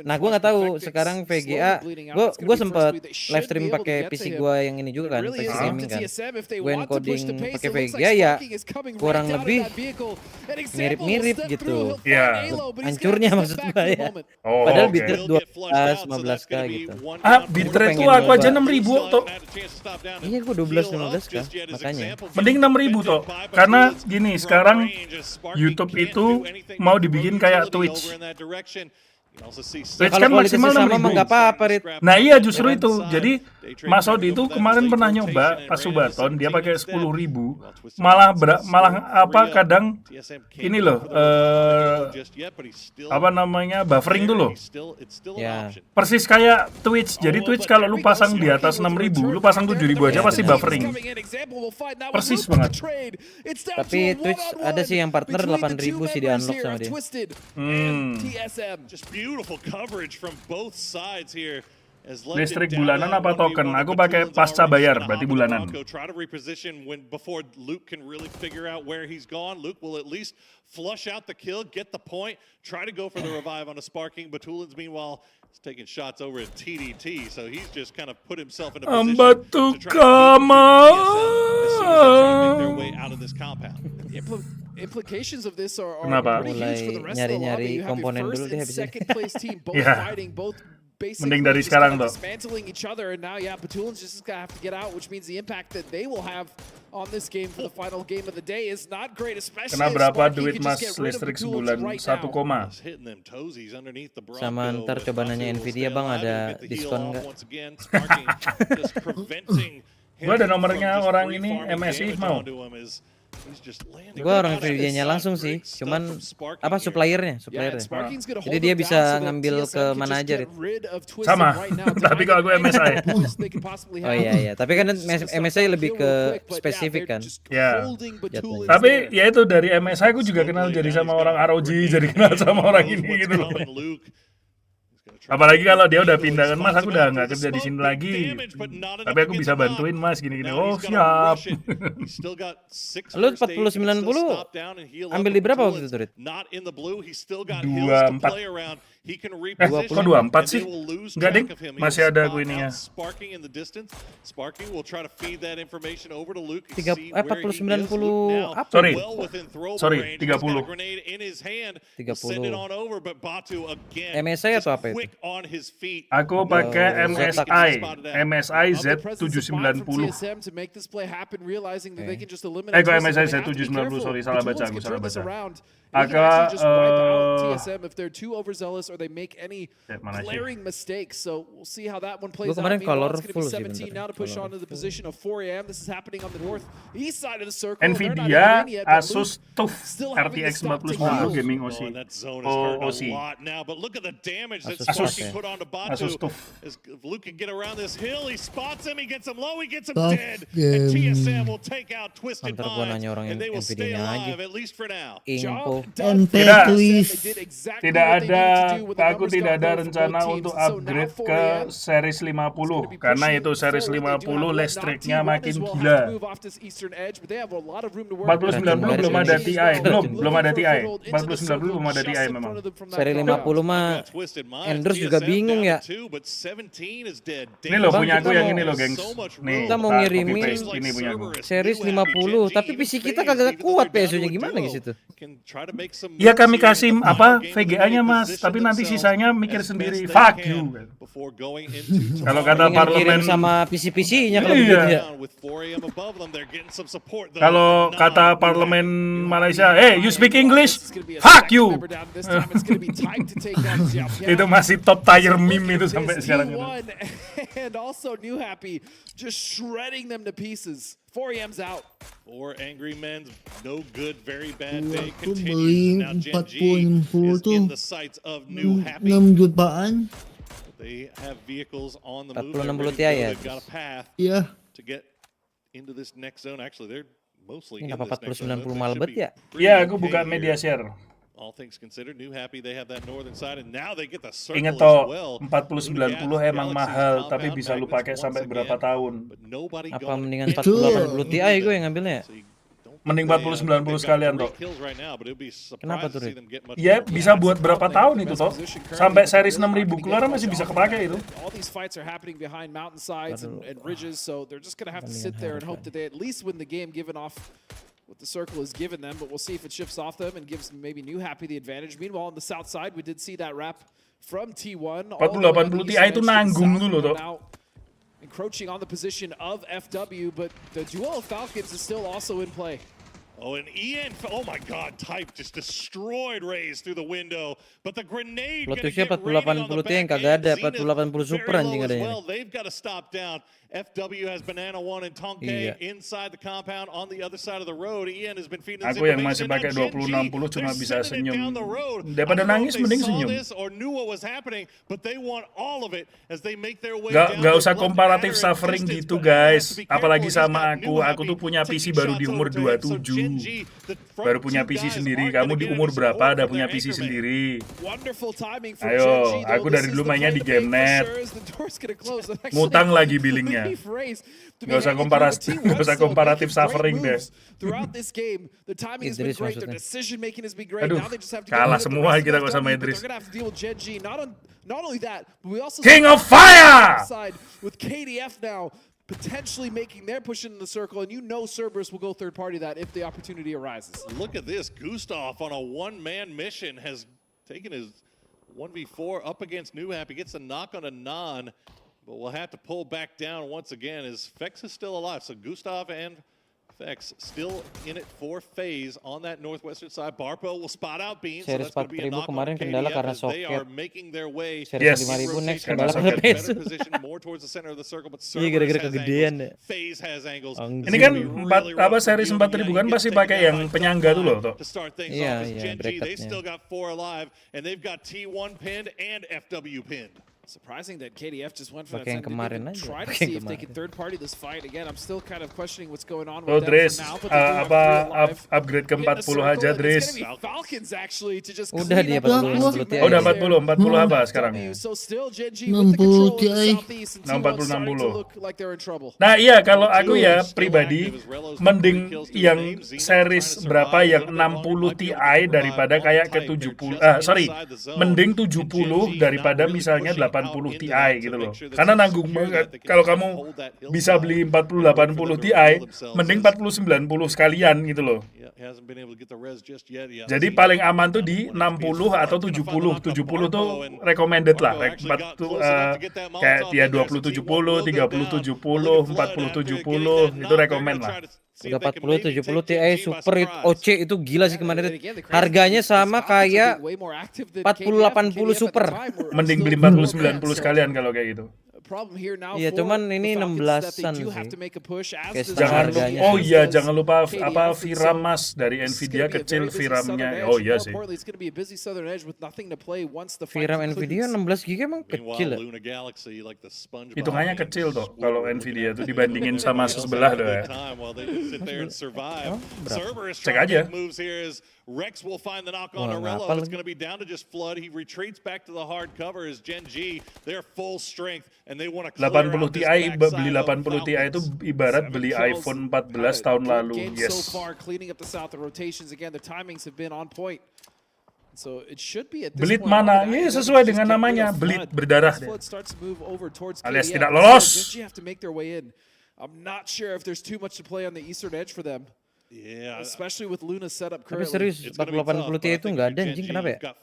Nah gue nggak tahu sekarang VGA. Gue sempet live stream pakai PC gue yang ini juga kan, PC gaming kan. Gue encoding pakai VGA ya kurang lebih mirip-mirip gitu. Iya. Hancurnya maksud gue ya. Padahal bitrate 12, 15k gitu. Bitrate tuh aku aja 6000 toh. Iya gue 12, 15k makanya. Mending 6000 toh. Karena gini sekarang YouTube itu mau dibikin kayak Twitch. Twitch kan maksimal 6.000. Nah iya justru itu. Jadi Mas Odi itu kemarin pernah nyoba pas Subaton dia pakai 10.000. Malah kadang ini loh apa namanya buffering tuh loh. Ya. Persis kayak Twitch. Jadi Twitch kalau lu pasang di atas 6.000, lu pasang 7.000 aja pasti buffering. Persis banget. Tapi Twitch ada sih yang partner 8.000 sih di unlock sama dia. Listrik bulanan apa token? Aku pakai pasca bayar, berarti bulanan. Ambatukama. Implications of this are Kenapa? Mulai nyari-nyari komponen dulu deh habis ini. Ya. Mending dari sekarang tuh. Each other and now Batulans just gonna have to get out, which means the impact that they will have on this game for the final game of the day is not great, especially. Kena berapa duit mas listrik sebulan? 1, sama ntar coba nanya Nvidia bang ada diskon nggak? Gua ada nomornya orang ini MSI mau. Gue orang Nvidia-nya langsung sih, cuman apa suppliernya. Jadi dia bisa ngambil ke mana aja, Rit. Sama, tapi kalau gue MSI. Oh iya, tapi kan MSI lebih ke spesifik kan. Ya. Tapi ya itu dari MSI aku juga kenal jadi sama orang ROG, jadi kenal sama orang ini gitu loh. Apalagi kalau dia udah pindah kan mas, aku udah nggak kerja di sini lagi. Tapi aku bisa bantuin mas gini-gini. Oh siap. Lu 4090 ambil di berapa waktu itu, Rit? 24. Kok 24 sih? Enggak ding, masih ada aku ininya. 4090 apa? Sorry, 30. MSI atau apa itu? Aku pakai MSI Z790. Kok MSI Z790, sorry salah baca aku. or they make any mana sih? glaring mistakes. So we'll see how that one plays out. kemarin Meanwhile, it's going to be colorful 17 sih, now to push on to the position of 4am. This is happening on the northeast side of the circle. Nvidia, Asus, TUF, RTX 4090 Gaming OC. That zone is hurting OC. a lot now, but look at the damage that Asus. Sparky put onto Asus Batu. TUF. As Luke can get around this hill, he spots him, he gets him low, he gets him Tough dead. And game. TSM will take out Twisted Ntar gua Minds, nanya orang and they will stay Nvidia-nya lagi. alive, at least for now. Info. Tidak ada, aku tidak ada rencana untuk upgrade ke series 50 karena itu series 50 listriknya makin gila. 4090 belum ada TI, belum ada TI. 4090 belum ada TI memang. Seri 50 mah Enders juga bingung ya. Ini loh punya aku yang ini loh, gengs. Nih, Kita mau ngirimin ini punya aku. series 50, tapi PC kita kagak kuat PSU-nya gimana guys itu? Ya kami kasih apa VGA-nya Mas, tapi nanti sisanya mikir sendiri. Fuck you. Kalau kata parlemen sama PC-PC-nya kalau iya. begitu ya. Kalau kata parlemen Malaysia, hey, you speak English? Fuck you. Itu masih top tier meme itu sampai sekarang. And also New Happy just shredding them to pieces. 4am's out. Or Angry Men's no good, very bad day Aku continues. beli Now Gen G 40 is tuh in the sights of New Happy. 6 jutaan. They have vehicles on the move. 4060 Ti ya. They've got a path Iya. to get into this next zone. Actually, they're mostly Ini in apa this next zone. 4090 Malbet ya? Ya, aku buka media share. All things considered, New Happy, they have that northern side, and now they get the circle Ingat as toh, well. 4090 emang mahal, tapi bisa lu pakai sampai berapa tahun. Apa mendingan 4080 Ti gue yang ngambilnya? Mending 4090 sekalian toh. Kenapa tuh, Rick? Ya, bisa buat berapa tahun itu toh. Sampai series 6000 keluar masih bisa kepake itu. All these fights are happening behind mountainsides and ridges, so they're just going to have to sit there and hope that they at least win the game given off what the circle has given them, but we'll see if it shifts off them and gives maybe New Happy the advantage. Meanwhile, on the south side, we did see that wrap from T1. 4080 Ti itu nanggung dulu toh. Encroaching on the position of FW, but the duel of Falcons is still also in play. Oh, and Ian, oh my God, Type just destroyed Raze through the window, but the grenade gonna Lotusnya get raided on the 4080 Ti yang back kagak end. ada, Zenith 4080 Super very anjing low as adanya. well. They've got to stop down. FW has Banana 1 and Tonke Iya. inside the compound on the other side of the road. Ian has been feeding Aku yang masih pakai 2060 cuma bisa senyum. Daripada nangis mending senyum. Gak usah komparatif suffering gitu guys. Apalagi sama aku. Aku tuh punya PC baru di umur 27. Baru punya PC sendiri. Kamu di umur berapa udah punya PC sendiri? Ayo, aku dari dulu mainnya di GameNet. Ngutang lagi billingnya. Gak usah komparatif suffering deh. Idris maksudnya. Aduh, kalah semua kita kok sama Idris. King of Fire! With KDF now potentially making their push into the circle, and you know Cerberus will go third party that if the opportunity arises. Look at this, Gustav on a one-man mission has taken his 1v4 up against New Happy, gets a knock on a non, but we'll have to pull back down once again as Fex is still alive. So Gustav and Fex still in it for FaZe on that northwestern side. Barpo will spot out Beans, so Series that's going to be a 4000 knock on kemarin kendala KDF karena as they are soket. making their way. Series 5000 next kendala karena better PSU. position more towards the center of the circle, but Iya, Cerberus gara-gara has kegedean angles. deh. FaZe has angles. Ini kan series 4000 kan pasti pakai yang penyangga tuh loh. To start things Iya, off as iya, Gen G, they bracketnya. still got 4 alive, and they've got T1 pinned and FW pinned. Surprising that KDF just went for that. Pakai yang Didn't kemarin even aja, try to pakai see yang if they could kemarin. third party this fight again. I'm still kind of questioning what's going on Oh with them Dres, for now. But they do have 3 alive. upgrade ke In the 40 circle, aja and it's Dres. gonna be Falcons actually to just Udah clean dia up the 40 last 60 two Ti. Oh udah members 40 there. apa sekarang? So still Gen G 60 with the control in the Ti. southeast and Nah, T1 starting to 40-60. look like they're in trouble. Nah iya kalau aku ya pribadi mending yang series berapa yang 60 Ti daripada kayak ke 70 mending 70 daripada misalnya 80 Ti gitu loh. Karena nanggung banget kalau kamu bisa beli 4080 Ti mending 4090 sekalian gitu loh. Jadi paling aman tuh di 60 atau 70. 70 tuh recommended lah. Kayak dia 2070, 3070, 4070 itu recommend lah. Udah 40 70 Ti Super OC itu gila sih kemarin. Harganya sama kayak 40 80 Super. Mending beli 40 90 sekalian kalau kayak gitu. Iya, cuman ini 16-an sih. Jangan lupa VRAM Mas dari Nvidia kecil VRAM-nya. Oh iya sih. VRAM Nvidia 16 GB emang kecil ya? Hitungannya kecil tuh kalau Nvidia itu dibandingin sama sebelah tuh ya. Cek aja. Rex will find the knock on Arello. It's going to be down to just Flood. He retreats back to the hard cover as Gen G, they're full strength and they want to clear 80 Ti beli 80 Ti itu ibarat beli iPhone 14 tahun lalu. Yes. So far cleaning up the south, the rotations again, the timings have been on point. So it should be at this Belit point, mana? Ini sesuai dengan namanya, belit berdarah. Alias tidak lolos. I'm not sure if there's too much to play on the eastern edge for them. Yeah, especially with Luna set up Tapi currently. serius 40-80 Ti itu nggak ada anjing, kenapa ya?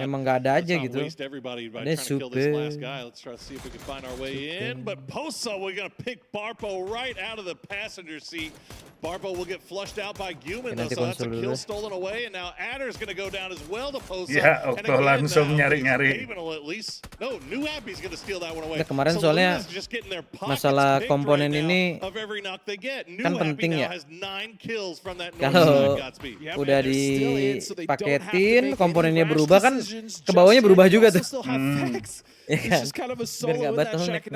Memang nggak ada aja gitu. Ini super. Let's try to see if we can find our way in. But Posa, we're gonna pick Barpo right out of the passenger seat. Barpo will get flushed out by Guman though, so that's a kill stolen away. And now Adder's gonna go down as well to Posa. Ya, Okto langsung nyari-nyari. No, New Happy's gonna steal that one away. Nah, kemarin soalnya masalah komponen ini kan penting ya. Kalau udah dipaketin, komponennya berubah kan, ke bawahnya berubah juga tuh. Ya kan? Biar nggak bottleneck.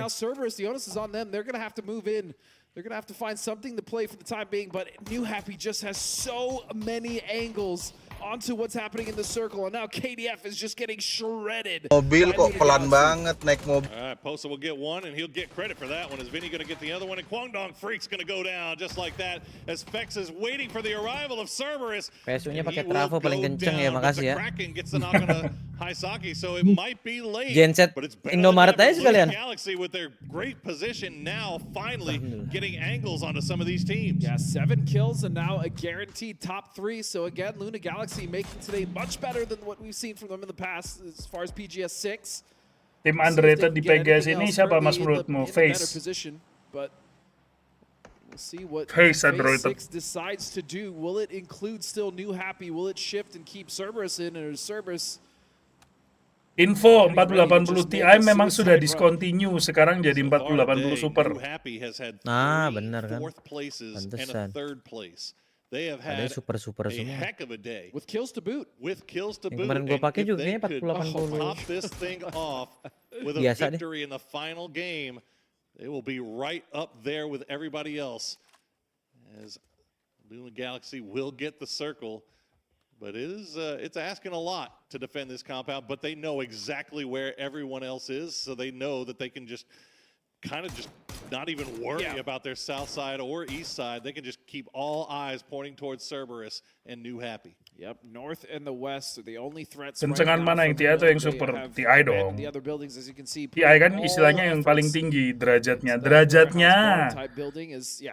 They're going to have to find something to play for the time being, but New Happy just has so many angles onto what's happening in the circle, and now KDF is just getting shredded. Mobil kok pelan banget naik mobil. All right, Posa will get one, and he'll get credit for that one. Is Vinny going to get the other one? And Kwangdong Freak's going to go down just like that, as Fex is waiting for the arrival of Cerberus. PSU-nya pakai trafo paling kenceng ya, makasih ya. Gets the knock on a Haisaki, so it might be late. Genset Indomaret aja sekalian. Galaxy with their great position now, finally getting angles onto some of these teams. Yeah, 7 kills and now a guaranteed top 3. So again, Luna Galaxy making today much better than what we've seen from them in the past as far as PGS 6. Tim underrated di PGS ini siapa Mas menurutmu? Face. But we'll see what Face 6 underrated. decides to do. Will it include still New Happy? Will it shift and keep Cerberus in, or Cerberus? Info 4080 Ti memang sudah discontinue, sekarang jadi 4080 Super. Nah, benar kan. Pantesan. Ada super a semua. heck of a day with kills to boot. Kemarin gue pakai juga kayaknya 4080. Top this thing off with a Biasa victory in the final game, they will be right up there with everybody else. As Luna Galaxy will get the circle, but it's asking a lot to defend this compound. But they know exactly where everyone else is, so they know that they can just kind of just not even worry about their south side or east side. They can just keep all eyes pointing towards Cerberus and New Happy. Yep, north and the west are the only threats. Kencengan mana yang TI atau yang super? TI dong. TI kan istilahnya yang paling tinggi derajatnya.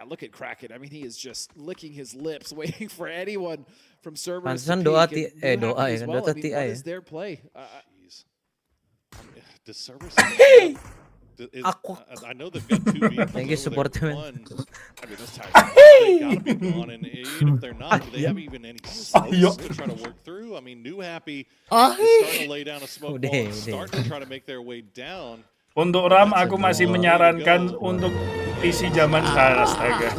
Look at Kraken. I mean, he is just licking his lips, waiting for anyone from Cerberus. Pantesan doa ya kan, Dota TI ya. Their play. Does Cerberus? I know they've got 2 vehicles. Thank you, support man. I mean, those tires they gotta be gone, and even if they're not, do they have even any smokes to try to work through? I mean, New Happy is starting to lay down a smoke wall, starting to try to make their way down. Untuk RAM aku masih menyarankan untuk PC zaman astaga.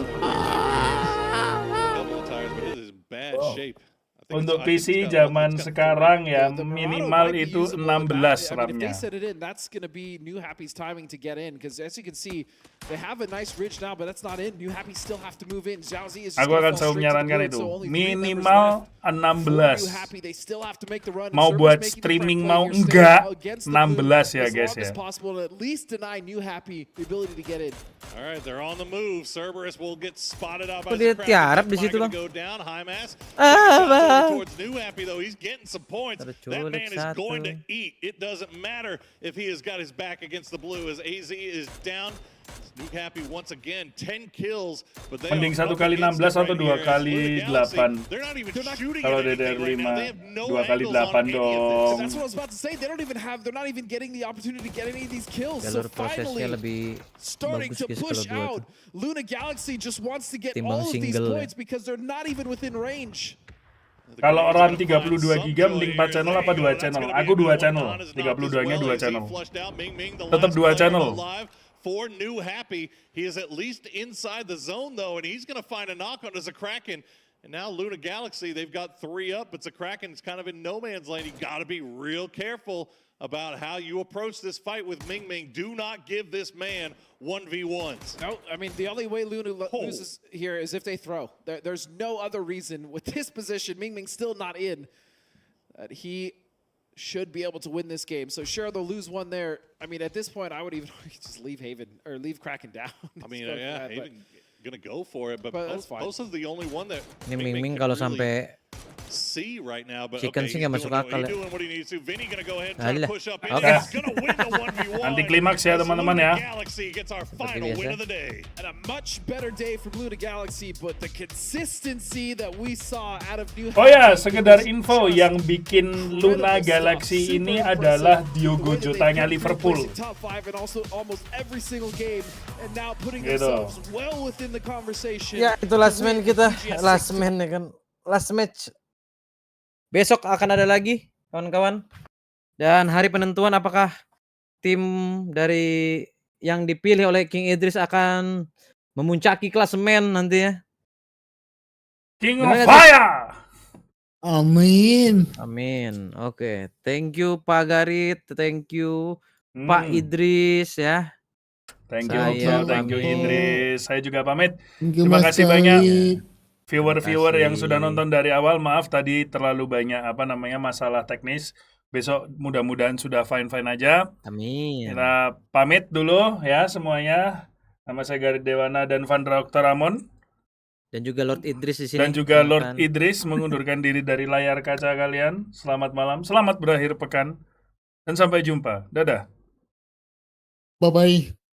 Bad shape. Untuk PC zaman sekarang ya minimal itu 16 RAM-nya. That's going to be New Happy's timing to get in, because as you can see, they have a nice ridge now, but that's not in. New Happy still have to move in. Zhao-Zi is just Aku akan selalu menyarankan itu minimal 16. Mau buat streaming mau enggak 16 ya guys ya. At least deny New Happy the ability to get in. All right, they're on the move. Cerberus will get spotted out Kok by dia tiarap di situ, Bang? go down. High mass. towards New Happy though. He's getting some points. That man is going to eat. It doesn't matter if he has got his back against the blue as AZ is down. New Happy once again 10 kills, but they mending 1 kali 16 atau 2 kali 8. Kalau DDR5 2 kali 8 dong. That's what I was about to say. They're not even getting the opportunity to get any of these kills. Jalur So finally prosesnya lebih starting bagus to guys push kalau 2 out. tuh. Luna Galaxy just wants to get Timbang all of these single, points because they're not even within range. Kalau orang 32 giga mending 4 channel apa 2 channel? Aku 2 channel. 32-nya 2 channel. Tetap 2 channel. For New Happy, he is at least inside the zone though, and he's going to find a knock on as a Kraken. And now Luna Galaxy, they've got 3 up. It's a Kraken. It's kind of in no man's land. You got to be real careful about how you approach this fight with Ming Ming. Do not give this man 1v1s. No, I mean, the only way Luna loses here is if they throw. There's no other reason with this position. Ming Ming's still not in. He should be able to win this game. So sure, they'll lose one there. I mean, at this point, I would even just leave Haven or leave Kraken down. I mean, yeah, Haven gonna go for it, but that's fine. Post is the only one that Ini Ming kalau sampai see right now, but chicken sih nggak masuk akal ya. Alah, oke. Anti klimaks ya teman-teman ya. Seperti biasa. And a much better day for Luna Galaxy, but the consistency that we saw out of New Oh ya, sekedar info yang bikin Luna Galaxy ini adalah Diogo Jotanya Liverpool. Gitu. Ya, itu last man kita, last man ya kan, last match. Besok akan ada lagi, kawan-kawan. Dan hari penentuan apakah tim dari yang dipilih oleh King Idris akan memuncaki klasemen nanti ya. King of Fire! Amin. Amin. Oke, thank you Pak Garit, thank you Pak Idris ya. Thank you, Saya thank you pamit. Idris. Saya juga pamit. Thank you, Terima Mas kasih banyak Khalid. viewer-viewer Terima yang kasih. sudah nonton dari awal. Maaf tadi terlalu banyak masalah teknis. Besok mudah-mudahan sudah fine-fine aja. Amin. Kita pamit dulu ya semuanya. Nama saya Garit Dewana dan Vandra Oktoramon. Dan juga Lord Idris di sini. Dan juga Lord Silakan. Idris mengundurkan diri dari layar kaca kalian. Selamat malam, selamat berakhir pekan. Dan sampai jumpa. Dadah. Bye-bye.